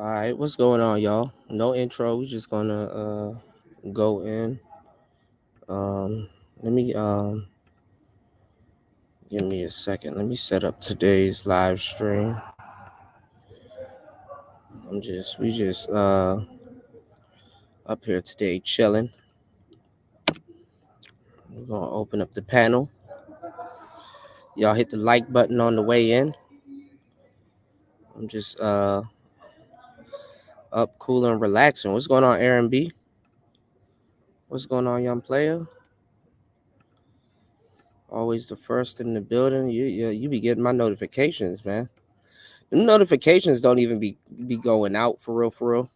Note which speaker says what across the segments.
Speaker 1: All right, what's going on, y'all? No intro. We just gonna go in. Let me give me a second. Let me set up today's live stream. We just up here today chilling. We're gonna open up the panel. Y'all hit the like button on the way in. I'm just up, cool and relaxing. What's going on, Aaron B? What's going on, young player? Always the first in the building. You be getting my notifications, man. The notifications don't even be going out for real, for real.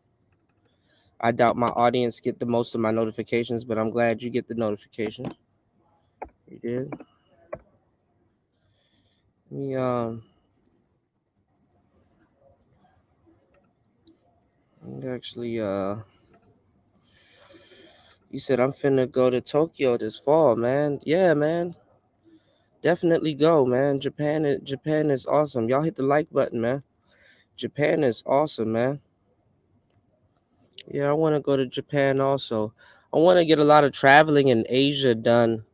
Speaker 1: I doubt my audience get the most of my notifications, but I'm glad you get the notification. You did. Me actually you said I'm finna go to Tokyo this fall, man. Yeah, man. Definitely go, man. Japan is awesome. Y'all hit the like button, man. Japan is awesome, man. Yeah, I want to go to Japan also. I want to get a lot of traveling in Asia done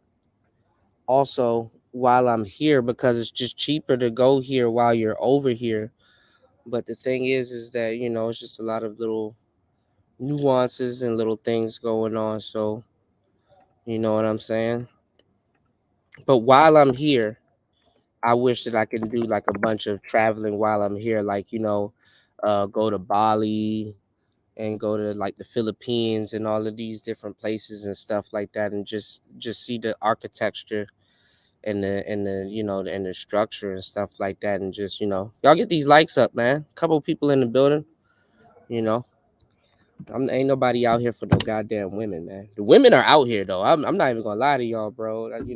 Speaker 1: also while I'm here because it's just cheaper to go here while you're over here. But the thing is that, it's just a lot of little nuances and little things going on. So, you know what I'm saying? But while I'm here, I wish that I can do like a bunch of traveling while I'm here, like, go to Bali and go to like the Philippines and all of these different places and stuff like that, and just see the architecture and the structure and stuff like that, and just y'all get these likes up, man. Couple people in the building, you know. Ain't nobody out here for no goddamn women, man. The women are out here though. I'm not even gonna lie to y'all, bro. You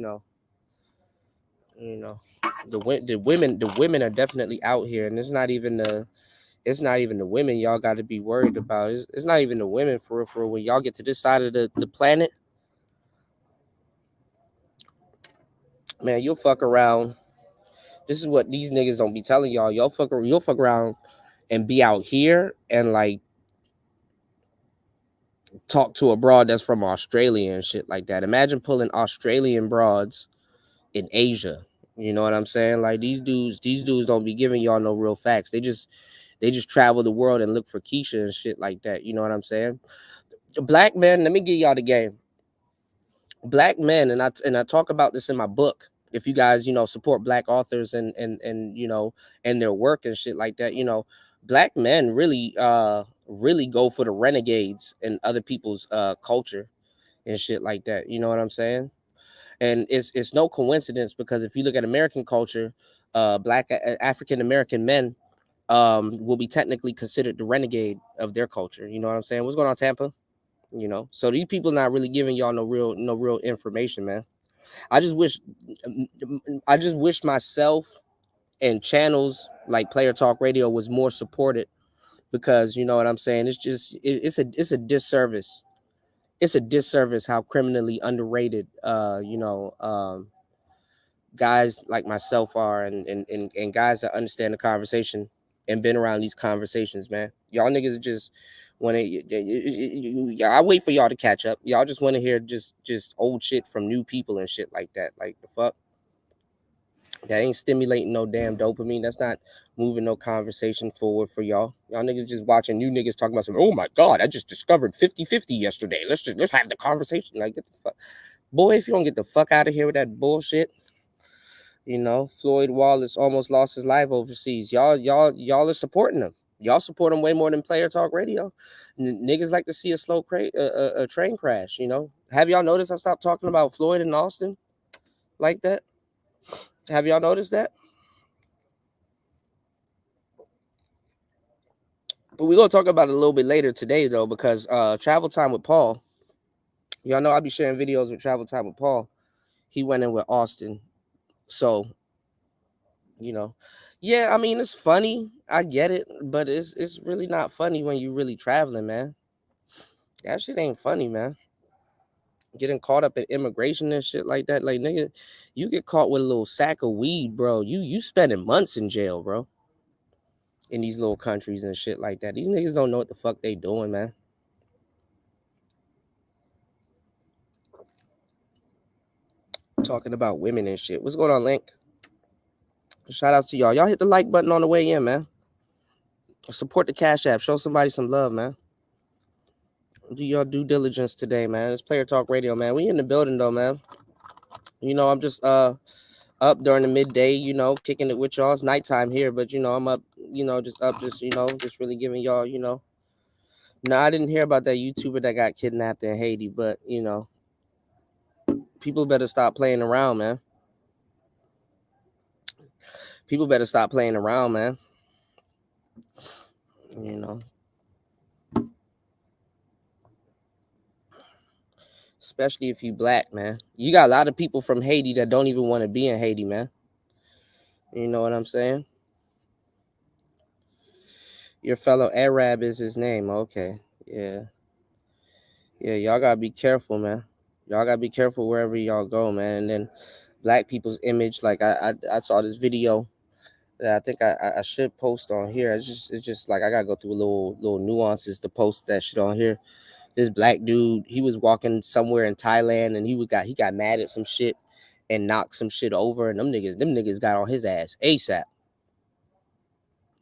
Speaker 1: know, the women are definitely out here, and it's not even the women y'all got to be worried about. It's not even the women for real, for real. When y'all get to this side of the planet, man, you'll fuck around. This is what these niggas don't be telling y'all. You'll fuck around and be out here and like talk to a broad that's from Australia and shit like that. Imagine pulling Australian broads in Asia. You know what I'm saying? Like these dudes don't be giving y'all no real facts. They just travel the world and look for Keisha and shit like that. You know what I'm saying? Black men, let me give y'all the game. Black men, and I talk about this in my book. If you guys, support black authors and their work and shit like that, black men really go for the renegades and other people's culture and shit like that. You know what I'm saying? And it's no coincidence because if you look at American culture, black African American men will be technically considered the renegade of their culture. You know what I'm saying? What's going on, Tampa? So these people not really giving y'all no real information, man. I just wish myself and channels like Player Talk Radio was more supported because you know what I'm saying. It's just it's a disservice. It's a disservice how criminally underrated guys like myself are, and guys that understand the conversation and been around these conversations, man. Y'all niggas just want to. I wait for y'all to catch up. Y'all just want to hear just old shit from new people and shit like that. Like the fuck. That ain't stimulating no damn dopamine. That's not moving no conversation forward for y'all. Y'all niggas just watching new niggas talking about some, oh my God, I just discovered 50-50 yesterday. Let's have the conversation. Like, get the fuck. Boy, if you don't get the fuck out of here with that bullshit, Floyd Wallace almost lost his life overseas. Y'all are supporting him. Y'all support him way more than Player Talk Radio. Niggas like to see a a train crash. Have y'all noticed I stopped talking about Floyd in Austin like that? Have y'all noticed that? But we're gonna talk about it a little bit later today though, because Travel Time with Paul. Y'all know I'll be sharing videos with Travel Time with Paul. He went in with Austin. So, you know. Yeah, I mean it's funny. I get it, but it's really not funny when you really traveling, man. That shit ain't funny, man. Getting caught up in immigration and shit like that. Like nigga, you get caught with a little sack of weed, bro. You spending months in jail, bro. in these little countries and shit like that. These niggas don't know what the fuck they doing, man. Talking about women and shit. What's going on, Link? Shout outs to y'all. Y'all hit the like button on the way in, man. Support the Cash App. Show somebody some love, man. Do your due diligence today, man. It's Player Talk Radio, man. We in the building though, man. You know, I'm just up during the midday, you know, kicking it with y'all. It's nighttime here, but you know, I'm up, you know, just up, just, you know, just really giving y'all, you know. No, I didn't hear about that YouTuber that got kidnapped in Haiti, but you know, people better stop playing around, man. People better stop playing around, man. You know. Especially if you black, man. You got a lot of people from Haiti that don't even want to be in Haiti, man. You know what I'm saying? Your fellow Arab is his name. Okay. Yeah. Yeah, y'all gotta be careful, man. Y'all gotta be careful wherever y'all go, man. And then black people's image, like I saw this video that I think I should post on here. It's just like I gotta go through little nuances to post that shit on here. This black dude, he was walking somewhere in Thailand and he got mad at some shit and knocked some shit over, and them niggas got on his ass ASAP.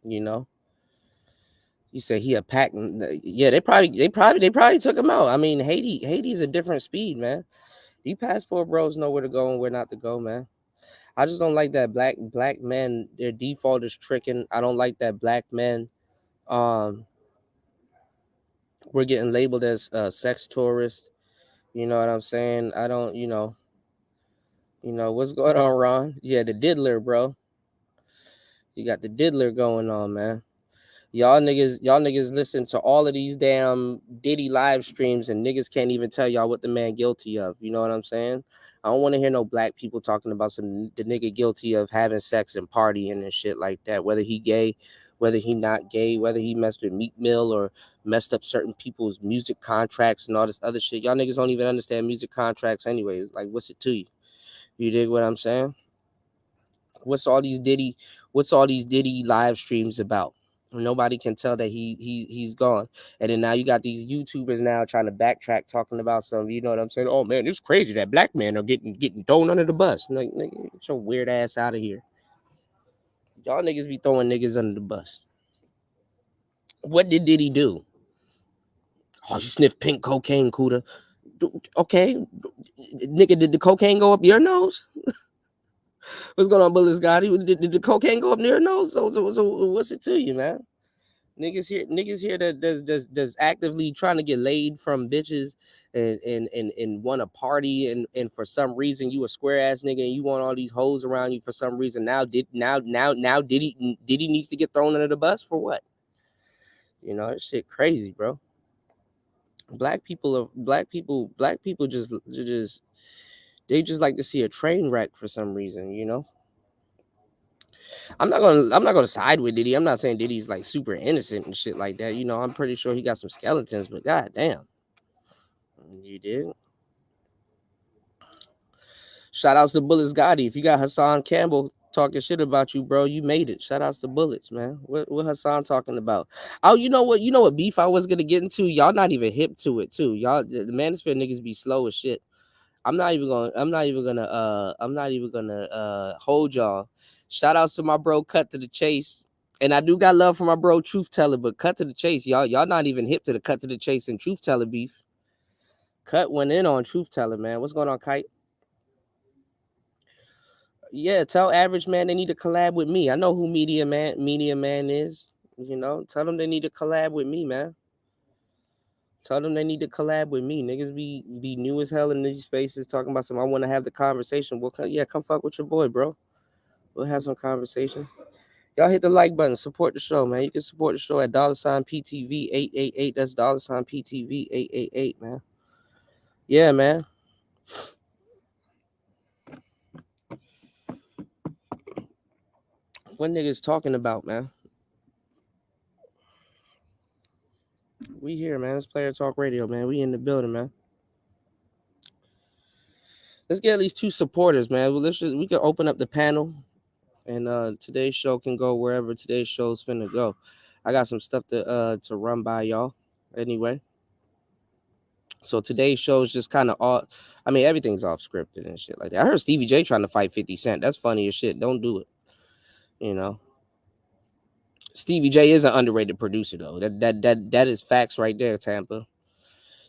Speaker 1: You know? You say he a pack. Yeah, they probably took him out. I mean, Haiti's a different speed, man. You passport bros know where to go and where not to go, man. I just don't like that black men, their default is tricking. I don't like that black men we're getting labeled as sex tourists. You know what I'm saying? I don't, what's going on, Ron? Yeah, the diddler, bro. You got the diddler going on, man. Y'all niggas listen to all of these damn Diddy live streams and niggas can't even tell y'all what the man guilty of. You know what I'm saying? I don't want to hear no black people talking about the nigga guilty of having sex and partying and shit like that. Whether he gay, whether he not gay, whether he messed with Meek Mill or messed up certain people's music contracts and all this other shit. Y'all niggas don't even understand music contracts anyway. Like, what's it to you? You dig what I'm saying? What's all these Diddy live streams about? Nobody can tell that he's gone. And then now you got these YouTubers now trying to backtrack talking about some, you know what I'm saying? Oh man, it's crazy that black men are getting thrown under the bus. Like, nigga, get your weird ass out of here. Y'all niggas be throwing niggas under the bus. What did Diddy do? Oh, you sniff pink cocaine, Cuda. Okay, nigga, did the cocaine go up your nose? What's going on, Bullet Scotty? Did the cocaine go up near your nose? So what's it to you, man? Niggas here that does actively trying to get laid from bitches and want to party and for some reason you a square ass nigga and you want all these hoes around you for some reason. Now Diddy needs to get thrown under the bus for what? You know, that shit crazy, bro. Black people just they just like to see a train wreck for some reason, you know. I'm not gonna side with Diddy. I'm not saying Diddy's like super innocent and shit like that. You know, I'm pretty sure he got some skeletons, but god damn. You did. Shout outs to Bullets Gotti. If you got Hassan Campbell talking shit about you, bro, you made it. Shout outs to Bullets, man. What Hassan talking about? Oh, you know what beef I was gonna get into? Y'all not even hip to it too. Y'all the Manosphere niggas be slow as shit. I'm not even gonna hold y'all. Shout outs to my bro Cut to the Chase. And I do got love for my bro Truth Teller, but Cut to the Chase, y'all not even hip to the Cut to the Chase and Truth Teller beef. Cut went in on Truth Teller, man. What's going on, Kite? Yeah, tell Average Man they need to collab with me. I know who Media Man is. You know, tell them they need to collab with me, man. Tell them they need to collab with me. Niggas be new as hell in these spaces talking about some. I want to have the conversation. Well, come fuck with your boy, bro. We'll have some conversation. Y'all hit the like button. Support the show, man. You can support the show at $PTV 888. That's $PTV 888, man. Yeah, man. What niggas talking about, man? We here, man. It's Player Talk Radio, man. We in the building, man. Let's get at least 2 supporters, man. We can open up the panel. And today's show can go wherever today's show's finna go. I got some stuff to run by y'all. Anyway, so today's show is just kind of all. I mean, everything's off scripted and shit like that. I heard Stevie J trying to fight 50 Cent. That's funny as shit. Don't do it. You know, Stevie J is an underrated producer though. That is facts right there, Tampa.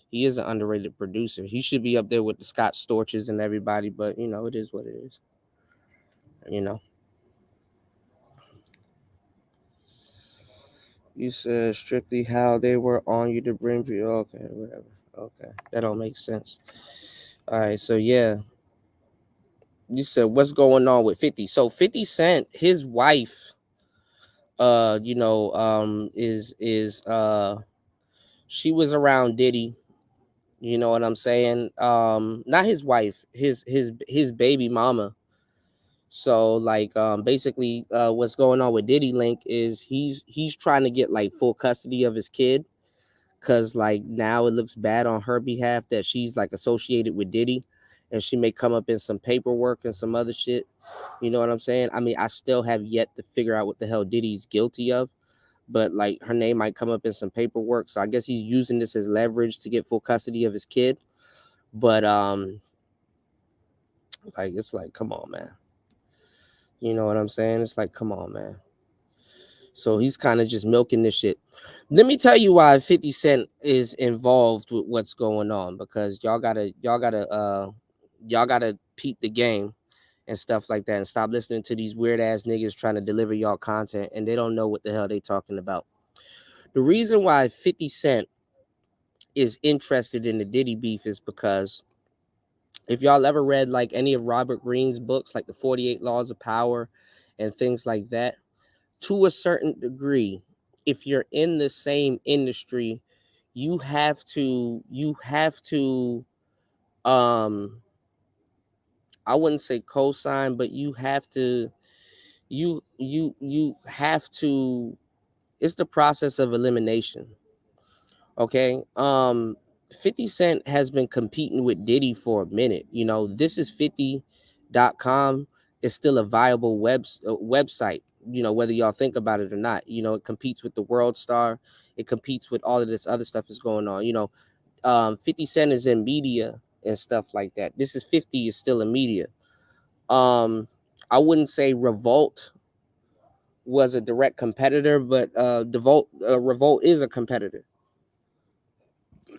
Speaker 1: He is an underrated producer. He should be up there with the Scott Storches and everybody, but you know, it is what it is. You know. You said strictly how they were on you to bring people. Okay, whatever. Okay, that don't make sense. All right, so yeah, you said what's going on with 50? So 50 Cent, his wife, is she was around Diddy. You know what I'm saying? Not his wife, his baby mama. So like basically what's going on with Diddy Link is he's trying to get like full custody of his kid, because like now it looks bad on her behalf that she's like associated with Diddy, and she may come up in some paperwork and some other shit. You know what I'm saying? I mean, I still have yet to figure out what the hell Diddy's guilty of, but like her name might come up in some paperwork. So I guess he's using this as leverage to get full custody of his kid. But like it's like, come on, man. You know what I'm saying? It's like, come on, man. So he's kind of just milking this shit. Let me tell you why 50 Cent is involved with what's going on, because y'all gotta peep the game and stuff like that, and stop listening to these weird ass niggas trying to deliver y'all content and they don't know what the hell they talking about. The reason why 50 Cent is interested in the Diddy beef is because if y'all ever read like any of Robert Greene's books, like the 48 Laws of Power and things like that, to a certain degree, if you're in the same industry, you have to I wouldn't say co-sign, but you have to it's the process of elimination. Okay. 50 Cent has been competing with Diddy for a minute. You know, this is 50.com is still a viable website, you know, whether y'all think about it or not. You know, it competes with the World Star, it competes with all of this other stuff that's going on. You know, 50 Cent is in media and stuff like that. This is 50 is still in media. Um, I wouldn't say Revolt was a direct competitor, but Revolt is a competitor.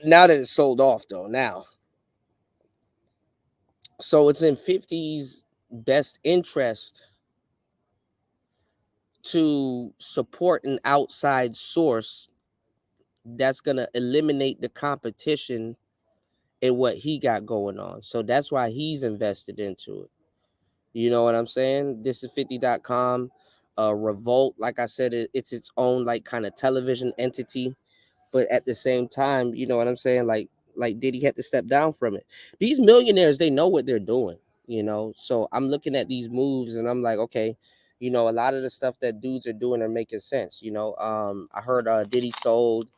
Speaker 1: Now that it's sold off though, now. So it's in 50's best interest to support an outside source that's going to eliminate the competition in what he got going on. So that's why he's invested into it. You know what I'm saying? This is 50.com. Revolt, like I said, it's its own like kind of television entity, but at the same time, you know what I'm saying? Like Diddy had to step down from it. These millionaires, they know what they're doing, you know. So I'm looking at these moves and I'm like, okay, you know, a lot of the stuff that dudes are doing are making sense. You know, I heard Diddy sold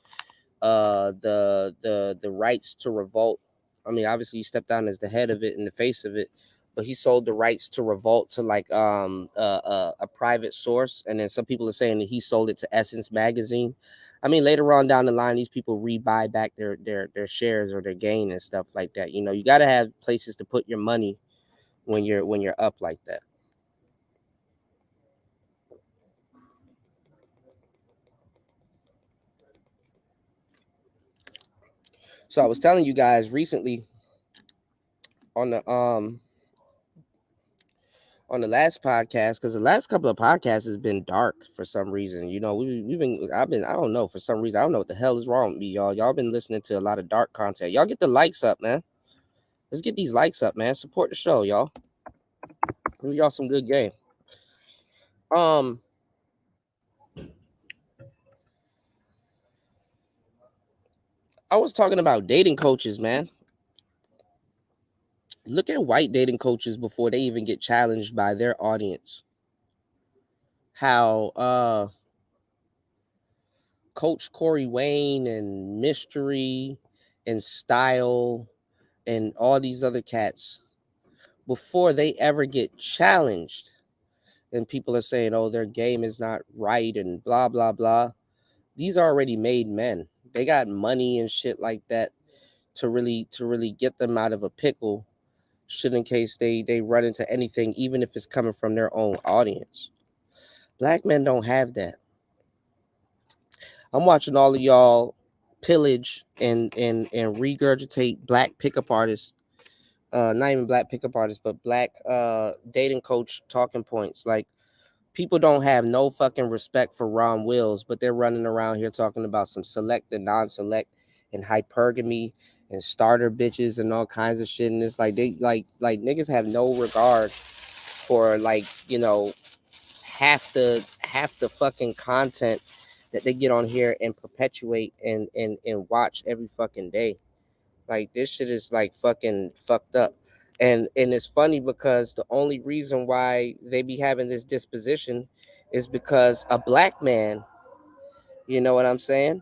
Speaker 1: the rights to Revolt. I mean, obviously he stepped down as the head of it and the face of it, but he sold the rights to Revolt to like a private source, and then some people are saying that he sold it to Essence magazine. I mean, later on down the line, these people rebuy back their shares or their gain and stuff like that. You know, you got to have places to put your money when you're up like that. So I was telling you guys recently on the last podcast, because the last couple of podcasts has been dark for some reason. You know, we've been I don't know, for some reason I don't know what the hell is wrong with me, y'all. Y'all been listening to a lot of dark content. Y'all get the likes up, man. Let's get these likes up, man. Support the show, y'all. Give y'all some good game. Um, I was talking about dating coaches, man. Look at white dating coaches before they even get challenged by their audience. How Coach Corey Wayne and Mystery and Style and all these other cats, before they ever get challenged, and people are saying, oh, their game is not right and blah blah blah. These are already made men. They got money and shit like that to really get them out of a pickle, should in case they run into anything, even if it's coming from their own audience. Black men don't have that. I'm watching all of y'all pillage and regurgitate black pickup artists, not even black pickup artists, but black dating coach talking points. Like, people don't have no fucking respect for Ron Wills, but they're running around here talking about some select and non-select and hypergamy and starter bitches and all kinds of shit. And it's like they like niggas have no regard for, like, half the fucking content that they get on here and perpetuate and watch every fucking day. Like, this shit is like fucking fucked up. And it's funny because the only reason why they be having this disposition is because a black man, you know what I'm saying?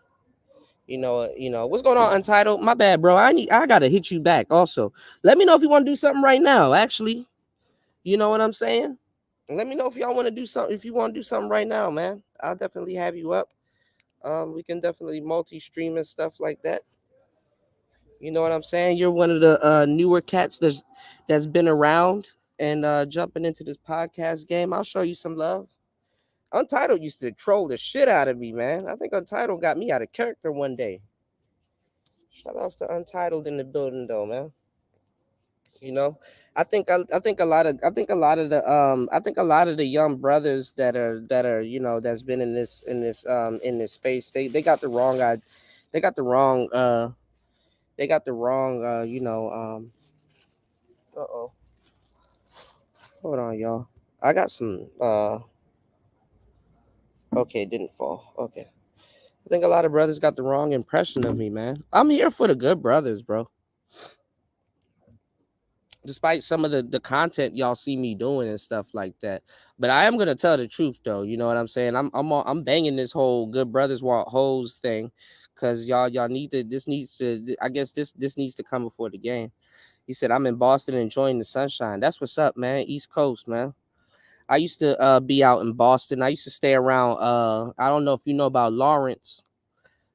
Speaker 1: What's going on, Untitled? My bad, bro. I gotta hit you back also. Let me know if you want to do something right now, actually. You know what I'm saying? Let me know if y'all want to do something. If you want to do something right now, man, I'll definitely have you up. We can definitely multi-stream and stuff like that. You know what I'm saying? You're one of the newer cats that's been around and jumping into this podcast game. I'll show you some love. Untitled used to troll the shit out of me, man. I think Untitled got me out of character one day. Shout outs to Untitled in the building though, man. You know, I think a lot of the young brothers that are that's been in this space, they got the wrong they got the wrong uh-oh. Hold on, y'all. I got some okay, it didn't fall. Okay. I think a lot of brothers got the wrong impression of me, man. I'm here for the good brothers, bro. Despite some of the content y'all see me doing and stuff like that. But I am gonna tell the truth though, you know what I'm saying? I'm banging this whole good brothers want hoes thing, cause y'all need to I guess this needs to come before the game. He said, I'm in Boston enjoying the sunshine. That's what's up, man. East Coast, man. I used to be out in Boston. I used to stay around I don't know if you know about Lawrence.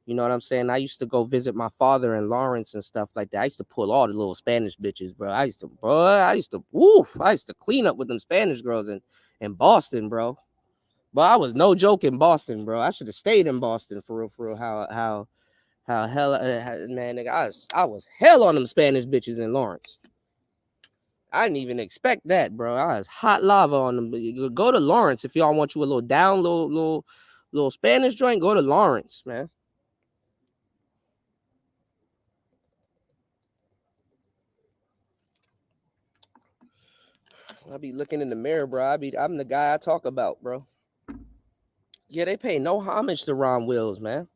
Speaker 1: You know what I'm saying? I used to go visit my father in Lawrence and stuff like that. I used to pull all the little Spanish bitches, bro. I used to clean up with them Spanish girls in Boston, bro. But I was no joke in Boston, bro. I should have stayed in Boston for real, for real. How hell, man, nigga, I was hell on them Spanish bitches in Lawrence. I didn't even expect that, bro. I was hot lava on them. Go to Lawrence if y'all want you a little down, little Spanish joint. Go to Lawrence, man. I be looking in the mirror, bro. I'm the guy I talk about, bro. Yeah, they pay no homage to Ron Wills, man.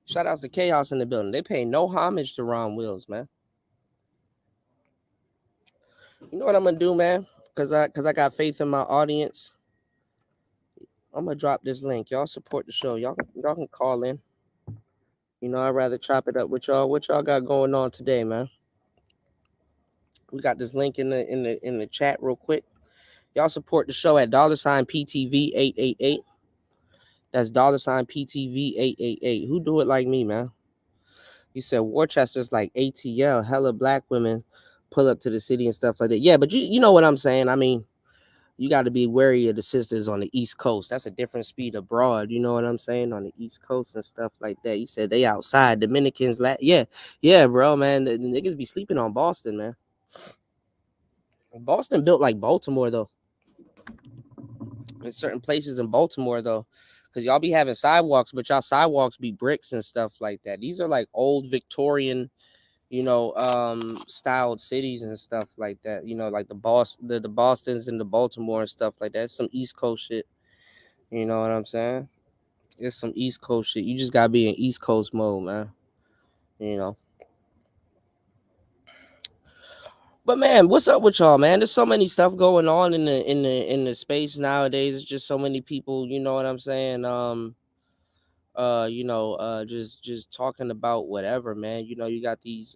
Speaker 1: Shout outs to Chaos in the building. They pay no homage to Ron Wills, man. You know what I'm gonna do, man? Cause I got faith in my audience. I'm gonna drop this link. Y'all support the show. Y'all can call in. I'd rather chop it up with y'all. What y'all got going on today, man? We got this link in the chat real quick. Y'all support the show at $PTV888. That's $PTV888. Who do it like me, man? You said Worcester's like ATL, hella black women pull up to the city and stuff like that. Yeah, but you know what I'm saying. I mean, you got to be wary of the sisters on the East Coast. That's a different speed abroad. You know what I'm saying? On the East Coast and stuff like that. You said they outside. Dominicans, yeah, bro, man. The niggas be sleeping on Boston, man. Boston built like Baltimore, though. In certain places in Baltimore, though. Because y'all be having sidewalks, but y'all sidewalks be bricks and stuff like that. These are like old Victorian, styled cities and stuff like that. Like the Bostons and the Baltimore and stuff like that. It's some East Coast shit. You know what I'm saying? It's some East Coast shit. You just gotta be in East Coast mode, man. You know. But man, what's up with y'all, man? There's so many stuff going on in the space nowadays. It's just so many people. You know what I'm saying? Just talking about whatever, man. You got these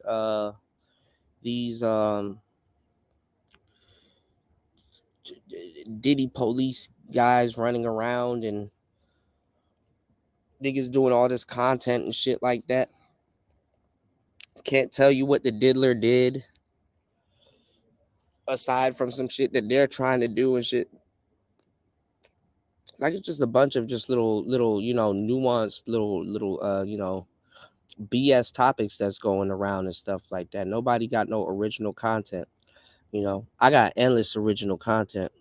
Speaker 1: Diddy police guys running around and niggas doing all this content and shit like that. Can't tell you what the diddler did aside from some shit that they're trying to do and shit. Like it's just a bunch of just little nuanced little BS topics that's going around and stuff like that. Nobody got no original content. I got endless original content.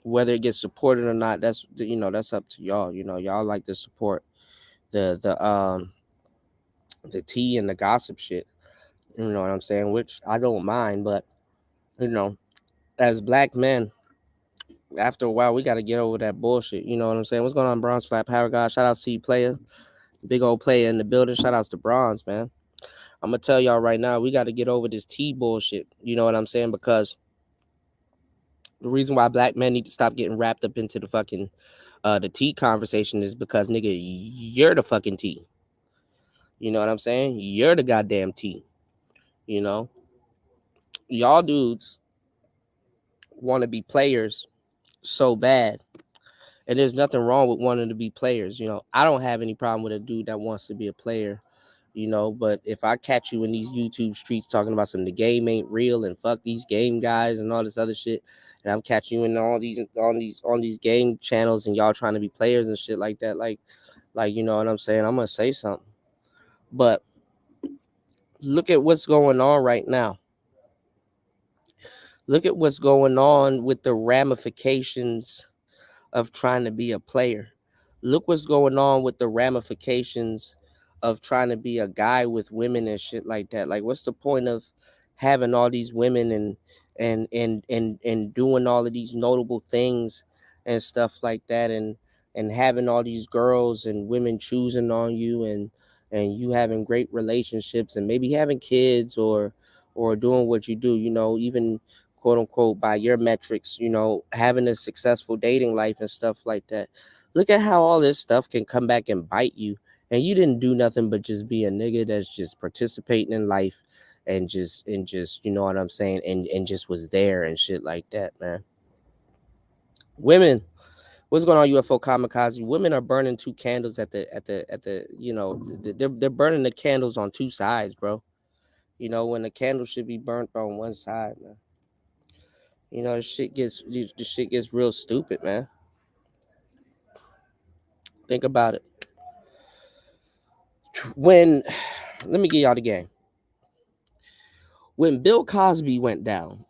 Speaker 1: Whether it gets supported or not, that's up to y'all. Y'all like to support the tea and the gossip shit. You know what I'm saying? Which I don't mind, but you know, as black men, after a while, we got to get over that bullshit. You know what I'm saying? What's going on, Bronze Flat Power God? Shout out to you, player. Big old player in the building. Shout outs to Bronze, man. I'm gonna tell y'all right now, we got to get over this tea bullshit. You know what I'm saying? Because the reason why black men need to stop getting wrapped up into the fucking the tea conversation is because nigga, you're the fucking tea. You know what I'm saying? You're the goddamn tea. You know, y'all dudes want to be players so bad, and there's nothing wrong with wanting to be players. I don't have any problem with a dude that wants to be a player. But if I catch you in these YouTube streets talking about the game ain't real and fuck these game guys and all this other shit, and I'm catching you in all these game channels and y'all trying to be players and shit like that, like you know what I'm saying, I'm gonna say something. But look at what's going on right now. Look at what's going on with the ramifications of trying to be a player. Look what's going on with the ramifications of trying to be a guy with women and shit like that. Like, what's the point of having all these women and doing all of these notable things and stuff like that, and having all these girls and women choosing on you, and you having great relationships and maybe having kids or doing what you do, even quote unquote by your metrics, having a successful dating life and stuff like that. Look at how all this stuff can come back and bite you, and you didn't do nothing but just be a nigga that's just participating in life and just you know what I'm saying, and just was there and shit like that, man. Women, what's going on, UFO kamikaze? Women are burning two candles at the they're burning the candles on two sides, bro. When the candle should be burnt on one side, man. The shit gets real stupid, man. Think about it. When let me get y'all the game. When Bill Cosby went down,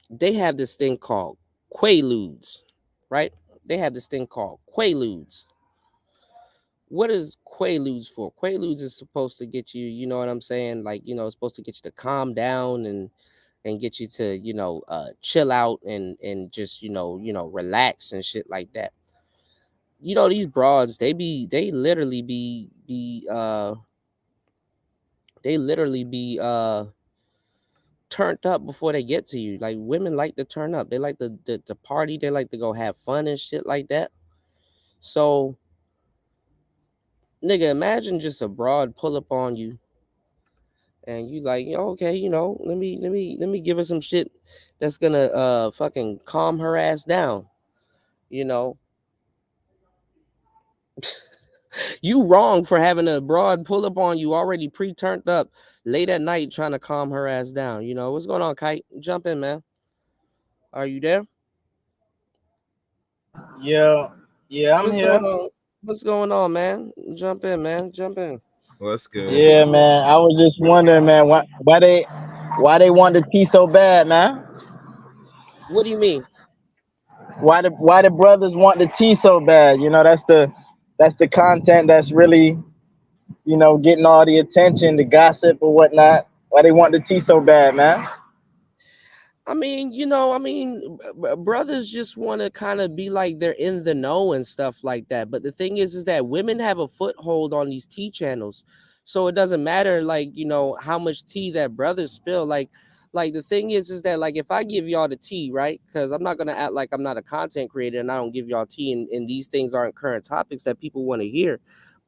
Speaker 1: they have this thing called Quaaludes, right? They have this thing called Quaaludes. What is Quaaludes for? Quaaludes is supposed to get you, you know what I'm saying? Like, it's supposed to get you to calm down and get you to, chill out and just, relax and shit like that. These broads, they literally be turned up before they get to you. Like, women like to turn up. They like to party. They like to go have fun and shit like that. So, nigga, imagine just a broad pull up on you, and you like, okay, let me give her some shit that's gonna fucking calm her ass down. You know, you wrong for having a broad pull up on you already pre-turned up late at night trying to calm her ass down. What's going on, Kite? Jump in, man. Are you there?
Speaker 2: Yeah, yeah, I'm
Speaker 1: What's
Speaker 2: here.
Speaker 1: going on? What's going on, man? Jump in, man. Jump in.
Speaker 3: What's good?
Speaker 2: Yeah, man. I was just wondering, man, why they want the tea so bad, man?
Speaker 1: What do you mean?
Speaker 2: Why the brothers want the tea so bad? That's the content that's really getting all the attention, the gossip or whatnot. Why they want the tea so bad, man?
Speaker 1: Brothers just want to kind of be like they're in the know and stuff like that. But the thing is that women have a foothold on these tea channels. So it doesn't matter, like, how much tea that brothers spill. Like the thing is that, like, if I give y'all the tea, right? Because I'm not going to act like I'm not a content creator and I don't give y'all tea, and these things aren't current topics that people want to hear.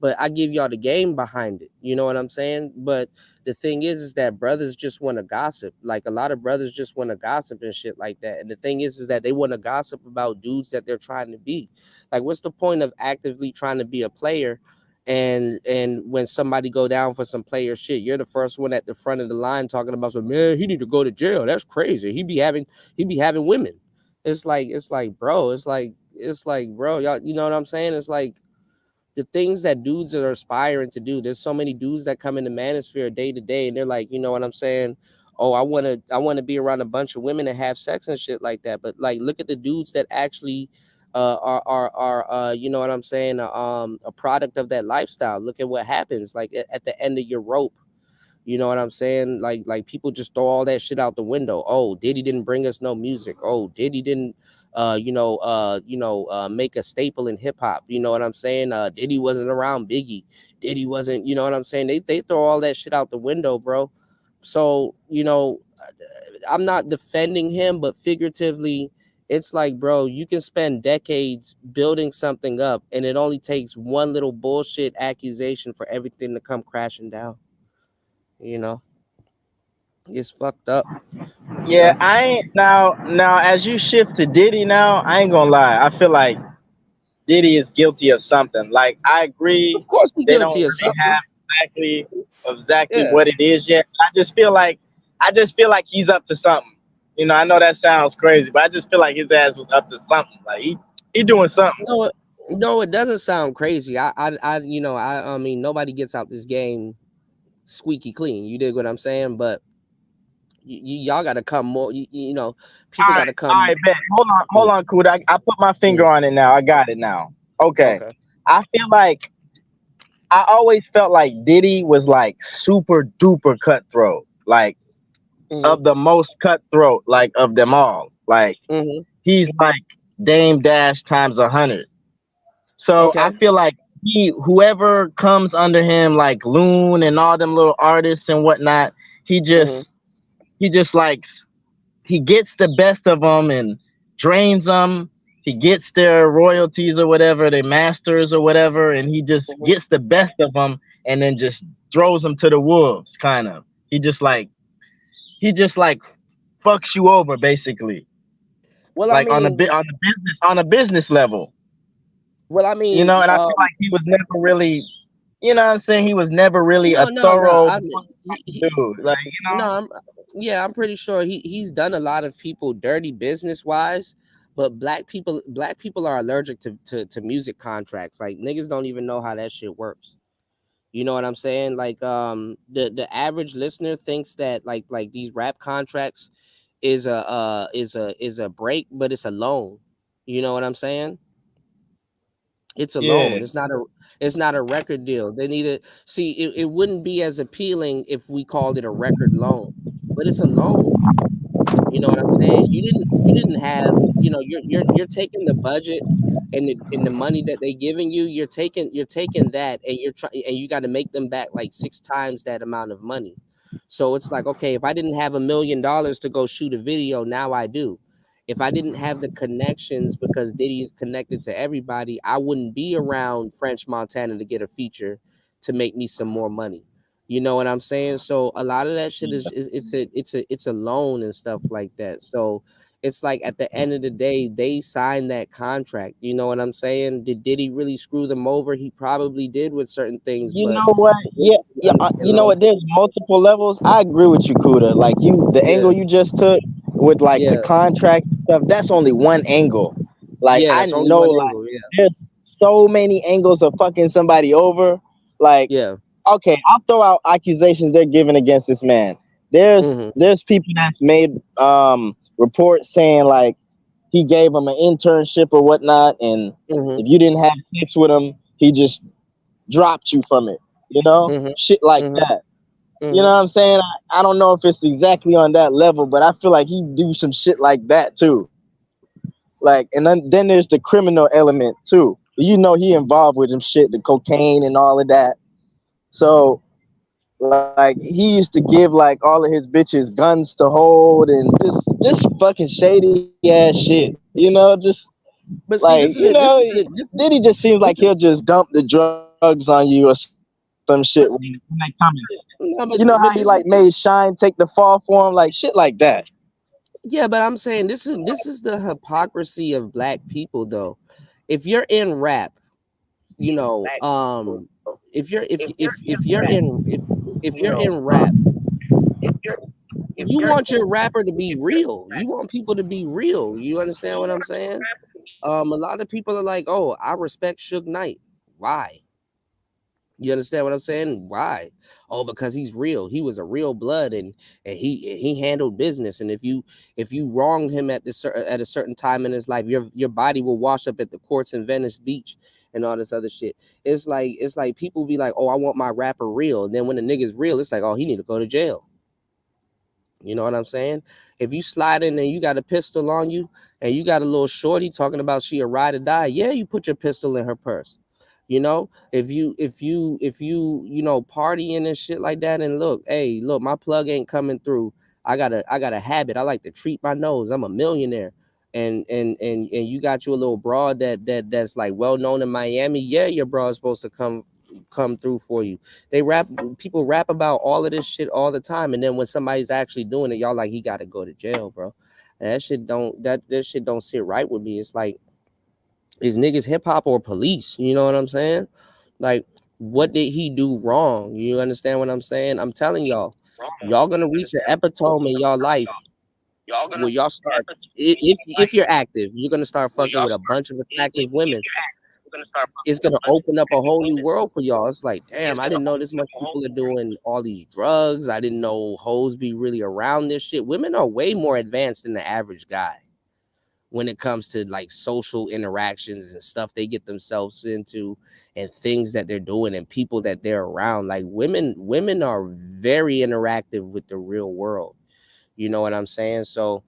Speaker 1: but I give y'all the game behind it. You know what I'm saying? But the thing is that brothers just want to gossip. Like a lot of brothers just want to gossip and shit like that. And the thing is that they want to gossip about dudes that they're trying to be. Like, what's the point of actively trying to be a player? And when somebody go down for some player shit, you're the first one at the front of the line talking about some, man, he need to go to jail. That's crazy. He be having women. It's like, bro, bro, y'all, you know what I'm saying? It's like the things that dudes are aspiring to do. There's so many dudes that come in the manosphere day to day, and they're like, you know what I'm saying? Oh, I wanna be around a bunch of women and have sex and shit like that. But like, look at the dudes that actually are you know what I'm saying? A product of that lifestyle. Look at what happens. Like at the end of your rope. You know what I'm saying? Like people just throw all that shit out the window. Oh, Diddy didn't bring us no music. Oh, Diddy didn't make a staple in hip hop. You know what I'm saying? Diddy wasn't around Biggie. Diddy wasn't, you know what I'm saying? They throw all that shit out the window, bro. So, I'm not defending him, but figuratively, it's like, bro, you can spend decades building something up, and it only takes one little bullshit accusation for everything to come crashing down. You know, it's fucked up. You
Speaker 2: Yeah,
Speaker 1: know,
Speaker 2: I ain't now as you shift to Diddy now, I ain't gonna lie. I feel like Diddy is guilty of something. Like I agree,
Speaker 1: of course, he
Speaker 2: they don't
Speaker 1: guilty of
Speaker 2: really
Speaker 1: something.
Speaker 2: have exactly
Speaker 1: Yeah.
Speaker 2: what it is yet. I just feel like he's up to something. I know that sounds crazy, but I just feel like his ass was up to something. Like he doing something.
Speaker 1: No, no, it doesn't sound crazy. I mean, nobody gets out this game squeaky clean. You dig what I'm saying? But y'all got to come more. People got to
Speaker 2: All
Speaker 1: come.
Speaker 2: right, bet. Hold
Speaker 1: Mm,
Speaker 2: on, Kuda. I put my finger
Speaker 1: mm,
Speaker 2: on it now. I got it now. Okay.
Speaker 1: okay.
Speaker 2: I feel like I always felt like Diddy was like super duper cutthroat. Like
Speaker 1: Hmm.
Speaker 2: of the most cutthroat, like of them all. Like
Speaker 1: Hmm.
Speaker 2: he's like Dame Dash times 100. So I
Speaker 1: Okay.
Speaker 2: feel like whoever comes under him, like Loon and all them little artists and whatnot, he
Speaker 1: Hmm.
Speaker 2: just he just likes he gets the best of them and drains them. He gets their royalties or whatever, their masters or whatever, and he just
Speaker 1: Hmm.
Speaker 2: gets the best of them and then just throws them to the wolves. Kind of. He just like fucks you over basically,
Speaker 1: Well, I
Speaker 2: like
Speaker 1: mean,
Speaker 2: on a business level.
Speaker 1: well, I
Speaker 2: And
Speaker 1: mean,
Speaker 2: I feel like he was never really, what I'm saying, he was never really a
Speaker 1: no.
Speaker 2: thorough
Speaker 1: I mean,
Speaker 2: dude. Like
Speaker 1: no, yeah, I'm pretty sure he's done a lot of people dirty business wise. But black people are allergic to music contracts. Like niggas don't even know how that shit works. You know what I'm saying? Like the average listener thinks that like these rap contracts is a break, but it's a loan. You know what I'm saying? It's a
Speaker 2: yeah,
Speaker 1: loan. It's not a record deal. They need to see it wouldn't be as appealing if we called it a record loan, but it's a loan. You know what I'm saying? You didn't have, you're taking the budget and the money that they giving you, you're taking that and you got to make them back like 6 times that amount of money. So it's like, okay, if I didn't have $1 million to go shoot a video, now I do. If I didn't have the connections because Diddy is connected to everybody, I wouldn't be around French Montana to get a feature to make me some more money. You know what I'm saying? So a lot of that shit it's a loan and stuff like that. So it's like at the end of the day, they signed that contract. You know what I'm saying? Did he really screw them over? He probably did with certain things,
Speaker 2: you
Speaker 1: but
Speaker 2: know what?
Speaker 1: you
Speaker 2: Yeah, yeah.
Speaker 1: understand
Speaker 2: You
Speaker 1: what
Speaker 2: know
Speaker 1: I'm
Speaker 2: what? There's multiple levels. I agree with you, Kuda. Like the
Speaker 1: saying?
Speaker 2: angle you just took with like the
Speaker 1: Yeah,
Speaker 2: contract stuff. That's only one angle. Like
Speaker 1: yeah.
Speaker 2: I
Speaker 1: That's only
Speaker 2: know,
Speaker 1: one
Speaker 2: like
Speaker 1: angle. Yeah,
Speaker 2: there's so many angles of fucking somebody over. Like
Speaker 1: yeah.
Speaker 2: okay, I'll throw out accusations they're giving against this man. There's
Speaker 1: Mm-hmm.
Speaker 2: there's people that's made reports saying like he gave them an internship or whatnot, and
Speaker 1: Mm-hmm.
Speaker 2: if you didn't have sex with him, he just dropped you from it.
Speaker 1: Mm-hmm.
Speaker 2: Shit like
Speaker 1: Mm-hmm.
Speaker 2: that. You know
Speaker 1: Mm-hmm.
Speaker 2: what I'm saying? I don't know if it's exactly on that level, but I feel like he do some shit like that too. Like, and then there's the criminal element too. He involved with some shit, the cocaine and all of that. So like he used to give like all of his bitches guns to hold and just fucking shady ass shit. Just
Speaker 1: But
Speaker 2: like
Speaker 1: see, this is it. This is it.
Speaker 2: Diddy just seems like
Speaker 1: This
Speaker 2: he'll
Speaker 1: is
Speaker 2: just dump the drugs drugs on you or some shit when they coming.
Speaker 1: No,
Speaker 2: You know how
Speaker 1: but
Speaker 2: he
Speaker 1: this is
Speaker 2: like made Shine take the fall for him, like shit like that.
Speaker 1: yeah, but I'm saying this is the hypocrisy of black people though. If you're in rap, you know, if you're if you're in if you're in rap, you want your rapper to be real. You want people to be real. You understand what I'm saying? A lot of people are like, "Oh, I respect Suge Knight." Why? You understand what I'm saying? Why? Oh, because he's real. He was a real blood, and he handled business. And if you wronged him at a certain time in his life, your body will wash up at the courts in Venice Beach and all this other shit. It's like people be like, "Oh, I want my rapper real," and then when the nigga's real, it's like, "Oh, he need to go to jail." You know what I'm saying? If you slide in and you got a pistol on you and you got a little shorty talking about she a ride or die, yeah, you put your pistol in her purse. You know, if you partying and shit like that, and look, hey, look, my plug ain't coming through. I got a habit. I like to treat my nose. I'm a millionaire. And you got you a little broad that's like well known in Miami. Yeah, your broad's supposed to come through for you. People rap about all of this shit all the time, and then when somebody's actually doing it, y'all like he got to go to jail, bro. And that shit don't sit right with me. It's like, is niggas hip hop or police? You know what I'm saying? Like, what did he do wrong? You understand what I'm saying? I'm telling y'all gonna reach an epitome in y'all life where y'all start. If you're active, you're gonna start fucking with a bunch of attractive women. It's gonna open up a whole new world for y'all. It's like, damn, I didn't know this much people are doing all these drugs. I didn't know hoes be really around this shit. Women are way more advanced than the average guy when it comes to like social interactions and stuff they get themselves into and things that they're doing and people that they're around. Like women are very interactive with the real world. You know what I'm saying? So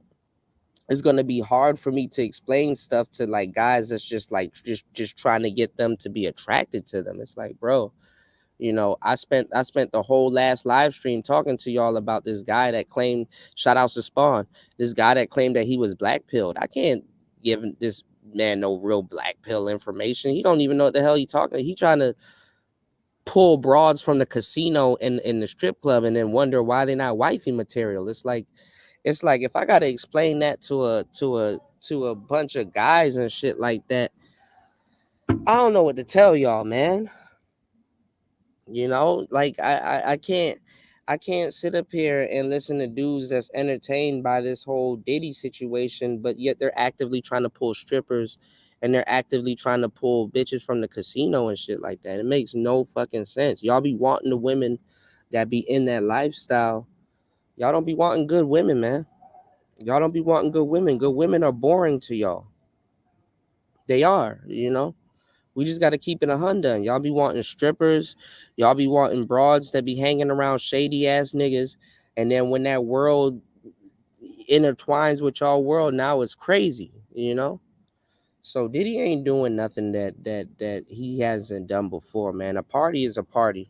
Speaker 1: it's gonna be hard for me to explain stuff to like guys that's just like just trying to get them to be attracted to them. It's like, bro, I spent the whole last live stream talking to y'all about this guy that claimed, shout outs to Spawn, this guy that claimed that he was black pilled. I can't give this man no real black pill information. He don't even know what the hell he talking. He trying to pull broads from the casino and in the strip club and then wonder why they're not wifey material. It's like if I gotta explain that to a bunch of guys and shit like that, I don't know what to tell y'all, man. Like I can't sit up here and listen to dudes that's entertained by this whole Diddy situation, but yet they're actively trying to pull strippers and they're actively trying to pull bitches from the casino and shit like that. It makes no fucking sense. Y'all be wanting the women that be in that lifestyle. Y'all don't be wanting good women, man. Y'all don't be wanting good women. Good women are boring to y'all. They are. We just got to keep it 100. Y'all be wanting strippers. Y'all be wanting broads that be hanging around shady ass niggas. And then when that world intertwines with y'all world, now it's crazy. So Diddy ain't doing nothing that he hasn't done before, man. A party is a party.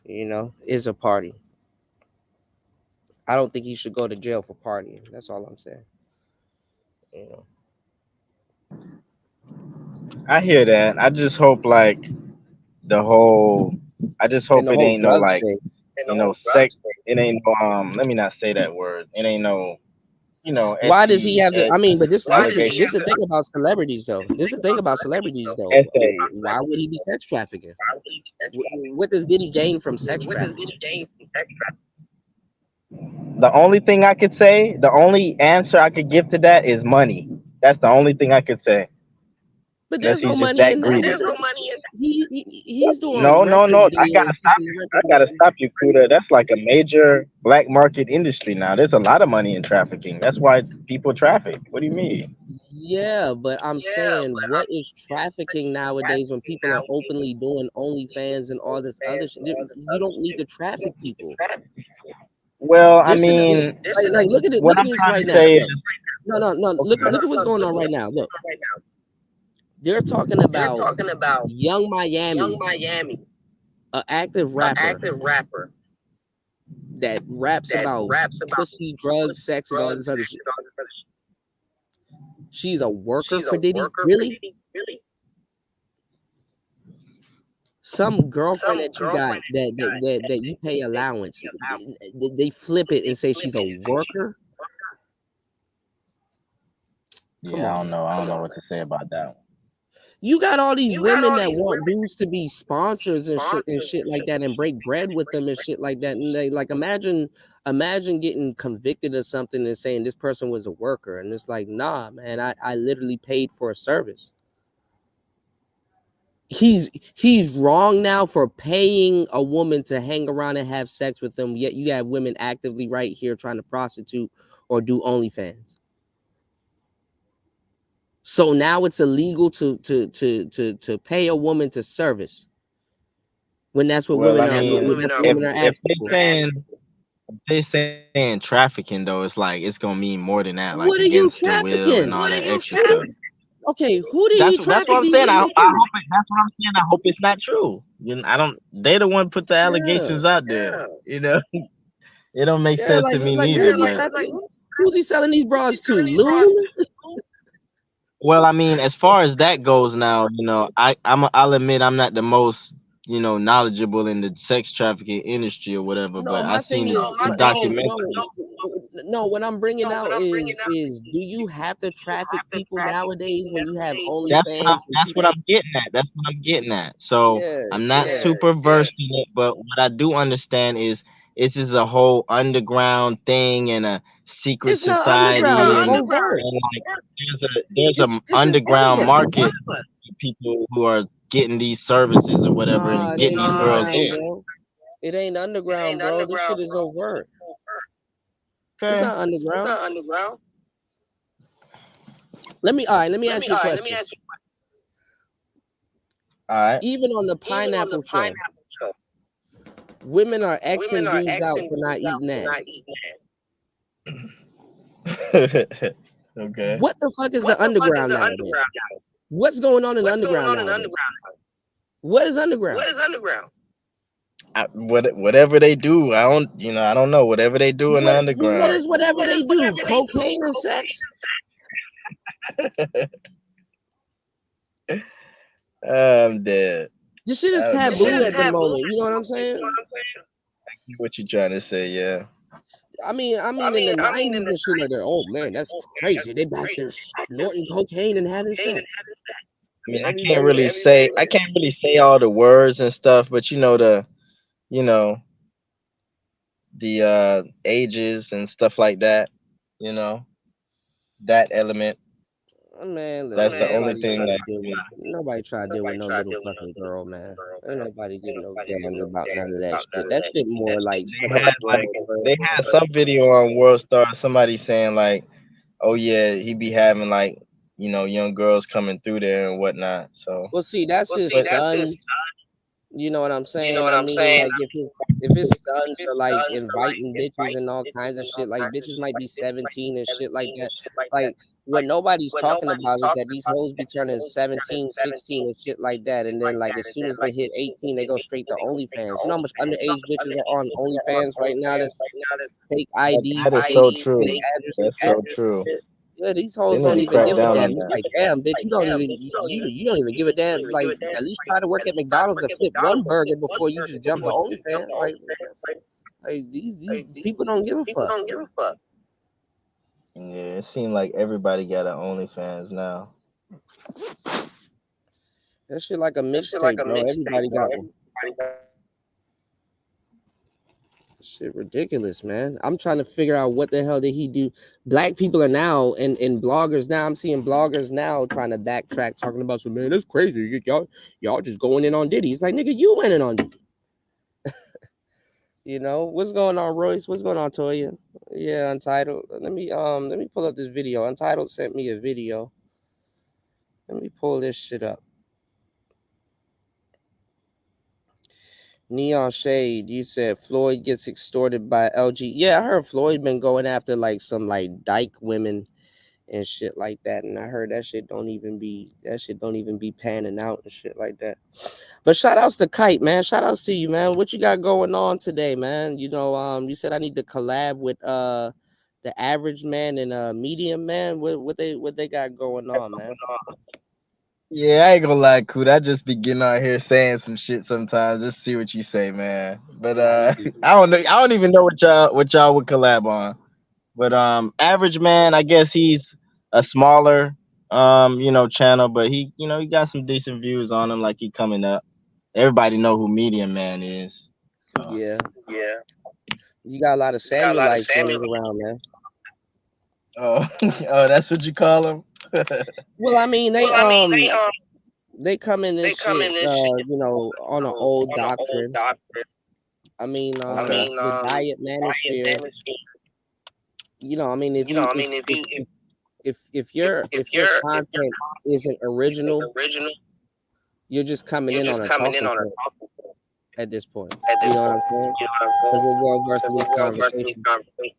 Speaker 1: Is a party. I don't think he should go to jail for partying. That's all I'm saying. You know,
Speaker 2: I hear that. I just hope like the whole. I just
Speaker 1: and
Speaker 2: hope
Speaker 1: the
Speaker 2: it
Speaker 1: whole
Speaker 2: ain't no
Speaker 1: drugs
Speaker 2: like
Speaker 1: thing.
Speaker 2: sex. It ain't no Let me not say that word. It ain't no
Speaker 1: Why does he have to? I mean, but this
Speaker 2: allegations.
Speaker 1: the thing about celebrities, though. This is the thing about celebrities, though.
Speaker 2: SA.
Speaker 1: Why would he be sex trafficking? What does Diddy gain from sex trafficking?
Speaker 2: The only thing I could say, the only answer I could give to that is money. That's the only thing I could say.
Speaker 1: But
Speaker 2: Unless
Speaker 1: there's no
Speaker 2: he's just
Speaker 1: money
Speaker 2: that
Speaker 1: in that,
Speaker 2: greedy.
Speaker 1: nigga. He's doing
Speaker 2: No, no,
Speaker 1: record
Speaker 2: no.
Speaker 1: deals, pushing the
Speaker 2: I
Speaker 1: record
Speaker 2: gotta
Speaker 1: deals.
Speaker 2: stop you, Kuda. That's like a major black market industry now. There's a lot of money in trafficking. That's why people traffic. What do you mean?
Speaker 1: Yeah, but I'm saying, what is trafficking nowadays when people are openly doing OnlyFans and all this other shit? You don't need to traffic people.
Speaker 2: Well, I
Speaker 1: They're sitting here
Speaker 2: mean,
Speaker 1: like look at it.
Speaker 2: what
Speaker 1: Look at
Speaker 2: I'm
Speaker 1: this
Speaker 2: trying
Speaker 1: right
Speaker 2: to
Speaker 1: now.
Speaker 2: say is,
Speaker 1: Look, no. Look at what's going on right now. Look, they're talking about Young Miami, an active rapper that raps about pussy, drugs, sex, and all this other shit. She's a worker for Diddy, really? some girlfriend that you got that you pay allowance, they flip it and say she's a worker. Come
Speaker 2: Yeah, I
Speaker 1: on,
Speaker 2: don't
Speaker 1: man.
Speaker 2: know. I don't know what to say about that one.
Speaker 1: You got all these women that want dudes to be sponsors and shit like that and break bread with them and shit like that. And they like imagine getting convicted of something and saying this person was a worker. And it's like, nah, man, I literally paid for a service. He's wrong now for paying a woman to hang around and have sex with them, yet you have women actively right here trying to prostitute or do OnlyFans. So now it's illegal to pay a woman to service when that's what
Speaker 2: Well,
Speaker 1: women
Speaker 2: I
Speaker 1: are
Speaker 2: mean,
Speaker 1: when that's what women are asking for.
Speaker 2: they saying trafficking though, it's like it's gonna mean more than that, like
Speaker 1: What are you
Speaker 2: against your will
Speaker 1: trafficking?
Speaker 2: and all that extra stuff.
Speaker 1: Okay, who did he
Speaker 2: That's what
Speaker 1: traffic
Speaker 2: I'm
Speaker 1: these
Speaker 2: saying.
Speaker 1: women to?
Speaker 2: That's what I'm saying. I hope it's not true. You know, I don't. They the one put the
Speaker 1: Yeah,
Speaker 2: allegations out there. You know, it don't make
Speaker 1: yeah,
Speaker 2: sense to me
Speaker 1: like
Speaker 2: neither.
Speaker 1: who's he
Speaker 2: But
Speaker 1: trafficking? Who's he selling these bras to? Loon?
Speaker 2: well, I mean, as far as that goes now, you know, I'll admit I'm not the most, you know, knowledgeable in the sex trafficking industry or whatever,
Speaker 1: No,
Speaker 2: but I
Speaker 1: my thing
Speaker 2: seen
Speaker 1: is
Speaker 2: some
Speaker 1: no,
Speaker 2: documentaries.
Speaker 1: no. What I'm bringing out is do you have to traffic people nowadays when you have OnlyFans and
Speaker 2: That's what
Speaker 1: people?
Speaker 2: I'm getting at. That's what I'm getting at. So
Speaker 1: Yeah,
Speaker 2: I'm not
Speaker 1: yeah.
Speaker 2: super versed in it, but what I do understand is this is a whole underground thing and a secret
Speaker 1: It's not
Speaker 2: society
Speaker 1: underground. It's
Speaker 2: and
Speaker 1: overt.
Speaker 2: like there's a
Speaker 1: It's in
Speaker 2: underground
Speaker 1: everybody.
Speaker 2: market for people who are getting these services or whatever
Speaker 1: Nah,
Speaker 2: and
Speaker 1: it
Speaker 2: getting
Speaker 1: ain't
Speaker 2: these girls
Speaker 1: underground,
Speaker 2: in.
Speaker 1: bro. It ain't underground, bro. This shit is overt. It's
Speaker 2: Okay.
Speaker 1: not underground. Let me ask you a question.
Speaker 2: All right.
Speaker 1: Even on the pineapple show, women are Xing dudes out for not eating ass.
Speaker 2: Okay.
Speaker 1: What the fuck is the underground nowadays? What's going on in the underground nowadays? What is underground?
Speaker 2: Whatever they do, I don't know. Whatever they do in the
Speaker 1: What
Speaker 2: underground.
Speaker 1: is whatever they do? Cocaine and sex?
Speaker 2: I'm dead.
Speaker 1: This shit is
Speaker 2: I'm dead.
Speaker 1: taboo at the moment. You know what I'm saying?
Speaker 2: What you trying to say? Yeah.
Speaker 1: I mean, in the '90s and shit like that. Oh man, that's crazy. They back there snorting cocaine and having sex.
Speaker 2: I mean,
Speaker 1: Everybody,
Speaker 2: I can't really say all the words and stuff, but you know, the ages and stuff like that, you know, that element.
Speaker 1: man,
Speaker 2: That's
Speaker 1: listen.
Speaker 2: the only thing that
Speaker 1: Nobody try to deal with no little fucking girl, man. Ain't nobody getting no damn about none of that shit. That shit more like
Speaker 2: they had
Speaker 1: second
Speaker 2: like
Speaker 1: level, third
Speaker 2: they had
Speaker 1: level.
Speaker 2: some video on World Star, somebody saying like, oh yeah, he be having like, young girls coming through there and whatnot. So
Speaker 1: Well, see, that's his sons. You know what I'm saying? I mean, like if his sons are like inviting bitches and all kinds of shit, like bitches might be 17 and shit like that. Like what nobody's talking about is that these hoes be turning 17, 16 and shit like that. And then like as soon as they hit 18, they go straight to OnlyFans. You know how much underage bitches are on OnlyFans right now? That's fake ID,
Speaker 2: that is
Speaker 1: fake
Speaker 2: so true.
Speaker 1: address and
Speaker 2: That's
Speaker 1: shit.
Speaker 2: so true.
Speaker 1: Yeah, these
Speaker 2: They
Speaker 1: hoes
Speaker 2: need
Speaker 1: don't
Speaker 2: to
Speaker 1: even
Speaker 2: crack
Speaker 1: give a
Speaker 2: down
Speaker 1: damn.
Speaker 2: on
Speaker 1: It's
Speaker 2: that.
Speaker 1: like, damn, bitch, you don't even give a damn. Like, at least try to work at McDonald's and flip one burger before you just jump to OnlyFans. Like these people don't give a fuck.
Speaker 2: Yeah, it seems like everybody got an OnlyFans now.
Speaker 1: That shit like a mixtape, bro. Everybody got one. Shit ridiculous, man. I'm trying to figure out what the hell did he do. Black people are now and bloggers now. I'm seeing bloggers now trying to backtrack, talking about some man. That's crazy. Y'all just going in on Diddy. It's like nigga, you went in on Diddy. What's going on, Royce? What's going on, Toya? Yeah, Untitled. Let me pull up this video. Untitled sent me a video. Let me pull this shit up. Neon Shade, you said Floyd gets extorted by LG. Yeah, I heard Floyd been going after like some like dyke women and shit like that. And I heard that shit don't even be panning out and shit like that. But shout outs to Kite, man. Shout outs to you, man. What you got going on today, man? You said I need to collab with the average man and medium man. What they got going on, man?
Speaker 2: Yeah, I ain't gonna lie, Coot. I just be getting out here saying some shit sometimes. Just see what you say, man. But
Speaker 1: Nah, you good.
Speaker 2: I don't know. I don't even know what y'all would collab on. But average man, I guess he's a smaller channel, but he got some decent views on him. Like he coming up. Everybody know who Medium Man is. So
Speaker 1: Yeah,
Speaker 2: yeah.
Speaker 1: you got a lot of
Speaker 2: You got a lot of
Speaker 1: Samuelites
Speaker 2: Samuel.
Speaker 1: running around, man.
Speaker 2: Oh, oh, that's what you call him.
Speaker 1: Well, I mean,
Speaker 2: Well, I mean,
Speaker 1: they come in
Speaker 2: they
Speaker 1: this
Speaker 2: come
Speaker 1: shit,
Speaker 2: in this shit,
Speaker 1: on an old
Speaker 2: on an old
Speaker 1: doctrine.
Speaker 2: doctrine.
Speaker 1: I mean,
Speaker 2: Okay.
Speaker 1: the diet
Speaker 2: Diet
Speaker 1: manosphere.
Speaker 2: manosphere.
Speaker 1: I mean, if you
Speaker 2: I mean,
Speaker 1: if your
Speaker 2: if you're
Speaker 1: content isn't original,
Speaker 2: original,
Speaker 1: you're just coming
Speaker 2: you're
Speaker 1: in on
Speaker 2: just
Speaker 1: a
Speaker 2: coming in
Speaker 1: talking
Speaker 2: on a
Speaker 1: point
Speaker 2: talking point
Speaker 1: at this point.
Speaker 2: at
Speaker 1: You
Speaker 2: this
Speaker 1: know what I'm
Speaker 2: point.
Speaker 1: saying?
Speaker 2: You know what I'm
Speaker 1: Because
Speaker 2: saying?
Speaker 1: we're well versed
Speaker 2: Because
Speaker 1: in
Speaker 2: we're
Speaker 1: these
Speaker 2: well versed in these
Speaker 1: conversations.
Speaker 2: conversations.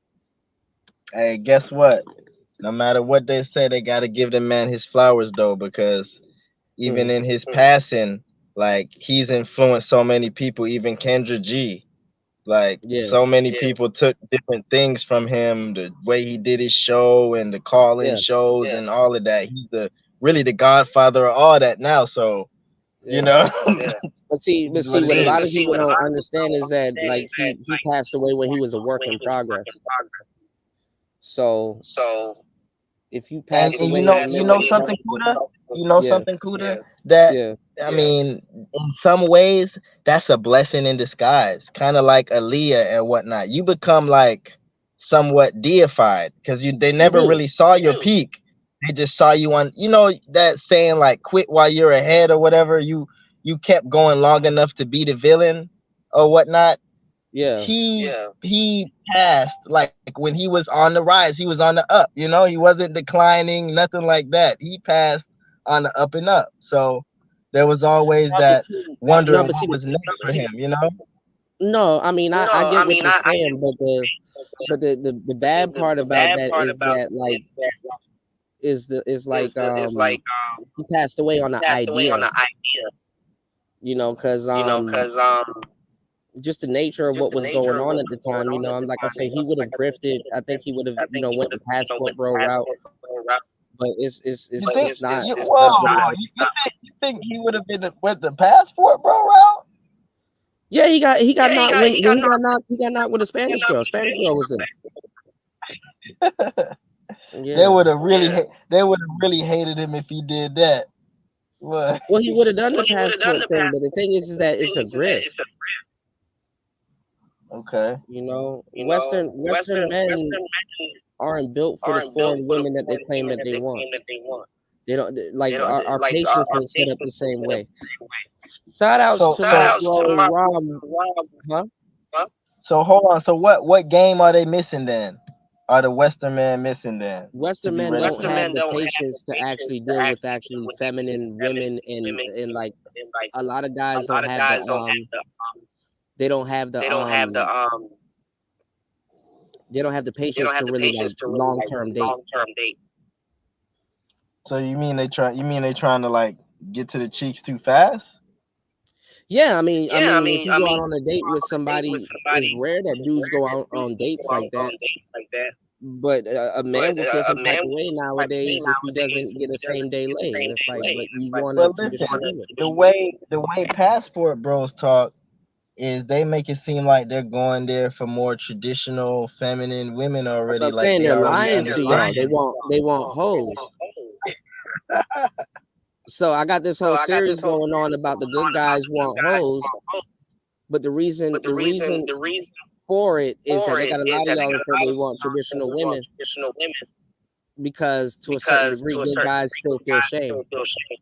Speaker 2: Hey, guess what? No matter what they say, they got to give the man his flowers though, because even
Speaker 1: Mm,
Speaker 2: in his passing, like he's influenced so many people, even Kendra G. Like
Speaker 1: yeah,
Speaker 2: so many people took different things from him, the way he did his show and the call-in
Speaker 1: yeah,
Speaker 2: shows and all of that. He's really the godfather of all that now. So, you
Speaker 1: yeah.
Speaker 2: know,
Speaker 1: But
Speaker 2: it's what
Speaker 1: see,
Speaker 2: it
Speaker 1: what a lot
Speaker 2: is.
Speaker 1: of people don't understand is that like he passed away when he was a work in progress. So
Speaker 2: So,
Speaker 1: if you
Speaker 2: and
Speaker 1: pass
Speaker 2: and
Speaker 1: away
Speaker 2: you
Speaker 1: in
Speaker 2: know
Speaker 1: the
Speaker 2: you
Speaker 1: middle
Speaker 2: know
Speaker 1: of
Speaker 2: something,
Speaker 1: something,
Speaker 2: Kuda?
Speaker 1: yeah,
Speaker 2: That
Speaker 1: yeah,
Speaker 2: I mean, in some ways, that's a blessing in disguise. Kind of like Aaliyah and whatnot. You become like somewhat deified because they
Speaker 1: you
Speaker 2: never
Speaker 1: do.
Speaker 2: really saw your peak. They just saw you on, that saying like quit while you're ahead or whatever. You kept going long enough to be the villain or whatnot.
Speaker 1: Yeah,
Speaker 2: He passed like when he was on the rise, he was on the up, he wasn't declining, nothing like that. He passed on the up and up. So there was always
Speaker 1: no, but
Speaker 2: that
Speaker 1: see,
Speaker 2: wondering
Speaker 1: no, but see,
Speaker 2: what was next for him.
Speaker 1: no, I mean, I
Speaker 2: No,
Speaker 1: get
Speaker 2: I
Speaker 1: what
Speaker 2: mean,
Speaker 1: you're
Speaker 2: I
Speaker 1: saying, but the bad part
Speaker 2: the
Speaker 1: about
Speaker 2: bad
Speaker 1: that
Speaker 2: part
Speaker 1: is
Speaker 2: about
Speaker 1: that
Speaker 2: it
Speaker 1: like
Speaker 2: is that
Speaker 1: is
Speaker 2: is
Speaker 1: like
Speaker 2: the is like
Speaker 1: he passed away on an
Speaker 2: passed away on
Speaker 1: idea,
Speaker 2: the idea,
Speaker 1: because
Speaker 2: because
Speaker 1: just the nature of
Speaker 2: just
Speaker 1: what
Speaker 2: the
Speaker 1: was
Speaker 2: nature
Speaker 1: going
Speaker 2: of
Speaker 1: on
Speaker 2: what
Speaker 1: at the
Speaker 2: was going
Speaker 1: time.
Speaker 2: on at
Speaker 1: I'm
Speaker 2: the
Speaker 1: like I
Speaker 2: time.
Speaker 1: say, he would have
Speaker 2: Like I said, he
Speaker 1: grifted.
Speaker 2: would have
Speaker 1: I think he
Speaker 2: drifted.
Speaker 1: would have
Speaker 2: I think he
Speaker 1: went
Speaker 2: would
Speaker 1: the
Speaker 2: have
Speaker 1: passport
Speaker 2: went the
Speaker 1: bro route,
Speaker 2: passport route.
Speaker 1: but
Speaker 2: You think?
Speaker 1: it's not
Speaker 2: Whoa,
Speaker 1: that's what it,
Speaker 2: you think he would have been with the passport bro route?
Speaker 1: yeah, he got
Speaker 2: Yeah,
Speaker 1: knocked
Speaker 2: he
Speaker 1: when
Speaker 2: got knocked.
Speaker 1: he got knocked with a
Speaker 2: He got
Speaker 1: Spanish
Speaker 2: knocked
Speaker 1: girl.
Speaker 2: with the
Speaker 1: Spanish
Speaker 2: Spanish
Speaker 1: girl
Speaker 2: girl.
Speaker 1: was in it.
Speaker 2: They
Speaker 1: Yeah.
Speaker 2: would have really, they would have really hated him if he did that. What?
Speaker 1: Well, he would have done the
Speaker 2: Well, he would have done
Speaker 1: passport
Speaker 2: the
Speaker 1: thing, but the
Speaker 2: passport.
Speaker 1: thing is that it's a grift.
Speaker 2: It's a okay.
Speaker 1: Western men
Speaker 2: Western men
Speaker 1: aren't built for the
Speaker 2: aren't built
Speaker 1: foreign
Speaker 2: for the
Speaker 1: women that they
Speaker 2: foreign
Speaker 1: claim
Speaker 2: women
Speaker 1: that
Speaker 2: that
Speaker 1: they
Speaker 2: they
Speaker 1: want.
Speaker 2: claim that they want.
Speaker 1: They don't
Speaker 2: They
Speaker 1: like
Speaker 2: don't
Speaker 1: our
Speaker 2: like
Speaker 1: patience
Speaker 2: our
Speaker 1: ain't set up the
Speaker 2: patience is
Speaker 1: same
Speaker 2: set up
Speaker 1: way.
Speaker 2: the same way.
Speaker 1: Shout outs
Speaker 2: So
Speaker 1: to
Speaker 2: shout
Speaker 1: my
Speaker 2: outs to
Speaker 1: bro
Speaker 2: my
Speaker 1: Rob,
Speaker 2: Rob.
Speaker 1: huh?
Speaker 2: Huh? So hold on. So what game are they missing then? Are the Western men missing then to
Speaker 1: Western
Speaker 2: be
Speaker 1: men
Speaker 2: ready
Speaker 1: don't
Speaker 2: for? Western
Speaker 1: have
Speaker 2: men
Speaker 1: the
Speaker 2: don't have the
Speaker 1: patience to
Speaker 2: patience
Speaker 1: actually
Speaker 2: to
Speaker 1: deal with
Speaker 2: actually deal
Speaker 1: actually
Speaker 2: with actually
Speaker 1: feminine
Speaker 2: feminine
Speaker 1: women
Speaker 2: women
Speaker 1: and like
Speaker 2: and like
Speaker 1: a lot of
Speaker 2: a
Speaker 1: guys don't
Speaker 2: lot of
Speaker 1: have the
Speaker 2: guys don't have the
Speaker 1: they don't have the
Speaker 2: they don't have the
Speaker 1: they don't have the
Speaker 2: they don't
Speaker 1: patience
Speaker 2: have
Speaker 1: to
Speaker 2: the
Speaker 1: really like
Speaker 2: patience to really
Speaker 1: long
Speaker 2: like
Speaker 1: term date.
Speaker 2: long term date. So you mean they trying to like get to the cheeks too fast?
Speaker 1: Yeah,
Speaker 2: Yeah,
Speaker 1: if you go out on a date with
Speaker 2: on a date with
Speaker 1: somebody, it's
Speaker 2: somebody,
Speaker 1: rare that
Speaker 2: it's
Speaker 1: dudes
Speaker 2: rare
Speaker 1: go
Speaker 2: that
Speaker 1: out
Speaker 2: dudes
Speaker 1: on dates
Speaker 2: go out
Speaker 1: like that.
Speaker 2: on dates like that.
Speaker 1: But a
Speaker 2: But
Speaker 1: man will feel
Speaker 2: a
Speaker 1: some type
Speaker 2: man
Speaker 1: of way
Speaker 2: will type of way
Speaker 1: nowadays if he
Speaker 2: nowadays
Speaker 1: doesn't
Speaker 2: if
Speaker 1: get a
Speaker 2: he
Speaker 1: same
Speaker 2: doesn't
Speaker 1: day
Speaker 2: get the
Speaker 1: lay, and
Speaker 2: same
Speaker 1: it's
Speaker 2: day
Speaker 1: like,
Speaker 2: late.
Speaker 1: but
Speaker 2: And it's
Speaker 1: you
Speaker 2: like,
Speaker 1: want a
Speaker 2: well, listen,
Speaker 1: traditional woman.
Speaker 2: the way passport bros talk is they make it seem like they're going there for more traditional feminine women
Speaker 1: That's what
Speaker 2: already,
Speaker 1: I'm
Speaker 2: like
Speaker 1: saying.
Speaker 2: they
Speaker 1: They're
Speaker 2: already
Speaker 1: lying to y'all.
Speaker 2: understand.
Speaker 1: They want hoes. So I got this
Speaker 2: So
Speaker 1: whole
Speaker 2: I got this
Speaker 1: series
Speaker 2: whole
Speaker 1: going on
Speaker 2: series
Speaker 1: about the
Speaker 2: going on
Speaker 1: good
Speaker 2: about
Speaker 1: guys
Speaker 2: the good
Speaker 1: want
Speaker 2: guys who
Speaker 1: hoes,
Speaker 2: want hoes.
Speaker 1: but
Speaker 2: But
Speaker 1: the reason
Speaker 2: the reason
Speaker 1: for it is that
Speaker 2: for
Speaker 1: they
Speaker 2: it
Speaker 1: got a
Speaker 2: is
Speaker 1: lot of
Speaker 2: that they
Speaker 1: y'all
Speaker 2: got
Speaker 1: that
Speaker 2: a
Speaker 1: say
Speaker 2: lot
Speaker 1: they
Speaker 2: of
Speaker 1: want traditional women
Speaker 2: traditional women
Speaker 1: because to a certain
Speaker 2: because
Speaker 1: degree,
Speaker 2: to a
Speaker 1: good
Speaker 2: certain
Speaker 1: guys
Speaker 2: degree,
Speaker 1: still
Speaker 2: good
Speaker 1: feel
Speaker 2: guys
Speaker 1: shame.
Speaker 2: still feel shame.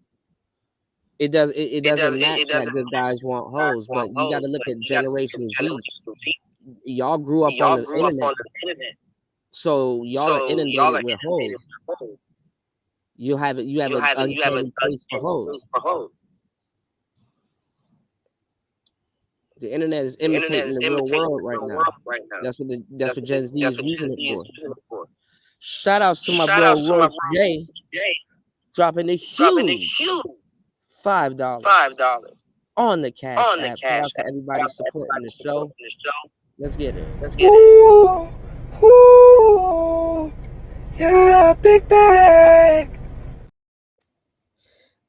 Speaker 1: It doesn't match
Speaker 2: It
Speaker 1: that
Speaker 2: doesn't
Speaker 1: good guys want
Speaker 2: guys
Speaker 1: hoes, but
Speaker 2: want
Speaker 1: you got to
Speaker 2: hoes,
Speaker 1: look
Speaker 2: but
Speaker 1: at
Speaker 2: you got to look at
Speaker 1: Generation Z.
Speaker 2: Generation Z.
Speaker 1: Y'all grew up on
Speaker 2: Y'all
Speaker 1: the
Speaker 2: grew up
Speaker 1: internet,
Speaker 2: on the internet,
Speaker 1: so y'all are
Speaker 2: so y'all
Speaker 1: inundated
Speaker 2: are
Speaker 1: with
Speaker 2: inundated
Speaker 1: hoes.
Speaker 2: with hoes.
Speaker 1: You have an
Speaker 2: You have
Speaker 1: uncanny taste for
Speaker 2: uncanny
Speaker 1: hoes.
Speaker 2: taste for hoes.
Speaker 1: The internet is
Speaker 2: The internet
Speaker 1: imitating
Speaker 2: is
Speaker 1: the real
Speaker 2: imitating
Speaker 1: world
Speaker 2: the
Speaker 1: right
Speaker 2: real
Speaker 1: now.
Speaker 2: world right now.
Speaker 1: That's what Gen Z
Speaker 2: That's
Speaker 1: is
Speaker 2: what Gen
Speaker 1: using
Speaker 2: Z
Speaker 1: it
Speaker 2: is
Speaker 1: for.
Speaker 2: using it for.
Speaker 1: Shout outs to my
Speaker 2: Shout
Speaker 1: bro
Speaker 2: outs to my
Speaker 1: Roach
Speaker 2: bro
Speaker 1: J
Speaker 2: Jay
Speaker 1: dropping a
Speaker 2: dropping a
Speaker 1: huge
Speaker 2: huge
Speaker 1: $5
Speaker 2: $5
Speaker 1: on the Cash
Speaker 2: on the
Speaker 1: App. Shout
Speaker 2: Cash
Speaker 1: out to
Speaker 2: App. Shout
Speaker 1: everybody
Speaker 2: out to
Speaker 1: supporting
Speaker 2: everybody
Speaker 1: the show.
Speaker 2: supporting the show.
Speaker 1: Let's get it.
Speaker 2: Let's get it.
Speaker 3: Ooh, yeah, big bag.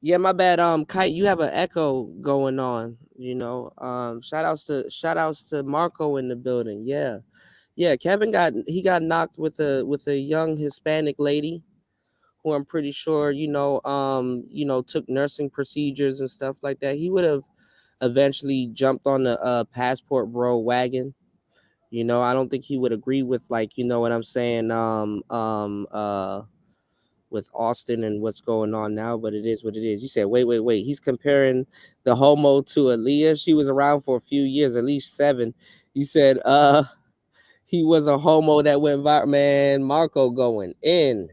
Speaker 1: Yeah, my bad. Kite, you have an echo going on. You know. Shout outs to Marco in the building. Yeah, yeah. Kevin got knocked with a young Hispanic lady who I'm pretty sure took nursing procedures and stuff like that. He would have eventually jumped on the passport bro wagon. I don't think he would agree with, like, what I'm saying, with Austin and what's going on now, but it is what it is. You said, wait, wait, wait. He's comparing the homo to Aaliyah. She was around for a few years, at least 7. You said he was a homo that went viral. Man, Marco going in.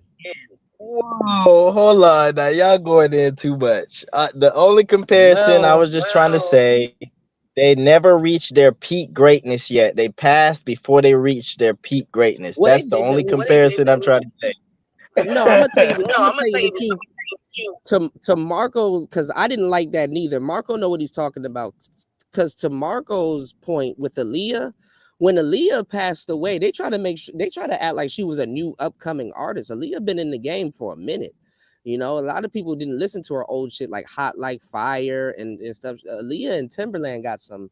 Speaker 2: Whoa, hold on. Now y'all going in too much. The only comparison I
Speaker 1: Well,
Speaker 2: was just trying to say, they never reached their peak greatness yet. They passed before they reached their peak greatness.
Speaker 1: well,
Speaker 2: That's the only comparison I'm trying to say.
Speaker 1: no, I'm gonna tell you. I'm gonna tell you the truth. To Marco's, because I didn't like that neither. Marco know what he's talking about. Because to Marco's point with Aaliyah, when Aaliyah passed away, they try to act like she was a new upcoming artist. Aaliyah been in the game for a minute. A lot of people didn't listen to her old shit like Hot Like Fire and stuff. Aaliyah and Timberland got some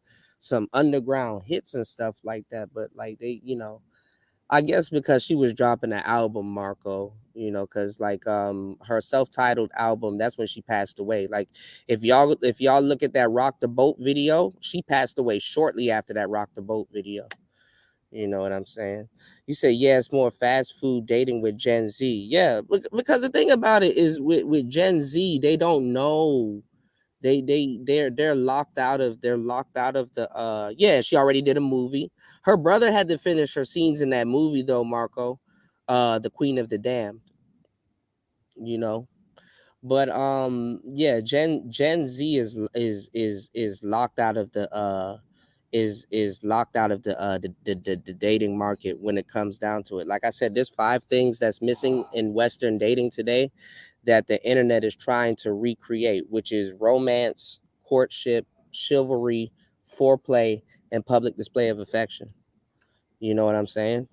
Speaker 1: underground hits and stuff like that, but like I guess because she was dropping an album, Marco, because like her self-titled album, that's when she passed away. Like if y'all look at that Rock the Boat video, she passed away shortly after that Rock the Boat video. You know what I'm saying? You say, yeah, it's more fast food dating with Gen Z. Yeah, because the thing about it is with Gen Z, they don't know. They're locked out of the yeah, she already did a movie. Her brother had to finish her scenes in that movie though, Marco. The Queen of the Damned, you know. But yeah, Gen Z is locked out of the is locked out of the dating market when it comes down to it. Like I said, there's 5 things that's missing in Western dating today that the internet is trying to recreate, which is romance, courtship, chivalry, foreplay, and public display of affection. You know what I'm saying?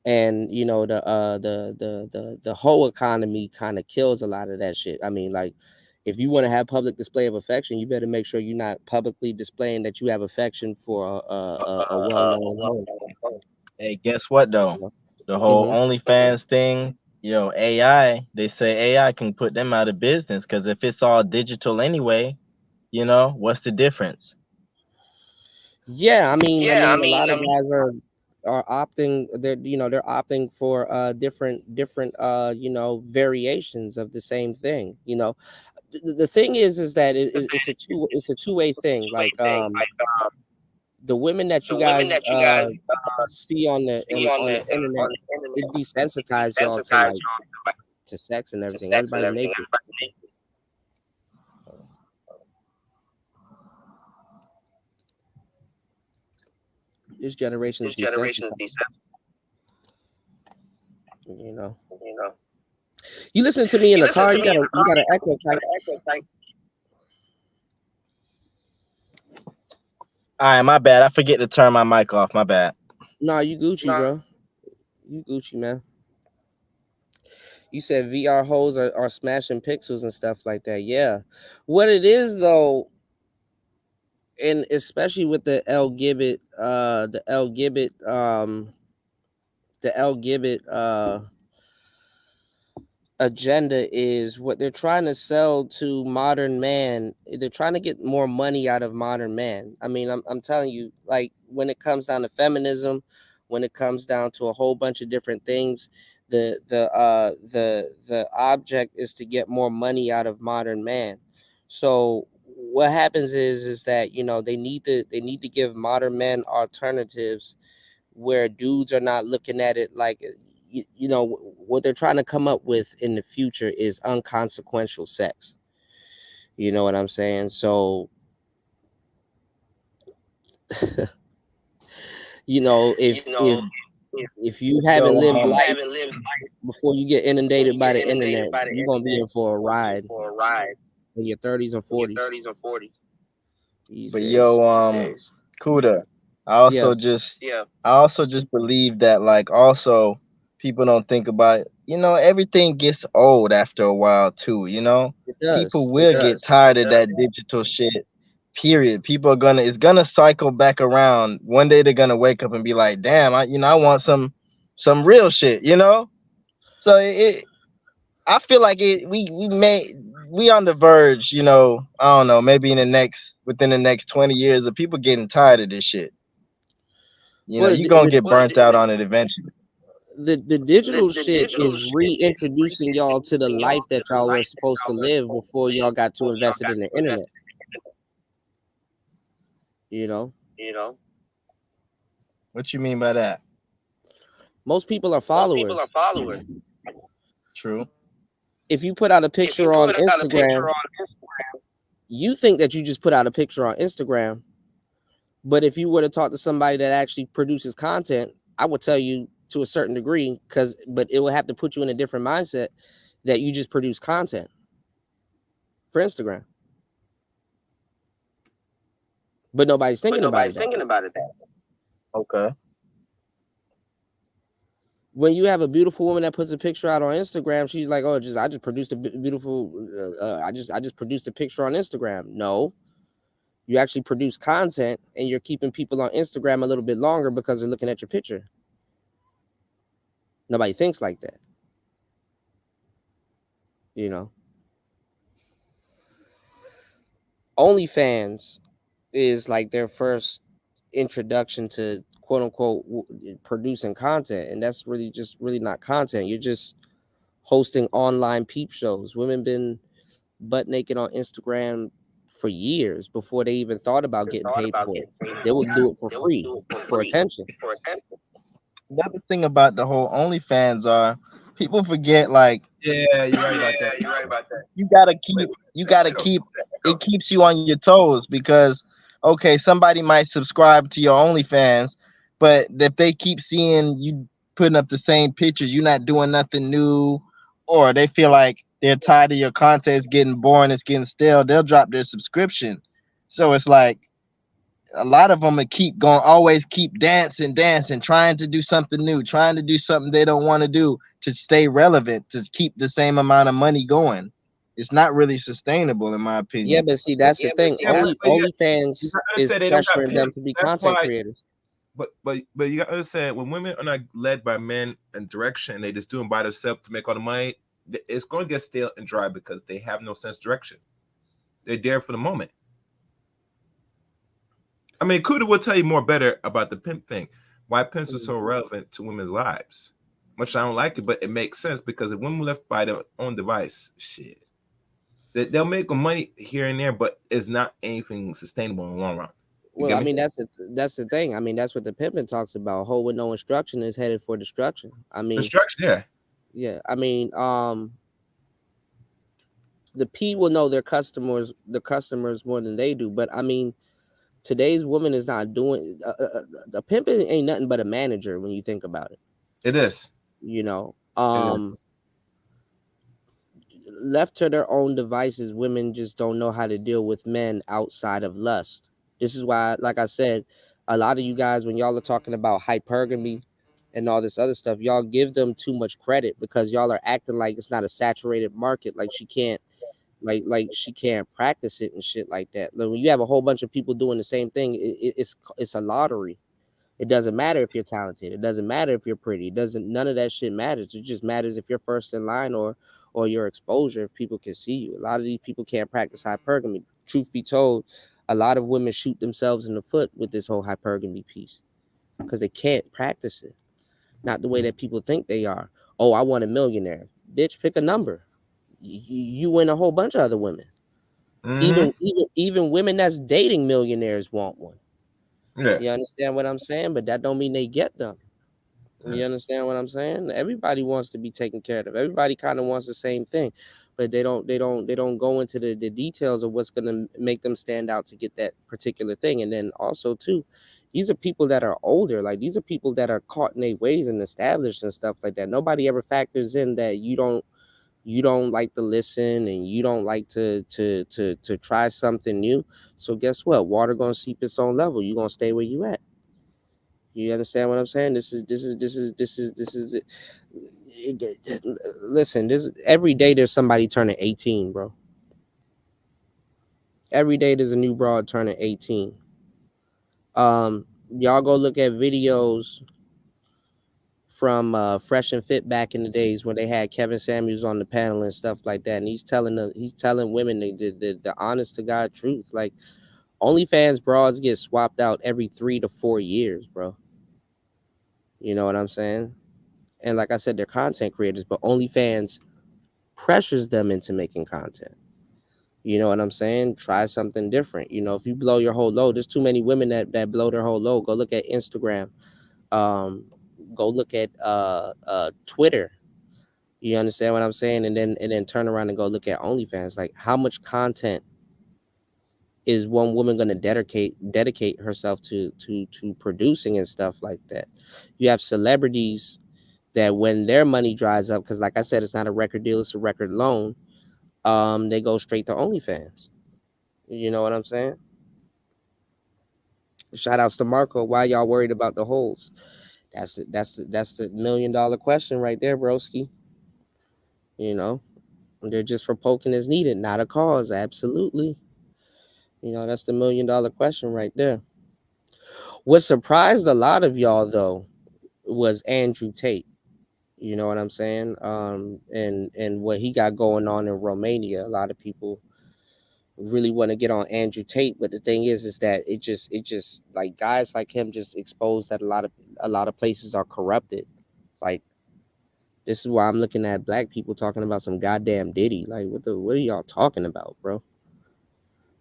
Speaker 1: And the whole economy kind of kills a lot of that shit. I mean, like, if you want to have public display of affection, you better make sure you're not publicly displaying that you have affection for a well-known hoe.
Speaker 2: Hey, guess what though? The whole
Speaker 1: Mm-hmm.
Speaker 2: OnlyFans thing, AI, they say AI can put them out of business because if it's all digital anyway, what's the difference?
Speaker 1: Yeah, I mean, a lot of guys are opting. They're opting for different variations of the same thing. The thing is that it's a two-way thing. Like the women that you guys see on the internet, it desensitized y'all to sex and everything. Everybody's naked. This generation is desensitized. You know. You listen to me in the car. You got an echo type.
Speaker 2: All right, my bad. I forget to turn my mic off. My bad.
Speaker 1: Nah, you Gucci, bro. You Gucci, man. You said VR hoes are smashing pixels and stuff like that. Yeah. What it is though, and especially with the L Gibbet agenda is what they're trying to sell to modern man. They're trying to get more money out of modern man. I mean, I'm telling you, like, when it comes down to feminism, when it comes down to a whole bunch of different things, the object is to get more money out of modern man. So what happens is that they need to give modern men alternatives where dudes are not looking at it like, what they're trying to come up with in the future is unconsequential sex. You know what I'm saying? So, if you haven't
Speaker 2: Yo,
Speaker 1: lived life before you get inundated by the internet, you're gonna be in for a ride in your 30s or 40s these
Speaker 2: but
Speaker 1: days.
Speaker 2: yo, Kuda, I
Speaker 1: Yeah.
Speaker 2: also just, I also just believe that, like, also people don't think about it. You know, everything gets old after a while too, you know?
Speaker 1: It does.
Speaker 2: People
Speaker 1: It
Speaker 2: will get
Speaker 1: does.
Speaker 2: tired of that digital shit. Period. People are gonna it's gonna cycle back around. One day they're gonna wake up and be like, damn, I want some real shit, you know? So I feel like we on the verge, you know, I don't know, maybe within the next 20 years of people getting tired of this shit. You know,
Speaker 1: Well,
Speaker 2: you're gonna get burnt out on it eventually.
Speaker 1: the digital shit is reintroducing y'all to the life that y'all were supposed to live before y'all got too invested in the internet. You know,
Speaker 2: What you mean by that?
Speaker 1: most people are followers.
Speaker 2: True.
Speaker 1: If you put out a picture on Instagram, you think that you just put out a picture on Instagram. But if you were to talk to somebody that actually produces content, I would tell you to a certain degree, but it will have to put you in a different mindset that you just produce content for Instagram. But nobody's thinking about it that way.
Speaker 2: Okay.
Speaker 1: When you have a beautiful woman that puts a picture out on Instagram, she's like, "Oh, I just produced a beautiful. I just produced a picture on Instagram." No, you actually produce content, and you're keeping people on Instagram a little bit longer because they're looking at your picture. Nobody thinks like that, you know. OnlyFans is like their first introduction to quote unquote producing content, and that's really not content. You're just hosting online peep shows. Women been butt naked on Instagram for years before they even thought about getting paid for it. They would do it for free for attention.
Speaker 2: Another thing about the whole OnlyFans are people forget like
Speaker 3: Yeah, you're right about that.
Speaker 2: you gotta keep it keeps you on your toes because okay, somebody might subscribe to your OnlyFans, but if they keep seeing you putting up the same pictures, you're not doing nothing new, or they feel like they're tired of your content, it's getting boring, it's getting stale, they'll drop their subscription. So it's like a lot of them will keep going, always keep dancing, trying to do something new, trying to do something they don't want to do to stay relevant, to keep the same amount of money going. It's not really sustainable, in my
Speaker 1: Yeah,
Speaker 2: opinion.
Speaker 1: but see, that's the thing.
Speaker 3: Yeah, but you
Speaker 1: OnlyFans
Speaker 3: gotta
Speaker 1: is
Speaker 3: understand they don't got
Speaker 1: pressuring them
Speaker 3: pimps.
Speaker 1: to be
Speaker 3: That's
Speaker 1: content
Speaker 3: why.
Speaker 1: creators.
Speaker 3: But you gotta understand when women are not led by men and direction, they just doing by themselves to make all the money. It's going to get stale and dry because they have no sense of direction. They're there for the moment. I mean, Kuda will tell you more better about the pimp thing. Why pimps are so relevant to women's lives. Much I don't like it, but it makes sense because if women left by their own device, shit, they'll make money here and there, but it's not anything sustainable in the long run. You
Speaker 1: Well,
Speaker 3: get
Speaker 1: I
Speaker 3: me?
Speaker 1: mean, that's the thing. I mean, that's what the pimping talks about. Hoe with no instruction is headed for destruction. I mean,
Speaker 3: Instruction, yeah.
Speaker 1: yeah. I mean, the P will know the customers more than they do. But I mean, today's woman is not doing the pimping ain't nothing but a manager when you think about it.
Speaker 3: It is.
Speaker 1: You know,
Speaker 3: It is.
Speaker 1: left to their own devices, women just don't know how to deal with men outside of lust. This is why, like I said, a lot of you guys, when y'all are talking about hypergamy and all this other stuff, y'all give them too much credit because y'all are acting like it's not a saturated market, like she can't she can't practice it and shit like that. Like, when you have a whole bunch of people doing the same thing, it's a lottery. It doesn't matter if you're talented. It doesn't matter if you're pretty. It doesn't. None of that shit matters. It just matters if you're first in line or your exposure. If people can see you, a lot of these people can't practice hypergamy. Truth be told, a lot of women shoot themselves in the foot with this whole hypergamy piece because they can't practice it. Not the way that people think they are. Oh, I want a millionaire. Bitch, pick a number. You and a whole bunch of other women.
Speaker 3: Mm-hmm.
Speaker 1: Even women that's dating millionaires want one.
Speaker 3: Yeah.
Speaker 1: You understand what I'm saying? But that don't mean they get them. You understand what I'm saying? Everybody wants to be taken care of. Everybody kind of wants the same thing, but they don't go into the details of what's gonna make them stand out to get that particular thing. And then also too, these are people that are older. Like these are people that are caught in their ways and established and stuff like that. Nobody ever factors in that you don't like to listen and you don't like to try something new. So guess what? Water gonna seep its own level. You're gonna stay where you at. You understand what I'm saying? Listen, this every day there's somebody turning 18, bro. Every day there's a new broad turning 18. Y'all go look at videos from Fresh and Fit back in the days when they had Kevin Samuels on the panel and stuff like that, and he's telling women the honest to God truth. Like, OnlyFans broads get swapped out every 3 to 4 years, bro. You know what I'm saying? And like I said, they're content creators, but OnlyFans pressures them into making content. You know what I'm saying? Try something different. You know, if you blow your whole load, there's too many women that blow their whole load. Go look at Instagram. Go look at Twitter. You understand what I'm saying? And then turn around and go look at OnlyFans. Like, how much content is one woman going to dedicate herself to producing and stuff like that? You have celebrities that when their money dries up, because like I said, it's not a record deal, it's a record loan. They go straight to OnlyFans. You know what I'm saying? Shout outs to Marco. Why y'all worried about the holes? That's the $1 million question right there, broski. You know, they're just for poking as needed, not a cause. Absolutely. You know, that's the $1 million question right there. What surprised a lot of y'all though was Andrew Tate. You know what I'm saying? And what he got going on in Romania. A lot of people really want to get on Andrew Tate, but the thing is that it just like guys like him just expose that a lot of places are corrupted. Like, this is why I'm looking at black people talking about some goddamn Diddy. Like, what are y'all talking about, bro?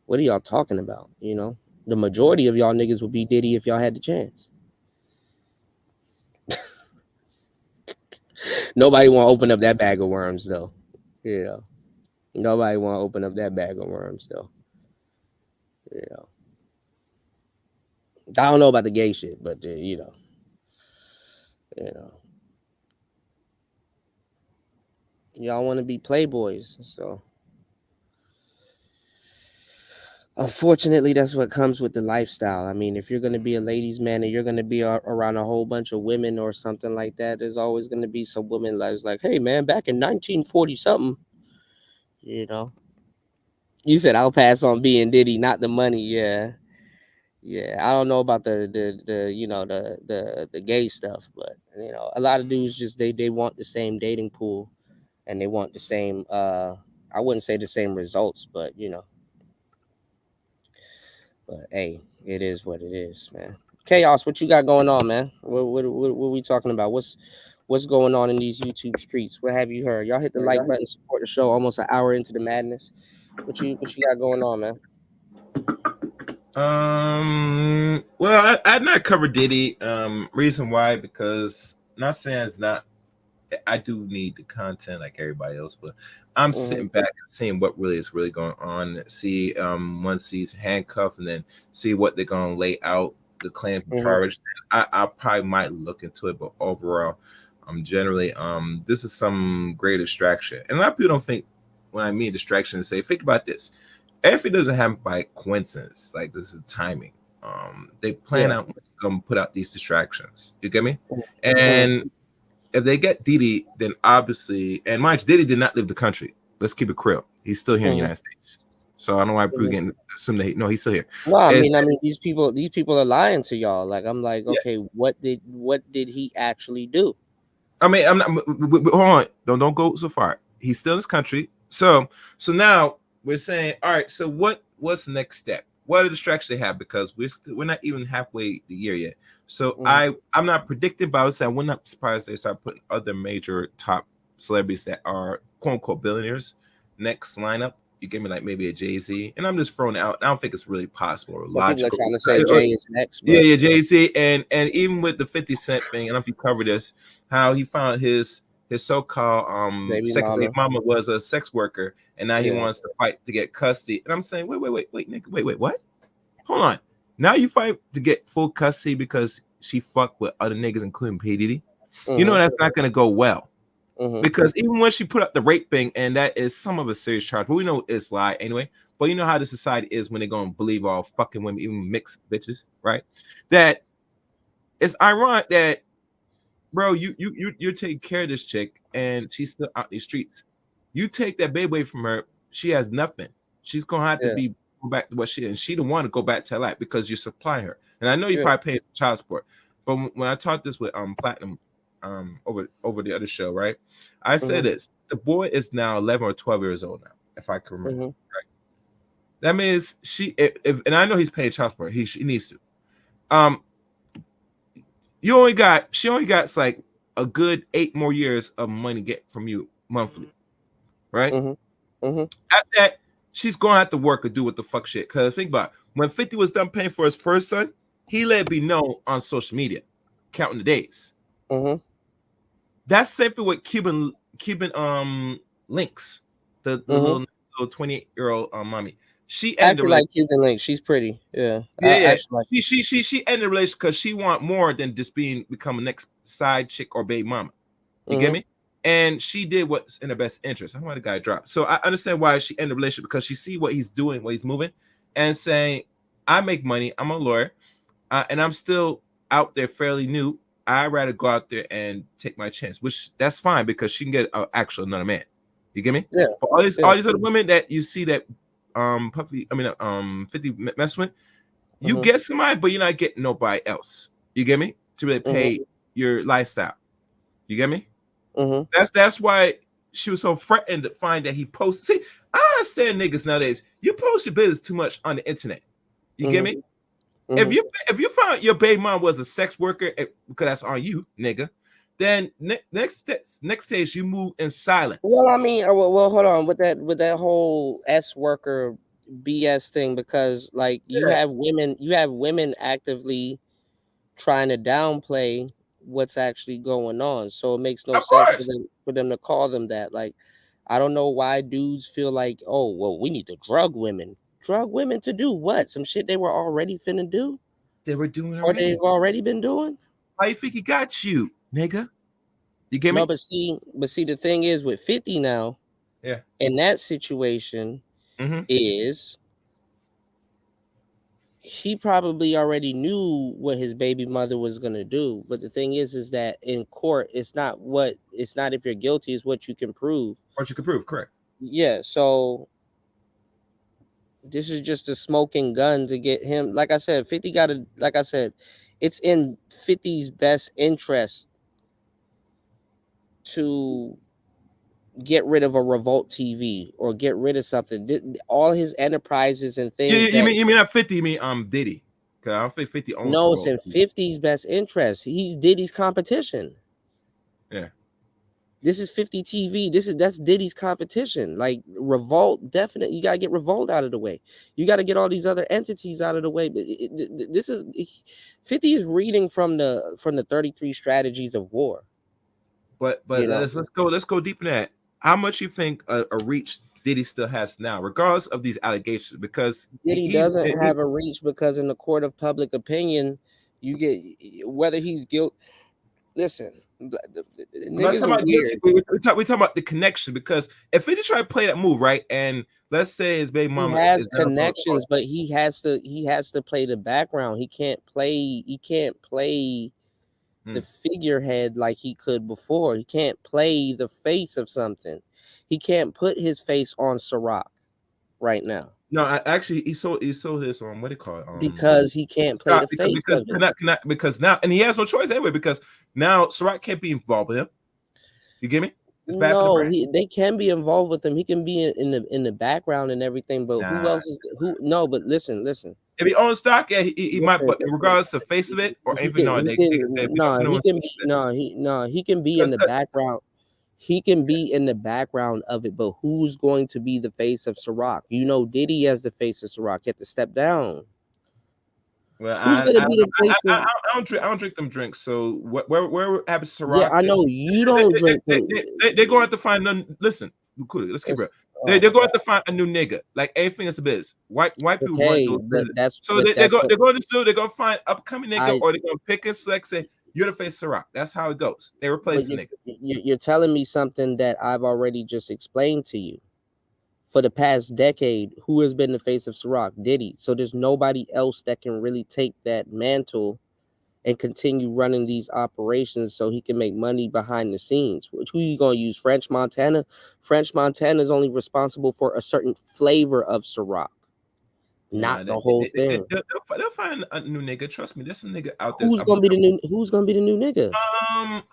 Speaker 1: What are y'all talking about? You know, the majority of y'all niggas would be Diddy if y'all had the chance. Nobody want to open up that bag of worms though. You know, nobody want to open up that bag of worms though. You know, I don't know about the gay shit, but you know, y'all want to be playboys, so unfortunately, that's what comes with the lifestyle. I mean, if you're going to be a ladies' man and you're going to be around a whole bunch of women or something like that, there's always going to be some women that's like, hey, man, back in 1940 something, you know. You said I'll pass on being Diddy, not the money. Yeah. Yeah. I don't know about the you know, the gay stuff, but, you know, a lot of dudes just they want the same dating pool and they want the same, I wouldn't say the same results, but, you know. But hey, it is what it is, man. Chaos, what you got going on, man? What are we talking about? What's going on in these YouTube streets? What have you heard? Y'all hit the like button, support the show. Almost an hour into the madness. What you got going on, man?
Speaker 3: Well, I not covered Diddy. Reason why, because not saying it's not. I do need the content like everybody else, but I'm sitting back and seeing what is really going on. See, once he's handcuffed, and then see what they're gonna lay out, the claim charge. I probably might look into it, but overall, generally, this is some great distraction. And a lot of people don't think when I mean distraction, say, think about this. If it doesn't happen by coincidence, like this is timing. They plan out to put out these distractions. You get me? And if they get Diddy, then obviously, and mind you, Diddy did not leave the country. Let's keep it real. He's still here in the United States. So I don't know why people getting assume that he's still here.
Speaker 1: No, I mean, these people are lying to y'all. Like, I'm like, okay, what did he actually do?
Speaker 3: I mean, I'm not. Hold on, don't go so far. He's still in this country. So now we're saying, all right. So what's the next step? What are the distractions they have? Because we're not even halfway the year yet. So I'm not predicting, but I would say I would not be surprised they start putting other major top celebrities that are quote unquote billionaires next lineup. You give me like maybe a Jay-Z, and I'm just throwing out. I don't think it's really possible or logical.
Speaker 1: People are trying to say Jay is next.
Speaker 3: But yeah, Jay-Z, and even with the 50 Cent thing, I don't know if you covered this, how he found his so-called second baby mama was a sex worker, and now he wants to fight to get custody. And I'm saying, wait, nigga, wait, what? Hold on. Now you fight to get full custody because she fucked with other niggas, including P. Diddy. You know that's not gonna go well. Because even when she put up the rape thing, and that is some of a serious charge, but we know it's lie anyway. But you know how the society is when they're gonna believe all fucking women, even mixed bitches, right? That it's ironic that, bro, you're taking care of this chick and she's still out these streets. You take that baby away from her, she has nothing. She's gonna have to go back to what she is. And she don't want to go back to life because you supply her. And I know you probably pay child support, but when I talked this with Platinum over the other show, right? I said this: the boy is now 11 or 12 years old now, if I can remember. Right? That means if and I know he's paying child support. He needs to. She only got like a good 8 more years of money get from you monthly, right? At that, she's gonna have to work or do what the fuck shit. Because think about it, when 50 was done paying for his first son, he let it be known on social media, counting the days. That's simply with Cuban Links, the little 28-year-old mommy. She ended
Speaker 1: like Cuban Link. She's pretty.
Speaker 3: Yeah. She ended the relationship because she want more than just become a next side chick or baby mama. You get me? And she did what's in her best interest. I want the guy drop. So I understand why she ended the relationship, because she see what he's doing, what he's moving, and saying, I make money. I'm a lawyer, and I'm still out there fairly new. I'd rather go out there and take my chance, which that's fine because she can get another man. You get me? Yeah. But all these other women that you see that 50 mess with, you get somebody, but you're not getting nobody else. You get me? To really pay your lifestyle. You get me? That's why she was so threatened to find that he posted. See, I understand niggas nowadays. You post your business too much on the internet. You get me? If you found your baby mom was a sex worker, because that's on you, nigga, then next stage you move in silence.
Speaker 1: Well, I mean, well, hold on with that whole S worker BS thing, because like you have women actively trying to downplay what's actually going on, so it makes no sense for them to call them that. Like, I don't know why dudes feel like, oh well, we need to drug women to do what? Some shit they were already finna do.
Speaker 3: They were doing
Speaker 1: or they've already been doing.
Speaker 3: Why you think he got you, nigga? You get me?
Speaker 1: No, but see, the thing is with 50 now, in that situation, is he probably already knew what his baby mother was gonna do. But the thing is that in court, it's not if you're guilty, it's what you can prove.
Speaker 3: What you can prove, correct?
Speaker 1: Yeah. So this is just a smoking gun to get him. Like I said, 50 got to. Like I said, it's in 50's best interest to get rid of a Revolt TV or get rid of something. All his enterprises and things.
Speaker 3: You mean not 50? You mean Diddy? Because I don't think 50 owns.
Speaker 1: No, it's in 50's best interest. He's Diddy's competition.
Speaker 3: Yeah.
Speaker 1: This is 50 TV. That's Diddy's competition. Like Revolt, definitely, you gotta get Revolt out of the way. You gotta get all these other entities out of the way. But this is 50 is reading from the 33 strategies of war.
Speaker 3: But let's go deep in that. How much you think a reach Diddy still has now, regardless of these allegations? Because
Speaker 1: Diddy doesn't have a reach, because in the court of public opinion, you get whether he's guilty. Listen, niggas are weird.
Speaker 3: We talk about the connection, because if he just try to play that move, right, and let's say his baby mama
Speaker 1: has connections, but he has to play the background. He can't play the figurehead like he could before. He can't play the face of something. He can't put his face on Ciroc right now.
Speaker 3: No, actually, he sold his what do you call it?
Speaker 1: Because he can't play the face of it.
Speaker 3: Because now, and he has no choice anyway, because now Ciroc can't be involved with him. You get me? It's bad for the brand.
Speaker 1: They can be involved with him. He can be in the background and everything. But who else is who? No, but listen.
Speaker 3: If he owns stock, yeah, he might. But regardless of the face of it, or even
Speaker 1: he can be in the background. He can be in the background of it, but who's going to be the face of Ciroc? You know, Diddy as the face of Ciroc. You have to step down.
Speaker 3: Well, who's going to be the face of? I don't drink them drinks. So where happens Ciroc?
Speaker 1: Yeah, I know you don't drink.
Speaker 3: They're going to have to find none. Listen, cool. Let's keep it. They're going to have to find a new nigga. Like anything is a biz. White people want to do so they're going to do. They're going to find upcoming nigga, or they're going to pick and select. Say, you're the face of Ciroc. That's how it goes. They replace the nigga.
Speaker 1: You're telling me something that I've already just explained to you. For the past decade, who has been the face of Ciroc? Diddy. So there's nobody else that can really take that mantle and continue running these operations so he can make money behind the scenes. Who you gonna use? French Montana? French Montana is only responsible for a certain flavor of Ciroc,
Speaker 3: Nah,
Speaker 1: not the whole thing.
Speaker 3: they'll find a new nigga. Trust me, there's some nigga out there.
Speaker 1: Who's gonna be the new? Who's gonna be the new nigga?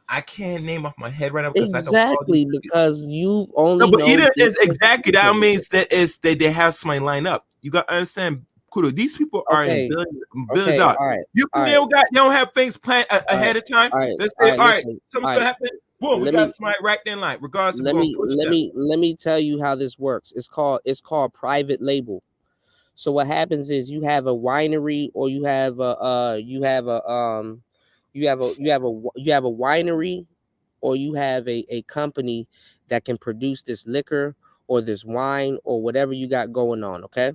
Speaker 3: I can't name off my head right now because I don't follow these
Speaker 1: Exactly,
Speaker 3: niggas.
Speaker 1: because you
Speaker 3: No,
Speaker 1: only
Speaker 3: but
Speaker 1: know
Speaker 3: either is
Speaker 1: business
Speaker 3: exactly that
Speaker 1: people.
Speaker 3: means that is that they have somebody line up. You got to understand, Kudo. These people are in
Speaker 1: Okay,
Speaker 3: billions
Speaker 1: okay,
Speaker 3: dollars.
Speaker 1: all right,
Speaker 3: You
Speaker 1: all
Speaker 3: they
Speaker 1: right,
Speaker 3: don't have things planned
Speaker 1: all right,
Speaker 3: ahead of time.
Speaker 1: all right,
Speaker 3: Let's
Speaker 1: all
Speaker 3: say,
Speaker 1: right.
Speaker 3: all right,
Speaker 1: Listen,
Speaker 3: something's
Speaker 1: all
Speaker 3: gonna
Speaker 1: right.
Speaker 3: happen. Boom, we
Speaker 1: Let
Speaker 3: got
Speaker 1: me
Speaker 3: somebody right there in line. Regardless, we're gonna push them.
Speaker 1: let me tell you how this works. It's called private label. So what happens is you have a winery, or you have a you have a winery, or you have a company that can produce this liquor or this wine or whatever you got going on. Okay,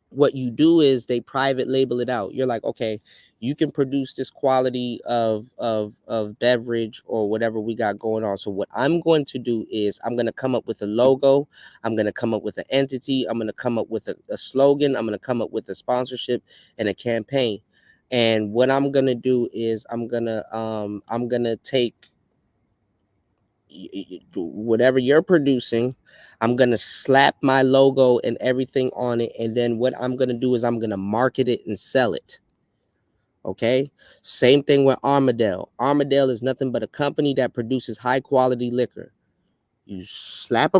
Speaker 1: what you do is they private label it out. You're like, okay, you can produce this quality of beverage or whatever we got going on. So what I'm going to do is I'm going to come up with a logo, I'm going to come up with an entity, I'm going to come up with a slogan, I'm going to come up with a sponsorship and a campaign. And what I'm going to do is I'm going to take whatever you're producing, I'm going to slap my logo and everything on it, and then what I'm going to do is I'm going to market it and sell it. Okay, same thing with Armadale is nothing but a company that produces high quality liquor. You slap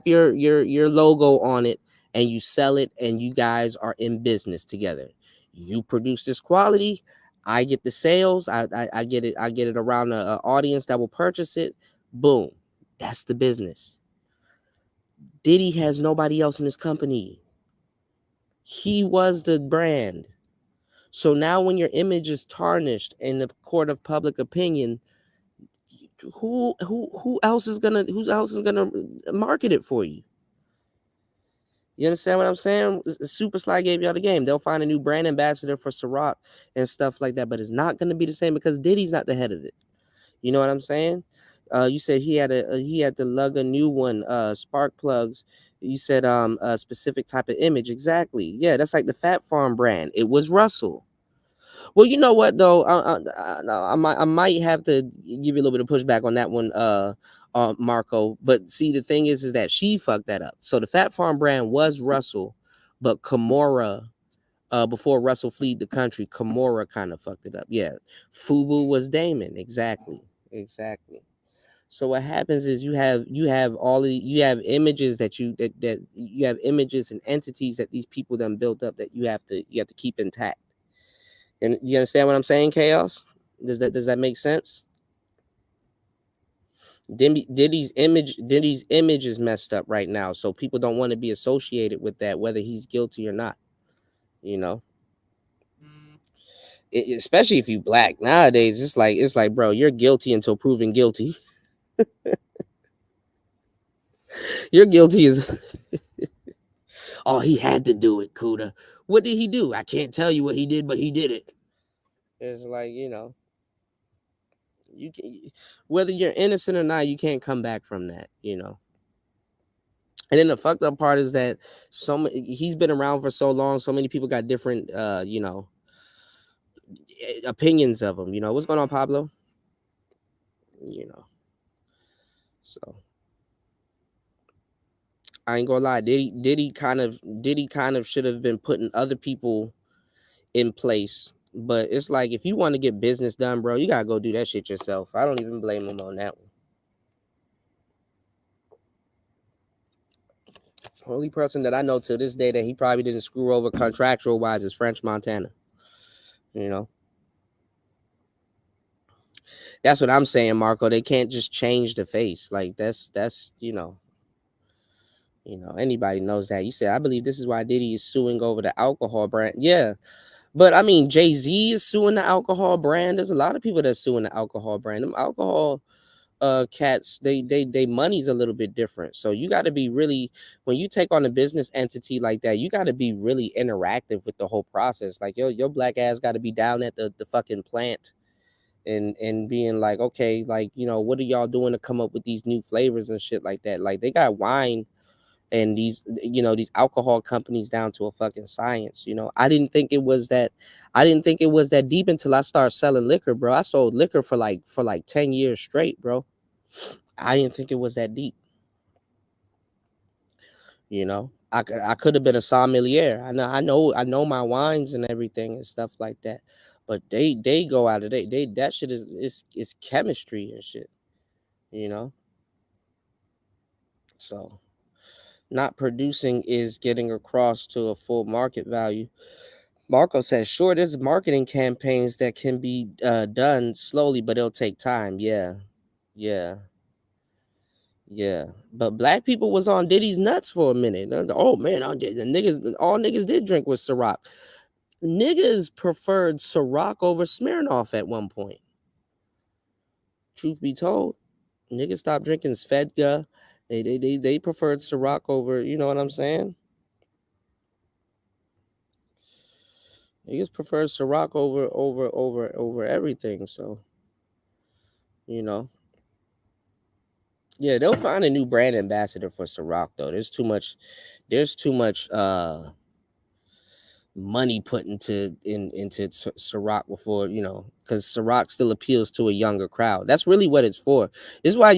Speaker 1: your logo on it, and you sell it, and you guys are in business together. You produce this quality, I get the sales, I get it around a audience that will purchase it. Boom, that's the business. Diddy has nobody else in his company. He was the brand. So now when your image is tarnished in the court of public opinion, who else is gonna market it for you? You understand what I'm saying? Super Sly gave y'all the game. They'll find a new brand ambassador for Ciroc and stuff like that, but it's not gonna be the same because Diddy's not the head of it. You know what I'm saying? You said he had to lug a new one, spark plugs. You said a specific type of image. Exactly. Yeah, that's like the Fat Farm brand. It was Russell. Well, you know what though, I might have to give you a little bit of pushback on that one, Marco. But see, the thing is that she fucked that up. So the Fat Farm brand was Russell, but Kimura, before Russell fled the country, Kimura kind of fucked it up. Yeah, Fubu was Damon. Exactly, exactly. So what happens is you have images that you have images and entities that these people done built up that you have to keep intact. And you understand what I'm saying, Chaos? Does that make sense? Diddy's image is messed up right now, so people don't want to be associated with that, whether he's guilty or not. You know, especially if you black nowadays, it's like, bro, you're guilty until proven guilty. You're guilty as oh, he had to do it, Kuda. What did he do? I can't tell you what he did, but he did it. It's like, you can, whether you're innocent or not, you can't come back from that, And then the fucked up part is that he's been around for so long, so many people got different opinions of him. What's going on, Pablo? You know. So I ain't gonna lie, Diddy kind of should have been putting other people in place. But it's like, if you want to get business done, bro, you gotta go do that shit yourself. I don't even blame him on that one. Only person that I know to this day that he probably didn't screw over contractual wise is French Montana. That's what I'm saying, Marco. They can't just change the face. Like that's anybody knows that. You said, I believe this is why Diddy is suing over the alcohol brand. Yeah. But I mean, Jay-Z is suing the alcohol brand. There's a lot of people that's suing the alcohol brand. Them alcohol cats, they money's a little bit different. So you got to be really, when you take on a business entity like that, you got to be really interactive with the whole process. Like your black ass got to be down at the fucking plant and being like, okay, like, what are y'all doing to come up with these new flavors and shit like that? Like, they got wine and these, you know, these alcohol companies down to a fucking science. You know, I didn't think it was that deep until I started selling liquor, bro. I sold liquor for like 10 years straight, bro. I didn't think it was that deep. You know, I could have been a sommelier. I know my wines and everything and stuff like that. But they go out of they that shit is chemistry and shit, you know. So not producing is getting across to a full market value. Marco says, sure, there's marketing campaigns that can be done slowly, but it'll take time. Yeah, yeah, yeah. But black people was on Diddy's nuts for a minute. Oh man, the niggas, all niggas did drink was Ciroc. Niggas preferred Ciroc over Smirnoff at one point. Truth be told, niggas stopped drinking Svedka. They preferred Ciroc over. You know what I'm saying? Niggas prefer Ciroc over everything. So, you know, yeah, they'll find a new brand ambassador for Ciroc though. There's too much money put into Ciroc before, you know, because Ciroc still appeals to a younger crowd. That's really what it's for. This is why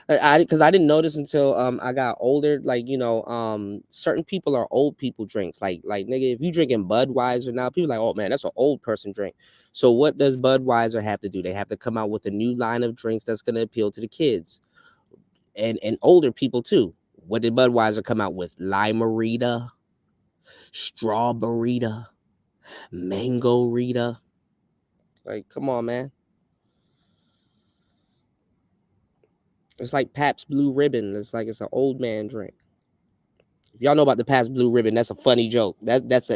Speaker 1: because I didn't notice until I got older. Like, you know, certain people are old people drinks. Like nigga, if you drinking Budweiser now, people are like, oh man, that's an old person drink. So what does Budweiser have to do? They have to come out with a new line of drinks that's gonna appeal to the kids and older people too. What did Budweiser come out with? Lime-A-Rita, Strawberry-Ta, Mango-Rita. Like, come on, man. It's like Pabst Blue Ribbon. It's like it's an old man drink. If y'all know about the Pabst Blue Ribbon, that's a funny joke. That's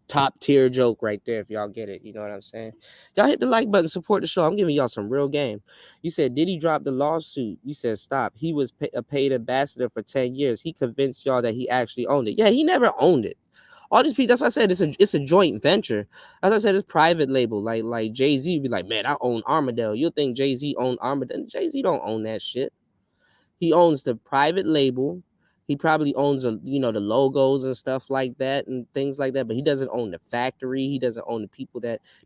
Speaker 1: top tier joke right there. If y'all get it, you know what I'm saying. Y'all hit the like button, support the show. I'm giving y'all some real game. You said, did he drop the lawsuit? You said, stop. He was a paid ambassador for 10 years. He convinced y'all that he actually owned it. Yeah, he never owned it. All these people, that's why I said it's a joint venture. As I said, it's private label. Like Jay-Z would be like, man, I own Armadale. You'll think Jay-Z owned Armadale. Jay-Z don't own that shit. He owns the private label. He probably owns the logos and stuff like that and things like that, but he doesn't own the factory. He doesn't own the people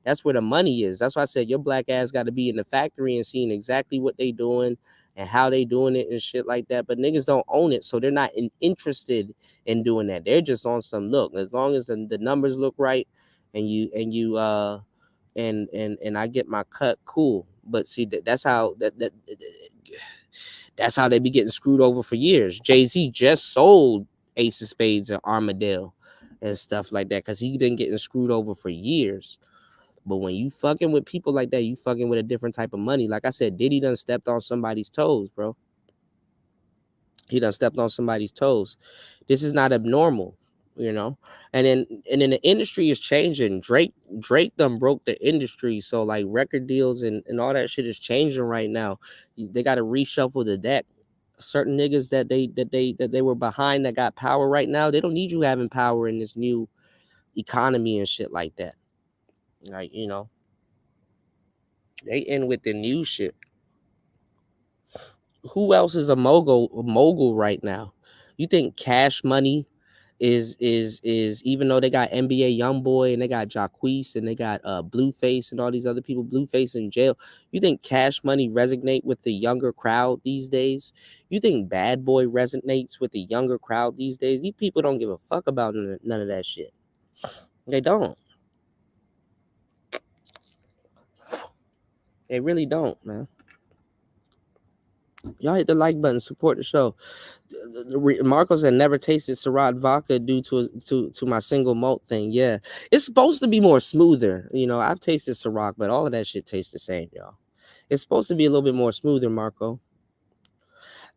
Speaker 1: that's where the money is. That's why I said your black ass got to be in the factory and seeing exactly what they doing and how they doing it and shit like that. But niggas don't own it, so they're not interested in doing that. They're just on some look. As long as the numbers look right and and I get my cut, cool. But see, that's how that's how they be getting screwed over for years. Jay-Z just sold Ace of Spades and Armadale and stuff like that because he been getting screwed over for years. But when you fucking with people like that, you fucking with a different type of money. Like I said, Diddy done stepped on somebody's toes, bro. He done stepped on somebody's toes. This is not abnormal, you know. And then the industry is changing. Drake done broke the industry, so like record deals and all that shit is changing right now. They got to reshuffle the deck. Certain niggas that they were behind that got power right now, they don't need you having power in this new economy and shit like that. Like, you know, they in with the new shit. Who else is a mogul right now? You think Cash Money is even though they got NBA Youngboy and they got Jacquees and they got Blueface and all these other people, Blueface in jail, you think Cash Money resonate with the younger crowd these days? You think Bad Boy resonates with the younger crowd these days? These people don't give a fuck about none of that shit. They don't. They really don't, man. Y'all hit the like button, support the show. Marcos had never tasted Ciroc vodka due to my single malt thing. Yeah, it's supposed to be more smoother. You know, I've tasted Ciroc, but all of that shit tastes the same, y'all. It's supposed to be a little bit more smoother, Marco.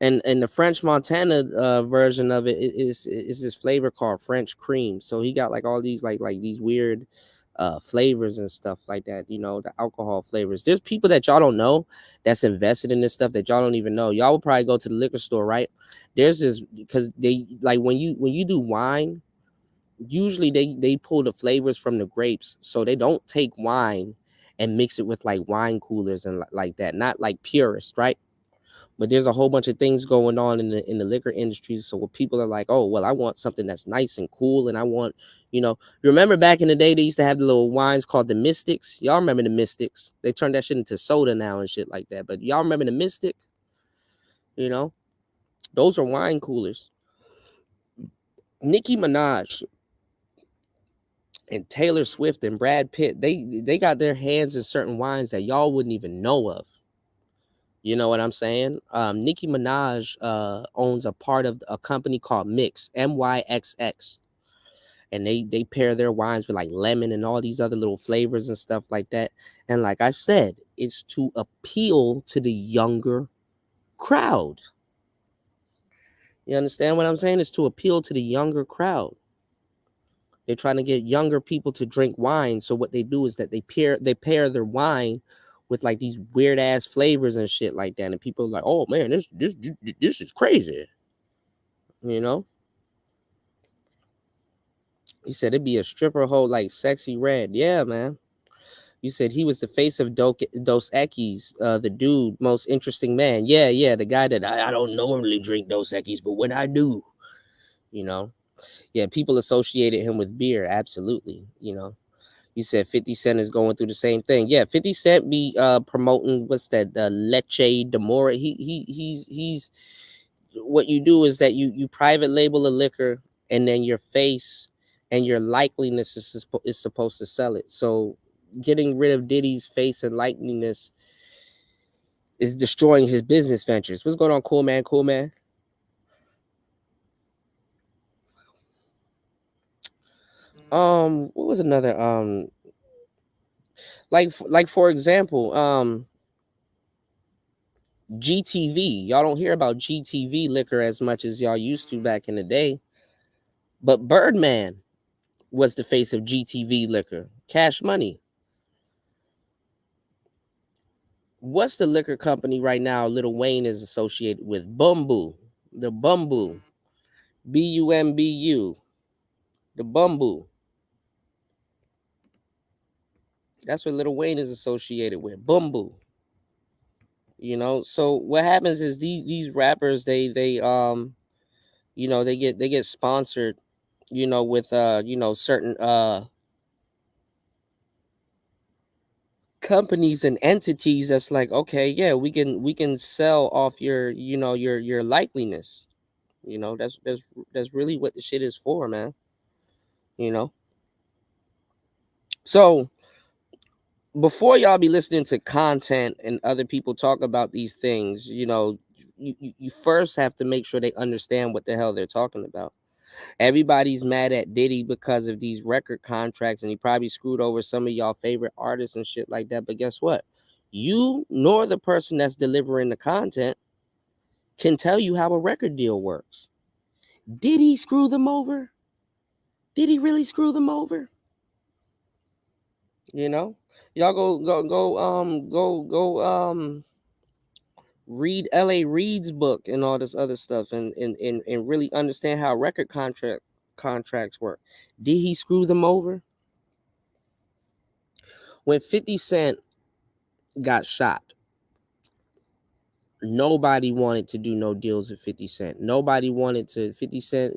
Speaker 1: And the French Montana version of it is this flavor called French cream. So he got like all these like these weird flavors and stuff like that, you know, the alcohol flavors. There's people that y'all don't know that's invested in this stuff that y'all don't even know. Y'all will probably go to the liquor store, right? There's this, because they like when you do wine, usually they pull the flavors from the grapes, so they don't take wine and mix it with like wine coolers and like that, not like purists, right? But there's a whole bunch of things going on in the liquor industry. So when people are like, oh, well, I want something that's nice and cool, and I want, remember back in the day they used to have the little wines called the Mystics. Y'all remember the Mystics? They turned that shit into soda now and shit like that. But y'all remember the Mystics? Those are wine coolers. Nicki Minaj and Taylor Swift and Brad Pitt, they got their hands in certain wines that y'all wouldn't even know of. You know what I'm saying? Nicki Minaj owns a part of a company called Mix, MYXX. And they pair their wines with like lemon and all these other little flavors and stuff like that. And like I said, it's to appeal to the younger crowd. You understand what I'm saying? It's to appeal to the younger crowd. They're trying to get younger people to drink wine. So what they do is that they pair their wine with like these weird ass flavors and shit like that. And people are like, oh man, this is crazy. You know? He said it'd be a stripper hole like Sexy Red. Yeah, man. You said he was the face of Dos Equis, the dude, most interesting man. Yeah, the guy that I don't normally drink Dos Equis, but when I do, yeah, people associated him with beer. Absolutely, You said 50 Cent is going through the same thing. Yeah, 50 Cent be promoting what's that? Leche de Mora. He's what you do is that you private label a liquor, and then your face and your likeliness is supposed to sell it. So getting rid of Diddy's face and likeliness is destroying his business ventures. What's going on, cool man? Cool man. What was another like for example, GTV. Y'all don't hear about GTV liquor as much as y'all used to back in the day. But Birdman was the face of GTV liquor. Cash Money. What's the liquor company right now Lil Wayne is associated with? Bumbu. The Bumbu. Bumbu. The Bumbu. That's what Lil Wayne is associated with. Bumbu. So what happens is these rappers they get sponsored, with certain companies and entities that's like, okay, yeah, we can sell off your your likeliness. That's really what the shit is for, man. So before y'all be listening to content and other people talk about these things, you first have to make sure they understand what the hell they're talking about. Everybody's mad at Diddy because of these record contracts, and he probably screwed over some of y'all favorite artists and shit like that. But guess what? You nor the person that's delivering the content can tell you how a record deal works. Did he screw them over? Did he really screw them over? Y'all go read L.A. Reid's book and all this other stuff and really understand how record contracts work. Did he screw them over? When 50 Cent got shot, nobody wanted to do no deals with 50 Cent. Nobody wanted to 50 Cent,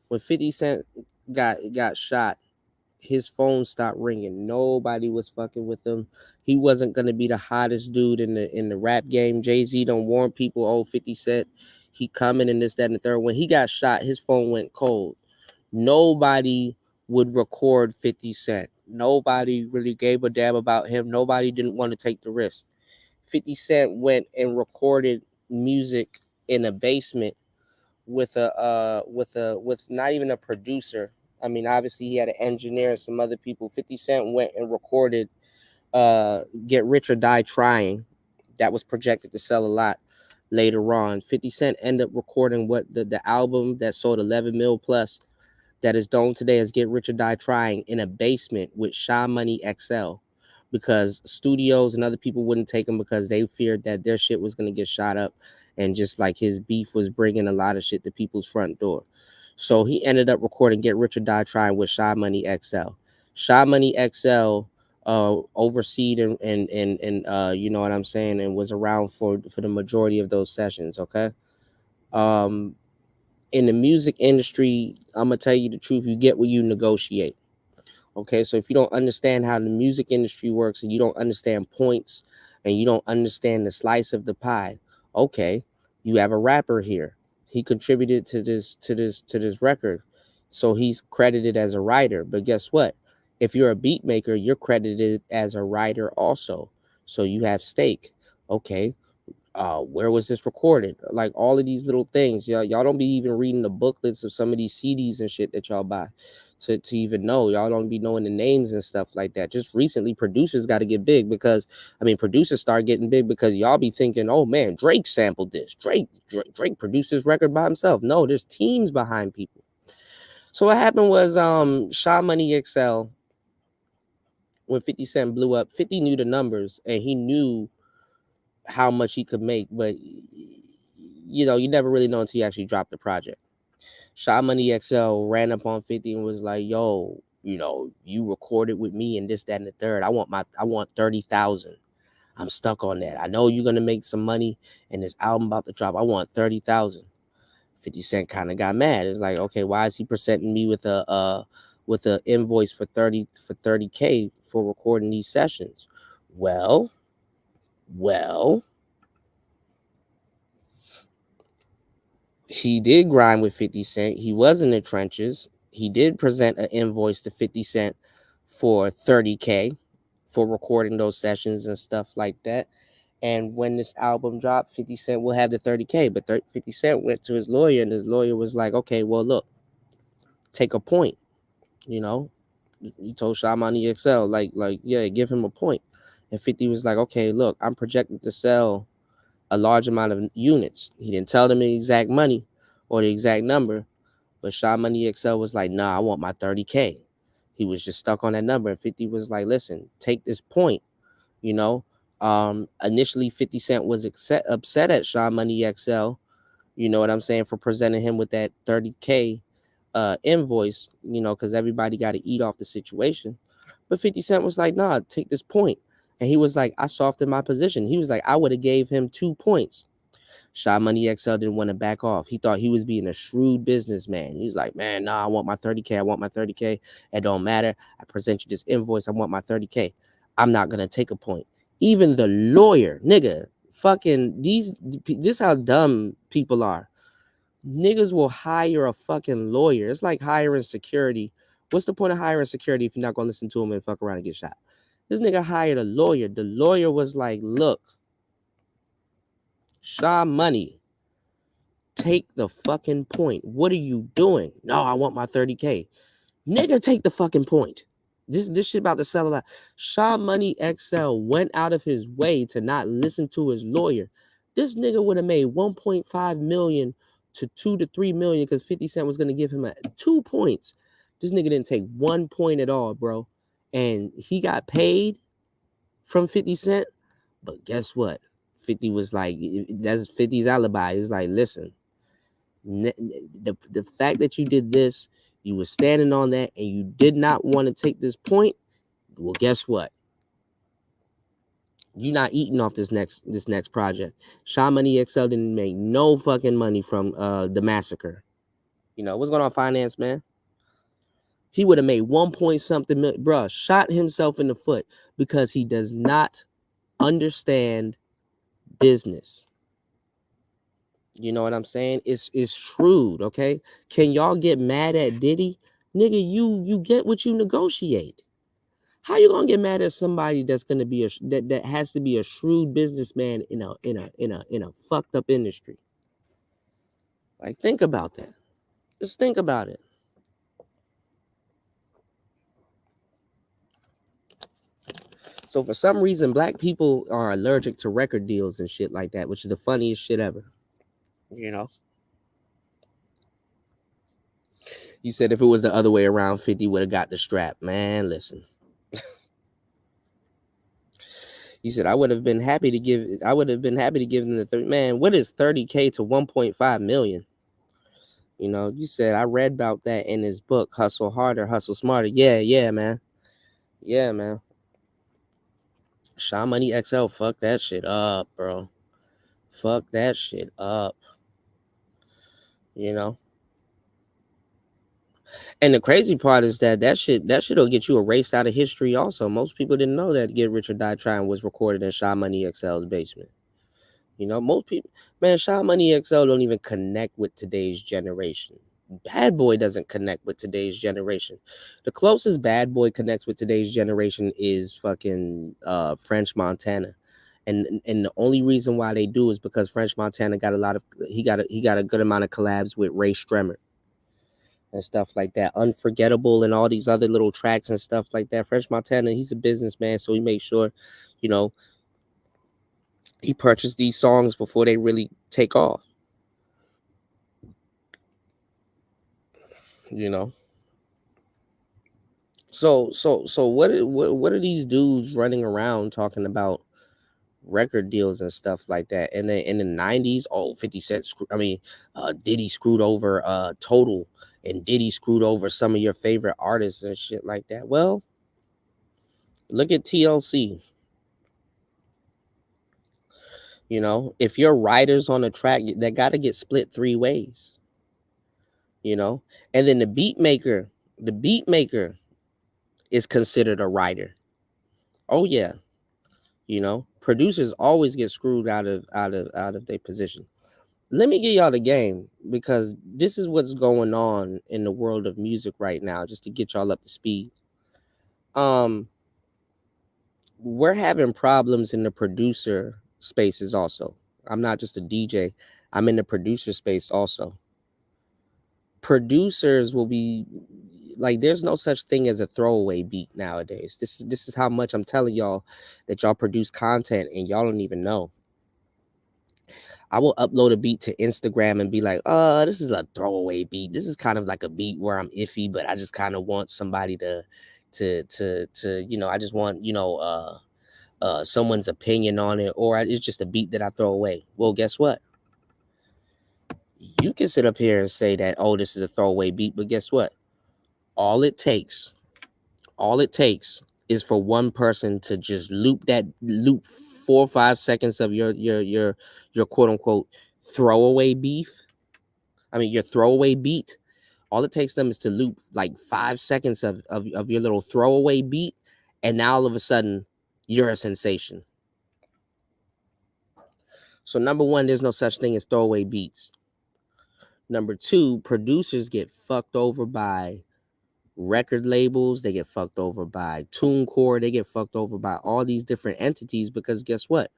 Speaker 1: when 50 Cent got shot, his phone stopped ringing. Nobody was fucking with him. He wasn't gonna be the hottest dude in the rap game. Jay-Z don't warn people, oh, 50 Cent, he coming and this, that, and the third. When he got shot, his phone went cold. Nobody would record 50 Cent. Nobody really gave a damn about him. Nobody didn't want to take the risk. 50 Cent went and recorded music in a basement with not even a producer. I mean, obviously he had an engineer and some other people. 50 Cent went and recorded Get Rich or Die Trying. That was projected to sell a lot later on. 50 Cent ended up recording what the album that sold 11 mil plus that is known today as Get Rich or Die Trying in a basement with Sha Money XL, because studios and other people wouldn't take him because they feared that their shit was going to get shot up, and just like his beef was bringing a lot of shit to people's front door. So he ended up recording Get Rich or Die Trying with Sha Money XL. Sha Money XL overseed and you know what I'm saying, and was around for the majority of those sessions. Okay. Um, in the music industry, I'm gonna tell you the truth. You get what you negotiate. Okay, so if you don't understand how the music industry works and you don't understand points and you don't understand the slice of the pie, okay, you have a rapper here. He contributed to this record. So he's credited as a writer. But guess what? If you're a beat maker, you're credited as a writer also. So you have stake. Okay, where was this recorded? Like all of these little things. Y'all don't be even reading the booklets of some of these CDs and shit that y'all buy to even know. Y'all don't be knowing the names and stuff like that. Just recently, producers got to get big because producers start getting big because y'all be thinking, oh man, Drake sampled this. Drake produced this record by himself. No, there's teams behind people. So what happened was Sha Money XL, when 50 Cent blew up, 50 knew the numbers and he knew how much he could make, but you never really know until you actually drop the project. Sha Money XL ran up on 50 and was like, yo, you recorded with me and this, that, and the third. I want 30,000. I'm stuck on that. I know you're gonna make some money and this album about to drop. I want 30,000. 50 Cent kind of got mad. It's like, okay, why is he presenting me with a invoice for 30K for recording these sessions? Well, he did grind with 50 Cent. He was in the trenches. He did present an invoice to 50 Cent for 30K for recording those sessions and stuff like that. And when this album dropped, 50 Cent will have the 30K. But 50 Cent went to his lawyer, and his lawyer was like, okay, well, look, take a point. He told Sha Money XL, like, yeah, give him a point. And 50 was like, okay, look, I'm projected to sell a large amount of units. He didn't tell them the exact money or the exact number, but Sha Money XL was like, nah, I want my 30K. He was just stuck on that number. And 50 was like, listen, take this point. Initially 50 Cent was upset at Sha Money XL, you know what I'm saying, for presenting him with that 30K invoice, because everybody got to eat off the situation. But 50 Cent was like, nah, take this point. And he was like, I softened my position. He was like, I would have gave him 2 points. Sha Money XL didn't want to back off. He thought he was being a shrewd businessman. He's like, man, nah, I want my 30K. I want my 30K. It don't matter. I present you this invoice. I want my 30K. I'm not going to take a point. Even the lawyer, nigga, fucking this how dumb people are. Niggas will hire a fucking lawyer. It's like hiring security. What's the point of hiring security if you're not going to listen to him and fuck around and get shot? This nigga hired a lawyer. The lawyer was like, look, Sha Money, take the fucking point. What are you doing? No, I want my 30K. Nigga, take the fucking point. This shit about to sell a lot. Sha Money XL went out of his way to not listen to his lawyer. This nigga would have made 1.5 million to 2 to 3 million because 50 Cent was going to give him 2 points. This nigga didn't take 1 point at all, bro. And he got paid from 50 Cent. But guess what? 50 was like, that's 50's alibi. It's like, listen, the fact that you did this, you were standing on that, and you did not want to take this point. Well, guess what? You're not eating off this next project. Sha Money XL didn't make no fucking money from the massacre. What's going on, finance man? He would have made 1 point something million. Bruh, shot himself in the foot because he does not understand business. You know what I'm saying? It's shrewd, okay? Can y'all get mad at Diddy? Nigga, you get what you negotiate. How you gonna get mad at somebody that's gonna be that has to be a shrewd businessman in a fucked up industry? Like, think about that. Just think about it. So for some reason, black people are allergic to record deals and shit like that, which is the funniest shit ever. You said if it was the other way around, 50 would have got the strap. Man, listen. He said, I would have been happy to give them the 30. Man, what is 30K to 1.5 million? You said, I read about that in his book, Hustle Harder, Hustle Smarter. Yeah, man. Yeah, man. Sean Money XL, fuck that shit up, bro. Fuck that shit up. You know? And the crazy part is that shit'll get you erased out of history also. Most people didn't know that Get Rich or Die Trying was recorded in Sean Money XL's basement. You know, most people, man, Sean Money XL don't even connect with today's generation. Bad Boy doesn't connect with today's generation. The closest Bad Boy connects with today's generation is fucking French Montana. And the only reason why they do is because French Montana got he got a good amount of collabs with Ray Stremmer and stuff like that. Unforgettable and all these other little tracks and stuff like that. French Montana, he's a businessman, so he makes sure, you know, he purchased these songs before they really take off. You know. So what are these dudes running around talking about record deals and stuff like that? And then in the 90s, 50 Cent, Diddy screwed over Total, and Diddy screwed over some of your favorite artists and shit like that. Well, look at TLC. You know, if your writers on a track, they got to get split 3 ways. You know, and then the beat maker is considered a writer. Oh yeah. You know, producers always get screwed out of their position. Let me give y'all the game, because this is what's going on in the world of music right now, just to get y'all up to speed. We're having problems in the producer spaces also. I'm not just a DJ. I'm in the producer space also. Producers will be like, there's no such thing as a throwaway beat nowadays. This is how much I'm telling y'all that y'all produce content and y'all don't even know. I will upload a beat to Instagram and be like, this is a throwaway beat. This is kind of like a beat where I'm iffy, but I just kind of want somebody to you know, I just want, you know, someone's opinion on it, or it's just a beat that I throw away. Well, guess what? You can sit up here and say that, oh, this is a throwaway beat, but guess what? All it takes is for one person to just loop 4 or 5 seconds of your quote unquote throwaway your throwaway beat. All it takes them is to loop like 5 seconds of your little throwaway beat, and now all of a sudden you're a sensation. So number one, there's no such thing as throwaway beats. Number two, producers get fucked over by record labels. They get fucked over by TuneCore. They get fucked over by all these different entities, because guess what?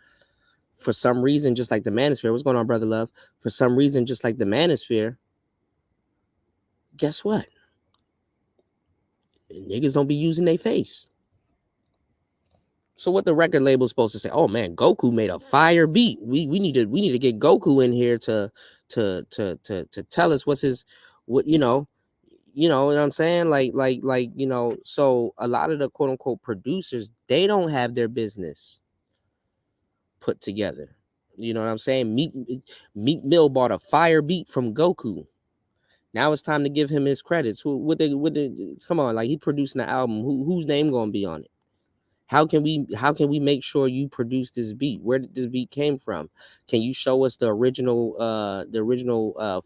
Speaker 1: For some reason, just like the Manosphere, what's going on, Brother Love? For some reason, just like the Manosphere, guess what? Niggas don't be using their face. So what the record label's supposed to say? Oh man, Goku made a fire beat. We need to get Goku in here to tell us what you know what I'm saying? Like, you know, so a lot of the quote unquote producers, they don't have their business put together. You know what I'm saying? Meek Mill bought a fire beat from Goku. Now it's time to give him his credits. Come on, like, he producing the album. Whose name gonna be on it? How can we make sure you produce this beat? Where did this beat came from? Can you show us the original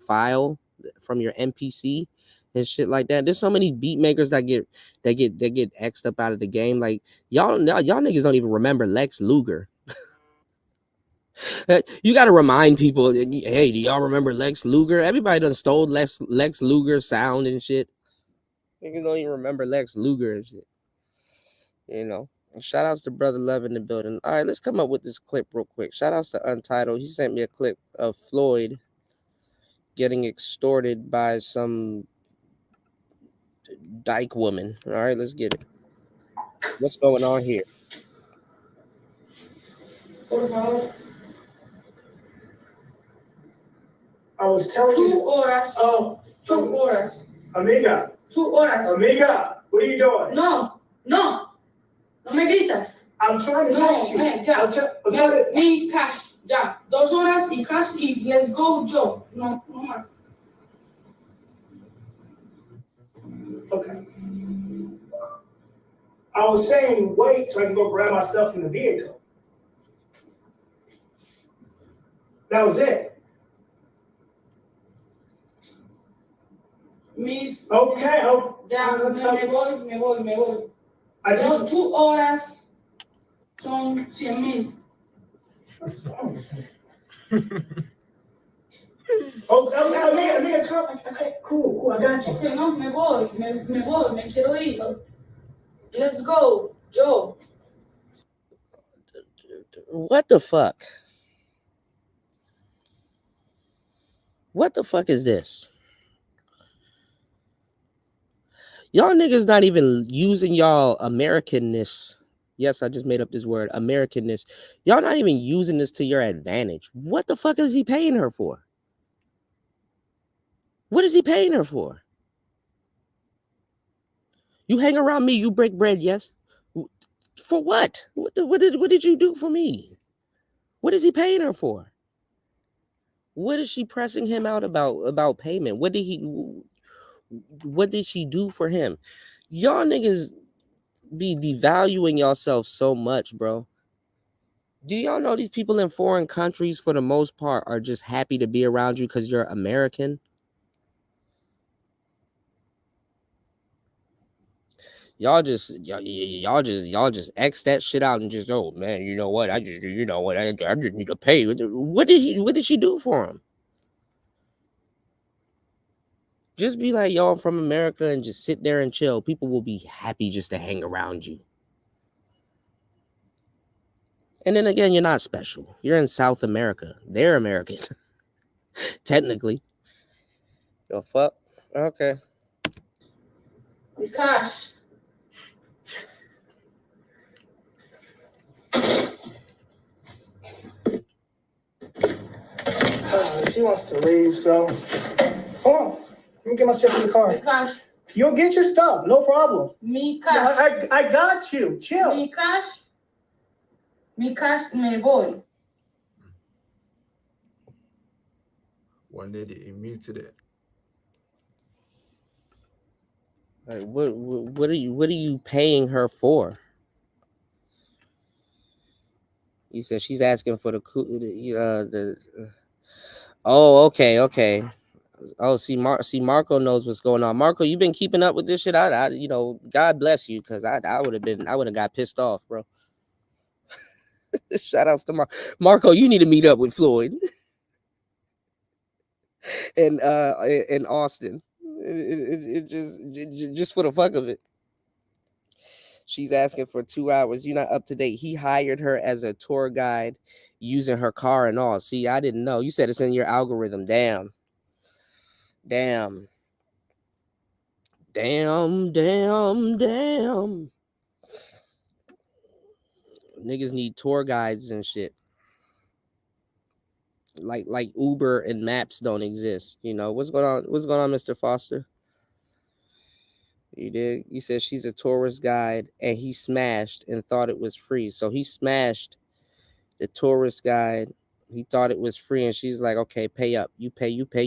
Speaker 1: file from your MPC and shit like that? There's so many beat makers that get X'd up out of the game. Like, y'all niggas don't even remember Lex Luger. You got to remind people, hey, do y'all remember Lex Luger? Everybody done stole Lex Luger sound and shit. Niggas don't even remember Lex Luger and shit. You know. Shout outs to Brother Love in the building. All right, let's come up with this clip real quick. Shout outs to Untitled. He sent me a clip of Floyd getting extorted by some dyke woman. All right, let's get it. What's going on here?
Speaker 4: I was telling you. 2 horas. Oh. 2 horas. Amiga. 2 horas. Amiga, what are you doing? No. No me gritas. I'm trying to text you. Ya. Me cash. Ya. 2 horas y cash y let's go, Joe. No más. Okay. I was saying wait so I can go grab my stuff in the vehicle. That was it. Miss. Okay. Ya, me voy. Yo, 2 horas son 100,000. Okay, cool, I got you. Okay, no, me voy, me quiero ir. Let's go, Joe.
Speaker 1: What the fuck? What the fuck is this? Y'all niggas not even using y'all Americanness. Yes, I just made up this word, Americanness. Y'all not even using this to your advantage. What the fuck is he paying her for? What is he paying her for? You hang around me, you break bread, yes? For what? What did you do for me? What is he paying her for? What is she pressing him out about payment? What did she do for him? Y'all niggas be devaluing yourself so much, bro. Do y'all know these people in foreign countries for the most part are just happy to be around you because you're American? Y'all just X that shit out and just, oh man, you know what? I just need to pay. What did she do for him? Just be like, y'all from America and just sit there and chill. People will be happy just to hang around you. And then again, you're not special. You're in South America. They're American. Technically. Yo, fuck. Okay.
Speaker 4: Cash. She wants to leave, so come on. Let me get my stuff in the car. Cash. You'll get your stuff, no problem. Me cash. I got you. Chill. Mi cash, me voy.
Speaker 3: One day they immune to that.
Speaker 1: Like, what are you paying her for? You said she's asking for the oh, okay. Oh, see, Marco knows what's going on. Marco, you been keeping up with this shit? I God bless you, because I would have got pissed off, bro. Shout outs to Marco. You need to meet up with Floyd and in Austin. It just for the fuck of it. She's asking for 2 hours. You're not up to date. He hired her as a tour guide using her car and all. See, I didn't know. You said it's in your algorithm. Damn. Niggas need tour guides and shit. Like Uber and Maps don't exist. You know, what's going on, Mr. Foster? You did. You said she's a tourist guide and he smashed and thought it was free. So he smashed the tourist guide. He thought it was free, and she's like, okay, pay up. You pay. You pay.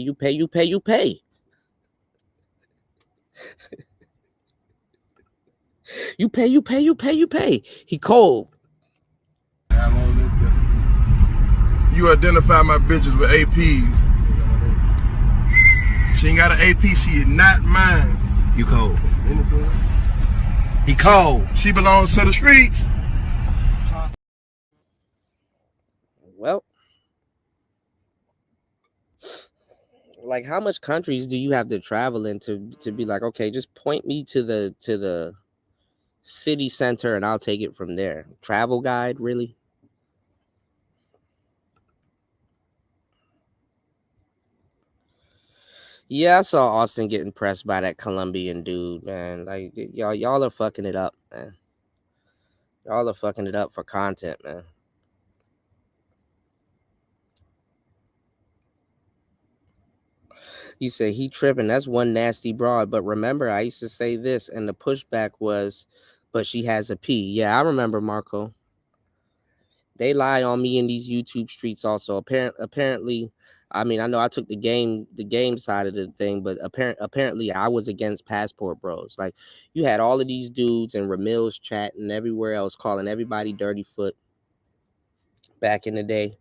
Speaker 1: He cold.
Speaker 5: You identify my bitches with APs. She ain't got an AP, she is not mine.
Speaker 6: You cold. He cold.
Speaker 5: She belongs to the streets.
Speaker 1: Well, like, how much countries do you have to travel in to be like, okay, just point me to the city center and I'll take it from there? Travel guide, really? Yeah, I saw Austin getting pressed by that Colombian dude, man. Like, y'all are fucking it up, man. Y'all are fucking it up for content, man. You say he tripping. That's one nasty broad. But remember, I used to say this, and the pushback was, but she has a P. Yeah, I remember, Marco. They lie on me in these YouTube streets also. Apparently, I mean, I know I took the game side of the thing, but apparently I was against Passport Bros. Like, you had all of these dudes and Ramil's chat and everywhere else calling everybody Dirty Foot back in the day.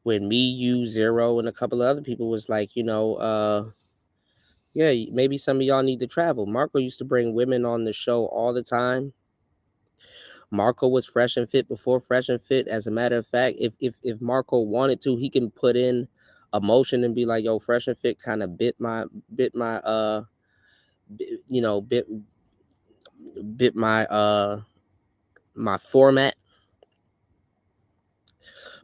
Speaker 1: When me, you, Zero, and a couple of other people was like, yeah, maybe some of y'all need to travel. Marco used to bring women on the show all the time. Marco was Fresh and Fit before Fresh and Fit. As a matter of fact, if Marco wanted to, he can put in a motion and be like, yo, Fresh and Fit kind of bit my my format.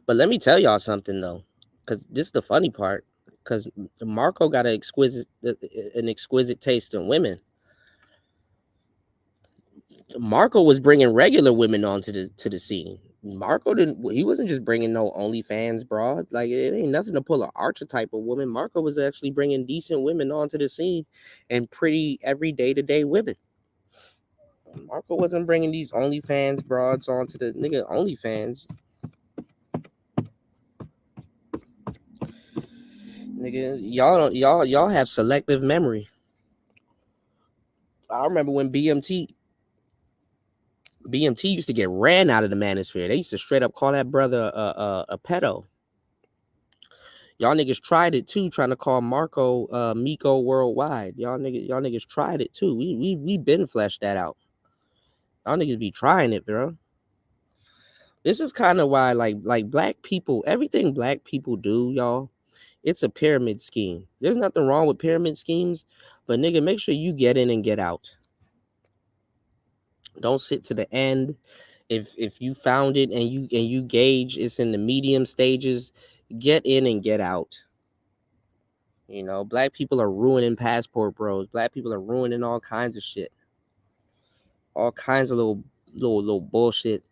Speaker 1: But let me tell y'all something though, because this is the funny part. Because Marco got an exquisite taste in women. Marco was bringing regular women onto the scene. Marco he wasn't just bringing no OnlyFans broad. Like, it ain't nothing to pull an archetype of woman. Marco was actually bringing decent women onto the scene and pretty everyday to day women. Marco wasn't bringing these OnlyFans broads onto the nigga OnlyFans. Nigga, y'all have selective memory. I remember when BMT used to get ran out of the manosphere. They used to straight up call that brother a pedo. Y'all niggas tried it too, trying to call Marco Miko Worldwide. Y'all niggas tried it too. We been fleshed that out. Y'all niggas be trying it, bro. This is kind of why like black people, everything black people do, y'all, it's a pyramid scheme. There's nothing wrong with pyramid schemes, but nigga, make sure you get in and get out. Don't sit to the end. If you found it and you gauge it's in the medium stages, get in and get out. You know, black people are ruining Passport Bros. Black people are ruining all kinds of shit. All kinds of little bullshit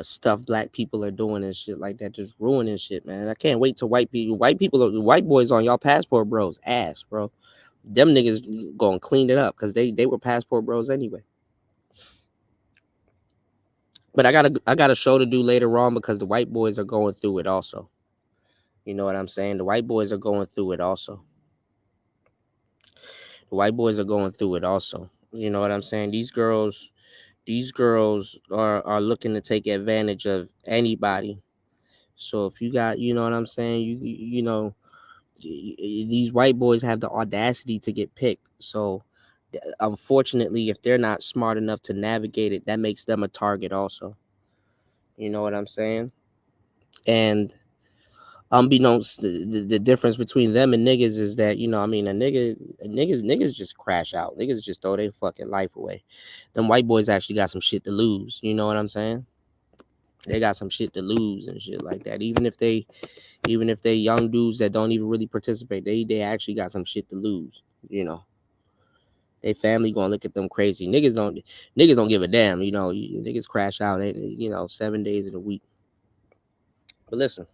Speaker 1: stuff black people are doing and shit like that, just ruining shit, man. I can't wait till white boys on y'all Passport Bros ass, bro. Them niggas gonna clean it up because they were Passport Bros anyway. But I got a show to do later on because the white boys are going through it also. You know what I'm saying? The white boys are going through it also. The white boys are going through it also. You know what I'm saying? These girls are looking to take advantage of anybody. So if you got, you know what I'm saying, you know, these white boys have the audacity to get picked. So unfortunately, if they're not smart enough to navigate it, that makes them a target also. You know what I'm saying? And unbeknownst, the difference between them and niggas is that, you know, I mean, niggas just crash out. Niggas just throw their fucking life away. Them white boys actually got some shit to lose. You know what I'm saying? They got some shit to lose and shit like that. Even if they young dudes that don't even really participate, they actually got some shit to lose. You know, they family gonna look at them crazy. Niggas don't give a damn. You know, niggas crash out. You know, 7 days in a week. But listen,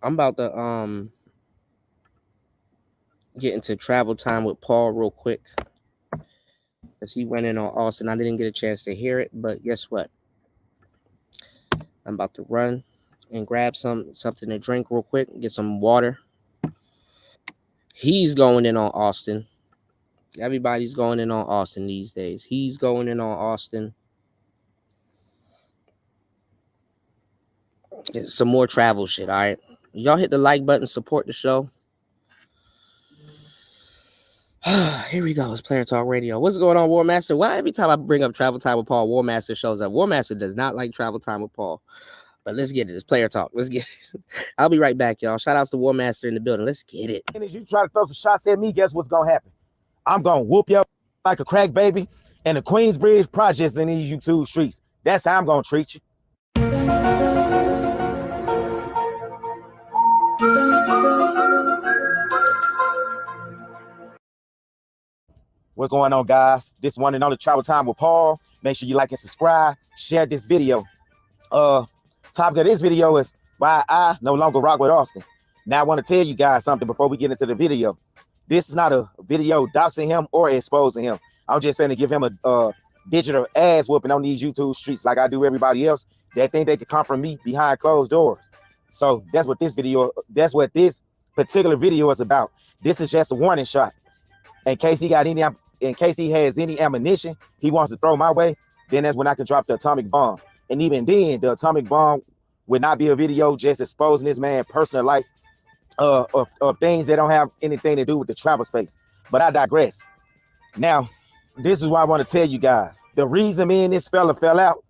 Speaker 1: I'm about to get into travel time with Paul real quick, because he went in on Austin. I didn't get a chance to hear it, but guess what? I'm about to run and grab something to drink real quick, get some water. He's going in on Austin. Everybody's going in on Austin these days. He's going in on Austin. It's some more travel shit, all right? Y'all hit the like button, support the show. Here we go. It's Player Talk Radio. What's going on, War Master? Why every time I bring up Travel Time with Paul, War Master shows up? War Master does not like Travel Time with Paul. But let's get it. It's Player Talk. Let's get it. I'll be right back, y'all. Shout outs to War Master in the building. Let's get it.
Speaker 6: And as you try to throw some shots at me, guess what's gonna happen? I'm gonna whoop you up like a crack baby and the Queensbridge projects in these YouTube streets. That's how I'm gonna treat you. What's going on, guys? This one and only Travel Time with Paul. Make sure you like and subscribe. Share this video. Topic of this video is why I no longer rock with Austin. Now I want to tell you guys something before we get into the video. This is not a video doxing him or exposing him. I'm just going to give him a digital ass whooping on these YouTube streets like I do everybody else that think they could come from me behind closed doors. So that's what this particular video is about. This is just a warning shot. In case he has any ammunition he wants to throw my way, then that's when I can drop the atomic bomb. And even then, the atomic bomb would not be a video just exposing this man's personal life of things that don't have anything to do with the travel space. But I digress. Now, this is why I want to tell you guys. The reason me and this fella fell out,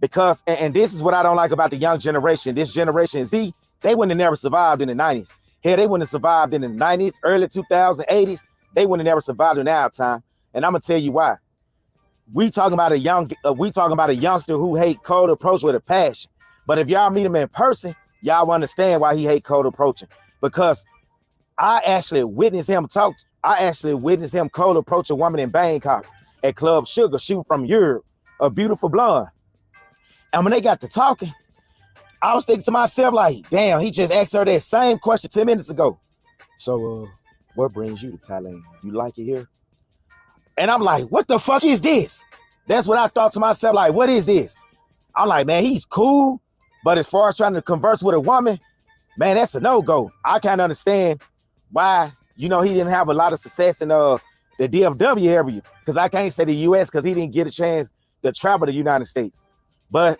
Speaker 6: because, and this is what I don't like about the young generation. This generation Z, they wouldn't have never survived in the 90s. Hell, they wouldn't have survived in the 90s, early 2000s, 80s. They wouldn't have never survived in our time. And I'm gonna tell you why. We talking about a youngster who hate cold approach with a passion. But if y'all meet him in person, y'all understand why he hate cold approaching. Because I actually witnessed him cold approach a woman in Bangkok at Club Sugar, shoot from Europe, a beautiful blonde. And when they got to talking, I was thinking to myself, like, damn, he just asked her that same question 10 minutes ago. So, what brings you to Thailand? You like it here? And I'm like, what the fuck is this? That's what I thought to myself, like, what is this? I'm like, man, he's cool. But as far as trying to converse with a woman, man, that's a no-go. I can't understand why, he didn't have a lot of success in the DFW area. Because I can't say the U.S. because he didn't get a chance to travel to the United States. But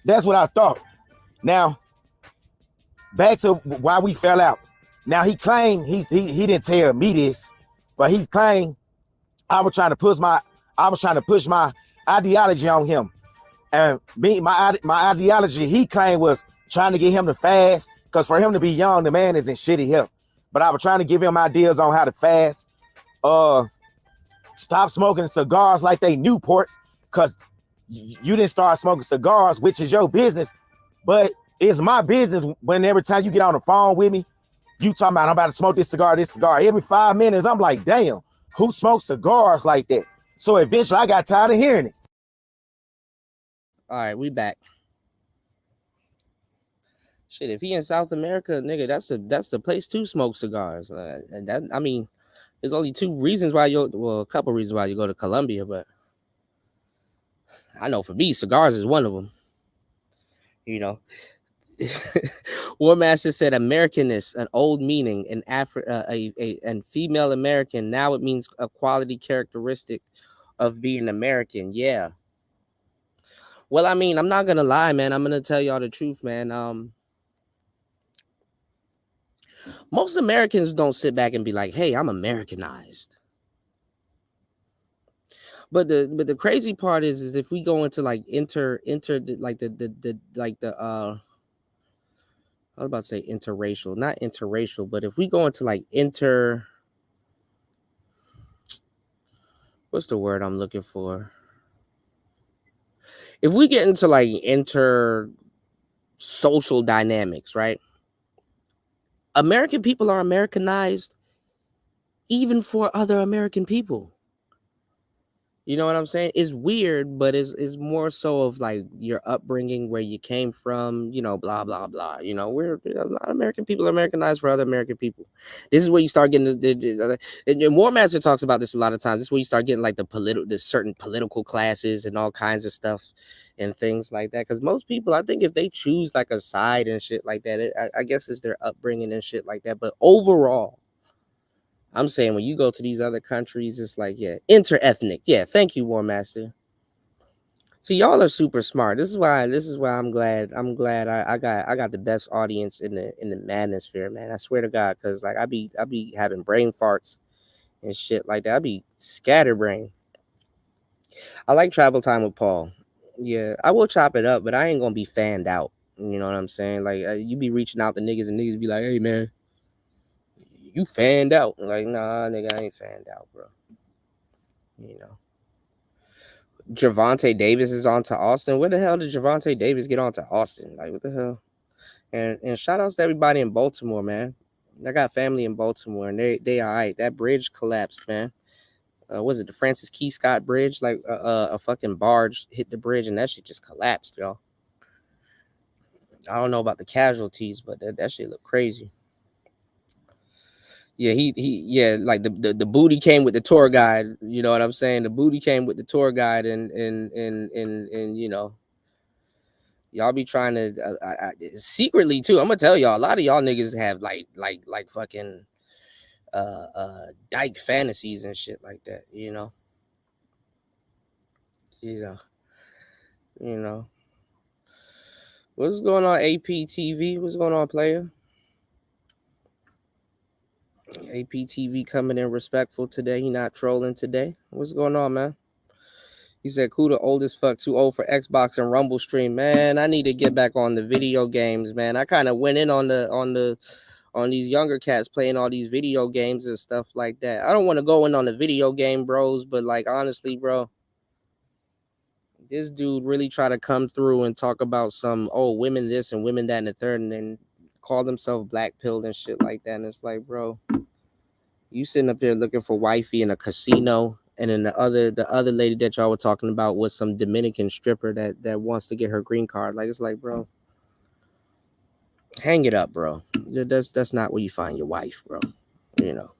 Speaker 6: that's what I thought. Now, back to why we fell out. Now, he claimed, he didn't tell me this, but he claimed I was trying to push my ideology on him. And my ideology, he claimed, was trying to get him to fast, because for him to be young, the man is in shitty health. But I was trying to give him ideas on how to fast, stop smoking cigars like they Newports, because you didn't start smoking cigars, which is your business, but it's my business when every time you get on the phone with me, you talking about, I'm about to smoke this cigar. Every 5 minutes, I'm like, damn, who smokes cigars like that? So eventually I got tired of hearing it.
Speaker 1: All right, we back. Shit, if he in South America, nigga, that's the place to smoke cigars. There's only a couple reasons why you go to Colombia, but I know for me, cigars is one of them. War Master said Americanness, an old meaning, and female American. Now it means a quality characteristic of being American. Yeah. Well, I'm not gonna lie, man. I'm gonna tell y'all the truth, man. Most Americans don't sit back and be like, "Hey, I'm Americanized." But the crazy part is if we go into like I was about to say interracial, not interracial, but if we go into like what's the word I'm looking for? If we get into like social dynamics, right? American people are Americanized even for other American people. You know what I'm saying? It's weird, but it's more so of like your upbringing, where you came from, blah, blah, blah. We're a lot of American people are Americanized for other American people. This is where you start getting and War Master talks about this a lot of times. This is where you start getting like the certain political classes and all kinds of stuff and things like that. Because most people, I think if they choose like a side and shit like that, I guess it's their upbringing and shit like that. But overall, I'm saying when you go to these other countries, it's like, yeah, interethnic. Yeah, thank you, War Master. So y'all are super smart. This is why I'm glad I got the best audience in the manosphere, man. I swear to God, because like I be having brain farts and shit like that. I be scatterbrain. I like Travel Time with Paul. Yeah, I will chop it up, but I ain't gonna be fanned out. You know what I'm saying? Like you be reaching out to niggas and niggas be like, hey man, you fanned out. Like, nah, nigga, I ain't fanned out, bro. Gervonta Davis is on to Austin. Where the hell did Gervonta Davis get on to Austin? Like, what the hell? And shout outs to everybody in Baltimore, man. I got family in Baltimore, and they all right. That bridge collapsed, man. Was it the Francis Key Scott Bridge? Like a fucking barge hit the bridge, and that shit just collapsed, y'all. I don't know about the casualties, but that shit looked crazy. Yeah, like the booty came with the tour guide. You know what I'm saying? The booty came with the tour guide, and Y'all be trying to secretly too. I'm gonna tell y'all, a lot of y'all niggas have like fucking dyke fantasies and shit like that. You know. What's going on, APTV? What's going on, player? APTV coming in respectful today. He not trolling today. What's going on, man? He said, "Cool, the oldest fuck, too old for Xbox and Rumble stream." Man, I need to get back on the video games, man. I kind of went in on these younger cats playing all these video games and stuff like that. I don't want to go in on the video game bros, but like honestly, bro, this dude really try to come through and talk about some women this and women that and the third, and then call themselves black pilled and shit like that. And it's like, bro, you sitting up there looking for wifey in a casino, and then the other lady that y'all were talking about was some Dominican stripper that wants to get her green card. Like, it's like, bro, hang it up, bro. That's not where you find your wife, bro. You know,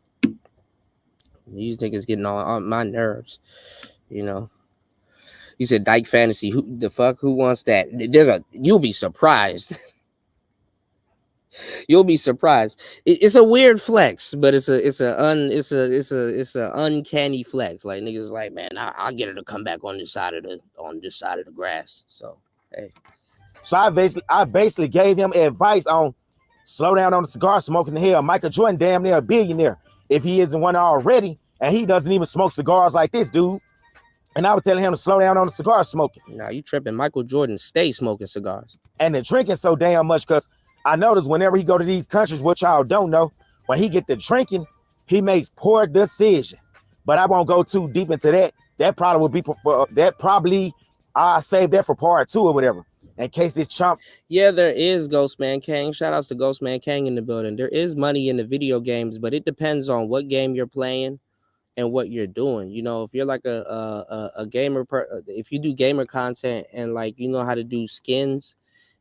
Speaker 1: these niggas getting on my nerves. You know, you said dyke fantasy. Who the fuck? Who wants that? You'll be surprised. You'll be surprised. It's a weird flex, but it's an uncanny flex. Like niggas like, man, I'll get her to come back on this side of the grass. So hey.
Speaker 6: So I basically gave him advice on slow down on the cigar smoking. Hell, Michael Jordan damn near a billionaire if he isn't one already, and he doesn't even smoke cigars like this dude. And I was telling him to slow down on the cigar smoking.
Speaker 1: Nah, you tripping. Michael Jordan stay smoking cigars.
Speaker 6: And they're drinking so damn much, because I notice whenever he go to these countries, which y'all don't know, when he get to drinking, he makes poor decisions. But I won't go too deep into that. That probably would be I saved that for part 2 or whatever, in case this chump.
Speaker 1: Yeah, there is Ghostman Kang. Shout outs to Ghostman Kang in the building. There is money in the video games, but it depends on what game you're playing and what you're doing. You know, if you're like a gamer, if you do gamer content and like you know how to do skins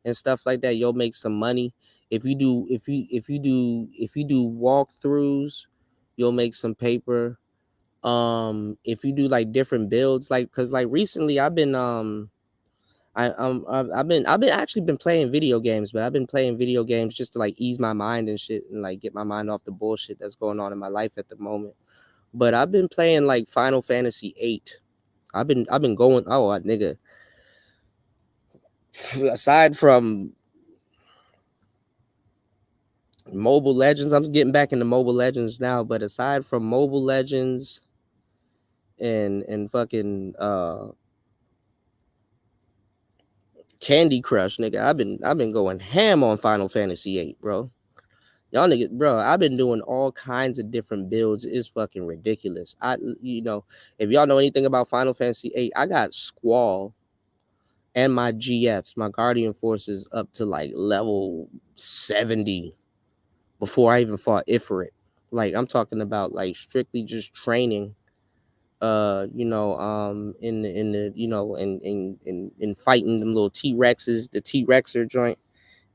Speaker 1: and stuff like that, you'll make some money. If you do walkthroughs, you'll make some paper. If you do like different builds, like because like recently I've been I've been actually been playing video games, but I've been playing video games just to like ease my mind and shit and like get my mind off the bullshit that's going on in my life at the moment. But I've been playing like Final Fantasy 8. I've been going, nigga. Aside from Mobile Legends, I'm getting back into Mobile Legends now, but aside from Mobile Legends and fucking Candy Crush, nigga, I've been going ham on Final Fantasy 8, bro. Y'all niggas, bro, I've been doing all kinds of different builds. It's fucking ridiculous. If y'all know anything about Final Fantasy 8, I got Squall and my GFs, my Guardian Forces, up to like level 70 before I even fought Ifrit. Like, I'm talking about like strictly just training, in fighting them little T-Rexes, the T-Rexer joint,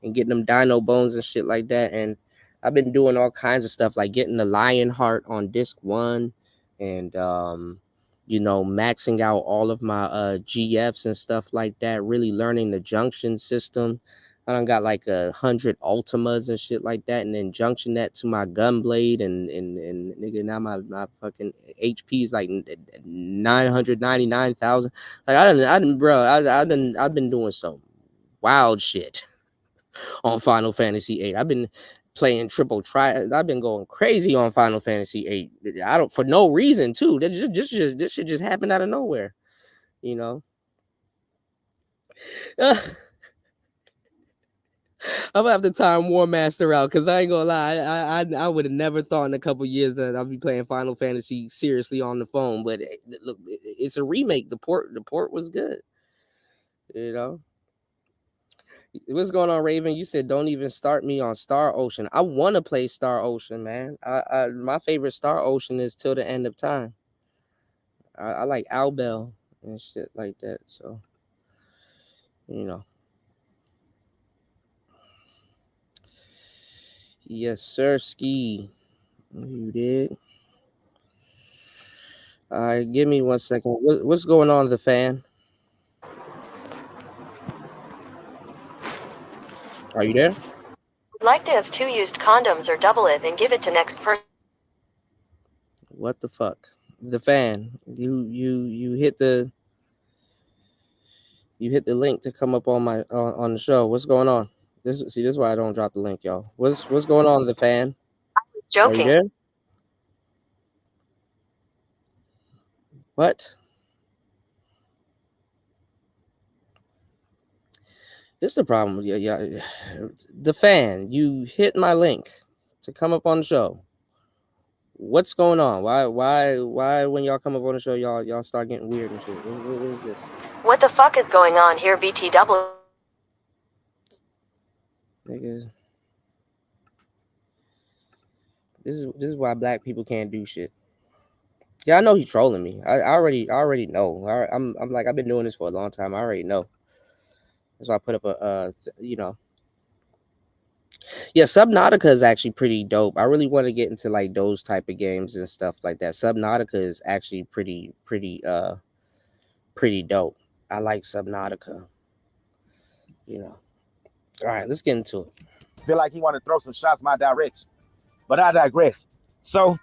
Speaker 1: and getting them dino bones and shit like that. And I've been doing all kinds of stuff like getting the Lion Heart on disc 1 and maxing out all of my GFs and stuff like that, really learning the junction system. I done got like 100 Ultimas and shit like that, and then junction that to my Gunblade and nigga, now my fucking HP is like 999,000. Like I've been doing some wild shit on Final Fantasy 8. I've been playing I've been going crazy on Final Fantasy 8. For no reason too. This shit just happened out of nowhere, you know. I'm gonna have to time War Master out because I ain't gonna lie. I would have never thought in a couple years that I'll be playing Final Fantasy seriously on the phone. But look, it's a remake. The port was good, you know. What's going on, Raven? You said don't even start me on Star Ocean. I want to play Star Ocean, man. My favorite Star Ocean is Till the End of Time. I like Albel and shit like that. So, you know. Yes, sir, Ski. You did. All right, give me 1 second. What's going on, the fan? Are you there?
Speaker 7: Would like to have 2 used condoms or double it and give it to next person.
Speaker 1: What the fuck? The fan. You hit the link to come up on my on the show. What's going on? This is why I don't drop the link, y'all. What's going on, the fan?
Speaker 7: I was joking.
Speaker 1: Are you there? What? This is the problem. Yeah. The fan. You hit my link to come up on the show. What's going on? Why when y'all come up on the show, y'all start getting weird and shit? What is this?
Speaker 7: What the fuck is going on here, BTW?
Speaker 1: Nigga. This is why black people can't do shit. Yeah, I know he's trolling me. I already know. I'm like, I've been doing this for a long time. I already know. That's why I put up a Yeah, Subnautica is actually pretty dope. I really want to get into like those type of games and stuff like that. Subnautica is actually pretty dope. I like Subnautica. All right, let's get into it.
Speaker 6: Feel like he want to throw some shots my direction, but I digress. So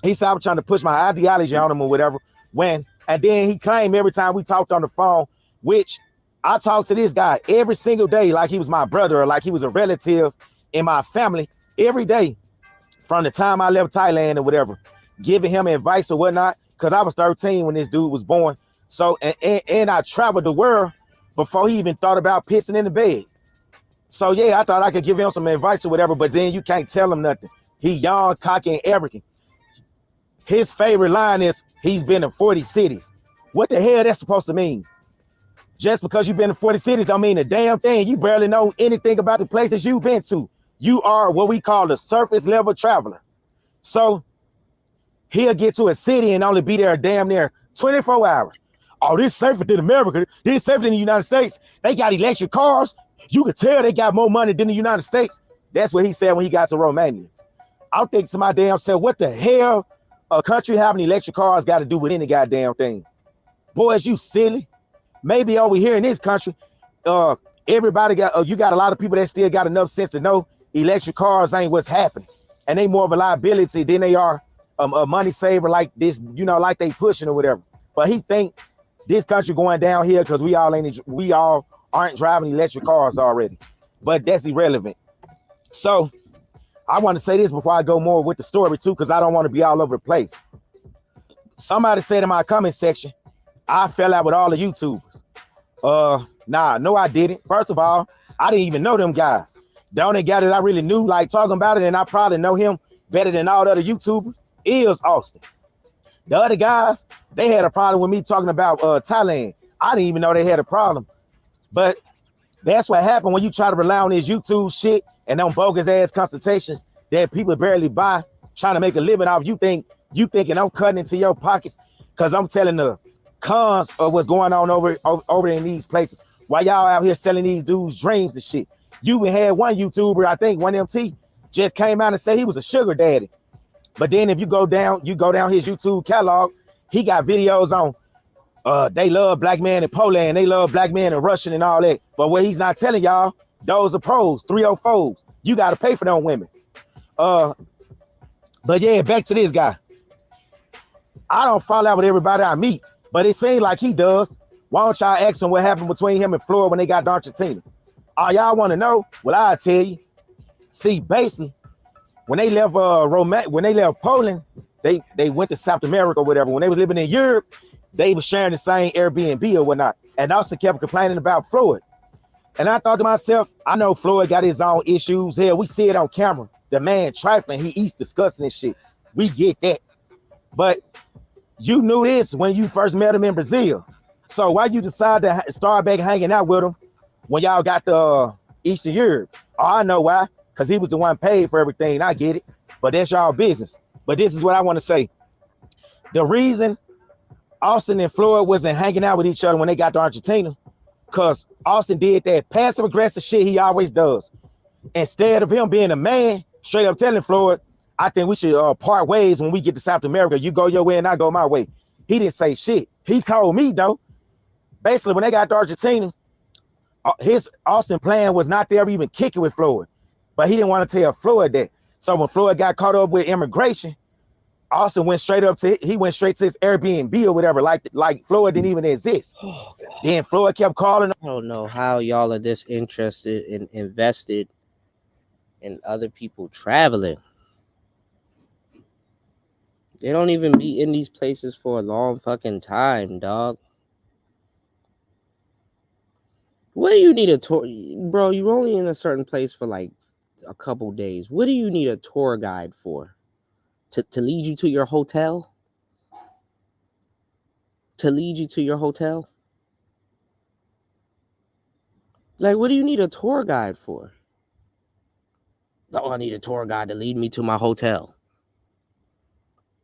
Speaker 6: he said I was trying to push my ideology on him or whatever. And then he claimed every time we talked on the phone, which I talked to this guy every single day like he was my brother or like he was a relative in my family every day from the time I left Thailand or whatever, giving him advice or whatnot, because I was 13 when this dude was born. So, and I traveled the world before he even thought about pissing in the bed. So, yeah, I thought I could give him some advice or whatever, but then you can't tell him nothing. He young, cocky, and arrogant. His favorite line is, he's been in 40 cities. What the hell that's supposed to mean? Just because you've been in 40 cities don't mean a damn thing. You barely know anything about the places you've been to. You are what we call a surface level traveler. So he'll get to a city and only be there damn near 24 hours. Oh, this safer than America. This safer than the United States. They got electric cars. You could tell they got more money than the United States. That's what he said when he got to Romania. I'll think to my damn self, what the hell a country having electric cars got to do with any goddamn thing? Boys, you silly. Maybe over here in this country, everybody got, you got a lot of people that still got enough sense to know electric cars ain't what's happening. And they more of a liability than they are a money saver like this, like they pushing or whatever. But he think this country going down here because we all aren't driving electric cars already. But that's irrelevant. So I want to say this before I go more with the story too, because I don't want to be all over the place. Somebody said in my comment section, I fell out with all the YouTubers. No, I didn't. First of all, I didn't even know them guys. The only guy that I really knew, like talking about it, and I probably know him better than all the other YouTubers, is Austin. The other guys, they had a problem with me talking about Thailand. I didn't even know they had a problem. But that's what happened when you try to rely on this YouTube shit and them bogus ass consultations that people barely buy, trying to make a living off. You thinking I'm cutting into your pockets because I'm telling the cons of what's going on over in these places. While y'all out here selling these dudes dreams and shit. You even had one YouTuber, I think 1MT, just came out and said he was a sugar daddy. But then if you go down his YouTube catalog, he got videos on they love black man in Poland, they love black man in Russian and all that. But what he's not telling y'all, those are pros, 304s. You got to pay for them women. But yeah, back to this guy. I don't fall out with everybody I meet, but it seems like he does. Why don't y'all ask him what happened between him and Floyd when they got Argentina? All y'all want to know? Well, I'll tell you. See, basically, when they left Poland, they went to South America or whatever. When they was living in Europe, they were sharing the same Airbnb or whatnot. And also kept complaining about Floyd. And I thought to myself, I know Floyd got his own issues. Hell, we see it on camera. The man trifling, he eats disgusting and shit. We get that. But you knew this when you first met him in Brazil. So why you decide to start back hanging out with him when y'all got the Eastern Europe? Oh, I know why. Because he was the one paid for everything. I get it. But that's y'all business. But this is what I want to say. The reason Austin and Floyd wasn't hanging out with each other when they got to Argentina, because Austin did that passive aggressive shit he always does. Instead of him being a man, straight up telling Floyd, I think we should part ways when we get to South America. You go your way and I go my way. He didn't say shit. He told me though, basically when they got to Argentina, his Austin plan was not to ever even kick it with Floyd, but he didn't want to tell Floyd that. So when Floyd got caught up with immigration, Austin went straight to his Airbnb or whatever, like Floyd didn't even exist.
Speaker 1: Oh,
Speaker 6: Then Floyd kept calling.
Speaker 1: I don't know how y'all are this interested and invested in other people traveling. They don't even be in these places for a long fucking time, dog. What do you need a tour? Bro, you're only in a certain place for like a couple days. What do you need a tour guide for? To lead you to your hotel? To lead you to your hotel? Like, what do you need a tour guide for? Oh, I need a tour guide to lead me to my hotel.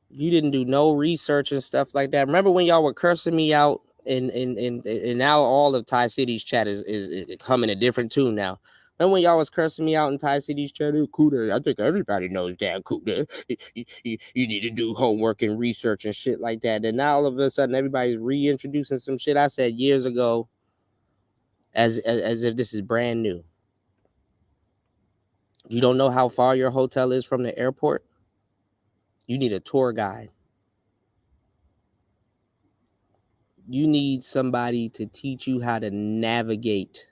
Speaker 1: You didn't do no research and stuff like that. Remember when y'all were cursing me out and now all of Thai City's chat is coming a different tune now. Remember when y'all was cursing me out in Thai City's chat? Kuda, I think everybody knows that, Kuda. You need to do homework and research and shit like that. And now all of a sudden everybody's reintroducing some shit I said years ago as if this is brand new. You don't know how far your hotel is from the airport? You need a tour guide. You need somebody to teach you how to navigate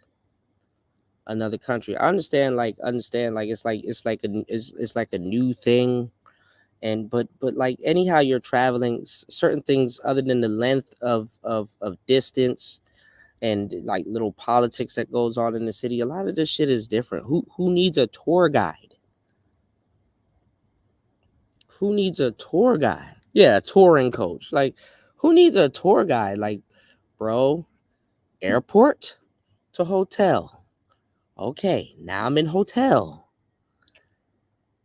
Speaker 1: another country. I understand like it's like a new thing, and but like anyhow you're traveling, certain things other than the length of distance and like little politics that goes on in the city, a lot of this shit is different. Who needs a tour guide? Who needs a tour guide? Yeah, a touring coach. Like, who needs a tour guide? Like, bro, airport to hotel. Okay, now I'm in hotel.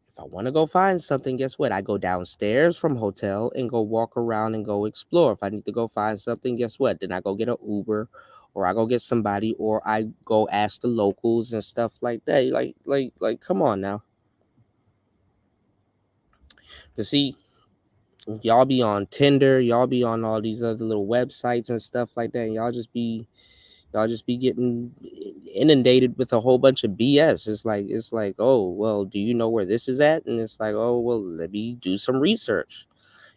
Speaker 1: If I want to go find something, guess what? I go downstairs from hotel and go walk around and go explore. If I need to go find something, guess what? Then I go get an Uber, or I go get somebody, or I go ask the locals and stuff like that. Like, come on now. But see, y'all be on Tinder, y'all be on all these other little websites and stuff like that, and y'all just be getting inundated with a whole bunch of BS. It's like, oh, well, do you know where this is at? And it's like, oh, well, let me do some research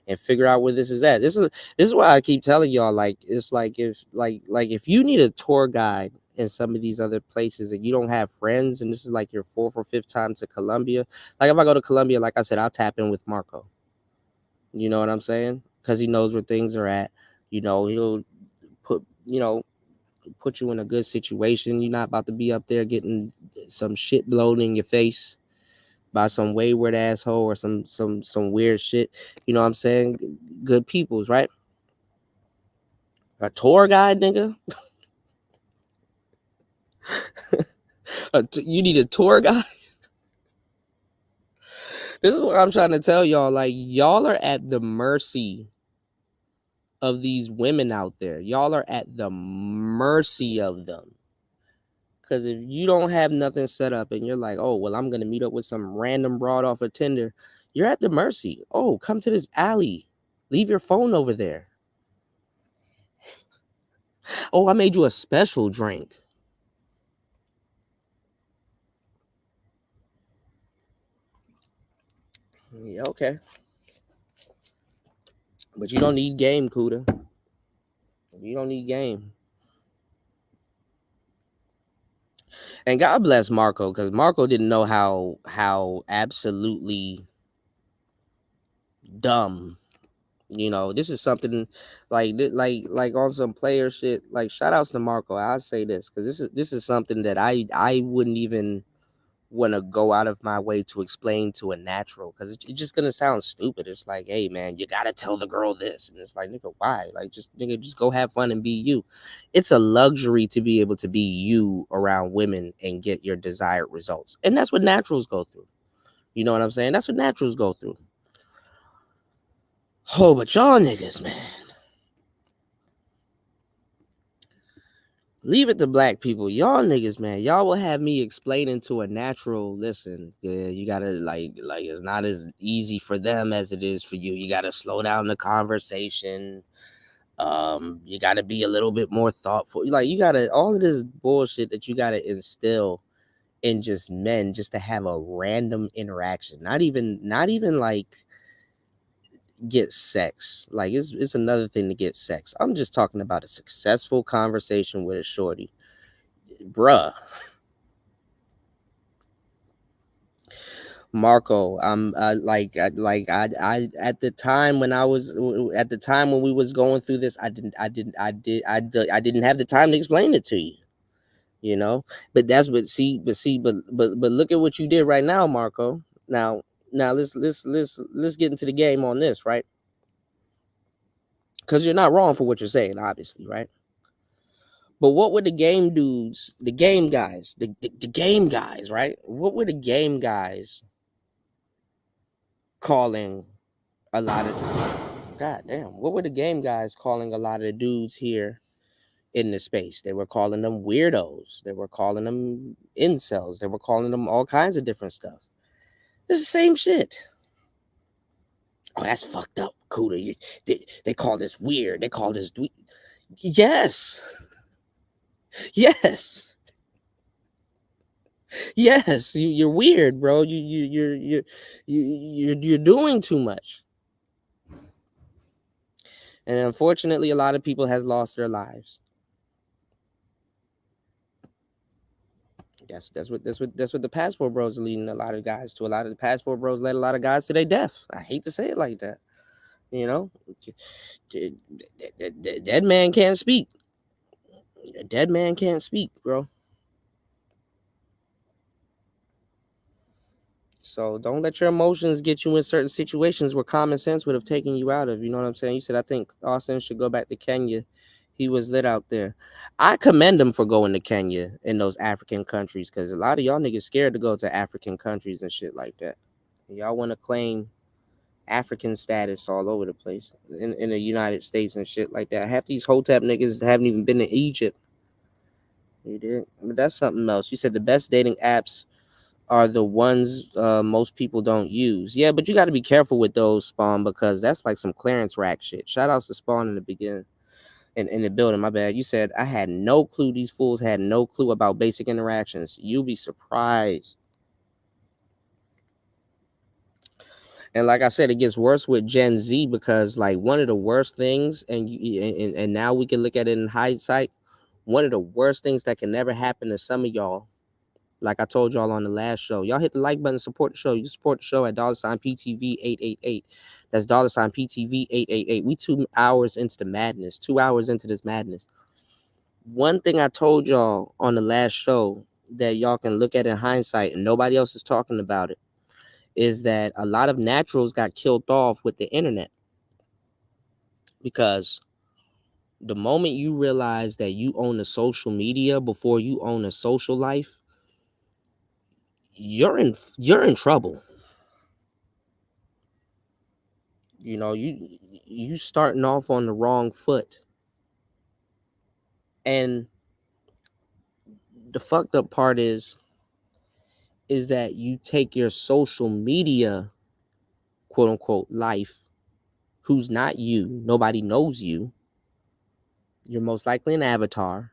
Speaker 1: and figure out where this is at. This is why I keep telling y'all, like, it's like if you need a tour guide in some of these other places and you don't have friends, and this is like your 4th or 5th time to Colombia, like if I go to Colombia, like I said, I'll tap in with Marco. You know what I'm saying? Because he knows where things are at. You know, he'll put you in a good situation. You're not about to be up there getting some shit blown in your face by some wayward asshole or some weird shit. You know what I'm saying? Good peoples, right? A tour guide, nigga. You need a tour guide. This is what I'm trying to tell y'all. Like, y'all are at the mercy of these women out there. Y'all are at the mercy of them. Because if you don't have nothing set up and you're like, oh, well, I'm going to meet up with some random broad off of Tinder, you're at the mercy. Oh, come to this alley. Leave your phone over there. Oh, I made you a special drink. Yeah, okay. But you don't need game, Kuda. You don't need game. And God bless Marco, because Marco didn't know how absolutely dumb. You know, this is something like on some player shit. Like, shout outs to Marco. I'll say this because this is something that I wouldn't even want to go out of my way to explain to a natural, because it's just gonna sound stupid. It's like, hey man, you gotta tell the girl this, and it's like, nigga, why? Like, just go have fun and be you. It's a luxury to be able to be you around women and get your desired results, and that's what naturals go through. You know what I'm saying? That's what naturals go through. Oh, but y'all niggas, man. Leave it to black people. Y'all niggas, man. Y'all will have me explaining to a natural, listen, yeah, you gotta like it's not as easy for them as it is for you. You gotta slow down the conversation. You got to be a little bit more thoughtful. Like, you got to, all of this bullshit that you got to instill in just men just to have a random interaction. Not even like get sex. Like, it's another thing to get sex. I'm just talking about a successful conversation with a shorty. Bruh. Marco, at the time when we was going through this, I didn't have the time to explain it to you, you know. But that's what but look at what you did right now, Marco. Now let's get into the game on this, right? Because you're not wrong for what you're saying, obviously, right? But what would the game dudes, the game guys, the game guys, right? What were the game guys calling a lot of, god damn, what were the game guys calling a lot of the dudes here in the space? They were calling them weirdos. They were calling them incels. They were calling them all kinds of different stuff. It's the same shit. Oh, that's fucked up, Kuda. They call this weird. They call this yes. Yes. Yes, you're weird, bro. You're doing too much. And unfortunately, a lot of people has lost their lives. That's what the passport bros are leading a lot of guys to. A lot of the passport bros led a lot of guys to their death. I hate to say it like that. You know, dead man can't speak. A dead man can't speak, bro. So don't let your emotions get you in certain situations where common sense would have taken you out of. You know what I'm saying? You said, I think Austin should go back to Kenya. He was lit out there. I commend him for going to Kenya in those African countries, because a lot of y'all niggas scared to go to African countries and shit like that. Y'all want to claim African status all over the place in the United States and shit like that. Half these Hotep niggas haven't even been to Egypt. You did, but that's something else. You said the best dating apps are the ones most people don't use. Yeah, but you got to be careful with those, Spawn, because that's like some clearance rack shit. Shout outs to Spawn in the beginning. In the building, my bad. You said, I had no clue. These fools had no clue about basic interactions. You'll be surprised. And like I said, it gets worse with Gen Z, because like one of the worst things, and now we can look at it in hindsight, one of the worst things that can never happen to some of y'all, like I told y'all on the last show, y'all hit the like button, support the show. You support the show at $PTV888. That's $PTV888. We 2 hours into the madness, 2 hours into this madness. One thing I told y'all on the last show that y'all can look at in hindsight, and nobody else is talking about it, is that a lot of naturals got killed off with the internet. Because the moment you realize that you own a social media before you own a social life, you're in trouble. You know, you starting off on the wrong foot. And the fucked up part is that you take your social media, quote unquote, life, who's not you, nobody knows you, you're most likely an avatar.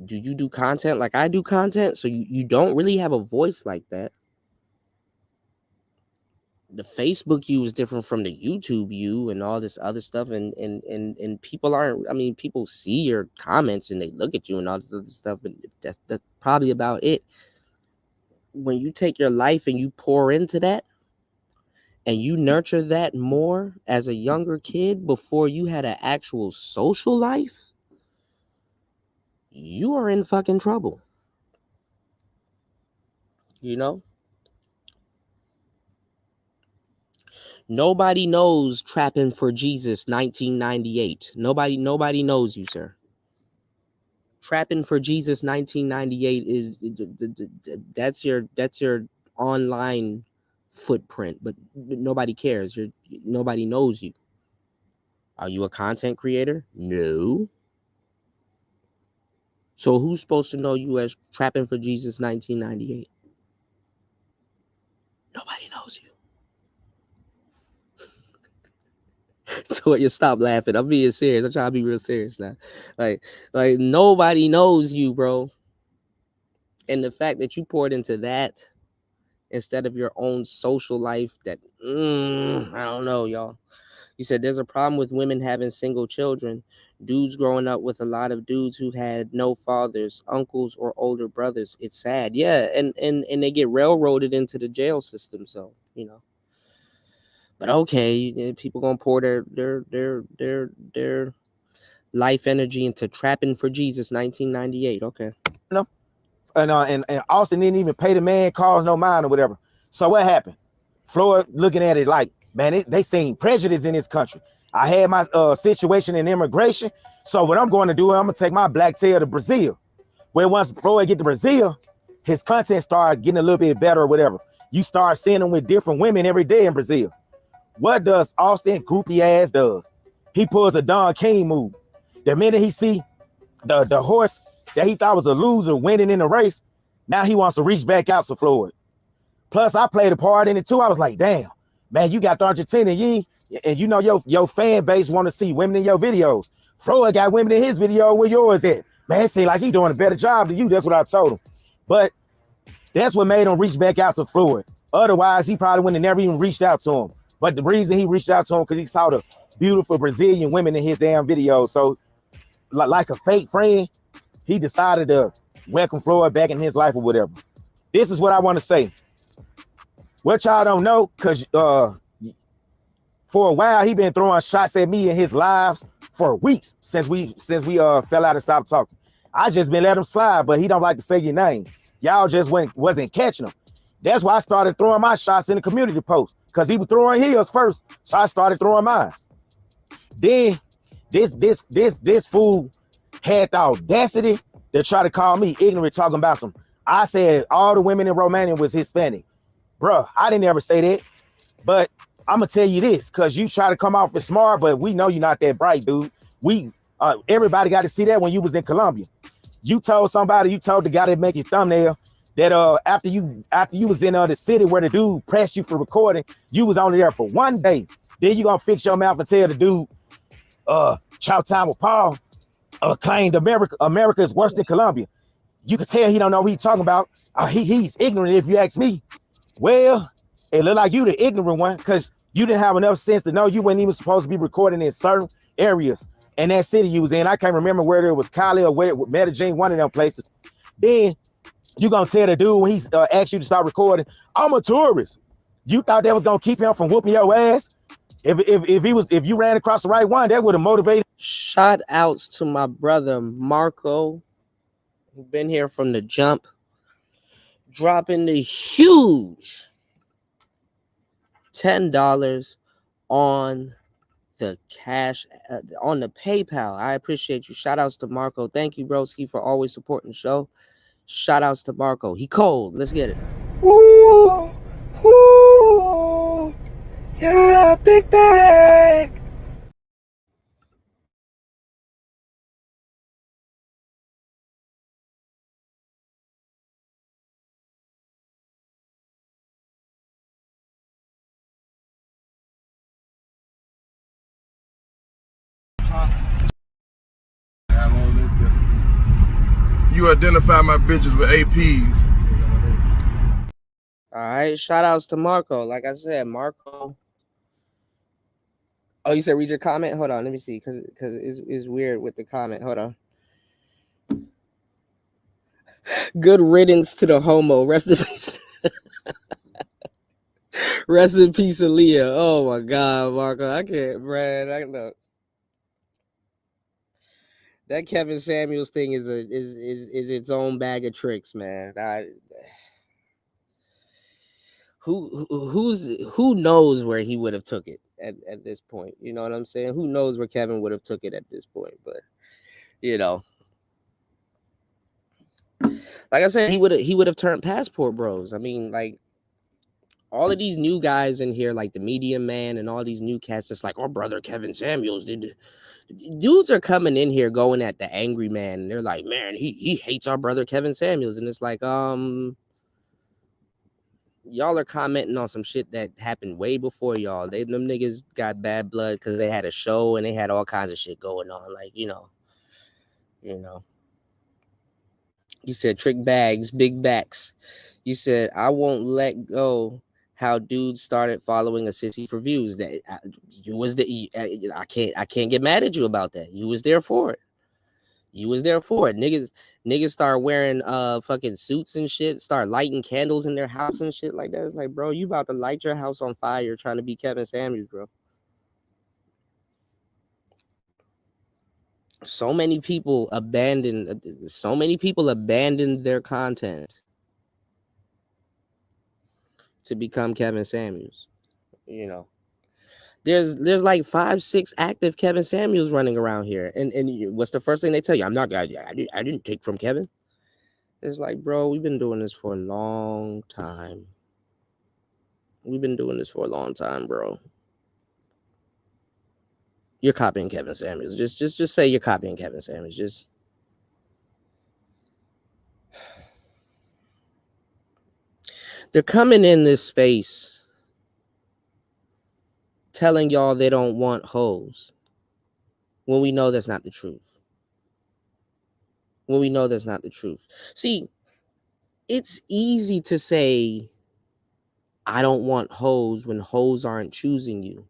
Speaker 1: Do you do content like I do content? So you don't really have a voice like that. The Facebook you is different from the YouTube you and all this other stuff. And people aren't, I mean, people see your comments and they look at you and all this other stuff, but that's probably about it. When you take your life and you pour into that and you nurture that more as a younger kid before you had an actual social life, you are in fucking trouble. You know? Nobody knows Trapping for Jesus 1998. Nobody knows you, sir. Trapping for Jesus 1998 is that's your online footprint, but nobody cares. Nobody knows you. Are you a content creator? No. So who's supposed to know you as Trapping for Jesus 1998? Nobody knows you. So you stop laughing. I'm being serious. I'm trying to be real serious now. Like nobody knows you, bro. And the fact that you poured into that instead of your own social life, that I don't know, y'all. You said there's a problem with women having single children, dudes growing up with a lot of dudes who had no fathers, uncles, or older brothers. It's sad. Yeah, and they get railroaded into the jail system. So, you know. But okay, people gonna pour their life energy into Trapping for Jesus 1998. Okay.
Speaker 6: No. And Austin didn't even pay the man, cause no mind or whatever. So what happened? Floyd looking at it like, man, they seen prejudice in this country. I had my situation in immigration. So what I'm going to do, I'm going to take my black tail to Brazil. Where once Floyd get to Brazil, his content started getting a little bit better or whatever. You start seeing him with different women every day in Brazil. What does Austin groupie ass does? He pulls a Don King move. The minute he see the horse that he thought was a loser winning in the race, now he wants to reach back out to Floyd. Plus, I played a part in it too. I was like, damn, man, you got the Argentina, and you know your fan base want to see women in your videos. Floyd got women in his video, where yours at? Man, it seems like he doing a better job than you. That's what I told him. But that's what made him reach back out to Floyd. Otherwise, he probably wouldn't have never even reached out to him. But the reason he reached out to him because he saw the beautiful Brazilian women in his damn video. So, like a fake friend, he decided to welcome Floyd back in his life or whatever. This is what I want to say. What y'all don't know, because for a while he been throwing shots at me in his lives for weeks since we fell out and stopped talking. I just been letting him slide, but he don't like to say your name. Y'all just wasn't catching him. That's why I started throwing my shots in the community post, because he was throwing his first, so I started throwing mine. Then this fool had the audacity to try to call me ignorant, talking about some. I said all the women in Romania was Hispanic. Bruh, I didn't ever say that. But I'm gonna tell you this, because you try to come off as smart, but we know you're not that bright, dude. Everybody got to see that when you was in Colombia. You told the guy that make your thumbnail that after you was in the city where the dude pressed you for recording, you was only there for 1 day. Then you gonna fix your mouth and tell the dude, Chow Time with Paul claimed America is worse than Colombia. You could tell he don't know what he's talking about. He's ignorant if you ask me. Well, it looked like you the ignorant one, because you didn't have enough sense to know you weren't even supposed to be recording in certain areas in that city you was in. I can't remember whether it was Cali or where Medellin, one of them places. Then you gonna tell the dude when he asked you to start recording, I'm a tourist. You thought that was gonna keep him from whooping your ass? If you ran across the right one, that would have motivated.
Speaker 1: Shout outs to my brother Marco, who's been here from the jump, dropping the huge $10 on the cash, on the PayPal. I appreciate you. Shout outs to Marco. Thank you, broski, for always supporting the show. Shout outs to Marco. He cold. Let's get it.
Speaker 8: Ooh, ooh, yeah, big bag.
Speaker 5: You identify my bitches with APs.
Speaker 1: All right. Shout outs to Marco. Like I said, Marco. Oh, you said read your comment? Hold on. Let me see. Because it's weird with the comment. Hold on. Good riddance to the homo. Rest in peace. Rest in peace, Aaliyah. Oh my God, Marco. I can't, man. I know. That Kevin Samuels thing is its own bag of tricks, man. Who knows where he would have took it at this point? You know what I'm saying? Who knows where Kevin would have took it at this point? But you know, like I said, he would have turned Passport Bros. I mean, like all of these new guys in here, like the Medium Man and all these new cats, it's like, oh, brother Kevin Samuels did. Dudes are coming in here going at the angry man, and they're like, man, he hates our brother Kevin Samuels, and it's like, Y'all are commenting on some shit that happened way before y'all. Them niggas got bad blood because they had a show and they had all kinds of shit going on. Like, you know. You said trick bags, big backs. You said I won't let go. How dudes started following a sissy for views. That you was the I can't get mad at you about that. You was there for it. Niggas start wearing fucking suits and shit, start lighting candles in their house and shit like that. It's like, bro, you about to light your house on fire trying to be Kevin Samuels, bro. So many people abandoned their content to become Kevin Samuels. You know. There's like 5-6 active Kevin Samuels running around here. And what's the first thing they tell you? I didn't take from Kevin. It's like, bro, we've been doing this for a long time. Bro. You're copying Kevin Samuels. Just say you're copying Kevin Samuels. They're coming in this space telling y'all they don't want hoes when we know that's not the truth. See, it's easy to say I don't want hoes when hoes aren't choosing you.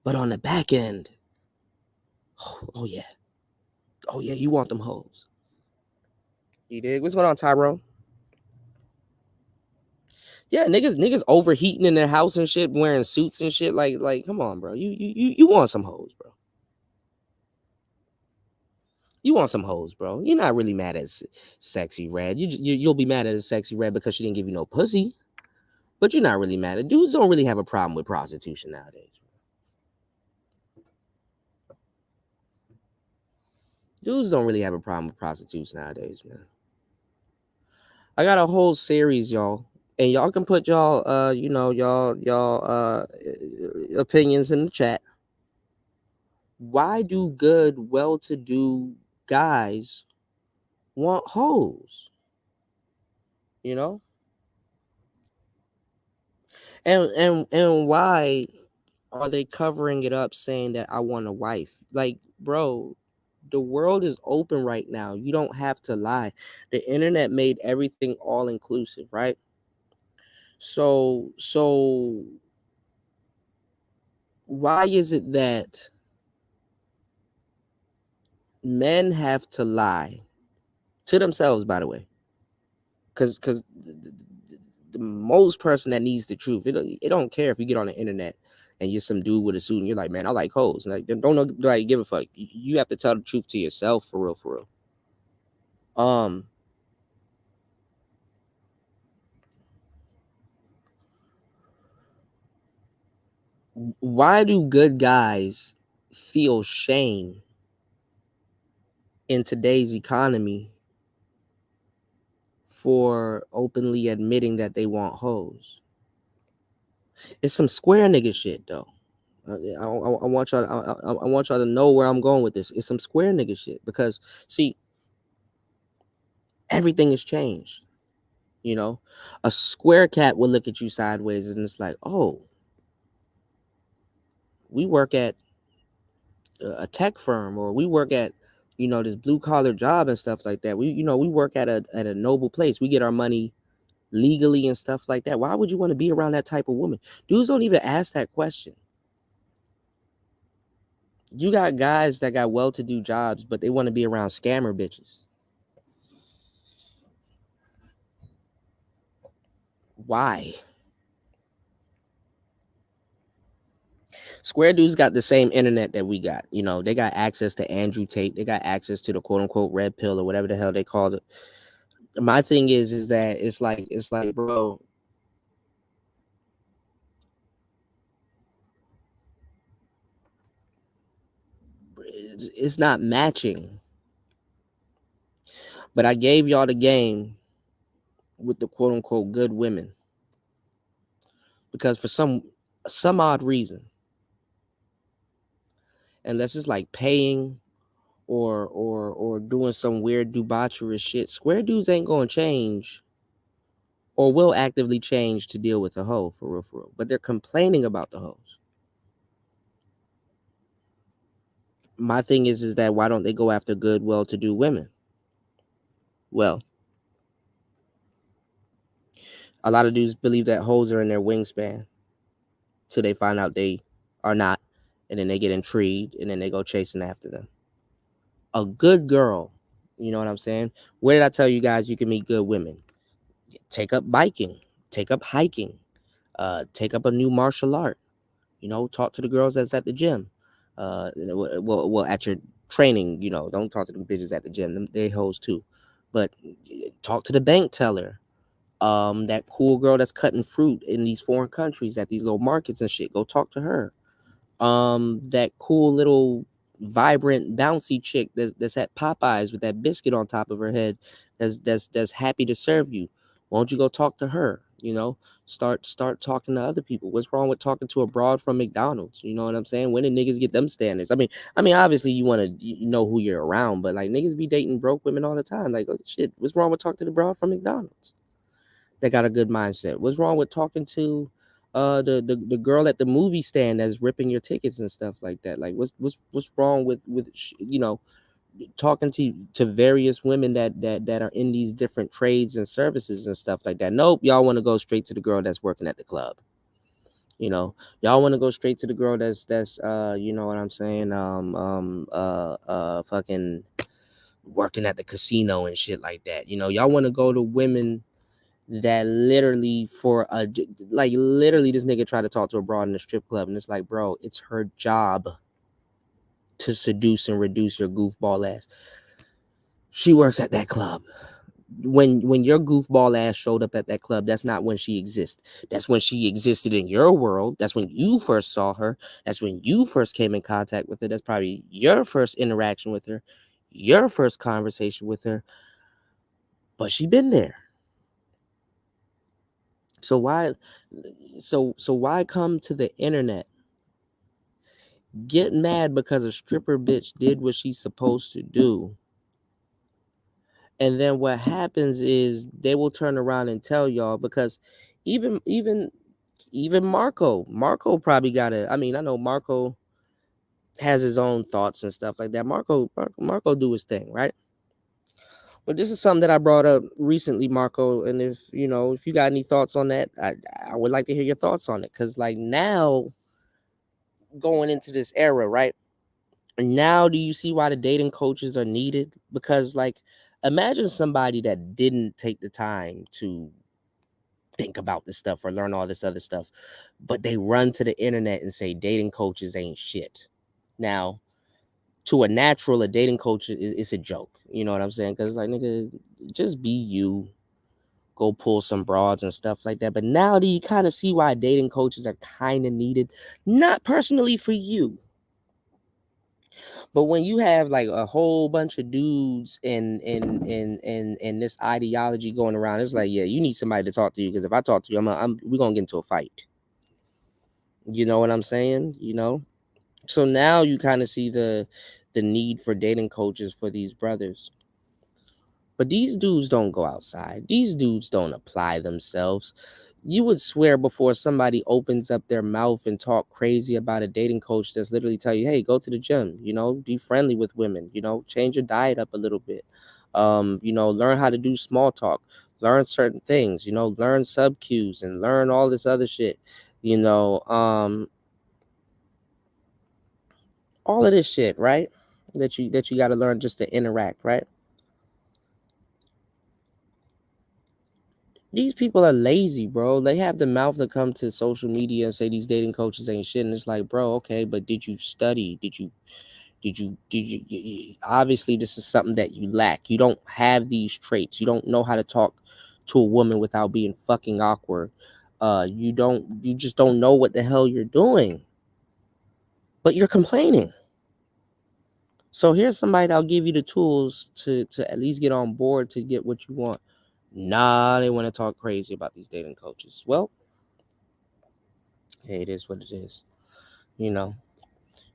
Speaker 1: But on the back end, oh yeah, you want them hoes. You dig? What's going on, Tyrone? Yeah, niggas overheating in their house and shit, wearing suits and shit. Like, come on, bro. You want some hoes, bro. You want some hoes, bro. You're not really mad at Sexy Red. You'll be mad at a Sexy Red because she didn't give you no pussy. But you're not really mad at dudes. Don't really have a problem with prostitution nowadays. Dudes don't really have a problem with prostitution nowadays, man. I got a whole series, y'all. And y'all can put y'all opinions in the chat. Why do good, well-to-do guys want hoes? You know? And why are they covering it up saying that I want a wife? Like, bro, the world is open right now. You don't have to lie. The internet made everything all inclusive, right? So why is it that men have to lie to themselves, by the way? Because the most person that needs the truth, it don't care if you get on the internet and you're some dude with a suit and you're like, man, I like hoes. Like, don't nobody give a fuck. You have to tell the truth to yourself, for real. Why do good guys feel shame in today's economy for openly admitting that they want hoes? It's some square nigga shit, though. I want y'all to know where I'm going with this. It's some square nigga shit because, see, everything has changed. You know, a square cat will look at you sideways and it's like, oh, we work at a tech firm, or we work at, this blue collar job and stuff like that. We work at a noble place. We get our money legally and stuff like that. Why would you want to be around that type of woman? Dudes don't even ask that question. You got guys that got well-to-do jobs, but they want to be around scammer bitches. Why? Square dudes got the same internet that we got. They got access to Andrew Tate. They got access to the quote-unquote red pill or whatever the hell they call it. My thing is that it's like, bro, it's not matching. But I gave y'all the game with the quote unquote good women because for some odd reason, unless it's like paying or doing some weird debaucherous shit, square dudes ain't gonna change or will actively change to deal with a hoe for real. But they're complaining about the hoes. My thing is that why don't they go after good, well-to-do women? Well, a lot of dudes believe that hoes are in their wingspan till they find out they are not, and then they get intrigued, and then they go chasing after them. A good girl, you know what I'm saying? Where did I tell you guys you can meet good women? Take up biking, take up hiking, take up a new martial art. You know, talk to the girls that's at the gym. Well, at your training, you know, don't talk to the bitches at the gym. They hoes too. But talk to the bank teller. That cool girl that's cutting fruit in these foreign countries at these little markets and shit. Go talk to her. That cool little vibrant bouncy chick that's at Popeyes with that biscuit on top of her head that's happy to serve you. Won't you go talk to her? You know, start talking to other people. What's wrong with talking to a broad from McDonald's? You know what I'm saying? When did niggas get them standards? I mean, obviously you want to know who you're around, but like niggas be dating broke women all the time. Like, oh, shit, what's wrong with talking to the broad from McDonald's? That got a good mindset. What's wrong with talking to the girl at the movie stand that's ripping your tickets and stuff like that? Like what's wrong with you know, talking to various women that are in these different trades and services and stuff like that? Nope, y'all want to go straight to the girl that's working at the club. You know, y'all want to go straight to the girl that's you know what I'm saying, fucking working at the casino and shit like that. You know, y'all want to go to women that literally literally this nigga tried to talk to a broad in the strip club, and it's like, bro, it's her job to seduce and reduce your goofball ass. She works at that club. When your goofball ass showed up at that club, that's not when she exists. That's when she existed in your world. That's when you first saw her. That's when you first came in contact with her. That's probably your first interaction with her, your first conversation with her. But she been there. So why come to the internet, get mad because a stripper bitch did what she's supposed to do, and then what happens is they will turn around and tell y'all, because even Marco probably got it. I mean, I know Marco has his own thoughts and stuff like that. Marco do his thing, right? But this is something that I brought up recently, Marco. And if you got any thoughts on that, I would like to hear your thoughts on it. Because like now, going into this era, right? Now do you see why the dating coaches are needed? Because like, imagine somebody that didn't take the time to think about this stuff or learn all this other stuff, but they run to the internet and say dating coaches ain't shit. Now, to a natural, a dating coach is a joke. You know what I'm saying? Because like, nigga, just be you. Go pull some broads and stuff like that. But now do you kind of see why dating coaches are kind of needed? Not personally for you, but when you have like a whole bunch of dudes and this ideology going around, it's like, yeah, you need somebody to talk to you, because if I talk to you, we're gonna get into a fight. You know what I'm saying? You know? So now you kind of see the need for dating coaches for these brothers. But these dudes don't go outside. These dudes don't apply themselves. You would swear before somebody opens up their mouth and talk crazy about a dating coach that's literally tell you, hey, go to the gym, you know, be friendly with women, you know, change your diet up a little bit. You know, learn how to do small talk, learn certain things, you know, learn sub cues and learn all this other shit, you know, all of this shit, right? That you got to learn just to interact, right? These people are lazy, bro. They have the mouth to come to social media and say these dating coaches ain't shit. And it's like, bro, okay, but did you study? Did you obviously this is something that you lack. You don't have these traits. You don't know how to talk to a woman without being fucking awkward. You just don't know what the hell you're doing. But you're complaining. So here's somebody that'll give you the tools to at least get on board to get what you want. Nah, they want to talk crazy about these dating coaches. Well, hey, it is what it is. You know,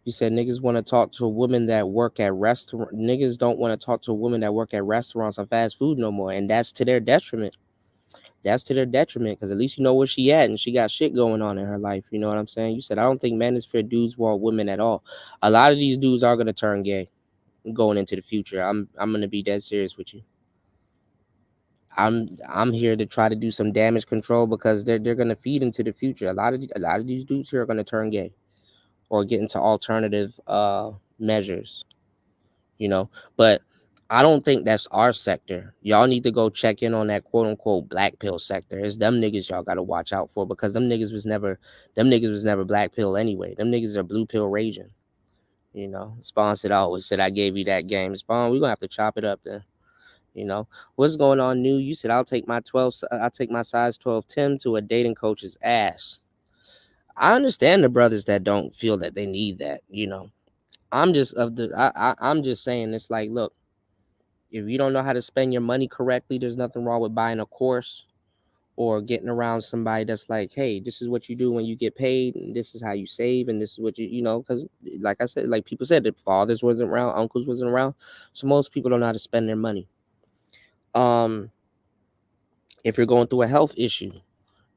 Speaker 1: you said niggas want to talk to a woman that work at restaurant. Niggas don't want to talk to a woman that work at restaurants or fast food no more, and that's to their detriment. that's to their detriment, because at least you know where she at and she got shit going on in her life. You know what I'm saying? You said, I don't think manosphere dudes want women at all. A lot of these dudes are gonna turn gay going into the future. I'm gonna be dead serious with you. I'm here to try to do some damage control, because they're gonna feed into the future. A lot of these dudes here are gonna turn gay or get into alternative measures, you know. But I don't think that's our sector. Y'all need to go check in on that quote unquote black pill sector. It's them niggas y'all gotta watch out for, because them niggas was never black pill anyway. Them niggas are blue pill raging. You know, Spawn said, I always said I gave you that game. Spawn, we're gonna have to chop it up then. You know, what's going on, new? You said I'll take my size 12 Tim to a dating coach's ass. I understand the brothers that don't feel that they need that. You know, I'm just saying, it's like, look, if you don't know how to spend your money correctly, there's nothing wrong with buying a course or getting around somebody that's like, hey, this is what you do when you get paid, and this is how you save, and this is what you know, because like I said, like people said, the fathers wasn't around, uncles wasn't around, so most people don't know how to spend their money. If you're going through a health issue,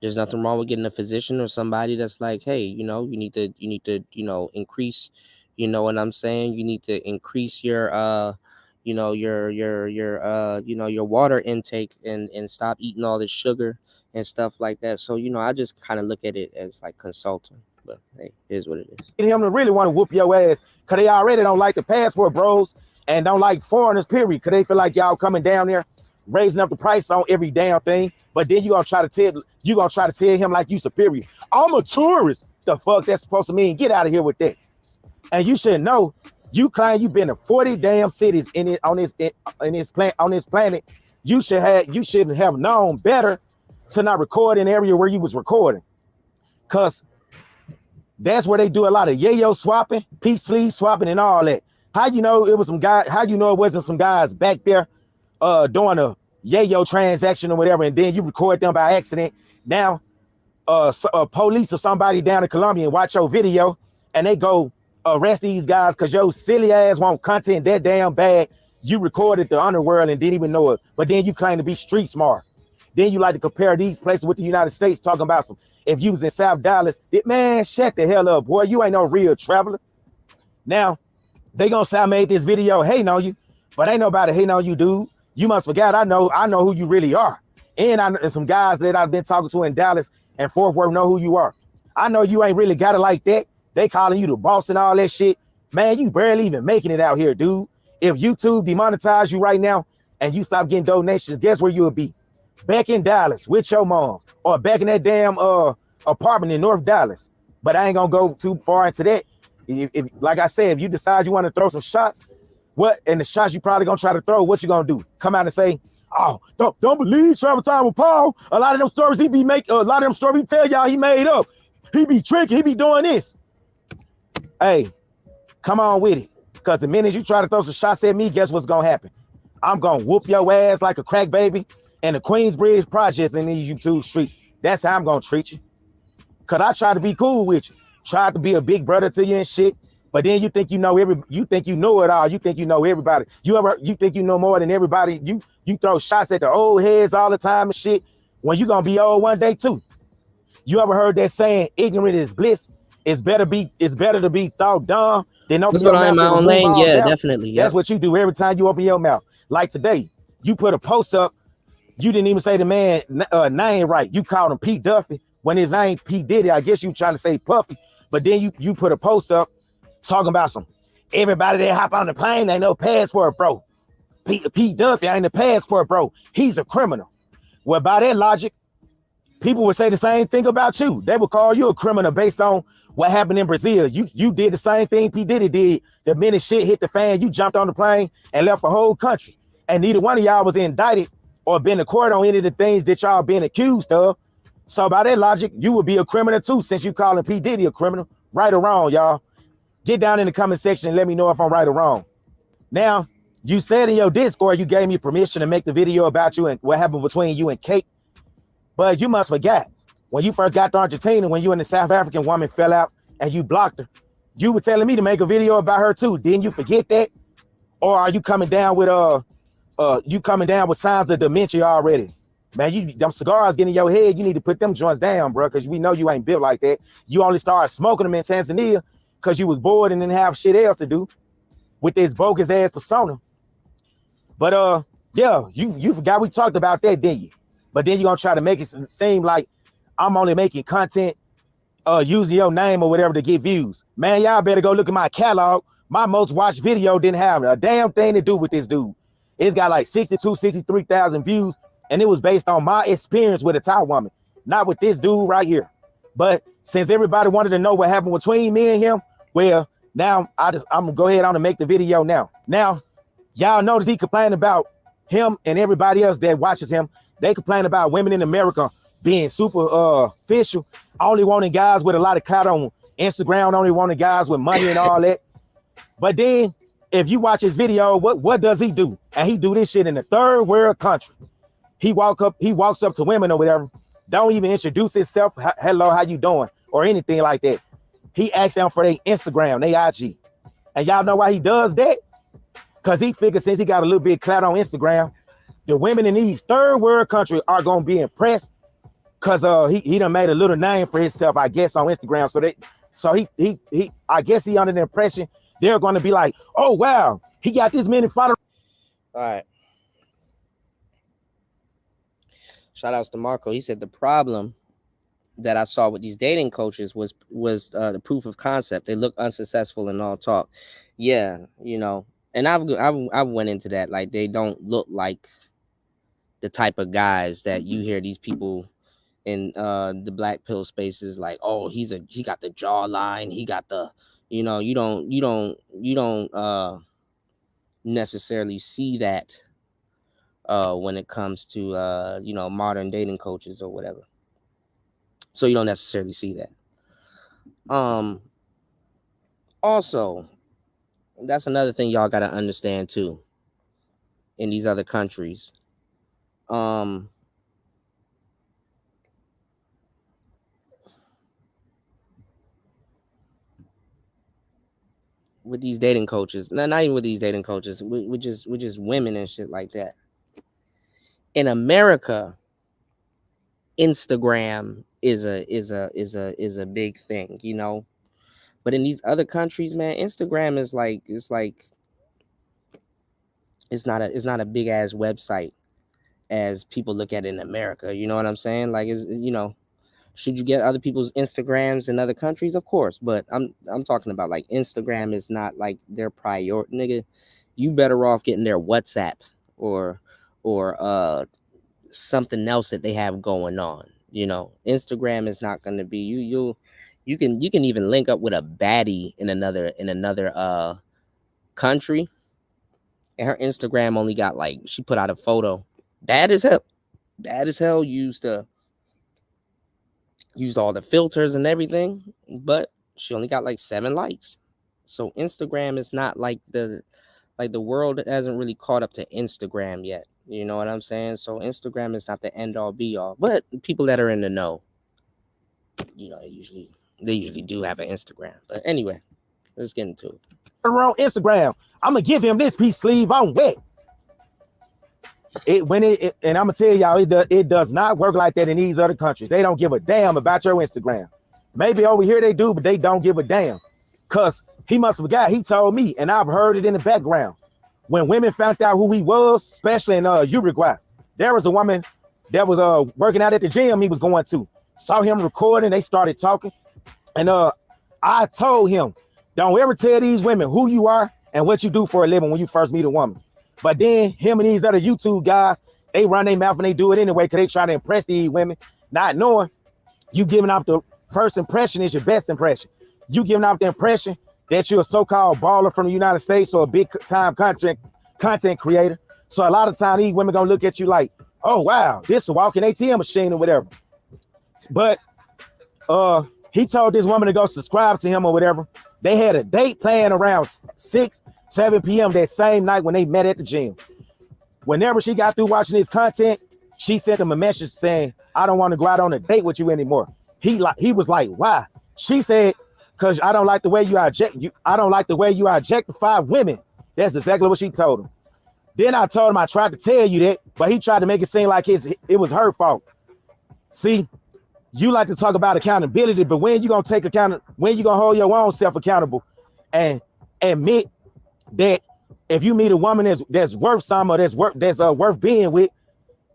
Speaker 1: there's nothing wrong with getting a physician or somebody that's like, hey, you know, you need to, you know, increase, you know what I'm saying? You need to increase your, you know, your water intake and stop eating all this sugar and stuff like that. So, you know, I just kind of look at it as like consulting, but hey, it is what it is.
Speaker 6: Him to really want to whoop your ass, because they already don't like the passport bros and don't like foreigners, period, because they feel like y'all coming down there raising up the price on every damn thing. But then you're gonna try to tell him like you superior. I'm a tourist. The fuck that's supposed to mean? Get out of here with that. And you should know, you claim you've been to 40 damn cities on this planet. You should have known better to not record in the area where you was recording, because that's where they do a lot of yayo swapping, peace sleeve swapping, and all that. How you know it was some guy? How you know it wasn't some guys back there doing a yayo transaction or whatever, and then you record them by accident? Now, police or somebody down in Colombia and watch your video, and they go arrest these guys because your silly ass want content that damn bad. You recorded the underworld and didn't even know it, but then you claim to be street smart. Then you like to compare these places with the United States, talking about some, if you was in South Dallas, man, shut the hell up, boy. You ain't no real traveler. Now, they gonna say I made this video hating on you, but ain't nobody hating on you, dude. You must forget, I know who you really are. And some guys that I've been talking to in Dallas and Fort Worth know who you are. I know you ain't really got it like that. They calling you the boss and all that shit. Man, you barely even making it out here, dude. If YouTube demonetize you right now and you stop getting donations, guess where you would be? Back in Dallas with your mom, or back in that damn apartment in North Dallas. But I ain't gonna go too far into that. If like I said, if you decide you want to throw some shots, and the shots you probably gonna try to throw, what you gonna do? Come out and say, oh, don't believe Travel Time with Paul. A lot of them stories he be making, a lot of them stories he tell y'all he made up. He be tricking, he be doing this. Hey, come on with it. Because the minute you try to throw some shots at me, guess what's gonna happen? I'm gonna whoop your ass like a crack baby and the Queensbridge projects in these YouTube streets. That's how I'm gonna treat you. Cause I try to be cool with you, try to be a big brother to you and shit. But then you think you know you think you know it all. You think you know everybody. You think you know more than everybody. You throw shots at the old heads all the time and shit. When you gonna be old one day too. You ever heard that saying, ignorant is bliss? It's better to be thought dumb than open your mouth in my own lane. Yeah, definitely. Yep. That's what you do every time you open your mouth. Like today, you put a post up. You didn't even say the man name right. You called him P. Duffy when his name P. Diddy. I guess you trying to say Puffy, but then you put a post up talking about some everybody that hop on the plane ain't no passport, bro. P. Duffy ain't a passport, bro. He's a criminal. Well, by that logic, people would say the same thing about you. They would call you a criminal based on what happened in Brazil. You did the same thing P. Diddy did. The minute shit hit the fan, you jumped on the plane and left a whole country. And neither one of y'all was indicted or been to court on any of the things that y'all been accused of. So by that logic, you would be a criminal too, since you calling P. Diddy a criminal. Right or wrong, y'all? Get down in the comment section and let me know if I'm right or wrong. Now, you said in your Discord you gave me permission to make the video about you and what happened between you and Kate. But you must forget, when you first got to Argentina, when you and the South African woman fell out and you blocked her, you were telling me to make a video about her too. Didn't you forget that? Or are you coming down with signs of dementia already? Man, them cigars getting in your head, you need to put them joints down, bro, because we know you ain't built like that. You only started smoking them in Tanzania because you was bored and didn't have shit else to do with this bogus ass persona. But yeah, you forgot we talked about that, didn't you? But then you're gonna try to make it seem like I'm only making content using your name or whatever to get views. Man, y'all better go look at my catalog. My most watched video didn't have a damn thing to do with this dude. It's got like 63,000 views, and it was based on my experience with a Thai woman, not with this dude right here. But since everybody wanted to know what happened between me and him, well, now I'm gonna go ahead on and make the video now. Now, y'all notice he complained about him and everybody else that watches him. They complain about women in America being super official, only wanting guys with a lot of clout on Instagram, only wanting guys with money and all that. But then if you watch his video, what does he do? And he do this shit in a third world country. He walks up to women or whatever, don't even introduce himself, hello, how you doing, or anything like that. He asks them for their Instagram, their IG. And y'all know why he does that? Because he figured since he got a little bit of clout on Instagram, the women in these third world countries are gonna be impressed because he done made a little name for himself, I guess, on Instagram. So he I guess he under the impression they're gonna be like, oh wow, he got this many followers.
Speaker 1: All right. Shout outs to Marco. He said the problem that I saw with these dating coaches was the proof of concept. They look unsuccessful in all talk. Yeah, you know, and I've went into that. Like, they don't look like the type of guys that you hear these people in the black pill spaces like, oh, he got the jawline, he got the, you know, you don't necessarily see that when it comes to you know, modern dating coaches or whatever. So you don't necessarily see that. Also, that's another thing y'all got to understand too in these other countries. With these dating coaches, not even with these dating coaches, with just women and shit like that. In America, Instagram is a big thing, you know. But in these other countries, man, Instagram is like, it's not a big ass website as people look at it in America. You know what I'm saying? Like, is, you know, should you get other people's Instagrams in other countries? Of course, but I'm talking about, like, Instagram is not like their priority, nigga. You better off getting their WhatsApp or something else that they have going on. You know, Instagram is not going to be you can even link up with a baddie in another country, and her Instagram only got, like, she put out a photo, bad as hell, used all the filters and everything, but she only got like 7 likes. So Instagram is not like the world hasn't really caught up to Instagram yet. You know what I'm saying? So Instagram is not the end all be all, but people that are in the know, you know, they usually do have an Instagram. But anyway, let's get into it.
Speaker 6: On Instagram, I'm gonna give him this piece sleeve on wet. And I'm gonna tell y'all, it does not work like that in these other countries. They don't give a damn about your Instagram. Maybe over here they do, but they don't give a damn. Cause he must have forgot. He told me, and I've heard it in the background. When women found out who he was, especially in Uruguay, there was a woman that was working out at the gym he was going to. Saw him recording, they started talking, and I told him, don't ever tell these women who you are and what you do for a living when you first meet a woman. But then him and these other YouTube guys, they run their mouth and they do it anyway because they try to impress these women, not knowing you giving off the first impression is your best impression. You giving off the impression that you're a so-called baller from the United States or a big-time content creator. So a lot of times these women gonna look at you like, oh wow, this is a walking ATM machine or whatever. But he told this woman to go subscribe to him or whatever. They had a date planned around 7 p.m. that same night when they met at the gym. Whenever she got through watching his content, she sent him a message saying, I don't want to go out on a date with you anymore. He was like, why? She said, because I don't like the way you objectify women. That's exactly what she told him. Then I told him I tried to tell you that, but he tried to make it seem like it was her fault. See, you like to talk about accountability, but when you gonna take when you gonna hold your own self accountable and admit that if you meet a woman that's worth some or that's worth being with,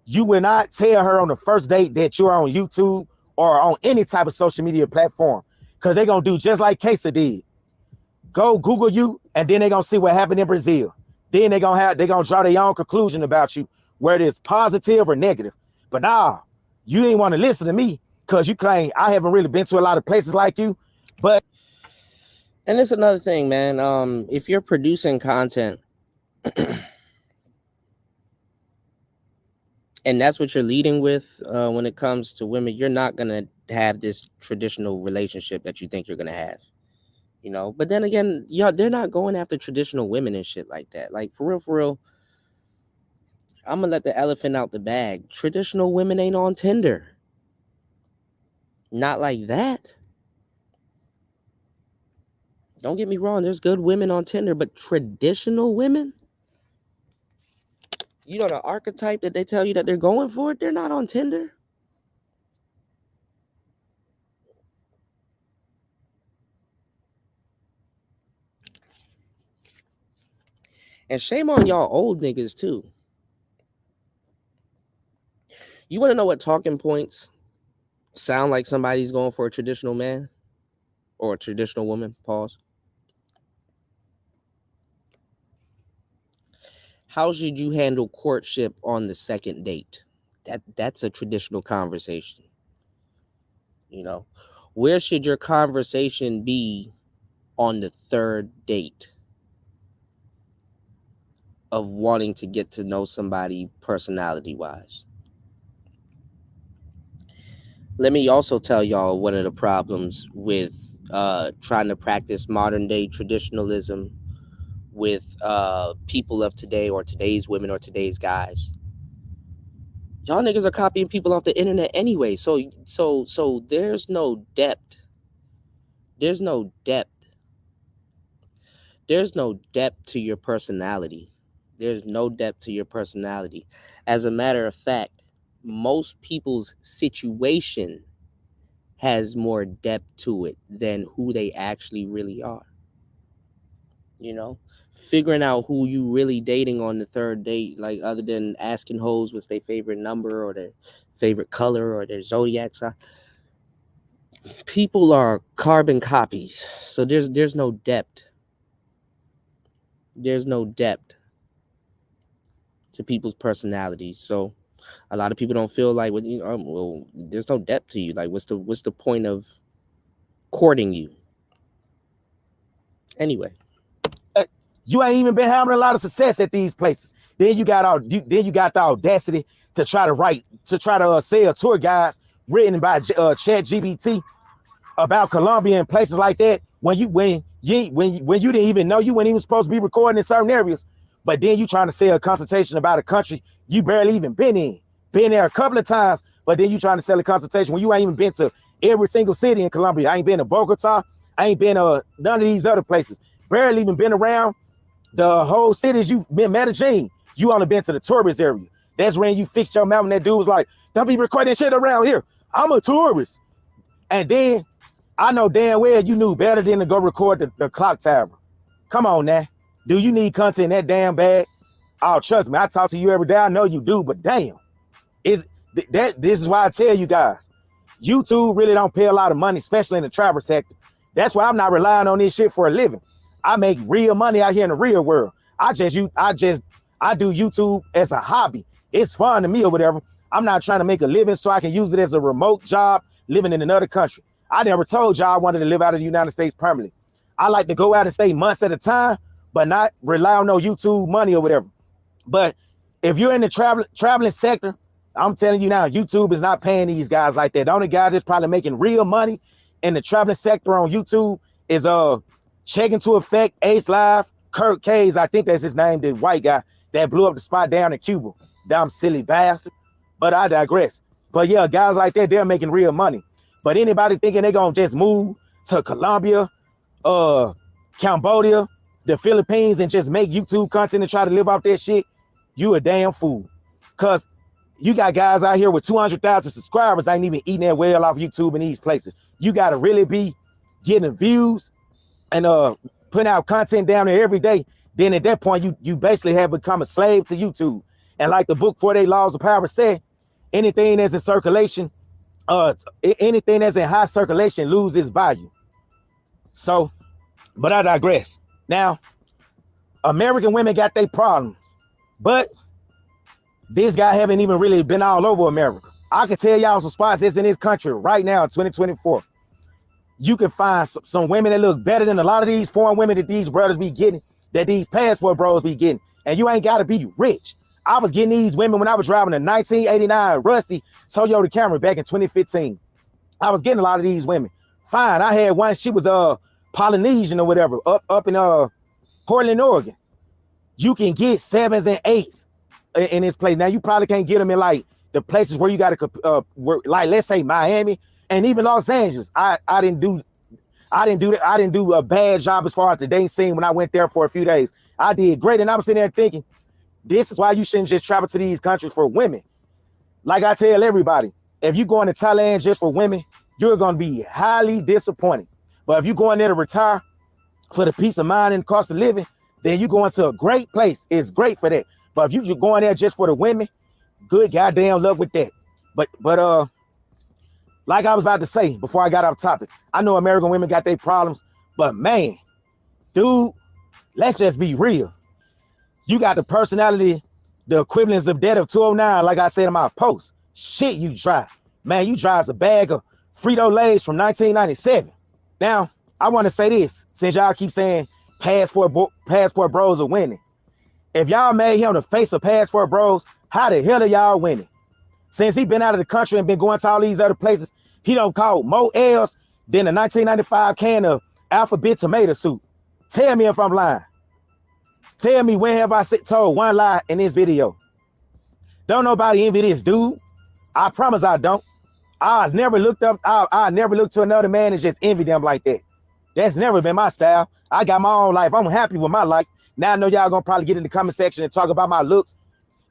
Speaker 6: you will not tell her on the first date that you're on YouTube or on any type of social media platform, because they're gonna do just like Kesa did. Go Google you, and then they're gonna see what happened in Brazil. Then they're gonna draw their own conclusion about you, whether it's positive or negative. But nah, you didn't want to listen to me because you claim I haven't really been to a lot of places like you. But
Speaker 1: and it's another thing, man. If you're producing content and that's what you're leading with when it comes to women, you're not gonna have this traditional relationship that you think you're gonna have. You know, but then again, they're not going after traditional women and shit like that. Like, for real, I'm gonna let the elephant out the bag. Traditional women ain't on Tinder. Not like that. Don't get me wrong, there's good women on Tinder, but traditional women, you know, the archetype that they tell you that they're going for, they're not on Tinder. And shame on y'all old niggas too. You want to know what talking points sound like somebody's going for a traditional man or a traditional woman? Pause. How should you handle courtship on the second date? That's a traditional conversation. You know, where should your conversation be on the third date of wanting to get to know somebody personality-wise? Let me also tell y'all one of the problems with trying to practice modern-day traditionalism with people of today, or today's women, or today's guys. Y'all niggas are copying people off the internet anyway, so there's no depth. There's no depth. There's no depth to your personality. There's no depth to your personality. As a matter of fact, most people's situation has more depth to it than who they actually really are. You know, figuring out who you really dating on the third date, like, other than asking hoes what's their favorite number or their favorite color or their zodiac sign. People are carbon copies, so there's no depth. There's no depth to people's personalities. So a lot of people don't feel like, well, there's no depth to you. Like, what's the point of courting you? Anyway,
Speaker 6: you ain't even been having a lot of success at these places. Then you got the audacity to try to sell tour guides written by ChatGPT about Colombia and places like that. When you didn't even know you weren't even supposed to be recording in certain areas, but then you trying to sell a consultation about a country you barely even been in. Been there a couple of times, but then you trying to sell a consultation when you ain't even been to every single city in Colombia. I ain't been to Bogota. I ain't been to none of these other places. Barely even been around the whole cities. You've been Medellin. You only been to the tourist area. That's when you fixed your mouth and that dude was like, don't be recording shit around here. I'm a tourist. And then I know damn well you knew better than to go record the clock tower. Come on now. Do you need content that damn bad? Oh, trust me, I talk to you every day. I know you do, but damn. This is why I tell you guys, YouTube really don't pay a lot of money, especially in the travel sector. That's why I'm not relying on this shit for a living. I make real money out here in the real world. I do YouTube as a hobby. It's fun to me or whatever. I'm not trying to make a living so I can use it as a remote job living in another country. I never told y'all I wanted to live out of the United States permanently. I like to go out and stay months at a time, but not rely on no YouTube money or whatever. But if you're in the traveling sector, I'm telling you now, YouTube is not paying these guys like that. The only guy that's probably making real money in the traveling sector on YouTube is Checking to Effect, Ace Live, Kurt Kays, I think that's his name, the white guy that blew up the spot down in Cuba. Dumb silly bastard. But I digress. But yeah, guys like that, they're making real money. But anybody thinking they're gonna just move to Colombia, Cambodia, the Philippines, and just make YouTube content and try to live off that shit, you a damn fool. Cause you got guys out here with 200,000 subscribers ain't even eating that well off YouTube in these places. You gotta really be getting views and putting out content down there every day. Then at that point, you basically have become a slave to YouTube. And like the book 48 Laws of Power said, anything that's in circulation, anything that's in high circulation loses value. So, but I digress. Now, American women got their problems, but this guy haven't even really been all over America. I can tell y'all some spots that's in this country right now in 2024. You can find some women that look better than a lot of these foreign women that these brothers be getting, that these passport bros be getting. And you ain't got to be rich. I was getting these women when I was driving a 1989 Rusty Toyota Camry back in 2015. I was getting a lot of these women. Fine. I had one, she was Polynesian or whatever, up in Portland, Oregon. You can get 7s and 8s in this place. Now you probably can't get them in like the places where you got to like, let's say Miami and even Los Angeles. I didn't do a bad job as far as the dating scene when I went there for a few days. I did great, and I was sitting there thinking, this is why you shouldn't just travel to these countries for women. Like I tell everybody, if you going to Thailand just for women, you're going to be highly disappointed. But if you going there to retire for the peace of mind and cost of living, then you going to a great place. It's great for that. But if you just going there just for the women, good goddamn luck with that. But like I was about to say before I got off topic, I know American women got their problems, but man, dude, let's just be real. You got the personality, the equivalence of that of 209, like I said in my post. Shit you drive. Man, you drive a bag of Frito-Lays from 1997. Now, I want to say this, since y'all keep saying passport bros are winning. If y'all made him the face of passport bros, how the hell are y'all winning? Since he been out of the country and been going to all these other places, he don't call more L's than a 1995 can of Alphabet tomato soup. Tell me if I'm lying. Tell me when have I told one lie in this video? Don't nobody envy this dude. I promise I don't. I never looked to another man and just envy them like that. That's never been my style. I got my own life. I'm happy with my life. Now I know y'all gonna probably get in the comment section and talk about my looks.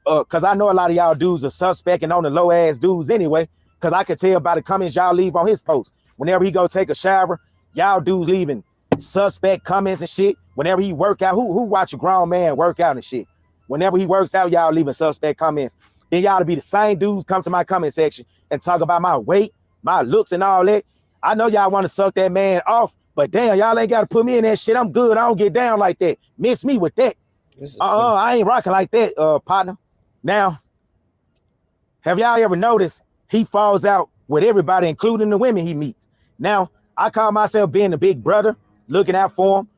Speaker 6: Cause I know a lot of y'all dudes are suspecting on the low ass dudes anyway. Cause I could tell by the comments y'all leave on his post. Whenever he go take a shower, y'all dudes leaving suspect comments and shit. Whenever he work out, who watch a grown man work out and shit? Whenever he works out, y'all leaving suspect comments. Then y'all to be the same dudes come to my comment section and talk about my weight, my looks and all that. I know y'all want to suck that man off, but damn, y'all ain't got to put me in that shit. I'm good. I don't get down like that. Miss me with that. I ain't rocking like that, partner. Now, have y'all ever noticed he falls out with everybody, including the women he meets? Now, I call myself being the big brother, looking out for him,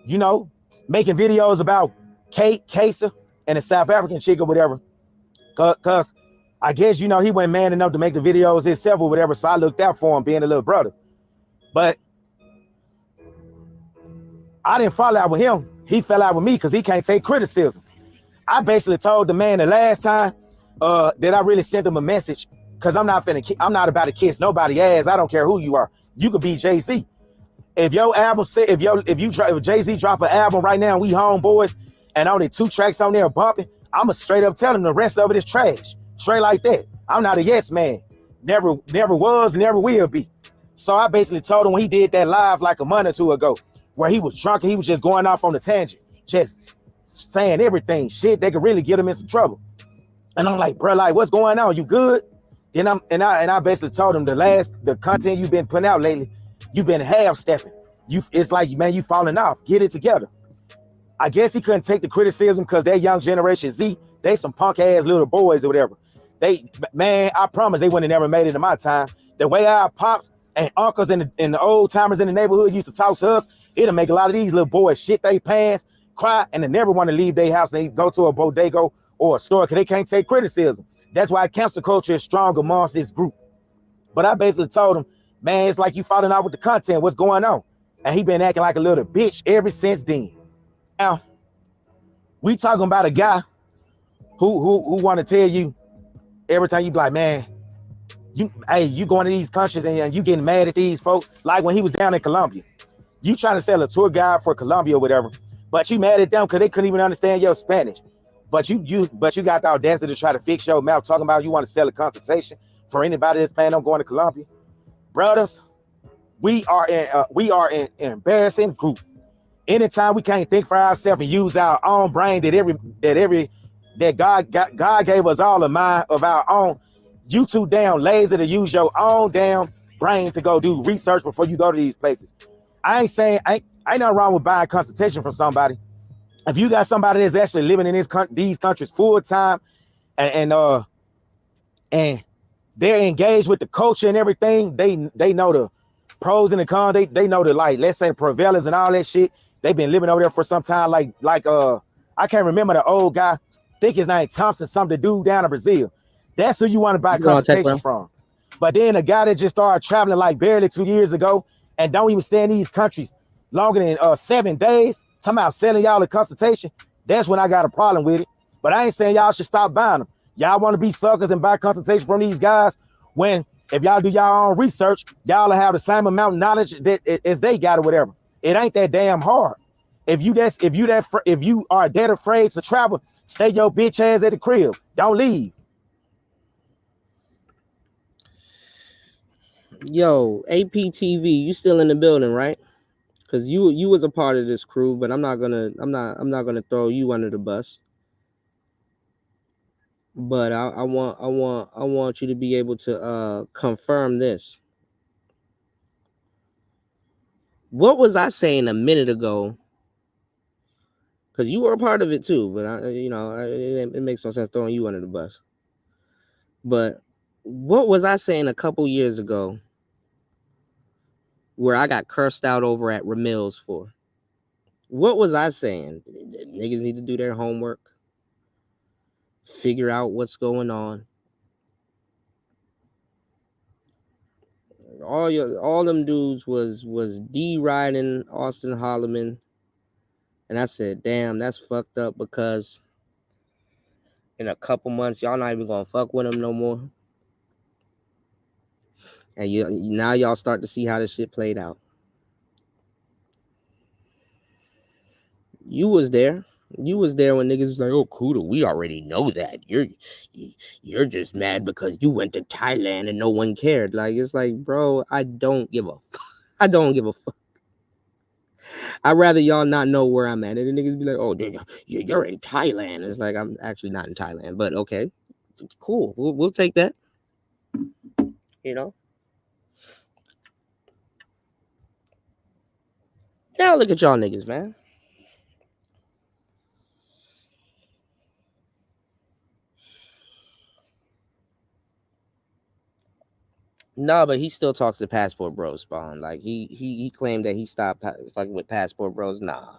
Speaker 6: you know, making videos about Kate, Kesa, and a South African chick or whatever. Cause I guess, you know, he wasn't man enough to make the videos himself or whatever, so I looked out for him being a little brother. But I didn't fall out with him. He fell out with me because he can't take criticism. I basically told the man the last time that I really sent him a message, because I'm not about to kiss nobody ass. I don't care who you are. You could be Jay-Z. If your album if Jay-Z drop an album right now, we homeboys, and only 2 tracks on there bumping, I'ma straight up tell him the rest of it is trash. Straight like that. I'm not a yes man. Never was, never will be. So I basically told him when he did that live like a month or 2 ago, where he was drunk and he was just going off on the tangent, just saying everything, shit that could really get him in some trouble. And I'm like, bro, like, what's going on? You good? Then I basically told him the content you've been putting out lately, you've been half-stepping. It's like, man, you falling off. Get it together. I guess he couldn't take the criticism because that young generation Z, they some punk ass little boys or whatever. Man, I promise they wouldn't have never made it in my time. The way our pops and uncles and the old timers in the neighborhood used to talk to us, it'll make a lot of these little boys shit their pants, cry, and they never want to leave their house and go to a bodega or a store because they can't take criticism. That's why cancel culture is strong amongst this group. But I basically told him, man, it's like you falling out with the content. What's going on? And he been acting like a little bitch ever since then. Now, we talking about a guy who want to tell you every time you be like, man, you going to these countries and you getting mad at these folks. Like when he was down in Colombia, you trying to sell a tour guide for Colombia or whatever, but you mad at them because they couldn't even understand your Spanish. But you got the audacity to try to fix your mouth talking about you want to sell a consultation for anybody that's planning on going to Colombia. Brothers, we are an embarrassing group. Anytime we can't think for ourselves and use our own brain that God gave us all a mind of our own, you too damn lazy to use your own damn brain to go do research before you go to these places. I ain't saying ain't nothing wrong with buying consultation from somebody. If you got somebody that's actually living in these countries full time and they're engaged with the culture and everything, they know the pros and the cons. They know the, like, let's say, prevalence and all that shit. They've been living over there for some time. Like I can't remember the old guy. I think his name Thompson, something dude down in Brazil. That's who you want to buy consultation from. But then a guy that just started traveling like barely 2 years ago and don't even stay in these countries longer than 7 days, talking about selling y'all a consultation, that's when I got a problem with it. But I ain't saying y'all should stop buying them. Y'all want to be suckers and buy consultation from these guys when if y'all do y'all own research, y'all will have the same amount of knowledge as they got or whatever. It ain't that damn hard. If you are that afraid to travel, stay your bitch ass at the crib. Don't leave.
Speaker 1: Yo, APTV, you still in the building, right? Because you was a part of this crew, but I'm not gonna throw you under the bus. But I want you to be able to confirm this. What was I saying a minute ago? Because you were a part of it too, but it makes no sense throwing you under the bus. But what was I saying a couple years ago where I got cursed out over at Ramil's for? What was I saying? Niggas need to do their homework, figure out what's going on. All them dudes was D-riding Austin Holloman. And I said, damn, that's fucked up, because in a couple months, y'all not even gonna fuck with him no more. And now y'all start to see how this shit played out. You was there. You was there when niggas was like, oh, Kuda, we already know that. You're just mad because you went to Thailand and no one cared. Like, it's like, bro, I don't give a fuck. I don't give a fuck. I'd rather y'all not know where I'm at. And the niggas be like, oh, you're in Thailand. It's like, I'm actually not in Thailand. But okay, cool. We'll take that. You know? Now look at y'all niggas, man. No, but he still talks to Passport Bros, Spawn. Like he claimed that he stopped fucking with Passport Bros. Nah,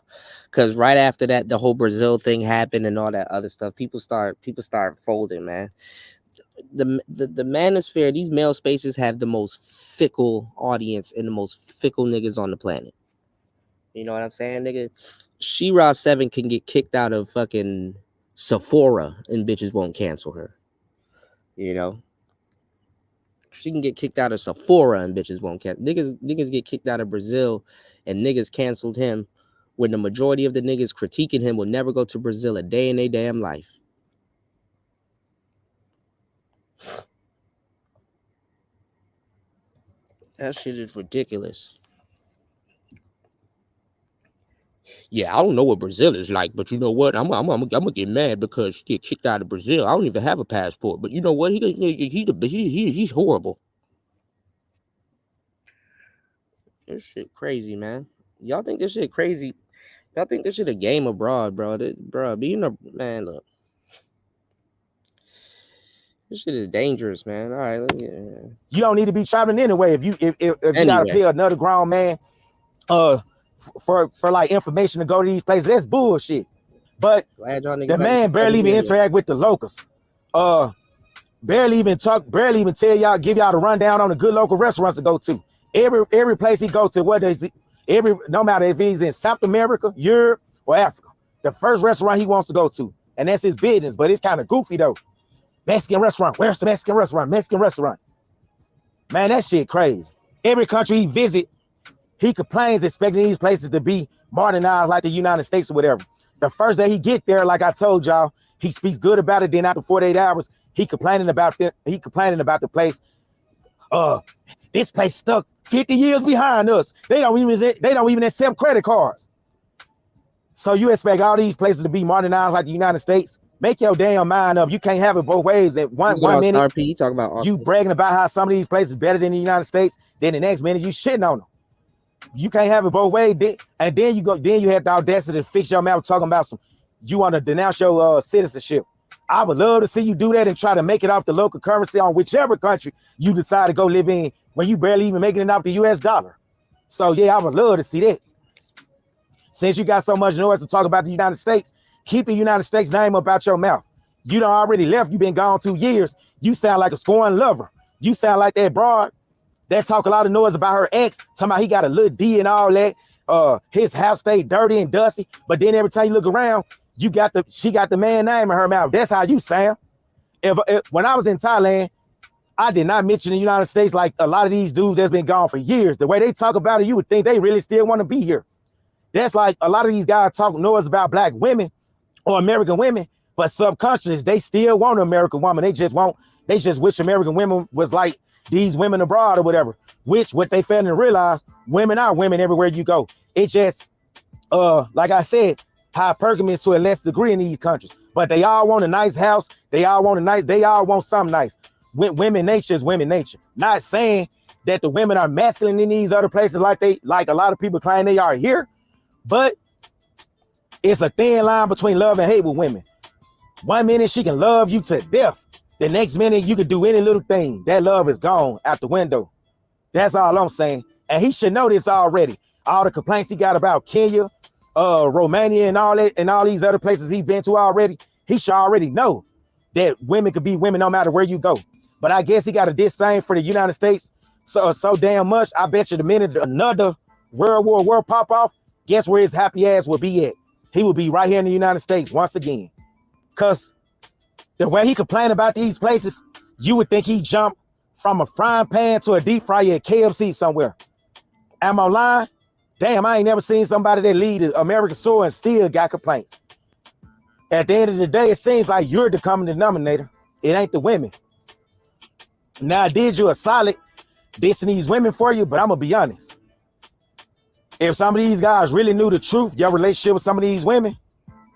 Speaker 1: because right after that, the whole Brazil thing happened and all that other stuff. People start folding, man. The manosphere, these male spaces have the most fickle audience and the most fickle niggas on the planet. You know what I'm saying, nigga? She-Ra 7 can get kicked out of fucking Sephora and bitches won't cancel her. You know? She can get kicked out of Sephora and bitches won't cancel. Niggas get kicked out of Brazil and niggas canceled him when the majority of the niggas critiquing him will never go to Brazil a day in their damn life. That shit is ridiculous. Yeah, I don't know what Brazil is like, but you know what? I'm gonna get mad because she get kicked out of Brazil. I don't even have a passport, but you know what? He's horrible. This shit crazy, man. Y'all think this shit crazy? Y'all think this shit a game abroad, bro? Being a man, look. This shit is dangerous, man. All right,
Speaker 6: you don't need to be traveling anyway. If you gotta pay another grown man, for like information to go to these places, that's bullshit. But the man barely even interact with the locals. Barely even tell y'all, give y'all the rundown on the good local restaurants to go to. Every place he go to, no matter if he's in South America, Europe, or Africa, the first restaurant he wants to go to, and that's his business. But it's kind of goofy though. Mexican restaurant. Where's the Mexican restaurant? Mexican restaurant. Man, that shit crazy. Every country he visit, he complains expecting these places to be modernized like the United States or whatever. The first day he get there, like I told y'all, He speaks good about it. Then after 48 hours, he complaining about the place. This place stuck 50 years behind us. They don't even accept credit cards. So you expect all these places to be modernized like the United States? Make your damn mind up. You can't have it both ways. At one minute,
Speaker 1: RP, talk about
Speaker 6: you bragging about how some of these places better than the United States. Then the next minute, you shitting on them. You can't have it both ways. And then you have the audacity to fix your mouth talking about you want to denounce your citizenship. I would love to see you do that and try to make it off the local currency on whichever country you decide to go live in when you barely even making it off the US dollar. So yeah, I would love to see that. Since you got so much noise to talk about the United States, keep the United States name up out your mouth. You done already left. You've been gone 2 years. You sound like a scorned lover. You sound like that broad that talk a lot of noise about her ex, talking about he got a little D and all that. His house stayed dirty and dusty, but then every time you look around, she got the man name in her mouth. That's how you sound. When I was in Thailand, I did not mention the United States like a lot of these dudes that's been gone for years. The way they talk about it, you would think they really still want to be here. That's like a lot of these guys talk noise about black women or American women, but subconscious, they still want an American woman. They just wish American women was like these women abroad or whatever, which what they fail to realize, women are women everywhere you go. It just, like I said, hypergamous to a less degree in these countries, but they all want a nice house. They all want something nice. Women nature is women nature. Not saying that the women are masculine in these other places like a lot of people claim they are here, but it's a thin line between love and hate with women. 1 minute she can love you to death. The next minute you can do any little thing. That love is gone out the window. That's all I'm saying. And he should know this already. All the complaints he got about Kenya, Romania, and all that, and all these other places he's been to already. He should already know that women could be women no matter where you go. But I guess he got a disdain for the United States so damn much. I bet you the minute another World War pop off, guess where his happy ass will be at? He will be right here in the United States once again. Because the way he complained about these places, you would think he jumped from a frying pan to a deep fryer at KFC somewhere. Am I lying? Damn, I ain't never seen somebody that lead American soil and still got complaints. At the end of the day, it seems like you're the common denominator. It ain't the women. Now, I did you a solid dissing these women for you, but I'm going to be honest. If some of these guys really knew the truth, your relationship with some of these women,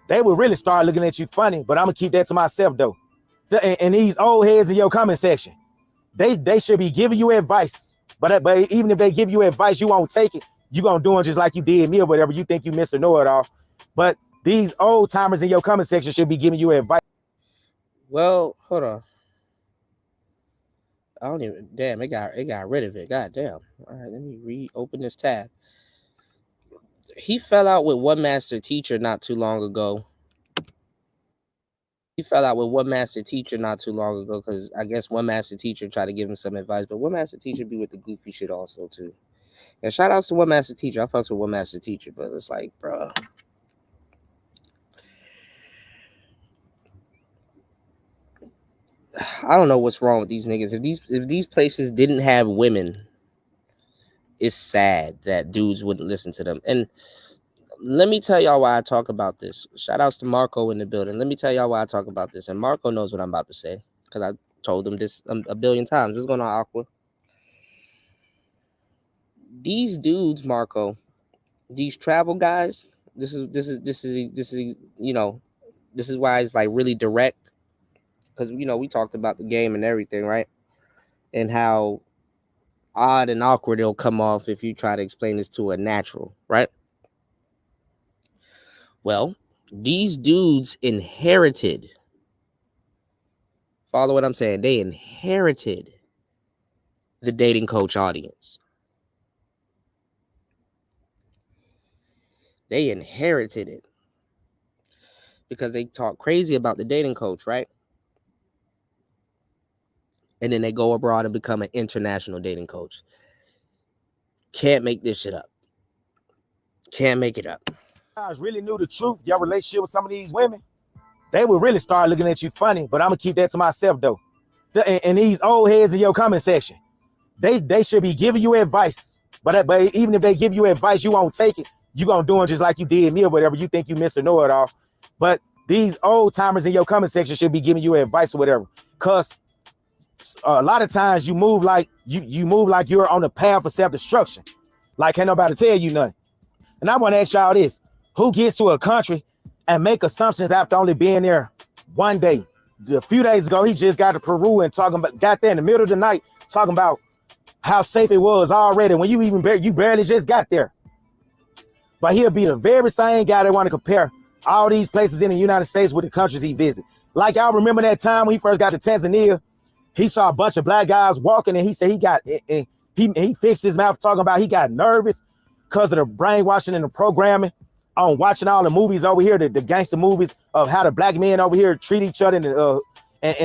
Speaker 6: they would really start looking at you funny, but I'm going to keep that to myself, though. And these old heads in your comment section, they should be giving you advice. But even if they give you advice, you won't take it. You're going to do it just like you did me or whatever. You think you Mr. Know-It-All. But these old timers in your comment section should be giving you advice.
Speaker 1: Well, hold on. I don't even, damn, it got rid of it. God damn. All right, let me reopen this tab. He fell out with one master teacher not too long ago. Because I guess one master teacher tried to give him some advice, but one master teacher be with the goofy shit also too. And shout outs to one master teacher. I fucks with one master teacher, but it's like, bro. I don't know what's wrong with these niggas. If these places didn't have women, it's sad that dudes wouldn't listen to them. And let me tell y'all why I talk about this. Shout outs to Marco in the building. Let me tell y'all why I talk about this. And Marco knows what I'm about to say because I told him this a billion times. What's going on, Aqua? These dudes, Marco, these travel guys. This is you know, this is why it's like really direct. Because, you know, we talked about the game and everything, right? And how odd and awkward it'll come off if you try to explain this to a natural, right? Well, these dudes inherited. Follow what I'm saying? They inherited the dating coach audience. They inherited it. Because they talk crazy about the dating coach, right? And then they go abroad and become an international dating coach. Can't make this shit up. Can't make it up.
Speaker 6: Guys really knew the truth, your relationship with some of these women, they would really start looking at you funny, but I'm going to keep that to myself, though. And these old heads in your comment section, they should be giving you advice. But even if they give you advice, you won't take it. You're going to do it just like you did me or whatever. You think you Mr. Know-It-All. But these old timers in your comment section should be giving you advice or whatever. Cause a lot of times you move like you move like you're on the path of self-destruction. Like can't nobody tell you nothing. And I want to ask y'all this: who gets to a country and make assumptions after only being there one day? A few days ago, he just got to Peru and got there in the middle of the night talking about how safe it was already when you barely just got there. But he'll be the very same guy that want to compare all these places in the United States with the countries he visit. Like y'all remember that time when he first got to Tanzania, he saw a bunch of black guys walking and he said he fixed his mouth talking about he got nervous because of the brainwashing and the programming on watching all the movies over here, the gangster movies of how the black men over here treat each other in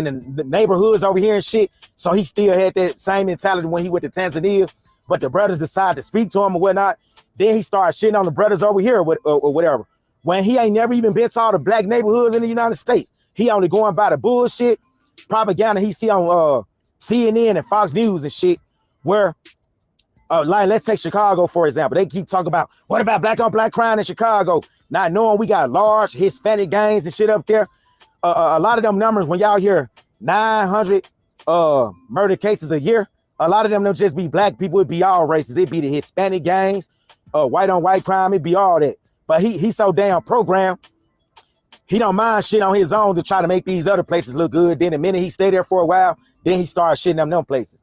Speaker 6: the neighborhoods over here and shit. So he still had that same mentality when he went to Tanzania, but the brothers decided to speak to him or whatnot. Then he started shitting on the brothers over here or whatever. When he ain't never even been to all the black neighborhoods in the United States. He only going by the bullshit propaganda he see on CNN and Fox News and shit, where like let's take Chicago for example. They keep talking about what about black on black crime in Chicago, not knowing we got large Hispanic gangs and shit up there. A lot of them numbers, when y'all hear 900 murder cases a year, a lot of them don't just be black people, it'd be all races. It'd be the Hispanic gangs, white on white crime, it'd be all that. But he's so damn programmed, he don't mind shit on his own to try to make these other places look good. Then the minute he stay there for a while, then he starts shitting on them places.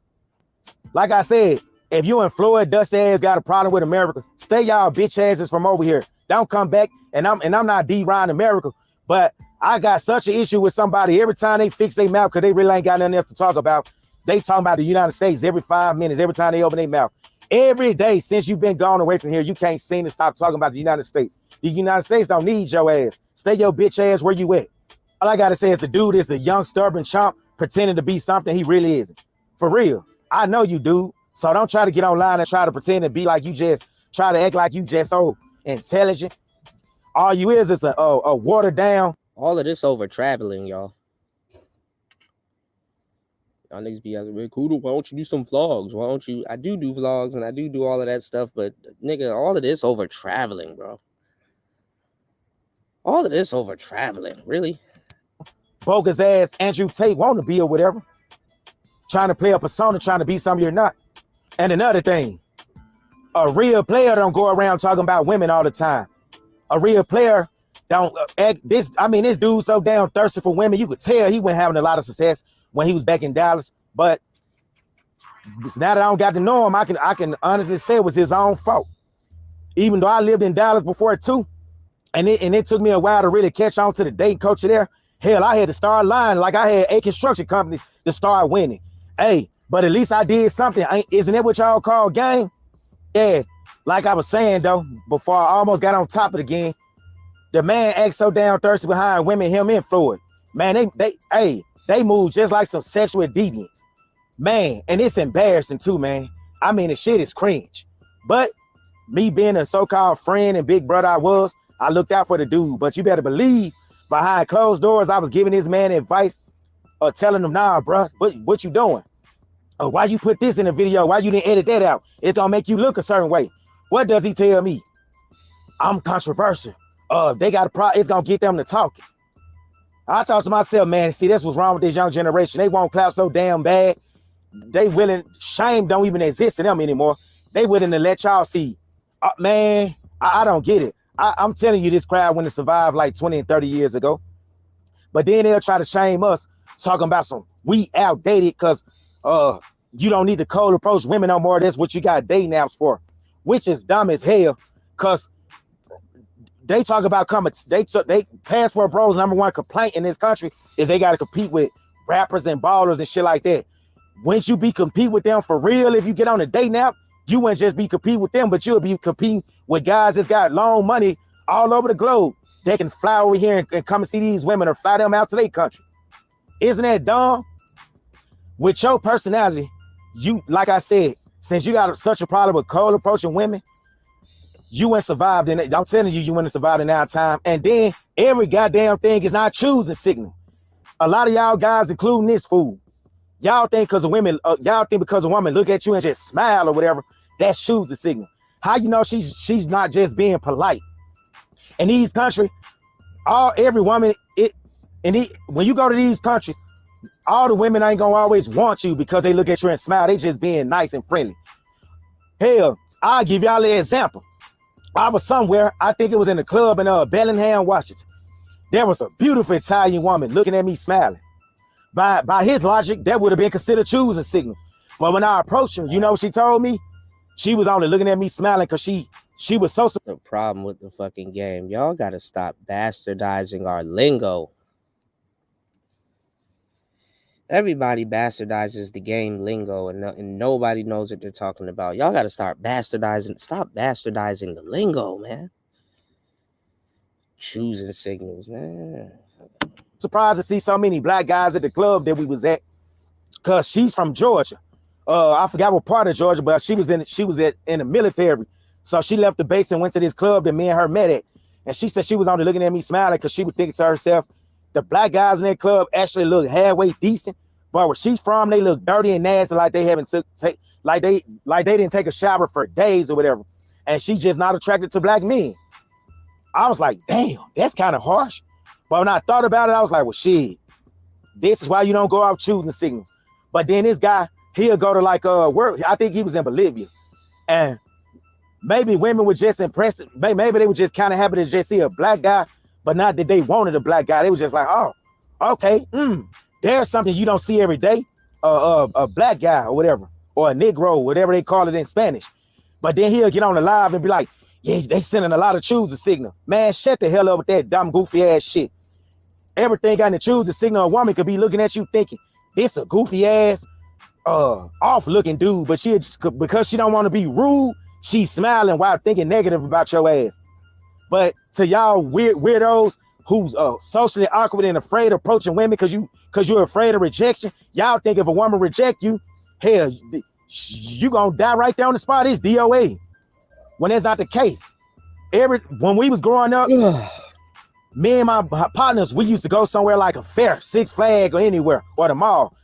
Speaker 6: Like I said, if you in Florida, dust ass got a problem with America, stay y'all bitch asses from over here. Don't come back. And I'm not D-Ron America, but I got such an issue with somebody every time they fix their mouth because they really ain't got nothing else to talk about. They talking about the United States every 5 minutes, every time they open their mouth. Every day since you've been gone away from here, you can't seem to stop talking about the United States. The United States don't need your ass. Stay your bitch ass where you at. All I gotta say is the dude is a young, stubborn chump pretending to be something he really isn't. For real. I know you, dude. So don't try to get online and try to pretend and be like you just try to act like you just so intelligent. All you is a watered down.
Speaker 1: All of this over traveling, y'all. Y'all niggas be asking me, Kudo, why don't you do some vlogs? Why don't you? I do vlogs and I do all of that stuff, but nigga, all of this over traveling, bro. All of this over traveling, really?
Speaker 6: Bogus ass Andrew Tate want to be or whatever. Trying to play a persona, trying to be something you're not. And another thing, a real player don't go around talking about women all the time. A real player don't act this. I mean, this dude's so damn thirsty for women. You could tell he wasn't having a lot of success when he was back in Dallas. But now that I don't got to know him, I can honestly say it was his own fault. Even though I lived in Dallas before too, and it took me a while to really catch on to the dating culture there. Hell, I had to start lying like I had 8 construction companies to start winning. Hey, but at least I did something. Isn't that what y'all call game? Yeah, like I was saying though, before I almost got on top of the game, the man acts so damn thirsty behind women, him and Floyd. Man, they move just like some sexual deviants. Man, and it's embarrassing too, man. I mean, the shit is cringe. But me being a so-called friend and big brother I looked out for the dude. But you better believe behind closed doors, I was giving this man advice or telling him, nah, bro, what you doing? Oh, why you put this in the video? Why you didn't edit that out? It's gonna make you look a certain way. What does he tell me? I'm controversial. They got a problem. It's gonna get them to talking. I thought to myself, man, see, that's what's wrong with this young generation. They want clout so damn bad. They willing, shame don't even exist in them anymore. They willing to let y'all see. Man, I don't get it. I'm telling you, this crowd wouldn't survive like 20 and 30 years ago. But then they'll try to shame us, talking about we outdated because you don't need to cold approach women no more. That's what you got dating apps for, which is dumb as hell. Because they talk about they Passport Bros' #1 complaint in this country is they got to compete with rappers and ballers and shit like that. Wouldn't you be compete with them for real if you get on a dating app? You wouldn't just be competing with them, but you'll be competing with guys that's got long money all over the globe. They can fly over here and come and see these women or fly them out to their country. Isn't that dumb? With your personality, you, like I said, since you got such a problem with cold approaching women, you ain't survived in it. I'm telling you, you wouldn't survive in our time. And then every goddamn thing is not choosing signal. A lot of y'all guys, including this fool, y'all think because of women, because a woman look at you and just smile or whatever, that's choosing signal. How you know she's not just being polite? In these country, every woman, when you go to these countries, all the women ain't gonna always want you because they look at you and smile. They just being nice and friendly. Hell, I'll give y'all an example. I was somewhere, I think it was in a club in Bellingham, Washington. There was a beautiful Italian woman looking at me smiling. By his logic, that would have been considered choosing signal. But when I approached her, you know what she told me? She was only looking at me smiling because she was so...
Speaker 1: The problem with the fucking game, y'all gotta stop bastardizing our lingo. Everybody bastardizes the game lingo, and nobody knows what they're talking about. Y'all gotta stop bastardizing the lingo, man. Choosing signals, man.
Speaker 6: Surprised to see so many black guys at the club that we was at, because she's from Georgia. I forgot what part of Georgia, but she was in the military. So she left the base and went to this club that me and her met at. And she said she was only looking at me smiling because she would think to herself, the black guys in that club actually look halfway decent, but where she's from, they look dirty and nasty, like they haven't like they didn't take a shower for days or whatever. And she's just not attracted to black men. I was like, damn, that's kind of harsh. But when I thought about it, I was like, well, shit, this is why you don't go out choosing signals. But then this guy, he'll go to like work. I think he was in Bolivia, and maybe women were just impressed. Maybe they were just kind of happy to just see a black guy, but not that they wanted a black guy. They were just like, oh, okay, there's something you don't see every day, a black guy or whatever, or a Negro, whatever they call it in Spanish. But then he'll get on the live and be like, yeah, they sending a lot of choosing signal. Man, shut the hell up with that dumb goofy ass shit. Everything got to choose the signal. A woman could be looking at you thinking, this a goofy ass, off looking dude, but because she don't want to be rude, she's smiling while thinking negative about your ass. But to y'all weirdos who's socially awkward and afraid of approaching women because you're afraid of rejection, y'all think if a woman reject you, hell, you gonna die right there on the spot. It's DOA. When that's not the case. When we was growing up, me and my partners, we used to go somewhere like a fair, Six Flags or anywhere, or the mall,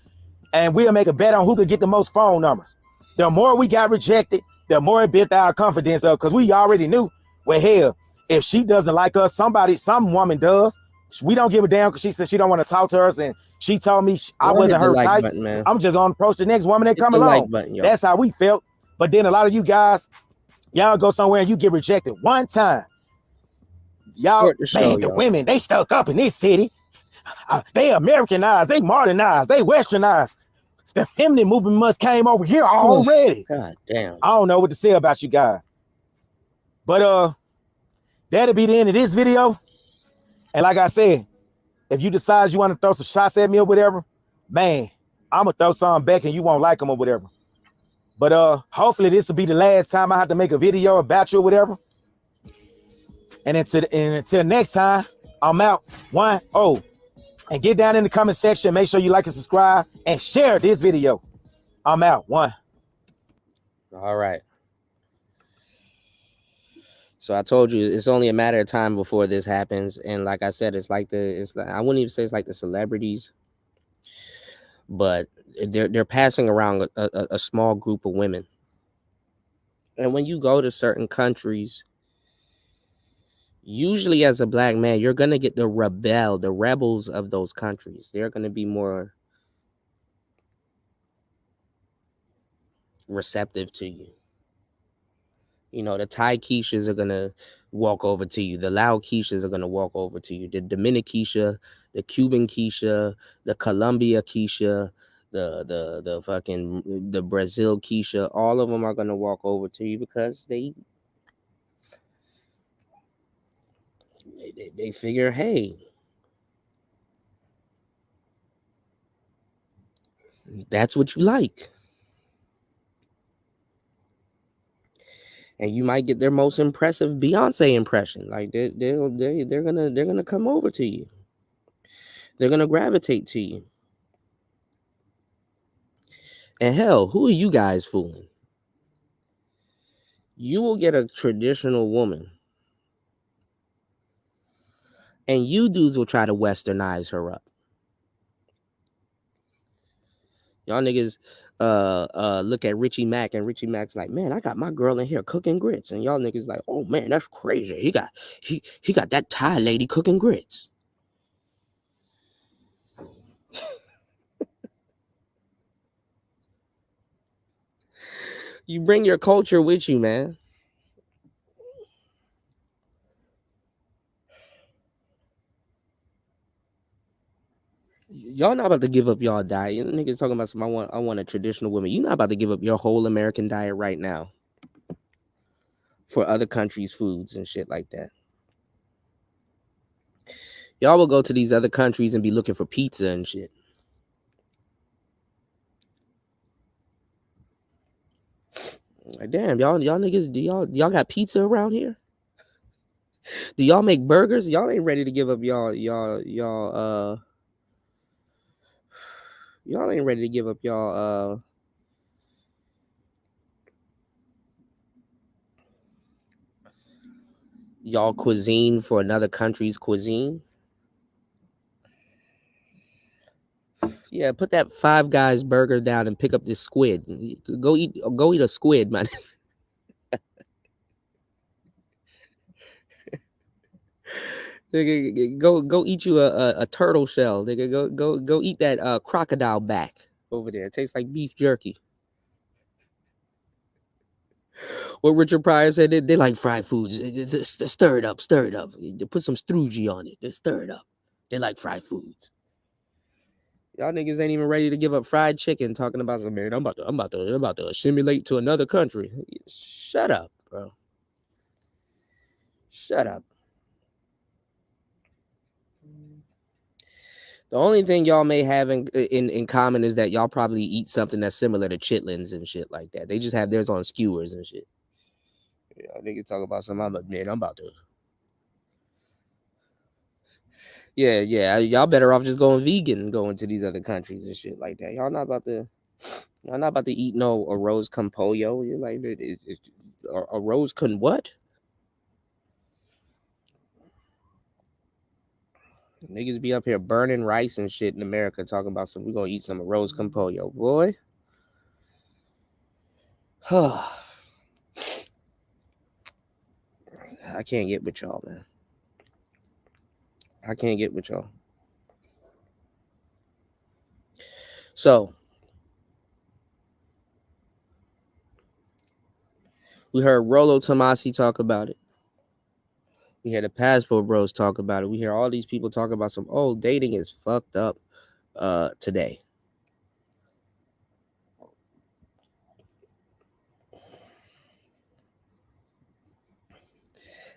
Speaker 6: and we'll make a bet on who could get the most phone numbers. The more we got rejected, the more it built our confidence up, because we already knew, well, hell, if she doesn't like us, some woman does. We don't give a damn because she said she don't want to talk to us, and she told me I wasn't her type. Button, I'm just gonna approach the next woman that come along. That's how we felt. But then a lot of you guys, y'all go somewhere and you get rejected one time. Y'all, man, the women, they stuck up in this city. They Americanized, they modernized, they westernized. The feminine movement must came over here already.
Speaker 1: God damn.
Speaker 6: I don't know what to say about you guys. But that'll be the end of this video. And like I said, if you decide you want to throw some shots at me or whatever, man, I'm gonna throw some back and you won't like them or whatever. But hopefully this will be the last time I have to make a video about you or whatever. And until next time, I'm out. 1-0. And get down in the comment section. Make sure you like and subscribe and share this video. I'm out. 1.
Speaker 1: All right. So I told you it's only a matter of time before this happens. And like I said, I wouldn't even say it's like the celebrities, but they're passing around a small group of women. And when you go to certain countries, usually as a black man, you're going to get the rebels of those countries. They're going to be more receptive to you. You know, the Thai Keishas are going to walk over to you. The Lao Keishas are going to walk over to you. The Dominican Keisha, the Cuban Keisha, the Colombia Keisha, the Brazil Keisha, all of them are going to walk over to you because they figure, hey, that's what you like. And you might get their most impressive Beyonce impression. Like they're gonna come over to you. They're gonna gravitate to you. And hell, who are you guys fooling? You will get a traditional woman, and you dudes will try to westernize her up. Y'all niggas look at Richie Mack, and Richie Mack's like, man, I got my girl in here cooking grits. And y'all niggas like, oh man, that's crazy. He got that Thai lady cooking grits. You bring your culture with you, man. Y'all not about to give up y'all diet. You niggas talking about some I want a traditional woman. You're not about to give up your whole American diet right now for other countries' foods and shit like that. Y'all will go to these other countries and be looking for pizza and shit. Like, damn, y'all niggas, do y'all got pizza around here? Do y'all make burgers? Y'all ain't ready to give up y'all ain't ready to give up y'all cuisine for another country's cuisine. Yeah, put that Five Guys burger down and pick up this squid. Go eat a squid, man. Nigga, go eat you a turtle shell. Nigga, go eat that crocodile back over there. It tastes like beef jerky. What Richard Pryor said, they like fried foods. Stir it up. Put some thru on it. Just stir it up. They like fried foods. Y'all niggas ain't even ready to give up fried chicken. Talking about some, man, I'm about to assimilate to another country. Shut up, bro. Shut up. The only thing y'all may have in common is that y'all probably eat something that's similar to chitlins and shit like that. They just have theirs on skewers and shit. Yeah, nigga talk about something. I'm about to. Yeah. Y'all better off just going vegan and going to these other countries and shit like that. Y'all not about to eat no arroz con pollo. You're like, arroz con what? Niggas be up here burning rice and shit in America talking about some, we gonna eat some arroz con pollo, boy. I can't get with y'all, man. I can't get with y'all. So, we heard Rollo Tomasi talk about it. We hear the Passport Bros talk about it. We hear all these people talk about some, oh, dating is fucked up today.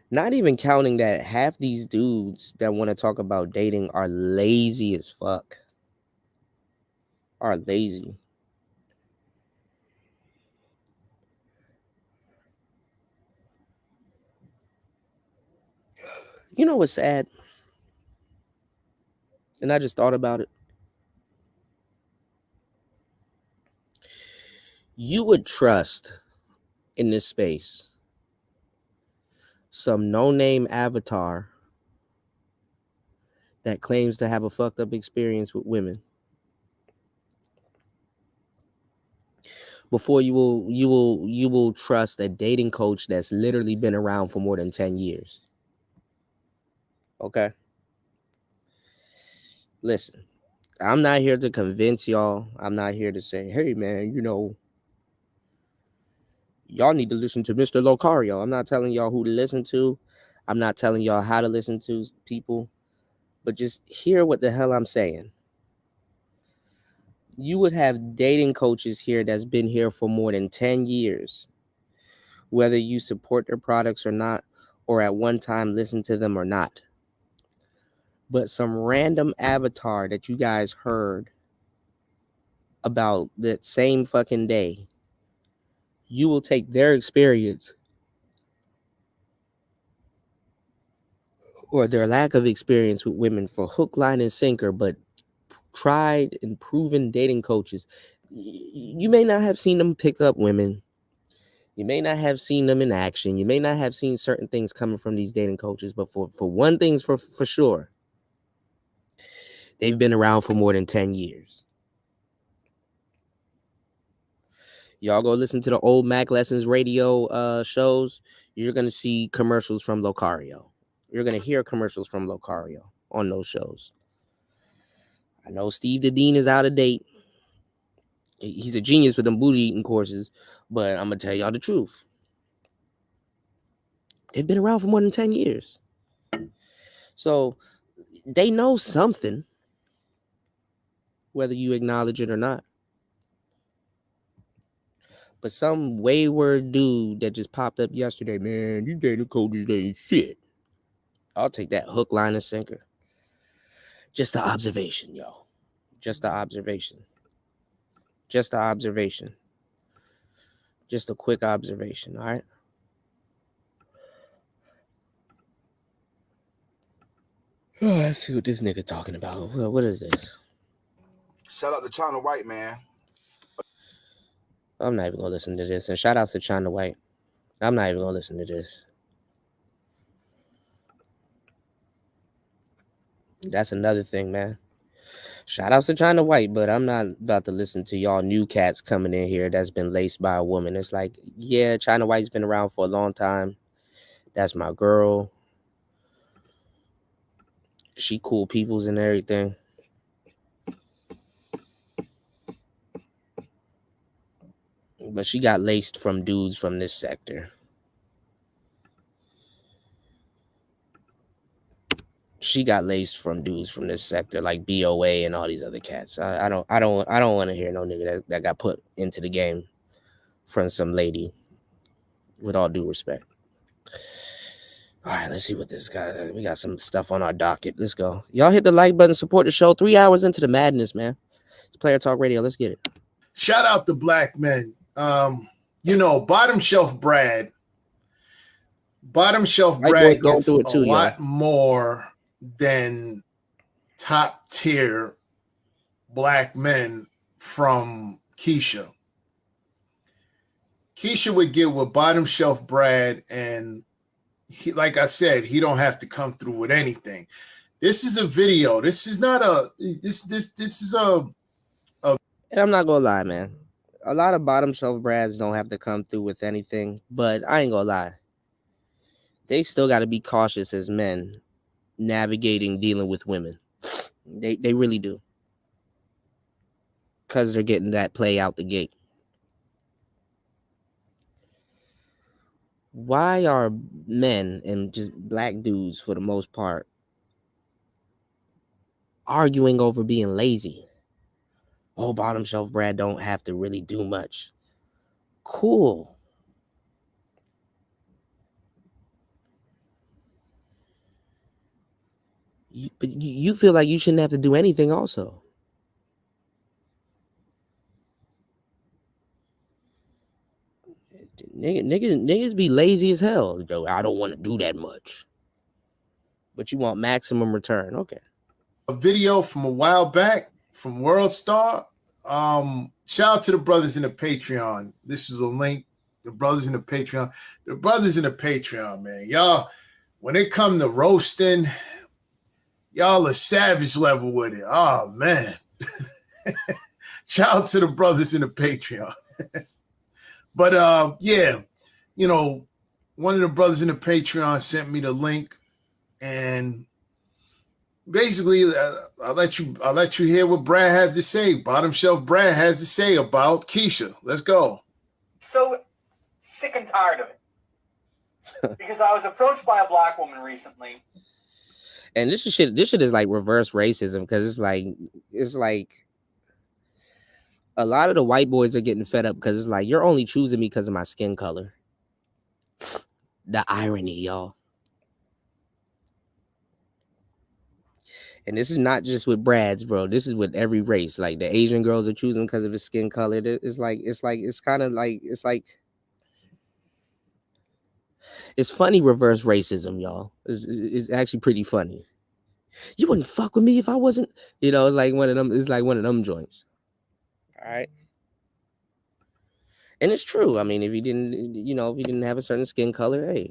Speaker 1: Not even counting that half these dudes that want to talk about dating are lazy as fuck. Are lazy. You know what's sad? And I just thought about it. You would trust in this space some no-name avatar that claims to have a fucked up experience with women before you will trust a dating coach that's literally been around for more than 10 years. Okay? Listen, I'm not here to convince y'all. I'm not here to say, hey man, y'all need to listen to Mr. Locario. I'm not telling y'all who to listen to. I'm not telling y'all how to listen to people. But just hear what the hell I'm saying. You would have dating coaches here that's been here for more than 10 years. Whether you support their products or not, or at one time listen to them or not. But some random avatar that you guys heard about that same fucking day, you will take their experience or their lack of experience with women for hook, line, and sinker, but tried and proven dating coaches. You may not have seen them pick up women. You may not have seen them in action. You may not have seen certain things coming from these dating coaches, but for one thing's for sure, they've been around for more than 10 years. Y'all go listen to the old Mac Lessons radio shows. You're gonna see commercials from Locario. You're gonna hear commercials from Locario on those shows. I know Steve Dedeen is out of date. He's a genius with them booty eating courses, but I'm gonna tell y'all the truth. They've been around for more than 10 years. So they know something, whether you acknowledge it or not. But some wayward dude that just popped up yesterday, man, these data coaches ain't shit. I'll take that hook, line, and sinker. Just an observation, yo. Just an observation. Just an observation. Just a quick observation, all right? Oh, let's see what this nigga talking about. What is this?
Speaker 5: Shout out to China White, man.
Speaker 1: I'm not even gonna listen to this. And shout out to China White. I'm not even gonna listen to this. That's another thing, man. Shout out to China White, but I'm not about to listen to y'all new cats coming in here that's been laced by a woman. It's like, yeah, China White's been around for a long time. That's my girl. She cool peoples and everything. But she got laced from dudes from this sector. She got laced from dudes from this sector, like BOA and all these other cats. I don't want to hear no nigga that got put into the game from some lady. With all due respect. All right, let's see what this guy. We got some stuff on our docket. Let's go. Y'all hit the like button, support the show. 3 hours into the madness, man. It's Player Talk Radio. Let's get it.
Speaker 5: Shout out to black men. Bottom shelf Brad. Bottom shelf
Speaker 1: White
Speaker 5: Brad
Speaker 1: boys going
Speaker 5: gets
Speaker 1: through it too,
Speaker 5: a lot more than top tier black men from Keisha. Keisha would get with bottom shelf Brad, and he, like I said, he don't have to come through with anything. This is a video. This is not a this is a.
Speaker 1: And I'm not gonna lie, man. A lot of bottom shelf Brads don't have to come through with anything, but I ain't gonna lie. They still got to be cautious as men navigating dealing with women. They really do. Because they're getting that play out the gate. Why are men and just black dudes, for the most part, arguing over being lazy? Oh, bottom shelf Brad don't have to really do much. Cool. But you feel like you shouldn't have to do anything also. Niggas be lazy as hell. Yo, I don't want to do that much. But you want maximum return. Okay.
Speaker 5: A video from a while back from World Star. Shout out to the brothers in the Patreon. This is a link. The brothers in the Patreon. The brothers in the Patreon, man. Y'all, when it come to roasting, y'all are savage level with it. Oh, man. Shout out to the brothers in the Patreon. But, yeah, one of the brothers in the Patreon sent me the link, and basically, I'll let you hear what Brad has to say. Bottom shelf Brad has to say about Keisha. Let's go.
Speaker 9: So sick and tired of it. Because I was approached by a black woman recently.
Speaker 1: And this shit is like reverse racism, because it's like a lot of the white boys are getting fed up because it's like, you're only choosing me because of my skin color. The irony, y'all. And this is not just with Brad's, bro. This is with every race. Like, the Asian girls are choosing because of his skin color. It's funny reverse racism, y'all. It's actually pretty funny. You wouldn't fuck with me if I wasn't, it's like one of them joints. All right. And it's true. I mean, if you didn't have a certain skin color, hey,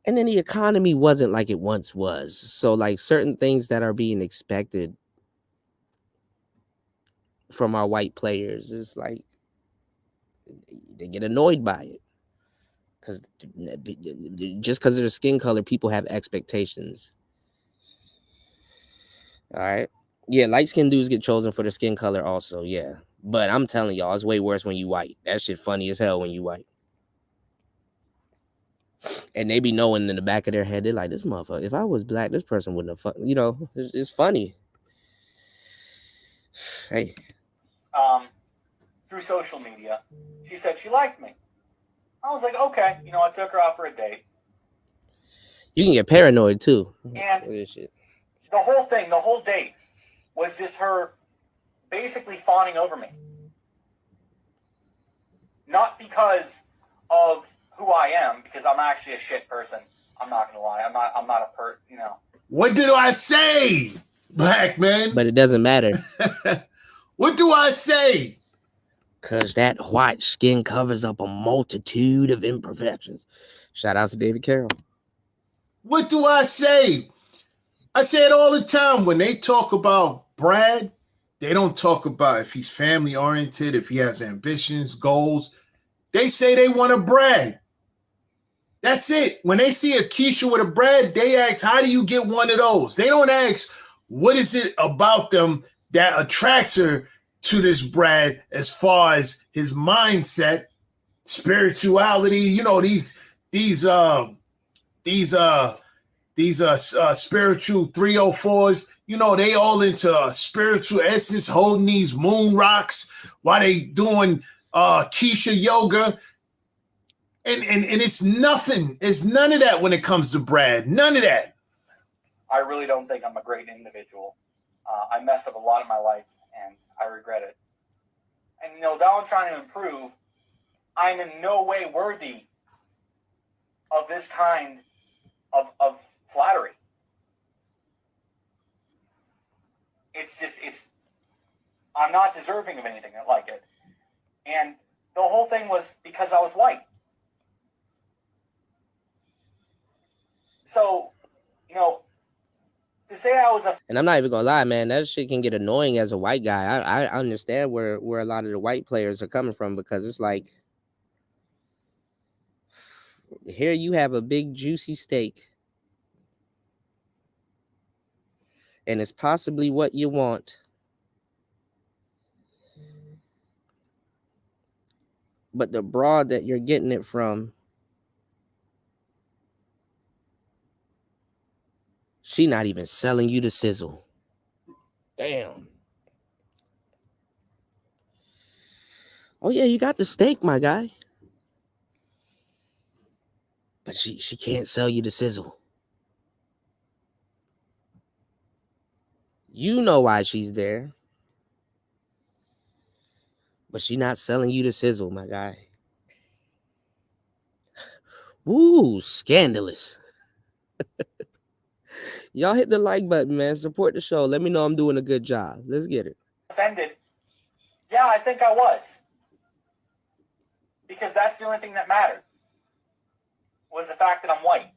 Speaker 1: And then the economy wasn't like it once was. So like certain things that are being expected from our white players. It's like they get annoyed by it because just because of their skin color, people have expectations. All right. Yeah, light-skinned dudes get chosen for their skin color also, yeah. But I'm telling y'all, it's way worse when you white. That shit funny as hell when you white. And they be knowing in the back of their head, they're like, this motherfucker, if I was black, this person wouldn't have you know, it's funny. Hey.
Speaker 9: Through social media, she said she liked me. I was like, okay. You know, I took her out for a date.
Speaker 1: You can get paranoid too.
Speaker 9: And the whole date was just her basically fawning over me. Not because of who I am, because I'm actually a shit person. I'm not gonna lie. I'm not a you know.
Speaker 5: What did I say, black man?
Speaker 1: But it doesn't matter.
Speaker 5: What do I say?
Speaker 1: Because that white skin covers up a multitude of imperfections. Shout out to David Carroll.
Speaker 5: What do I say? I say it all the time. When they talk about Brad, they don't talk about if he's family oriented, if he has ambitions, goals. They say they want a Brad. That's it. When they see a Keisha with a Brad, they ask, how do you get one of those? They don't ask, what is it about them that attracts her to this Brad as far as his mindset, spirituality, you know, these spiritual 304s, you know, they all into spiritual essence, holding these moon rocks while they doing Keisha yoga. And it's nothing. It's none of that when it comes to Brad. None of that.
Speaker 9: I really don't think I'm a great individual. I messed up a lot in my life, and I regret it. And, you know, though I'm trying to improve, I'm in no way worthy of this kind of flattery. I'm not deserving of anything like it. And the whole thing was because I was white. So, you know, to say I was
Speaker 1: and I'm not even gonna lie, man, that shit can get annoying as a white guy. I understand where a lot of the white players are coming from, because it's like, here you have a big juicy steak, and it's possibly what you want, but the broad that you're getting it from, she not even selling you the sizzle. Damn. Oh yeah, you got the steak, my guy. But she can't sell you the sizzle. You know why she's there. But she not selling you the sizzle, my guy. Ooh, scandalous. Y'all hit the like button, man. Support the show. Let me know I'm doing a good job. Let's get it.
Speaker 9: Offended. Yeah, I think I was. Because that's the only thing that mattered. Was the fact that I'm white.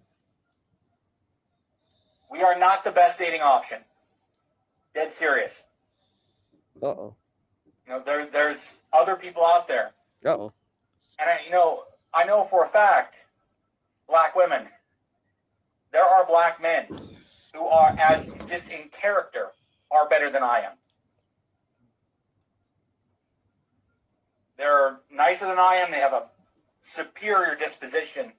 Speaker 9: We are not the best dating option. Dead serious.
Speaker 1: Uh-oh.
Speaker 9: You know, there's other people out there.
Speaker 1: Uh-oh.
Speaker 9: And I know for a fact, black women, there are black men who are, as just in character, are better than I am. They're nicer than I am. They have a superior disposition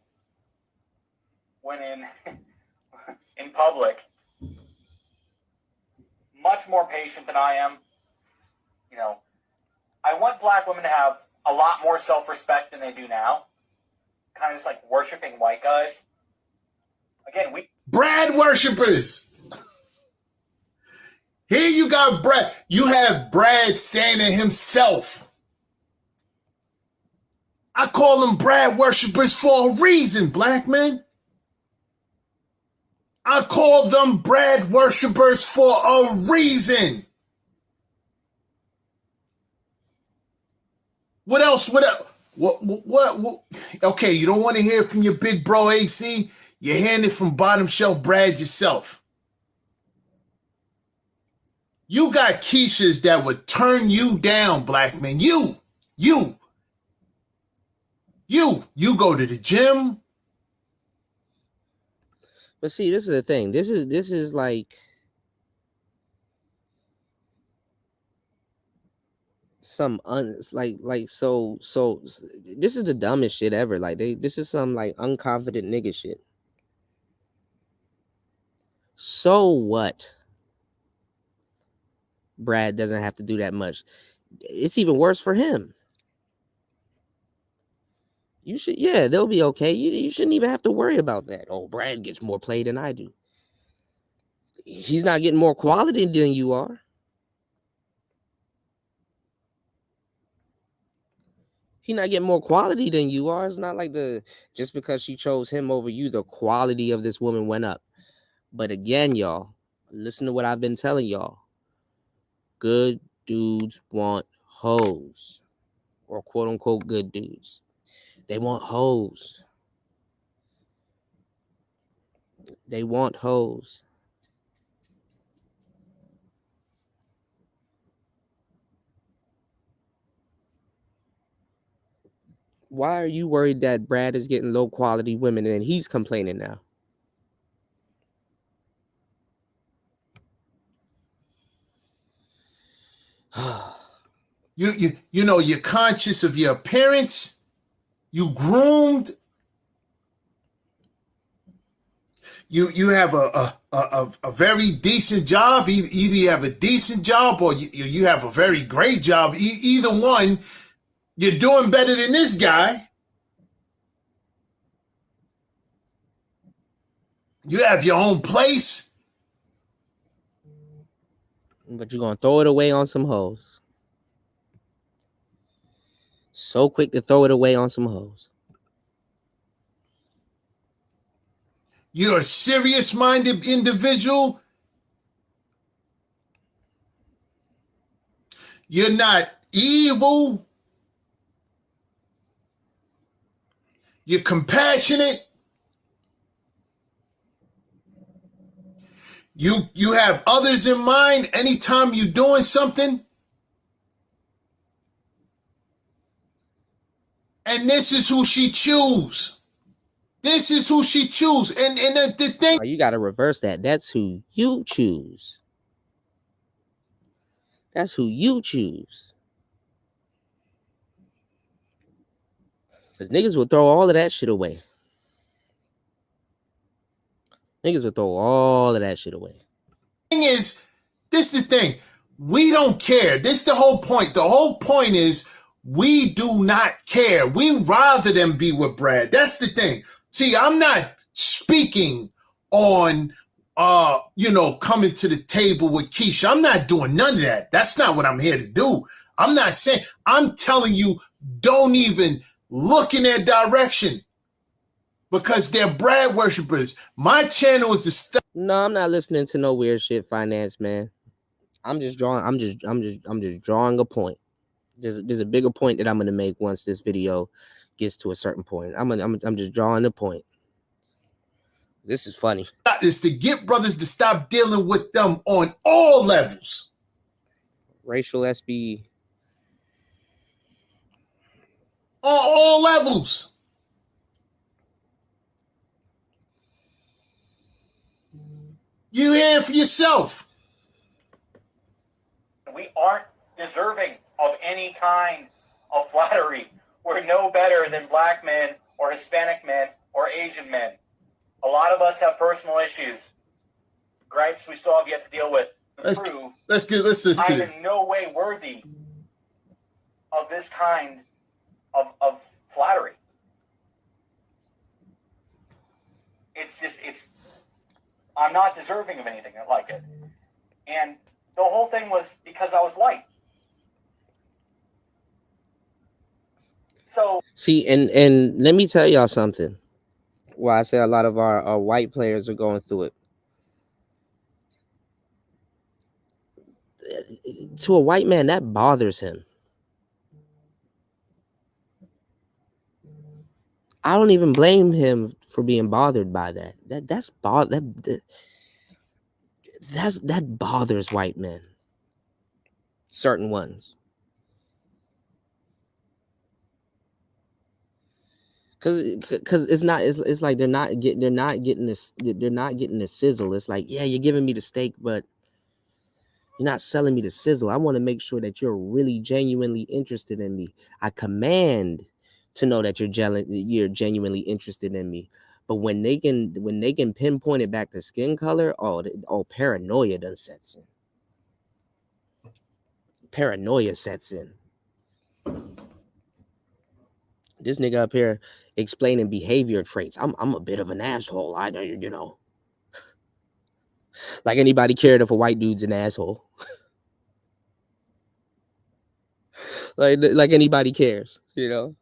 Speaker 9: when in public. Much more patient than I am. You know, I want black women to have a lot more self-respect than they do now. Kind of just like worshiping white guys. Again,
Speaker 5: Brad worshipers. Here you got Brad. You have Brad saying it himself. I call them Brad worshipers for a reason, black men. I call them Brad worshipers for a reason. What else? What? Okay, you don't want to hear from your big bro AC. You're hearing it from bottom shelf Brad yourself. You got Keishas that would turn you down, black man. You go to the gym.
Speaker 1: But see, this is the thing. This is like some so this is the dumbest shit ever. Like this is some like unconfident nigga shit. So what? Brad doesn't have to do that much. It's even worse for him. You should, yeah, they'll be okay. You shouldn't even have to worry about that. Oh, Brad gets more play than I do. He's not getting more quality than you are. He's not getting more quality than you are. It's not like just because she chose him over you, the quality of this woman went up. But again, y'all, listen to what I've been telling y'all. Good dudes want hoes, or quote unquote good dudes. They want hoes. They want hoes. Why are you worried that Brad is getting low quality women and he's complaining now?
Speaker 5: You know, you're conscious of your appearance. You groomed. You have a very decent job. Either you have a decent job or you have a very great job. Either one, you're doing better than this guy. You have your own place.
Speaker 1: But you're going to throw it away on some hoes. So quick to throw it away on some hoes.
Speaker 5: You're a serious-minded individual. You're not evil. You're compassionate. You have others in mind anytime you're doing something. And this is who she choose. This is who she choose. And the thing.
Speaker 1: You got to reverse that. That's who you choose. That's who you choose. Because niggas will throw all of that shit away. Niggas will throw all of that shit away.
Speaker 5: Thing is, this is the thing. We don't care. This is the whole point. The whole point is we do not care. We rather than be with Brad. That's the thing. See, I'm not speaking on, coming to the table with Keisha. I'm not doing none of that. That's not what I'm here to do. I'm not saying, I'm telling you, don't even look in their direction because they're Brad worshipers. My channel is the stuff.
Speaker 1: No, I'm not listening to no weird shit, finance man. I'm just drawing a point. There's a bigger point that I'm gonna make once this video gets to a certain point. I'm just drawing a point. This is funny.
Speaker 5: Is to get brothers to stop dealing with them on all levels.
Speaker 1: Racial SB.
Speaker 5: On all levels. You hear it for yourself.
Speaker 9: We aren't deserving of any kind of flattery. We're no better than black men or Hispanic men or Asian men. A lot of us have personal issues, gripes we still have yet to deal with.
Speaker 5: Let's listen to
Speaker 9: I'm in no way worthy of this kind of flattery. I'm not deserving of anything like it. And the whole thing was because I was white. So
Speaker 1: see, and let me tell y'all something. Well, I say a lot of our white players are going through it. To a white man, that bothers him. I don't even blame him for being bothered by that. That bothers white men. certain ones. Cause it's not, it's like they're not getting the sizzle. It's like, yeah, you're giving me the steak, but you're not selling me the sizzle. I want to make sure that you're really genuinely interested in me. I command to know that you're genuinely interested in me. But when they can pinpoint it back to skin color, paranoia done sets in. Paranoia sets in. This nigga up here explaining behavior traits. I'm a bit of an asshole. I know, you know. Like anybody cared if a white dude's an asshole. like anybody cares, you know.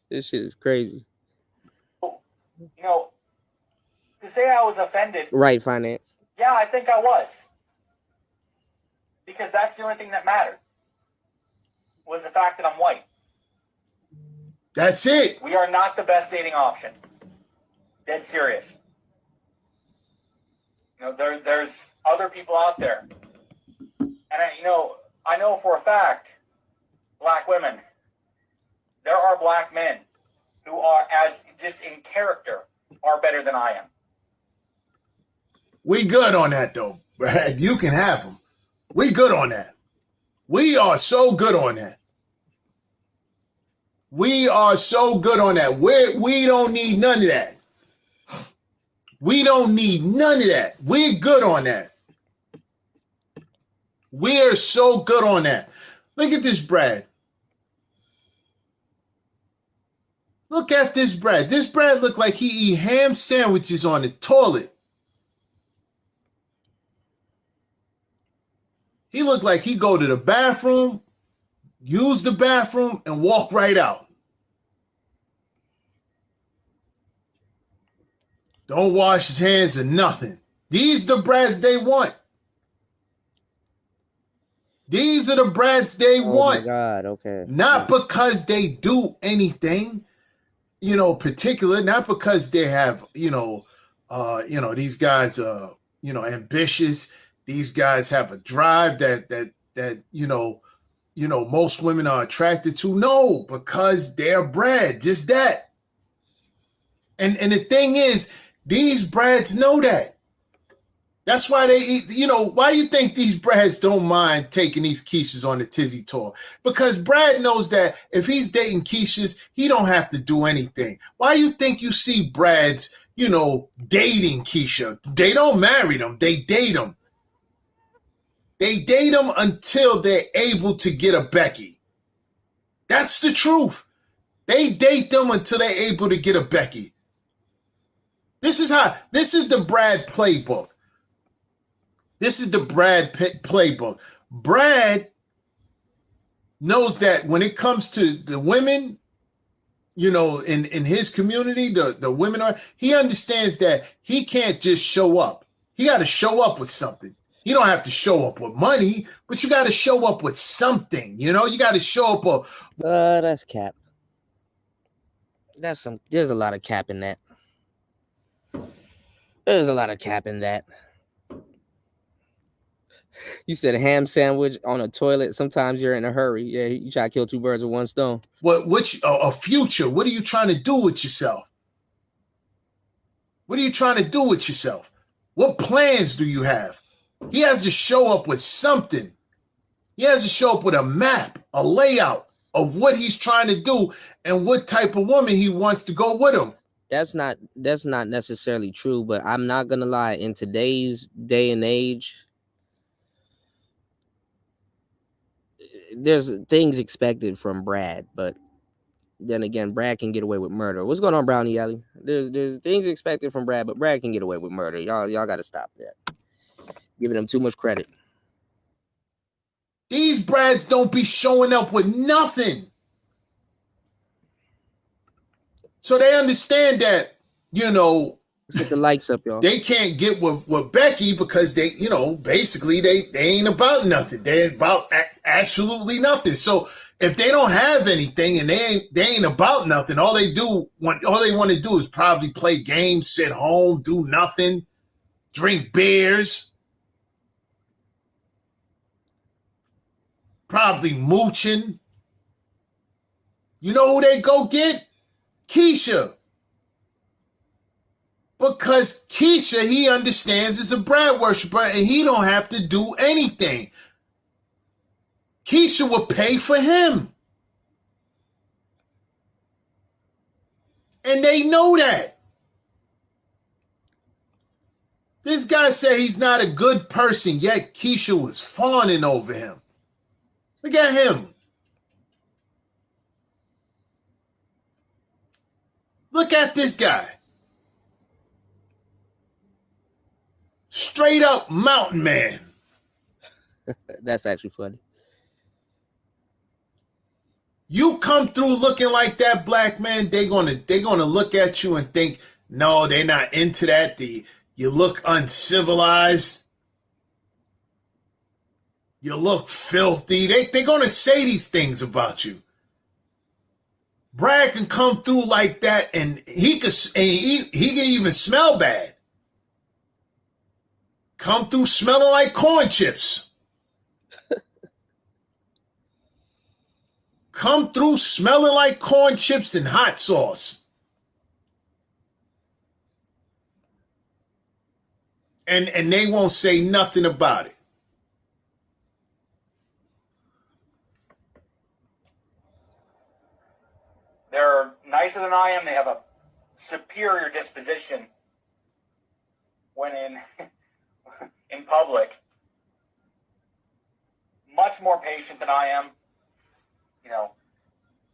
Speaker 1: This shit is crazy.
Speaker 9: You know, to say I was offended.
Speaker 1: Right, Finance.
Speaker 9: Yeah, I think I was. Because that's the only thing that mattered. Was the fact that I'm white.
Speaker 5: That's it.
Speaker 9: We are not the best dating option. Dead serious. You know, there's other people out there. And I know for a fact, black women, there are black men who are, as just in character, are better than I am.
Speaker 5: We good on that though, Brad. You can have them. We good on that. We are so good on that. We are so good on that. We don't need none of that. We don't need none of that. We're good on that. We are so good on that. Look at this Brad. Look at this Brad. This Brad look like he eat ham sandwiches on the toilet. He looked like he go to the bathroom, use the bathroom, and walk right out. Don't wash his hands or nothing. These are the Brads they want. These are the Brads they want.
Speaker 1: Oh my God, okay.
Speaker 5: Not because they do anything, particular, not because they have, these guys are, ambitious. These guys have a drive that most women are attracted to. No, because they're Brad, just that. And the thing is, these Brads know that. That's why they eat, why you think these Brads don't mind taking these Keishas on the Tizzy tour? Because Brad knows that if he's dating Keishas, he don't have to do anything. Why you think you see Brads, dating Keisha? They don't marry them, they date them. They date them until they're able to get a Becky. That's the truth. They date them until they're able to get a Becky. This is the Brad playbook. This is the Brad playbook. Brad knows that when it comes to the women, in his community, the women he understands that he can't just show up. He got to show up with something. You don't have to show up with money, but you got to show up with something. You got to show up.
Speaker 1: That's cap. There's a lot of cap in that. There's a lot of cap in that. You said a ham sandwich on a toilet. Sometimes you're in a hurry. Yeah, you try to kill two birds with one stone.
Speaker 5: A future? What are you trying to do with yourself? What are you trying to do with yourself? What plans do you have? He has to show up with something. He has to show up with a map, a layout of what he's trying to do and what type of woman he wants to go with him.
Speaker 1: That's not necessarily true, but I'm not gonna lie. In today's day and age, there's things expected from Brad, but then again, Brad can get away with murder. What's going on, Brownie Alley? There's things expected from Brad, but Brad can get away with murder. Y'all got to stop that. Giving him too much credit.
Speaker 5: These Brads don't be showing up with nothing. So they understand that,
Speaker 1: Let's get the likes up, y'all.
Speaker 5: They can't get with Becky because they, basically they ain't about nothing. They're about absolutely nothing. So if they don't have anything and they ain't about nothing, all they want to do is probably play games, sit home, do nothing, drink beers. probably mooching. You know who they go get? Keisha. Because Keisha, he understands, is a Brad worshiper and he don't have to do anything. Keisha would pay for him. And they know that. This guy said he's not a good person, yet Keisha was fawning over him. Look at him. Look at this guy. Straight up mountain man.
Speaker 1: That's actually funny.
Speaker 5: You come through looking like that, black man, they're gonna look at you and think, no, they're not into that. You look uncivilized. You look filthy. They're gonna say these things about you. Brad can come through like that, and he can even smell bad. Come through smelling like corn chips. Come through smelling like corn chips and hot sauce. And they won't say nothing about it.
Speaker 9: They're nicer than I am. They have a superior disposition when in public. Much more patient than I am. You know,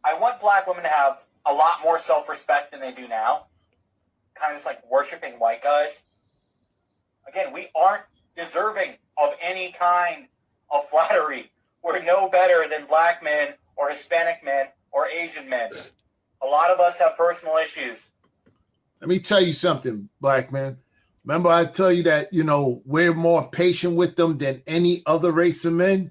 Speaker 9: I want black women to have a lot more self-respect than they do now. Kind of just like worshiping white guys. Again, we aren't deserving of any kind of flattery. We're no better than black men or Hispanic men or Asian men. A lot of us have personal issues.
Speaker 5: Let me tell you something, black man. Remember I tell you that, you know, we're more patient with them than any other race of men?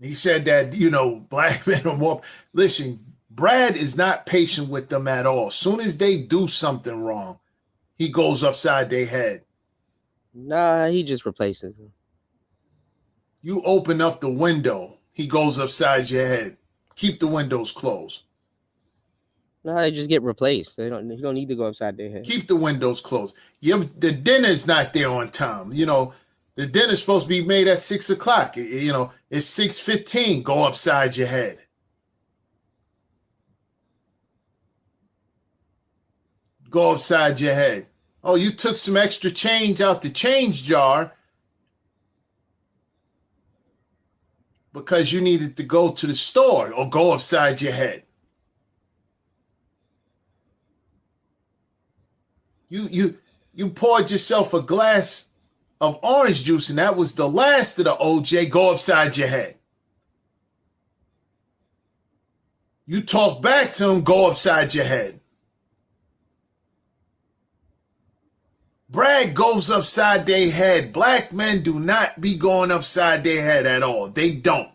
Speaker 5: He said that, you know, black men are more. Listen, Brad is not patient with them at all. As soon as they do something wrong, he goes upside their head.
Speaker 1: Nah, he just replaces them.
Speaker 5: You open up the window, he goes upside your head. Keep the windows closed.
Speaker 1: No, they just get replaced. You don't need to go upside their head.
Speaker 5: Keep the windows closed. The dinner's not there on time. You know, the dinner's supposed to be made at 6 o'clock. You know, it's 6:15. Go upside your head. Go upside your head. Oh, you took some extra change out the change jar because you needed to go to the store, or go upside your head. You poured yourself a glass of orange juice, and that was the last of the OJ. Go upside your head. You talk back to him, go upside your head. Brad goes upside their head. Black men do not be going upside their head at all. They don't.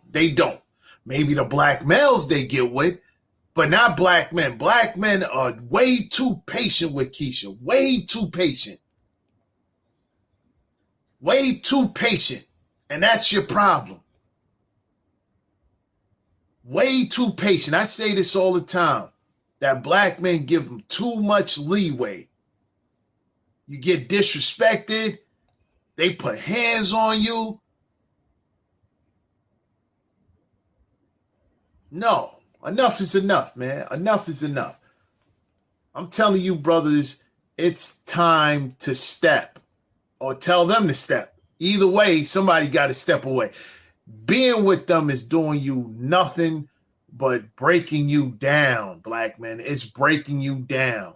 Speaker 5: Maybe the black males they get with, but not black men. Black men are way too patient with Keisha. Way too patient. Way too patient. And that's your problem. Way too patient. I say this all the time, that black men give them too much leeway. You get disrespected. They put hands on you. No, enough is enough, man. Enough is enough. I'm telling you, brothers, it's time to step, or tell them to step. Either way, somebody got to step away. Being with them is doing you nothing but breaking you down, black man. It's breaking you down.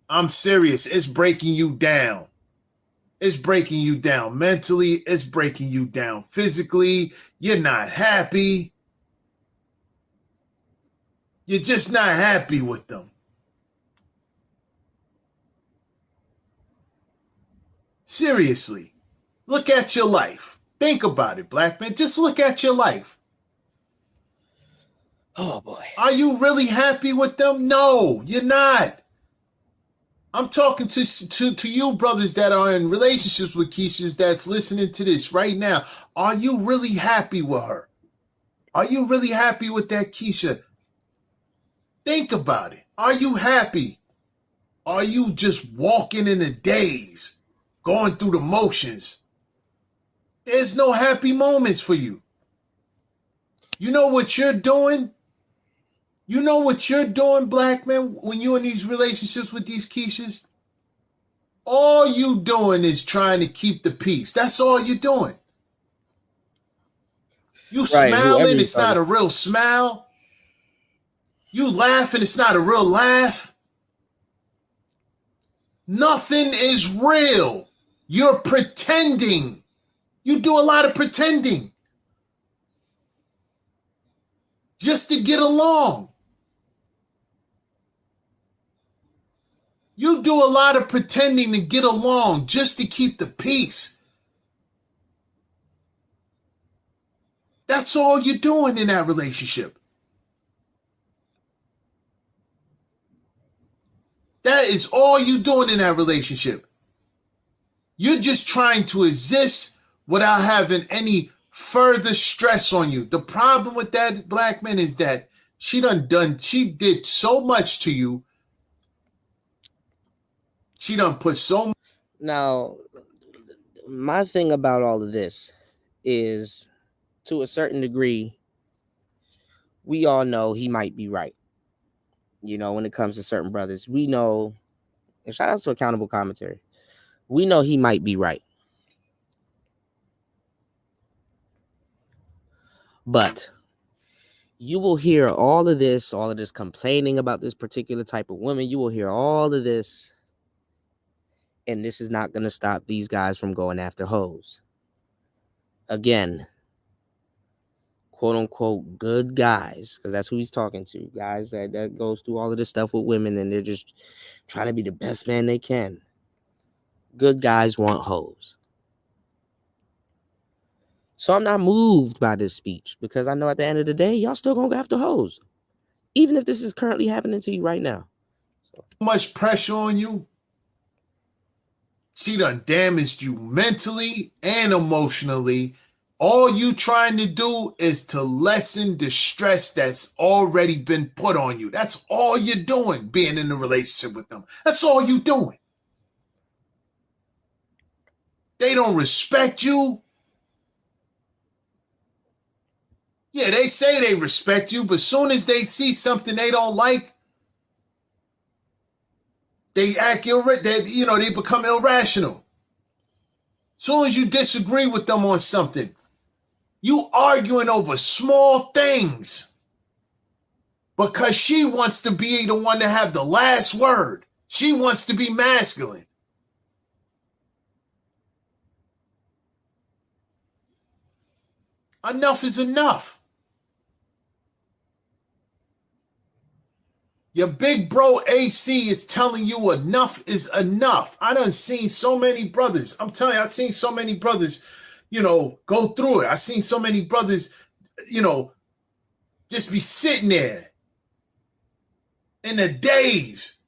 Speaker 5: I'm serious. It's breaking you down. It's breaking you down mentally. It's breaking you down physically. You're not happy. You're just not happy with them. Seriously, look at your life. Think about it, black man. Just look at your life.
Speaker 1: Oh, boy.
Speaker 5: Are you really happy with them? No, you're not. I'm talking to you brothers that are in relationships with Keisha that's listening to this right now. Are you really happy with her? Are you really happy with that Keisha? Think about it. Are you happy? Are you just walking in a daze, going through the motions? There's no happy moments for you. You know what you're doing? You know what you're doing, black man, when you're in these relationships with these Keishas? All you doing is trying to keep the peace. That's all you're doing. You
Speaker 1: Right, whoever
Speaker 5: smiling,
Speaker 1: you're
Speaker 5: it's not
Speaker 1: talking.
Speaker 5: a real smile. You laughing, it's not a real laugh. Nothing is real. You're pretending. You do a lot of pretending just to get along. You do a lot of pretending to get along just to keep the peace. That's all you're doing in that relationship. That is all you're doing in that relationship. You're just trying to exist without having any further stress on you. The problem with that black man is that she did so much to you. She done put so much.
Speaker 1: Now, my thing about all of this is, to a certain degree, we all know he might be right. You know, when it comes to certain brothers, we know, and shout out to Accountable Commentary, we know he might be right. But you will hear all of this complaining about this particular type of woman. You will hear all of this, and this is not going to stop these guys from going after hoes. Again, quote unquote good guys, because that's who he's talking to. Guys that goes through all of this stuff with women, and they're just trying to be the best man they can. Good guys want hoes. So I'm not moved by this speech, because I know at the end of the day, y'all still gonna go after hoes, even if this is currently happening to you right now.
Speaker 5: So much pressure on you. She done damaged you mentally and emotionally. All you trying to do is to lessen the stress that's already been put on you. That's all you're doing, being in a relationship with them. That's all you doing. They don't respect you. Yeah, they say they respect you, but soon as they see something they don't like, they they become irrational. Soon as you disagree with them on something, you arguing over small things because she wants to be the one to have the last word. She wants to be masculine. Enough is enough. Your big bro AC is telling you enough is enough. I done seen so many brothers. I'm telling you, I've seen so many brothers, go through it. I've seen so many brothers, just be sitting there in a daze.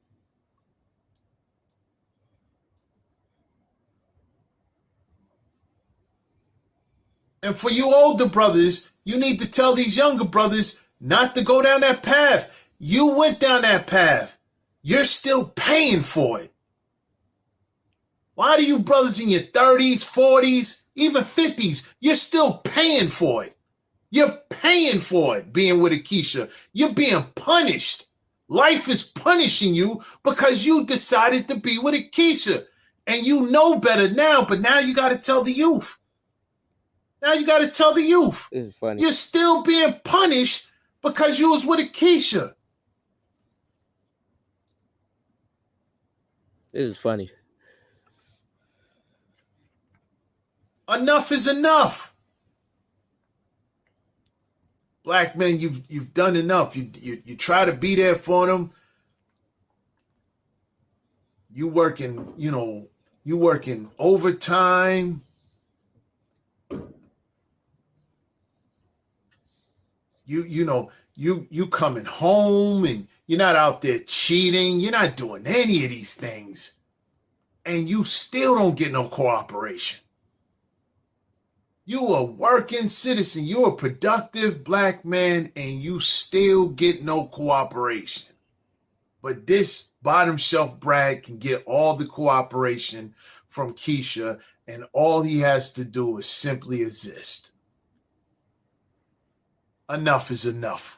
Speaker 5: And for you older brothers, you need to tell these younger brothers not to go down that path. You went down that path. You're still paying for it. Why do you brothers in your 30s, 40s, even 50s, you're still paying for it? You're paying for it being with a Keisha. You're being punished. Life is punishing you because you decided to be with a Keisha. And you know better now, but now you got to tell the youth. Now you got to tell the youth.
Speaker 1: This is funny.
Speaker 5: You're still being punished because you was with a Keisha.
Speaker 1: This is funny.
Speaker 5: Enough is enough. Black men, you've done enough. You try to be there for them. You working overtime. You coming home and You're not out there cheating. You're not doing any of these things. And you still don't get no cooperation. You a working citizen. You're a productive black man, and you still get no cooperation. But this bottom shelf Brad can get all the cooperation from Keisha, and all he has to do is simply exist. Enough is enough.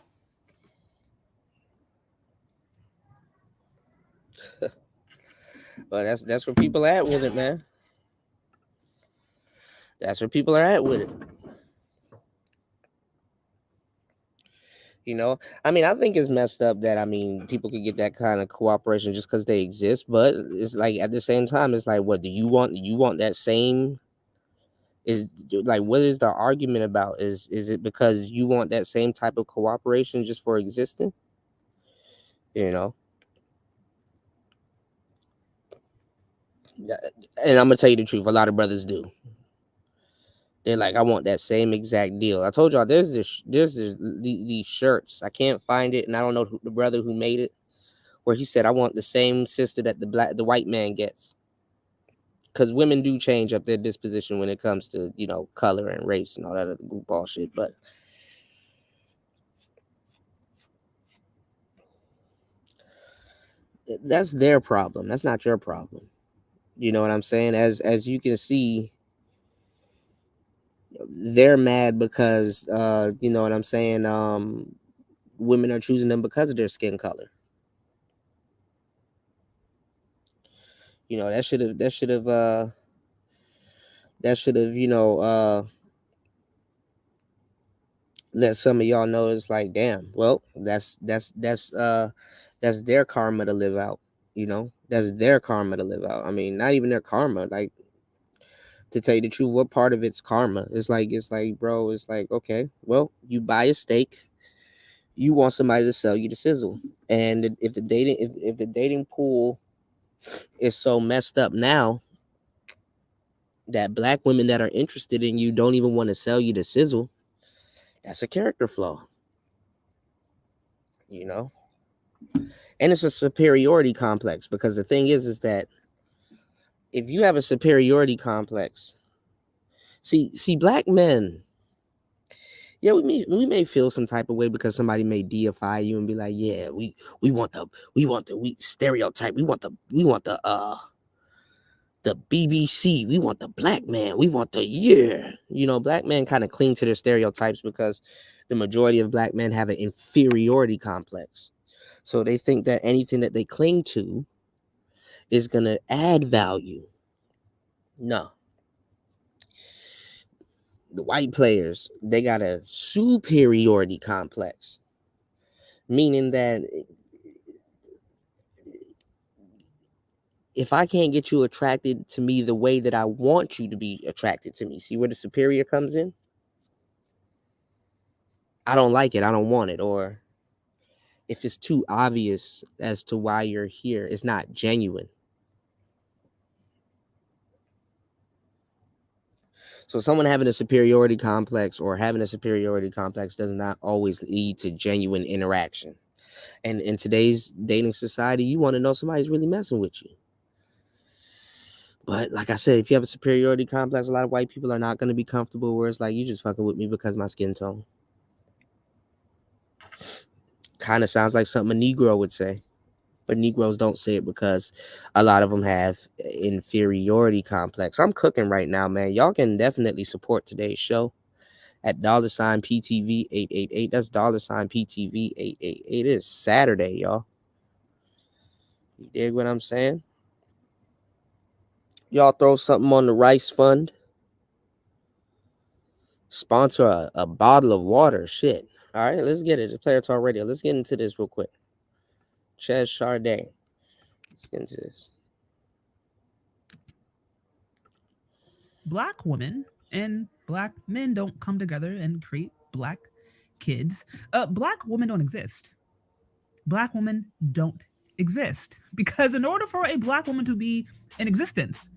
Speaker 1: But that's where people are at with it, man. That's where people are at with it. You know, I mean, I think it's messed up that, I mean, people could get that kind of cooperation just because they exist, but it's like at the same time, it's like, what do you want? You want that same? Is like, what is the argument about? Is it because you want that same type of cooperation just for existing? You know, and I'm gonna tell you the truth. A lot of brothers do. They're like, I want that same exact deal. I told y'all there's these shirts. I can't find it, and I don't know the brother who made it, where he said, I want the same sister that the white man gets. Because women do change up their disposition when it comes to, you know, color and race and all that other goofball shit. But that's their problem. That's not your problem. You know what I'm saying? As you can see, they're mad because you know what I'm saying, women are choosing them because of their skin color. You know, that should have you know, let some of y'all know. It's like, damn, well, that's their karma to live out. You know, that's their karma to live out. I mean, not even their karma, like, to tell you the truth, what part of it's karma? It's like, bro, it's like, okay, well, you buy a steak, you want somebody to sell you the sizzle. And if the dating pool is so messed up now that black women that are interested in you don't even want to sell you the sizzle, that's a character flaw. You know? And it's a superiority complex, because the thing is that if you have a superiority complex, see, black men, yeah, we may feel some type of way because somebody may deify you and be like, yeah, we want the stereotype, we want the BBC, we want the black man, we want the, yeah, you know, black men kind of cling to their stereotypes because the majority of black men have an inferiority complex. So they think that anything that they cling to is going to add value. No. The white players, they got a superiority complex, meaning that if I can't get you attracted to me the way that I want you to be attracted to me, see where the superior comes in? I don't like it. I don't want it. Or if it's too obvious as to why you're here, it's not genuine. So someone having a superiority complex or having a superiority complex does not always lead to genuine interaction. And in today's dating society, you want to know somebody's really messing with you. But like I said, if you have a superiority complex, a lot of white people are not going to be comfortable where it's like, you just fucking with me because of my skin tone. Kind of sounds like something a Negro would say. But Negroes don't say it because a lot of them have inferiority complex. I'm cooking right now, man. Y'all can definitely support today's show at $PTV888. That's $PTV888. It is Saturday, y'all. You dig what I'm saying? Y'all throw something on the Rice Fund. Sponsor a bottle of water. Shit. All right, let's get it. It's Player Talk Radio. Let's get into this real quick. Ches Chardé. Let's get into this.
Speaker 10: Black women and black men don't come together and create black kids. Black women don't exist. Black women don't exist because in order for a black woman to be in existence,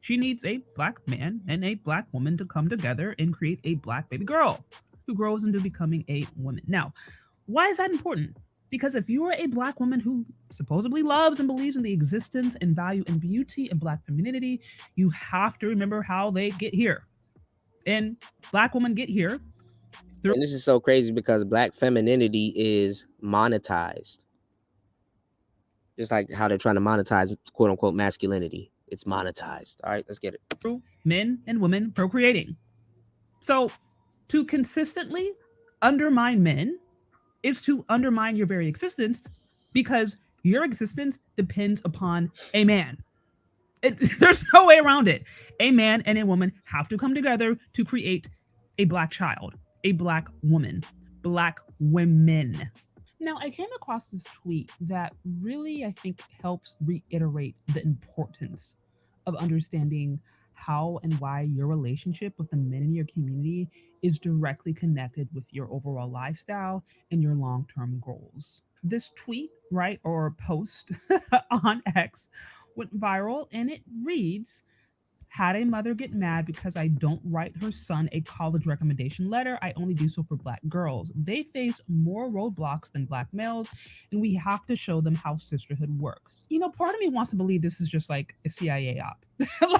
Speaker 10: she needs a black man and a black woman to come together and create a black baby girl who grows into becoming a woman. Now, why is that important? Because if you are a Black woman who supposedly loves and believes in the existence and value and beauty of Black femininity, you have to remember how they get here. And Black women get here through.
Speaker 1: And this is so crazy because Black femininity is monetized. Just like how they're trying to monetize quote unquote masculinity. It's monetized. All right, let's get it.
Speaker 10: Through men and women procreating. So to consistently undermine men is to undermine your very existence, because your existence depends upon a man. There's no way around it. A man and a woman have to come together to create a Black child, a Black woman, Black women. Now, I came across this tweet that really, I think, helps reiterate the importance of understanding how and why your relationship with the men in your community is directly connected with your overall lifestyle and your long-term goals. This tweet, right, or post on X went viral, and it reads, "Had a mother get mad because I don't write her son a college recommendation letter. I only do so for Black girls. They face more roadblocks than Black males, and we have to show them how sisterhood works." You know, part of me wants to believe this is just like a CIA op.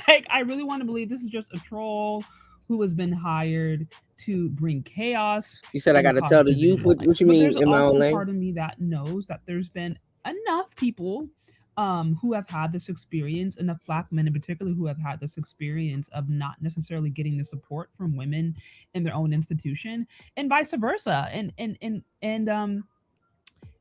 Speaker 10: Like, I really want to believe this is just a troll who has been hired to bring chaos.
Speaker 1: He said, I got to tell the youth what you mean
Speaker 10: There's
Speaker 1: in my
Speaker 10: also
Speaker 1: own
Speaker 10: part
Speaker 1: language.
Speaker 10: of me that knows that there's been enough people who have had this experience, enough Black men in particular who have had this experience of not necessarily getting the support from women in their own institution, and vice versa. And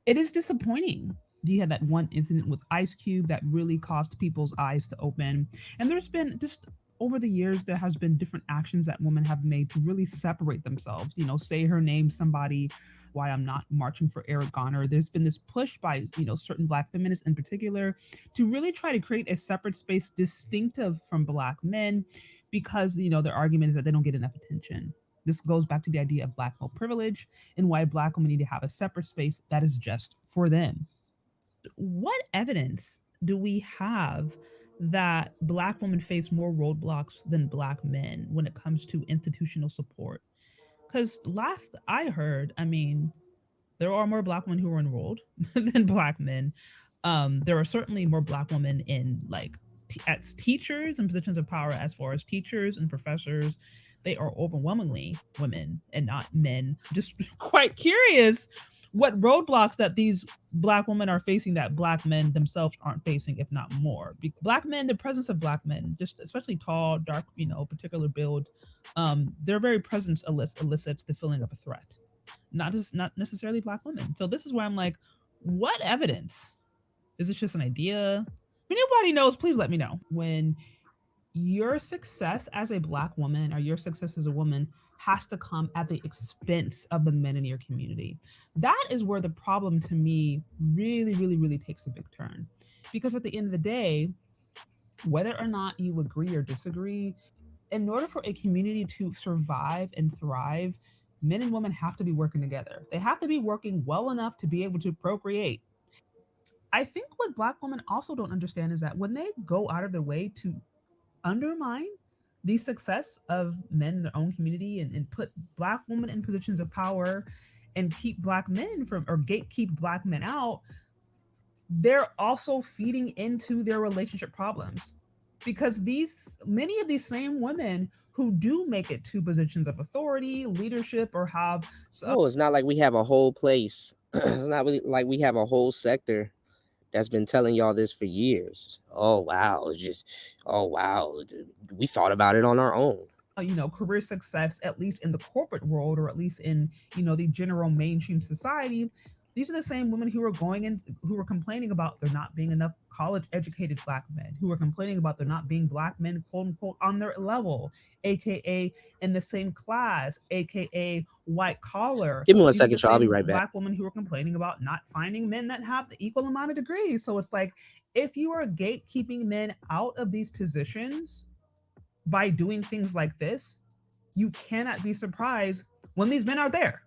Speaker 10: it is disappointing. You had that one incident with Ice Cube that really caused people's eyes to open. And there's been just over the years, there has been different actions that women have made to really separate themselves. You know, say her name, somebody, why I'm not marching for Eric Garner. There's been this push by, you know, certain Black feminists in particular to really try to create a separate space distinctive from Black men, because, you know, their argument is that they don't get enough attention. This goes back to the idea of Black male privilege and why Black women need to have a separate space that is just for them. What evidence do we have that Black women face more roadblocks than Black men when it comes to institutional support? Because last I heard, I mean, there are more Black women who are enrolled than Black men. There are certainly more Black women in like as teachers and positions of power, as far as teachers and professors. They are overwhelmingly women and not men. Just quite curious what roadblocks that these Black women are facing that Black men themselves aren't facing, if not more. Black men, the presence of Black men, just especially tall, dark, you know, particular build, their very presence elicits the feeling of a threat. Not necessarily Black women. So this is where I'm like, what evidence? Is it just an idea? If anybody knows, please let me know. When your success as a Black woman or your success as a woman has to come at the expense of the men in your community. That is where the problem to me really, really, really takes a big turn. Because at the end of the day, whether or not you agree or disagree, in order for a community to survive and thrive, men and women have to be working together. They have to be working well enough to be able to procreate. I think what Black women also don't understand is that when they go out of their way to undermine the success of men in their own community and put Black women in positions of power and keep Black men from, or gatekeep Black men out, they're also feeding into their relationship problems. Because many of these same women who do make it to positions of authority, leadership, or have
Speaker 1: Oh, it's not like we have a whole place. It's not really like we have a whole sector that's been telling y'all this for years. Oh wow, we thought about it on our own.
Speaker 10: You know, career success, at least in the corporate world, or at least in, you know, the general mainstream society. These are the same women who are going in, who are complaining about there not being enough college educated Black men, who are complaining about there not being Black men, quote unquote, on their level, aka in the same class, aka white collar.
Speaker 1: Give me 1 second, y'all. I'll be right back.
Speaker 10: Black women who are complaining about not finding men that have the equal amount of degrees. So it's like, if you are gatekeeping men out of these positions by doing things like this, you cannot be surprised when these men are there,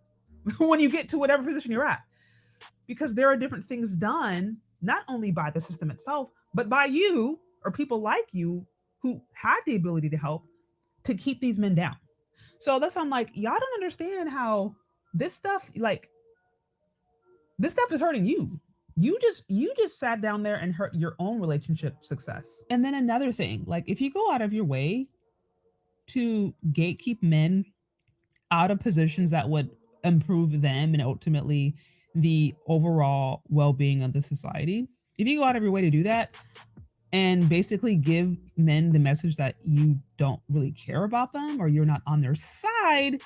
Speaker 10: when you get to whatever position you're at. Because there are different things done, not only by the system itself, but by you or people like you who had the ability to help to keep these men down. So that's why I'm like, y'all don't understand how this stuff, like, This stuff is hurting you. You just sat down there and hurt your own relationship success. And then another thing, like if you go out of your way to gatekeep men out of positions that would improve them and ultimately the overall well-being of the society, if you go out of your way to do that and basically give men the message that you don't really care about them or you're not on their side,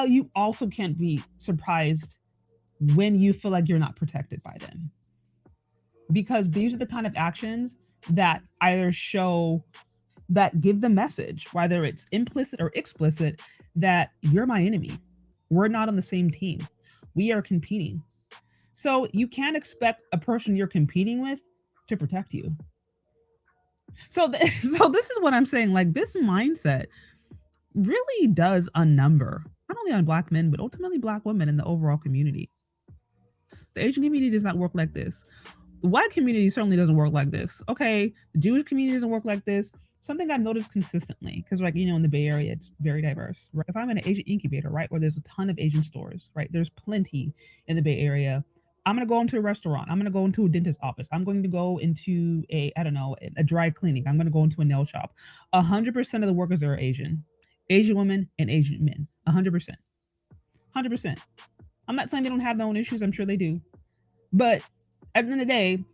Speaker 10: you also can't be surprised when you feel like you're not protected by them. Because these are the kind of actions that either show, that give the message, whether it's implicit or explicit, that you're my enemy. We're not on the same team. We are competing. So you can't expect a person you're competing with to protect you. So this is what I'm saying. Like, this mindset really does a number, not only on Black men, but ultimately Black women in the overall community. The Asian community does not work like this. The white community certainly doesn't work like this. Okay, the Jewish community doesn't work like this. Something I've noticed consistently, because like, you know, in the Bay Area, it's very diverse. Right? If I'm in an Asian incubator, right, where there's a ton of Asian stores, right, there's plenty in the Bay Area. I'm going to go into a restaurant. I'm going to go into a dentist's office. I'm going to go into a dry cleaning. I'm going to go into a nail shop. 100% of the workers are Asian women and Asian men. 100%. 100%. I'm not saying they don't have their own issues. I'm sure they do. But at the end of the day,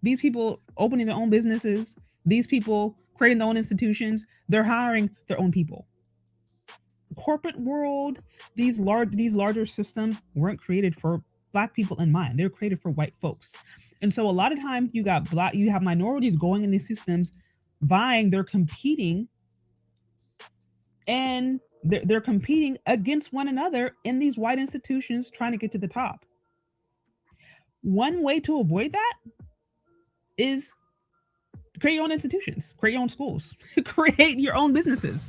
Speaker 10: these people opening their own businesses, these people creating their own institutions, they're hiring their own people. Corporate world, these larger systems weren't created for Black people in mind. They're created for white folks. And so a lot of times you have minorities going in these systems, vying, they're competing, and they're competing against one another in these white institutions trying to get to the top. One way to avoid that is create your own institutions, create your own schools, create your own businesses,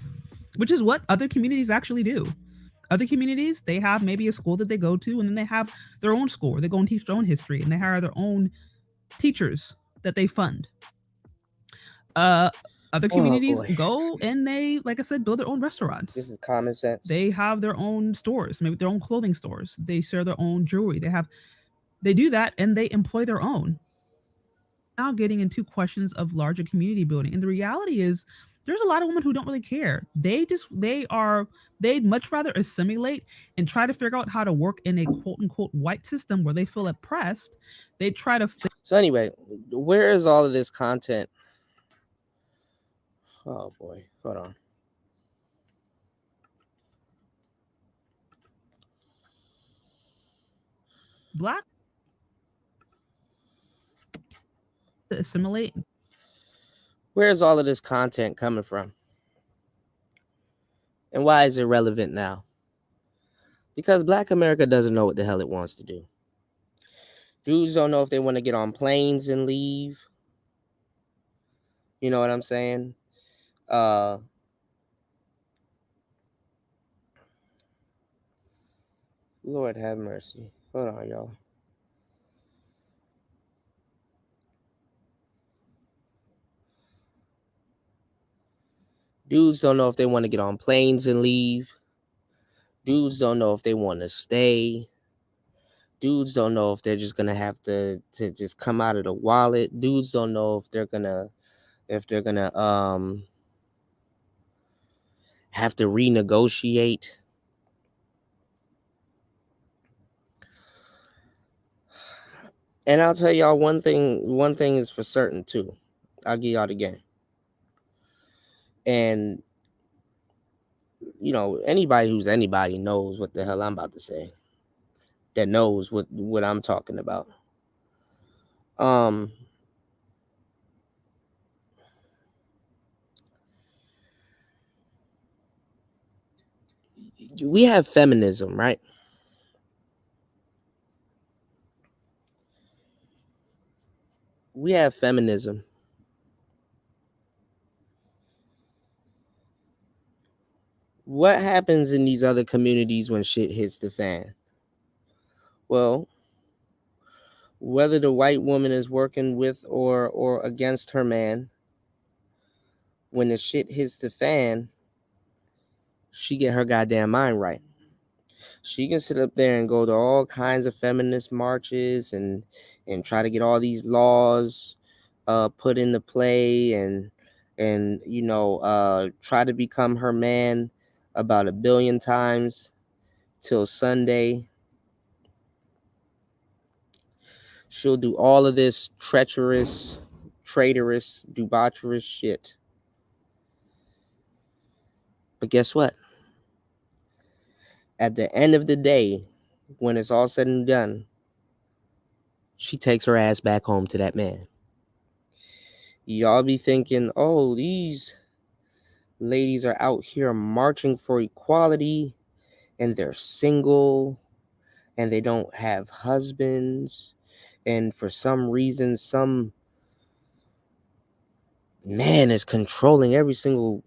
Speaker 10: which is what other communities actually do. Other communities, they have maybe a school that they go to, and then they have their own school where they go and teach their own history, and they hire their own teachers that they fund. Other communities go and they, like I said, build their own restaurants.
Speaker 1: This is common sense.
Speaker 10: They have their own stores, maybe their own clothing stores. They sell their own jewelry. They do that, and they employ their own. Now getting into questions of larger community building. And the reality is there's a lot of women who don't really care. They'd much rather assimilate and try to figure out how to work in a quote unquote white system where they feel oppressed. They try to.
Speaker 1: So anyway, where is all of this content? Oh boy, hold on.
Speaker 10: Black assimilate.
Speaker 1: Where's all of this content coming from? And why is it relevant now? Because Black America doesn't know what the hell it wants to do. Dudes don't know if they want to get on planes and leave. You know what I'm saying? Lord have mercy. Hold on, y'all. Dudes don't know if they want to get on planes and leave. Dudes don't know if they want to stay. Dudes don't know if they're just gonna have to just come out of the wallet. Dudes don't know if they're gonna have to renegotiate. And I'll tell y'all one thing is for certain too. I'll give y'all the game. And you know, anybody who's anybody knows what the hell I'm about to say. That knows what I'm talking about. We have feminism, right? We have feminism. What happens in these other communities when shit hits the fan? Well, whether the white woman is working with or against her man, when the shit hits the fan, she get her goddamn mind right. She can sit up there and go to all kinds of feminist marches and try to get all these laws put into play and try to become her man about 1 billion times till Sunday. She'll do all of this treacherous, traitorous, debaucherous shit. But guess what? At the end of the day, when it's all said and done, she takes her ass back home to that man. Y'all be thinking, oh, these ladies are out here marching for equality and they're single and they don't have husbands. And for some reason, some man is controlling every single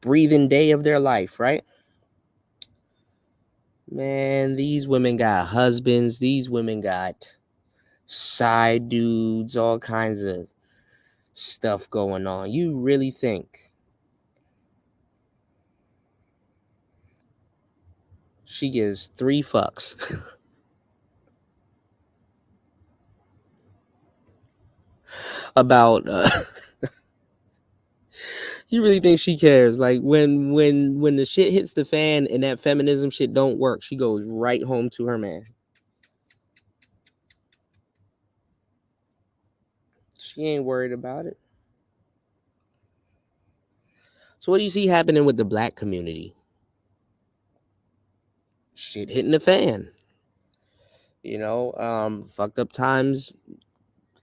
Speaker 1: breathing day of their life, right? Man, these women got husbands. These women got side dudes, all kinds of stuff going on. You really think she gives 3 fucks about you really think she cares? Like when the shit hits the fan and that feminism shit don't work, she goes right home to her man. She ain't worried about it. So what do you see happening with the black community? Shit hitting the fan. Fucked up times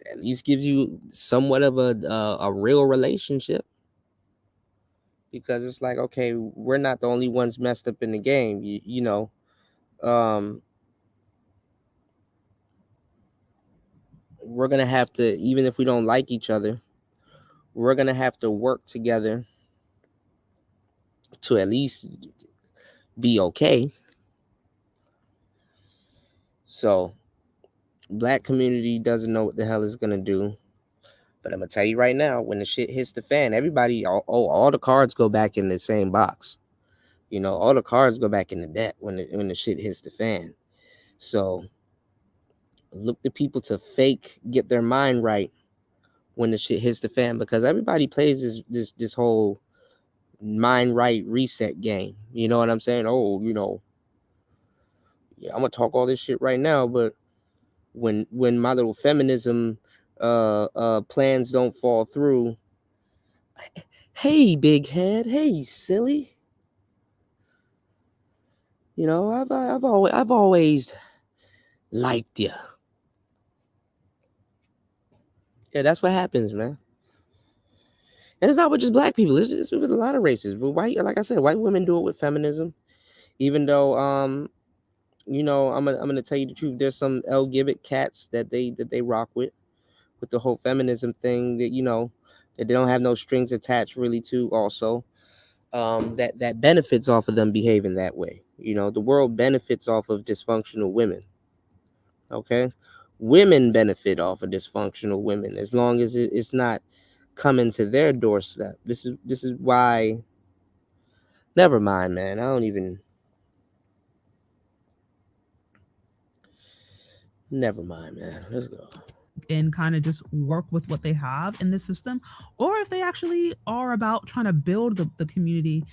Speaker 1: at least gives you somewhat of a real relationship. Because it's like, okay, we're not the only ones messed up in the game. We're going to have to, even if we don't like each other, we're going to have to work together to at least be okay. So, black community doesn't know what the hell it's going to do. But I'm going to tell you right now, when the shit hits the fan, everybody, all the cards go back in the same box. All the cards go back in the deck when the shit hits the fan. So, look to people to fake get their mind right when the shit hits the fan, because everybody plays this whole mind right reset game. You know what I'm saying? Oh, yeah, I'm gonna talk all this shit right now, but when my little feminism plans don't fall through, hey big head, hey silly, I've always liked you. Yeah, that's what happens, man. And it's not with just black people. It's with a lot of races. But like I said, white women do it with feminism. Even though, I'm gonna tell you the truth. There's some L. Gibbet cats that they rock with the whole feminism thing. That that they don't have no strings attached really to. Also, that benefits off of them behaving that way. The world benefits off of dysfunctional women. Okay, women benefit off of dysfunctional women as long as it's not coming to their doorstep. This is why. Never mind, man. Never mind, man. Let's go.
Speaker 10: And kind of just work with what they have in the system, or if they actually are about trying to build the community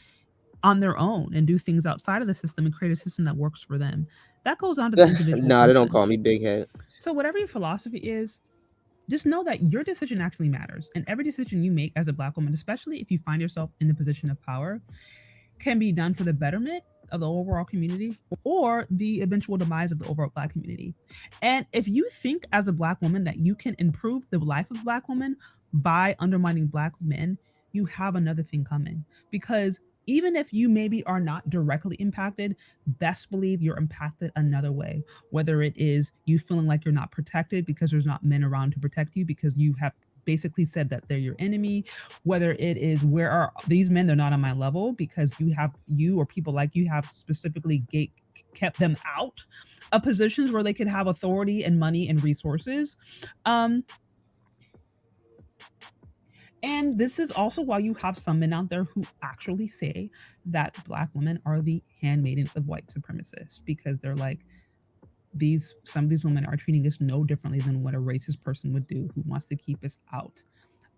Speaker 10: on their own and do things outside of the system and create a system that works for them. That goes on to the individual
Speaker 1: Nah, they don't
Speaker 10: person.
Speaker 1: call me big head.
Speaker 10: So whatever your philosophy is, just know that your decision actually matters. And every decision you make as a Black woman, especially if you find yourself in the position of power, can be done for the betterment of the overall community or the eventual demise of the overall Black community. And if you think as a Black woman that you can improve the life of Black women by undermining Black men, you have another thing coming. Because even if you maybe are not directly impacted, best believe you're impacted another way. Whether it is you feeling like you're not protected because there's not men around to protect you because you have basically said that they're your enemy, whether it is where are these men, they're not on my level because you or people like you have specifically kept them out of positions where they could have authority and money and resources. And this is also why you have some men out there who actually say that Black women are the handmaidens of white supremacists, because they're like, some of these women are treating us no differently than what a racist person would do who wants to keep us out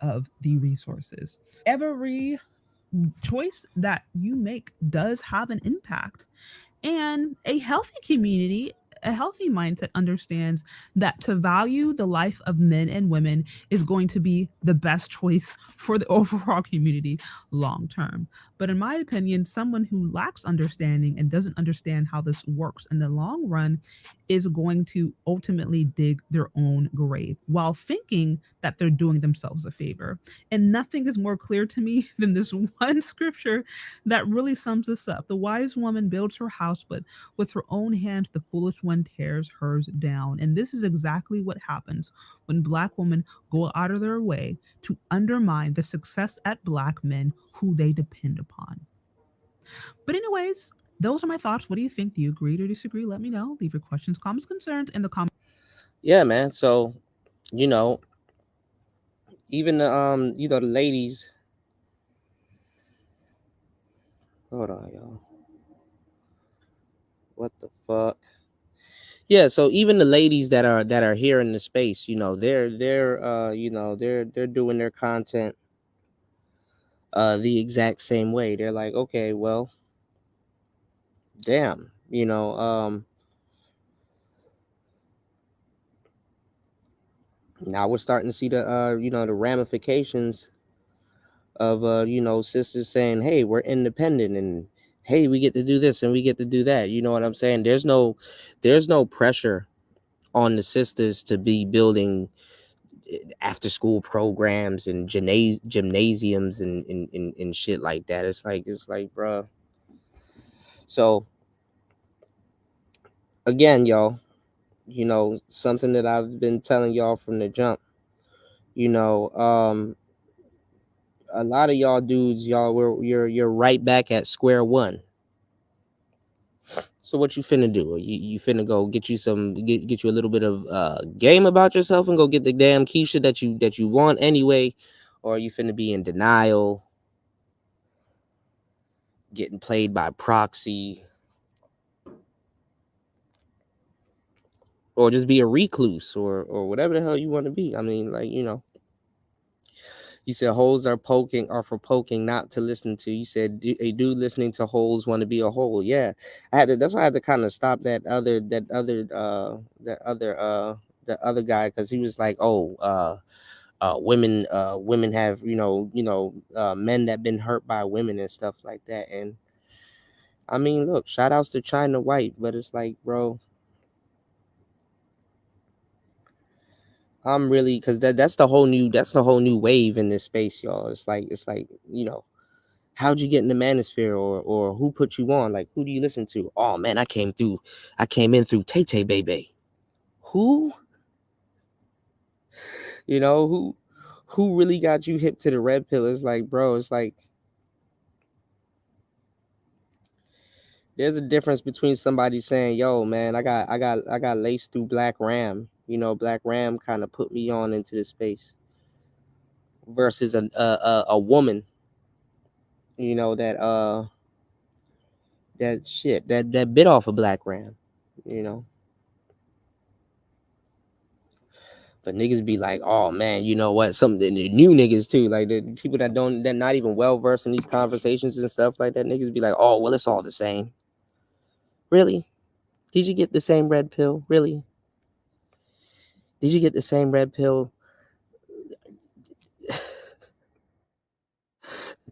Speaker 10: of the resources. Every choice that you make does have an impact. And a healthy community, a healthy mindset understands that to value the life of men and women is going to be the best choice for the overall community long term. But in my opinion, someone who lacks understanding and doesn't understand how this works in the long run is going to ultimately dig their own grave while thinking that they're doing themselves a favor. And nothing is more clear to me than this one scripture that really sums this up. The wise woman builds her house, but with her own hands, the foolish one tears hers down. And this is exactly what happens when Black women go out of their way to undermine the success at Black men who they depend upon. But anyways, those are my thoughts. What do you think? Do you agree or disagree? Let me know. Leave your questions, comments, concerns in the comments.
Speaker 1: Yeah, man. So, you know, even the the ladies. Hold on, y'all. What the fuck? Yeah, so even the ladies that are here in the space, they're they're doing their content the exact same way. They're like, okay, well, damn, now we're starting to see the the ramifications of sisters saying, hey, we're independent, and hey, we get to do this and we get to do that. You know what I'm saying? There's no pressure on the sisters to be building after school programs and gymnasiums and shit like that. It's like, bruh. So again, y'all, something that I've been telling y'all from the jump, a lot of y'all dudes, you're right back at square one. So what you finna do? You finna go get you get you a little bit of game about yourself and go get the damn Keisha that you want anyway, or you finna be in denial, getting played by proxy, or just be a recluse, or whatever the hell you want to be. I mean, like, you said holes are for poking, not to listen to. You said a dude listening to holes want to be a hole. Yeah, that's why I had to kind of stop that other guy, because he was like, oh, women have men that been hurt by women and stuff like that. And I mean, look, shout outs to China White, but it's like, bro, I'm really, because that's the whole new wave in this space, y'all. It's like how'd you get in the manosphere, or who put you on? Like, who do you listen to? Oh man, I came in through Tay Tay Baby. Who? Who really got you hip to the red pill? It's like, bro, it's like there's a difference between somebody saying, yo, man, I got laced through Black Ram. Black Ram kind of put me on into this space, versus a woman, that that bit off a Black Ram, But niggas be like, oh man, you know what? Some the new niggas too, like the people that they're not even well versed in these conversations and stuff like that. Niggas be like, oh well, it's all the same. Really? Did you get the same red pill? Really? Did you get the same red pill?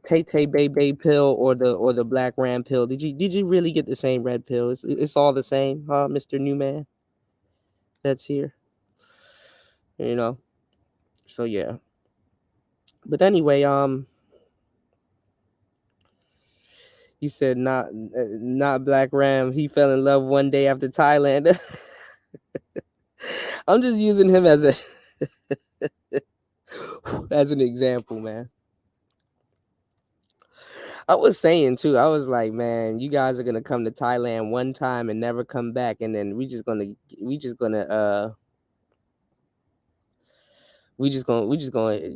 Speaker 1: Tay Tay Baby pill or the Black Ram pill? Did you really get the same red pill? It's all the same, huh, Mr. Newman? That's here. So yeah. But anyway, he said not Black Ram. He fell in love one day after Thailand. I'm just using him as an example, man. I was saying too, I was like, man, you guys are gonna come to Thailand one time and never come back, and then we just gonna we just gonna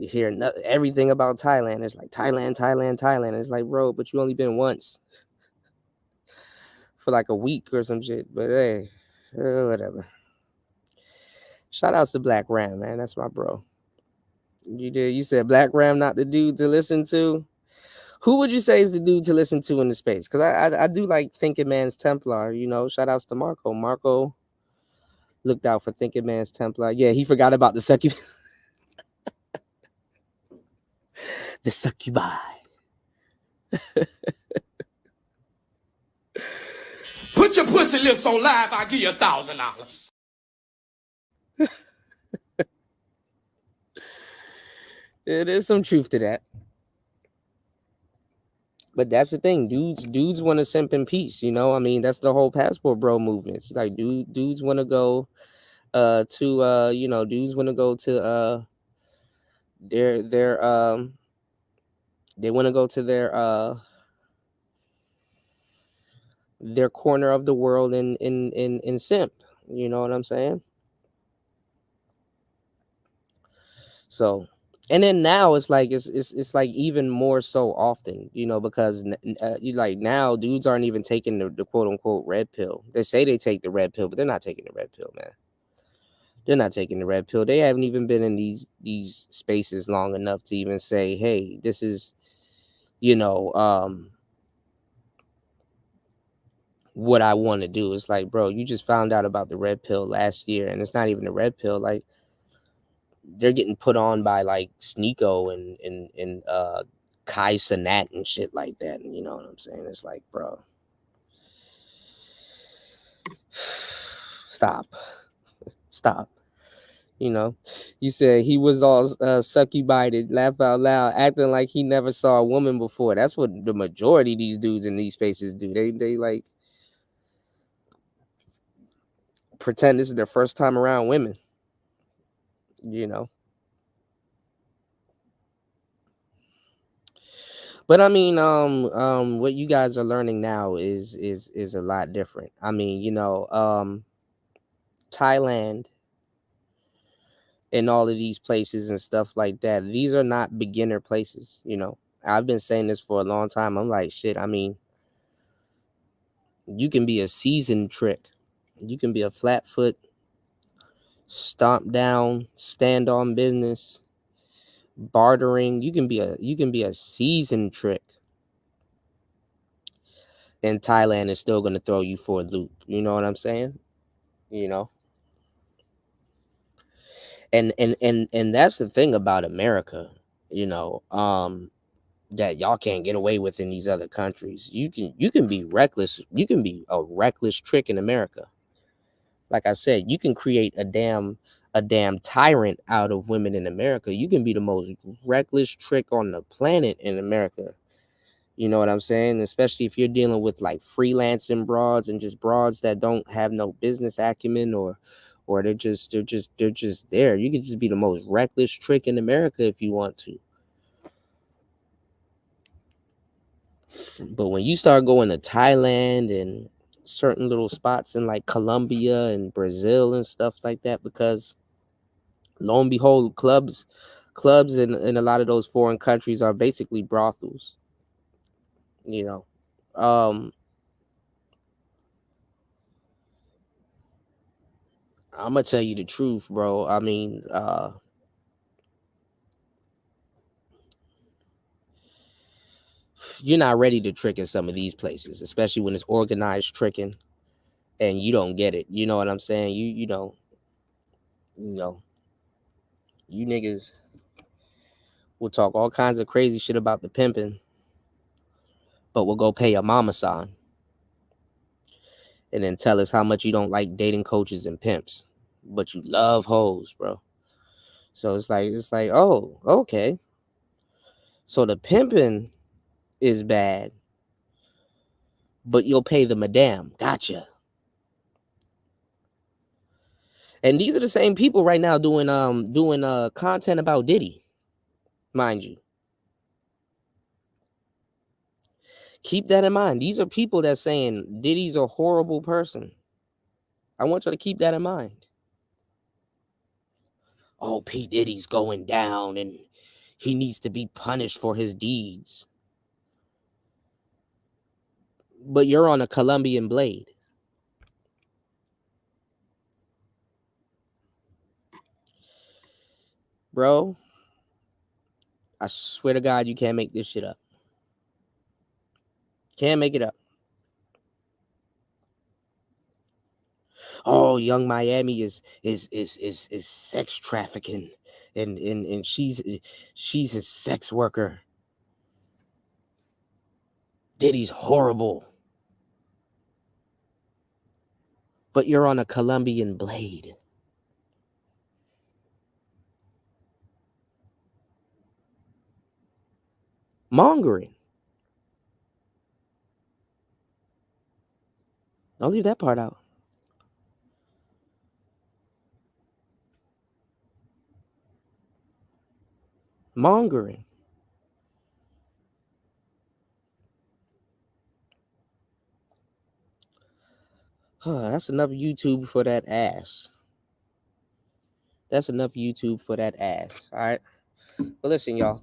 Speaker 1: hear everything about Thailand. It's like Thailand. It's like, bro, but you only been once for like a week or some shit. But hey, whatever. Shout outs to Black Ram, man. That's my bro. You said Black Ram not the dude to listen to. Who would you say is the dude to listen to in the space? Because I do like Thinking Man's Templar. Shout outs to Marco. Marco looked out for Thinking Man's Templar. Yeah, he forgot about the succubi. The succubi.
Speaker 8: Put your pussy lips on live, I'll give you $1,000.
Speaker 1: There's some truth to that. But that's the thing. Dudes want to simp in peace, I mean, that's the whole passport bro movement. It's like dudes want to go dudes want to go to their they want to go to their corner of the world in simp. You know what I'm saying? So, and then now it's like it's like even more so often, because you like now dudes aren't even taking the quote unquote red pill. They say they take the red pill, but they're not taking the red pill, man. They're not taking the red pill. They haven't even been in these spaces long enough to even say, hey, this is, what I want to do. It's like, bro, you just found out about the red pill last year, and it's not even a red pill. Like, they're getting put on by like Sneeko and Kai Cenat and shit like that. And you know what I'm saying? It's like, bro, stop. You said he was all succubited, laugh out loud, acting like he never saw a woman before. That's what the majority of these dudes in these spaces do. They like pretend this is their first time around women. But I mean, what you guys are learning now is a lot different. I mean, Thailand and all of these places and stuff like that, these are not beginner places. I've been saying this for a long time. I'm like, shit, I mean, you can be a seasoned trick. You can be a flat foot, stomp down, stand on business, bartering. You can be a seasoned trick. And Thailand is still going to throw you for a loop. You know what I'm saying? And that's the thing about America, that y'all can't get away with in these other countries. You can be reckless. You can be a reckless trick in America. Like I said, you can create a damn tyrant out of women in America. You can be the most reckless trick on the planet in America. You know what I'm saying? Especially if you're dealing with like freelancing broads and just broads that don't have no business acumen or they're just there. You can just be the most reckless trick in America if you want to. But when you start going to Thailand and certain little spots in like Colombia and Brazil and stuff like that, because lo and behold, clubs in a lot of those foreign countries are basically brothels. I'm gonna tell you the truth, bro. I mean, you're not ready to trick in some of these places, especially when it's organized tricking and you don't get it. You know what I'm saying? You niggas will talk all kinds of crazy shit about the pimping, but we'll go pay a mama son and then tell us how much you don't like dating coaches and pimps, but you love hoes, bro. So it's like, oh, okay. So the pimping is bad, but you'll pay the madam. Gotcha. And these are the same people right now doing content about Diddy, mind you. Keep that in mind. These are people that saying Diddy's a horrible person. I want you to keep that in mind. oh, P. Diddy's going down and he needs to be punished for his deeds. But you're on a Colombian blade. Bro, I swear to God, you can't make this shit up. Can't make it up. Oh, Young Miami is sex trafficking, and she's a sex worker. Diddy's horrible. But you're on a Colombian blade. Mongering. Don't leave that part out. Mongering. That's enough YouTube for that ass. That's enough YouTube for that ass. All right. But listen, y'all.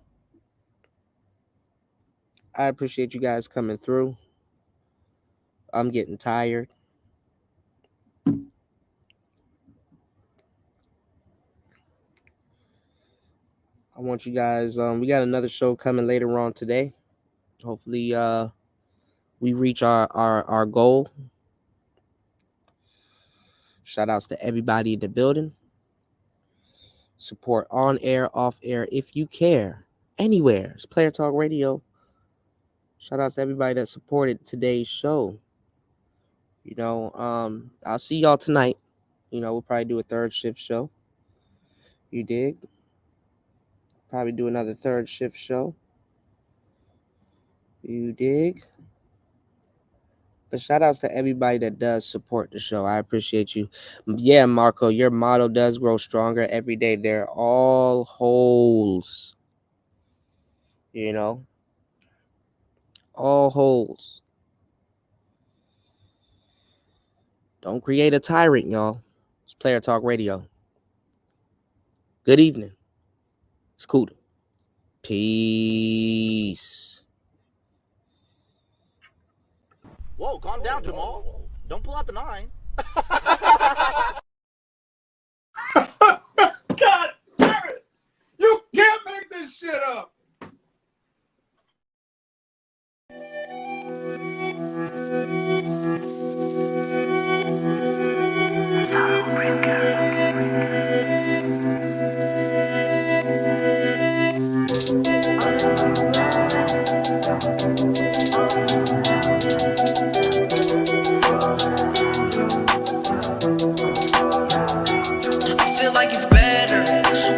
Speaker 1: I appreciate you guys coming through. I'm getting tired. I want you guys, we got another show coming later on today. Hopefully we reach our goal. Shout outs to everybody in the building. Support on air, off air, if you care. Anywhere. It's Player Talk Radio. Shout outs to everybody that supported today's show. You know, I'll see y'all tonight. You know, we'll probably do a third shift show. You dig? Probably do another third shift show. You dig? But shout outs to everybody that does support the show. I appreciate you. Yeah, Marco, your model does grow stronger every day. They're all holes. You know? All holes. Don't create a tyrant, y'all. It's Player Talk Radio. Good evening. It's cool. Peace.
Speaker 11: Whoa, calm down, Jamal. Don't pull out the 9.
Speaker 8: God damn it! You can't make this shit up!
Speaker 12: I feel like it's better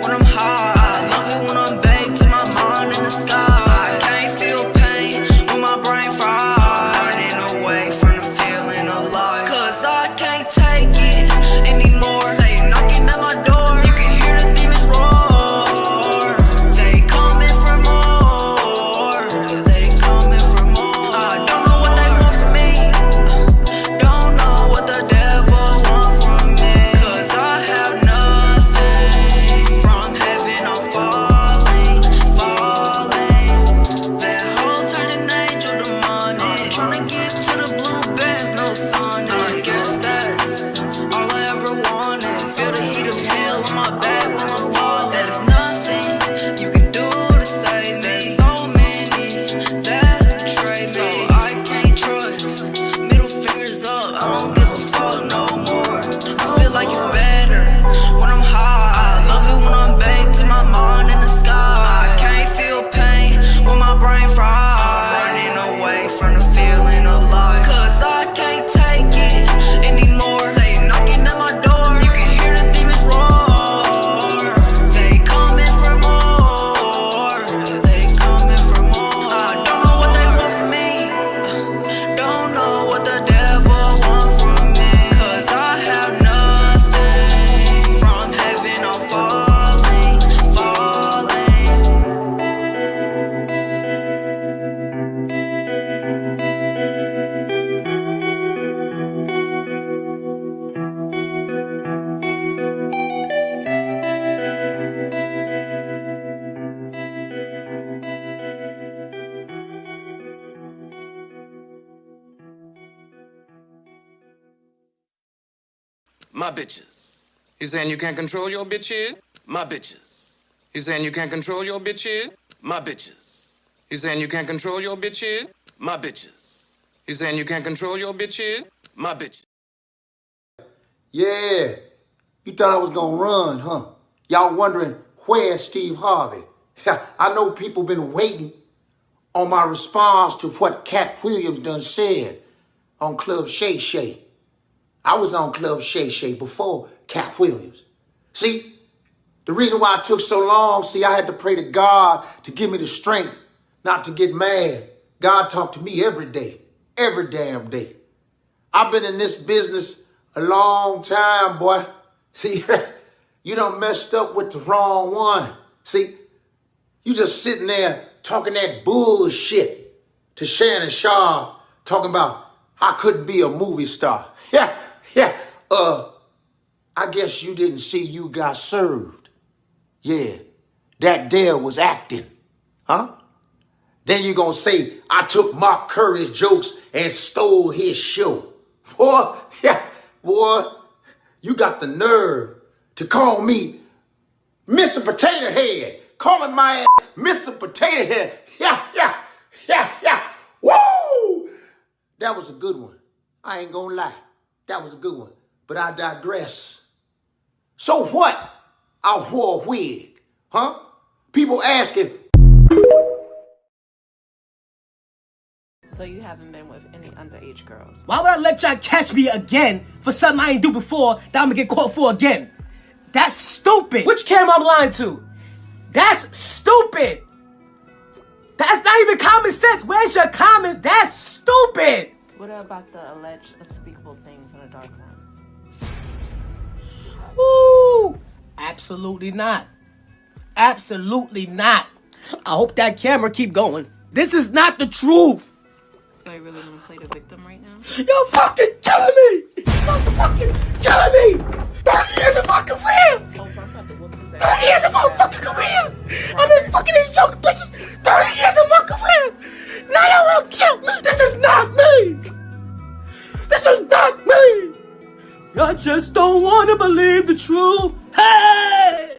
Speaker 12: when I'm high. I love it when I'm baked in my mind in the sky. I can't feel pain when my brain fried. Running away from the feeling of life, 'cause I can't take it anymore. Say knocking at my door, you can hear the demons roar. They coming for more. They coming for more. I don't know what they want from me. Don't know what the devil want from me. 'Cause I have nothing. From heaven I'm falling, falling. That whole turning angel demonic. Tryna get to the blue bands, no Sonic. I guess that's all I ever wanted. Feel the heat of hell on my back when I'm falling. There's nothing you can do to save me. There's so many that's betrayed me. So I can't trust. Middle fingers up, I don't give a fuck no more. I feel like it's better when I'm high. I love it when I'm baked in my mind in the sky. I can't feel pain when my brain fried. Running away from the feeling of life, 'cause I can't take it anymore. Say knocking at my door, you can hear the demons roar. They coming for more. They coming for more. I don't know what they want from me. Don't know what the devil want from me. 'Cause I have nothing. From heaven I'm falling, falling.
Speaker 8: My bitches.
Speaker 11: You saying you can't control your bitches?
Speaker 8: My bitches.
Speaker 11: You saying you can't control your bitches?
Speaker 8: My bitches.
Speaker 11: You saying you can't control your bitches?
Speaker 8: My bitches.
Speaker 11: You saying you can't control your bitches?
Speaker 8: My bitches.
Speaker 13: Yeah, you thought I was gonna run, huh? Y'all wondering, where's Steve Harvey? I know people been waiting on my response to what Cat Williams done said on Club Shay Shay. I was on Club Shay Shay before Cat Williams. See, the reason why it took so long, I had to pray to God to give me the strength not to get mad. God talked to me every day, every damn day. I've been in this business a long time, boy. See, you done messed up with the wrong one. See, you just sitting there talking that bullshit to Shannon Sharp, talking about I couldn't be a movie star. I guess you didn't see You Got Served. Yeah, that there was acting, huh? Then you gonna say I took Mark Curry's jokes and stole his show. Boy, boy, you got the nerve to call me Mr. Potato Head, calling my ass Mr. Potato Head. Woo! That was a good one. I ain't gonna lie. That was a good one. But I digress. So what? I wore a wig, huh? People asking.
Speaker 14: So you haven't been with any underage girls?
Speaker 15: Why would I let y'all catch me again for something I ain't do before that I'm gonna get caught for again? That's stupid. Which camera I'm lying to? That's stupid. That's not even common sense. Where's your comment? That's stupid.
Speaker 14: What about the alleged unspeakable things in a dark room?
Speaker 15: Woo! Absolutely not. Absolutely not. I hope that camera keep going. This is not the truth.
Speaker 14: So you really want to play the victim right now?
Speaker 15: You're fucking killing me! You're fucking killing me! 30 years of my career! 30 years of my fucking career! I've been fucking these young bitches 30 years of my career! Now y'all wanna kill me! This is not me! This is not me! I just don't want to believe the truth. Hey!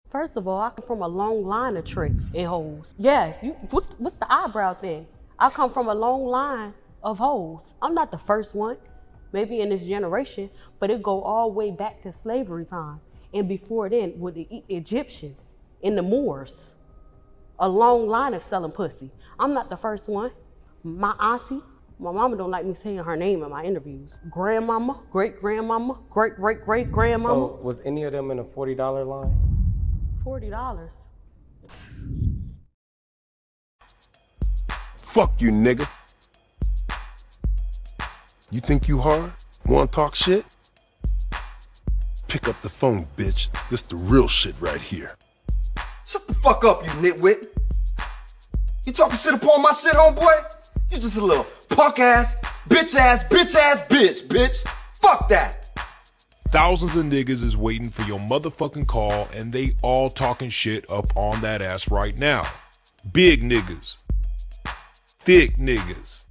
Speaker 16: First of all, I come from a long line of tricks and hoes. Yes, what's the eyebrow thing? I come from a long line of hoes. I'm not the first one, maybe in this generation, but it go all the way back to slavery time. And before then, with the Egyptians and the Moors, a long line of selling pussy. I'm not the first one. My auntie, my mama don't like me saying her name in my interviews. Grandmama, great-grandmama, great-great-great-grandmama.
Speaker 17: So was any of them in a $40 line?
Speaker 16: $40.
Speaker 18: Fuck you, nigga. You think you hard? Wanna talk shit? Pick up the phone, bitch. This the real shit right here.
Speaker 19: Shut the fuck up, you nitwit. You talking shit upon my shit, homeboy? You just a little punk ass, bitch. Fuck that.
Speaker 20: Thousands of niggas is waiting for your motherfucking call, and they all talking shit up on that ass right now. Big niggas. Thick niggas.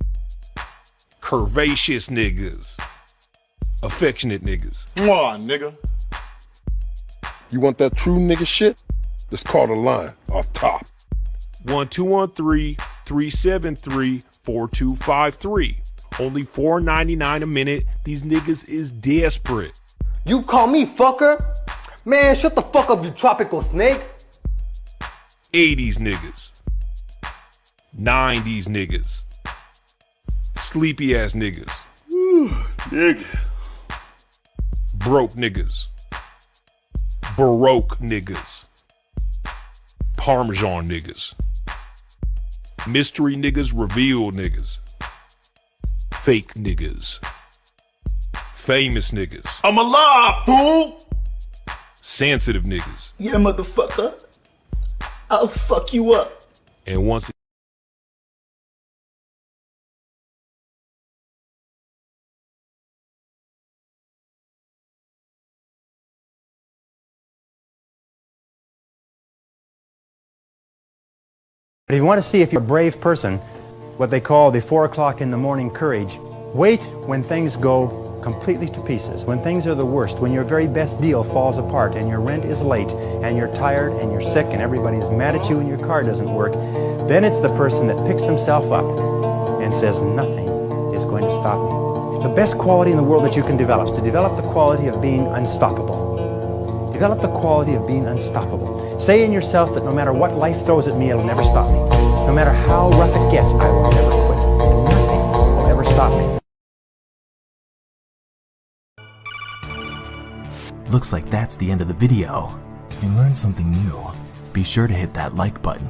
Speaker 20: Curvaceous niggas. Affectionate niggas.
Speaker 18: Mwah, nigga. You want that true nigga shit? Let's call the line off top.
Speaker 20: 1213-373-4253. Only $4.99 a minute. These niggas is desperate.
Speaker 19: You call me fucker? Man, shut the fuck up, you tropical snake.
Speaker 20: 80s niggas. 90s niggas. Sleepy ass niggas.
Speaker 18: Nigga.
Speaker 20: Broke niggas. Baroque niggas. Parmesan niggas. Mystery niggas, revealed niggas. Fake niggas. Famous niggas.
Speaker 18: I'm alive, fool!
Speaker 20: Sensitive niggas.
Speaker 19: Yeah, motherfucker. I'll fuck you up.
Speaker 20: And once
Speaker 21: But if you want to see if you're a brave person, what they call the 4 o'clock in the morning courage, wait when things go completely to pieces, when things are the worst, when your very best deal falls apart and your rent is late and you're tired and you're sick and everybody's mad at you and your car doesn't work, then it's the person that picks themselves up and says, nothing is going to stop me. The best quality in the world that you can develop is to develop the quality of being unstoppable. Develop the quality of being unstoppable. Say in yourself that no matter what life throws at me, it'll never stop me. No matter how rough it gets, I will never quit. Nothing will ever stop me.
Speaker 22: Looks like that's the end of the video. If you learned something new, be sure to hit that like button.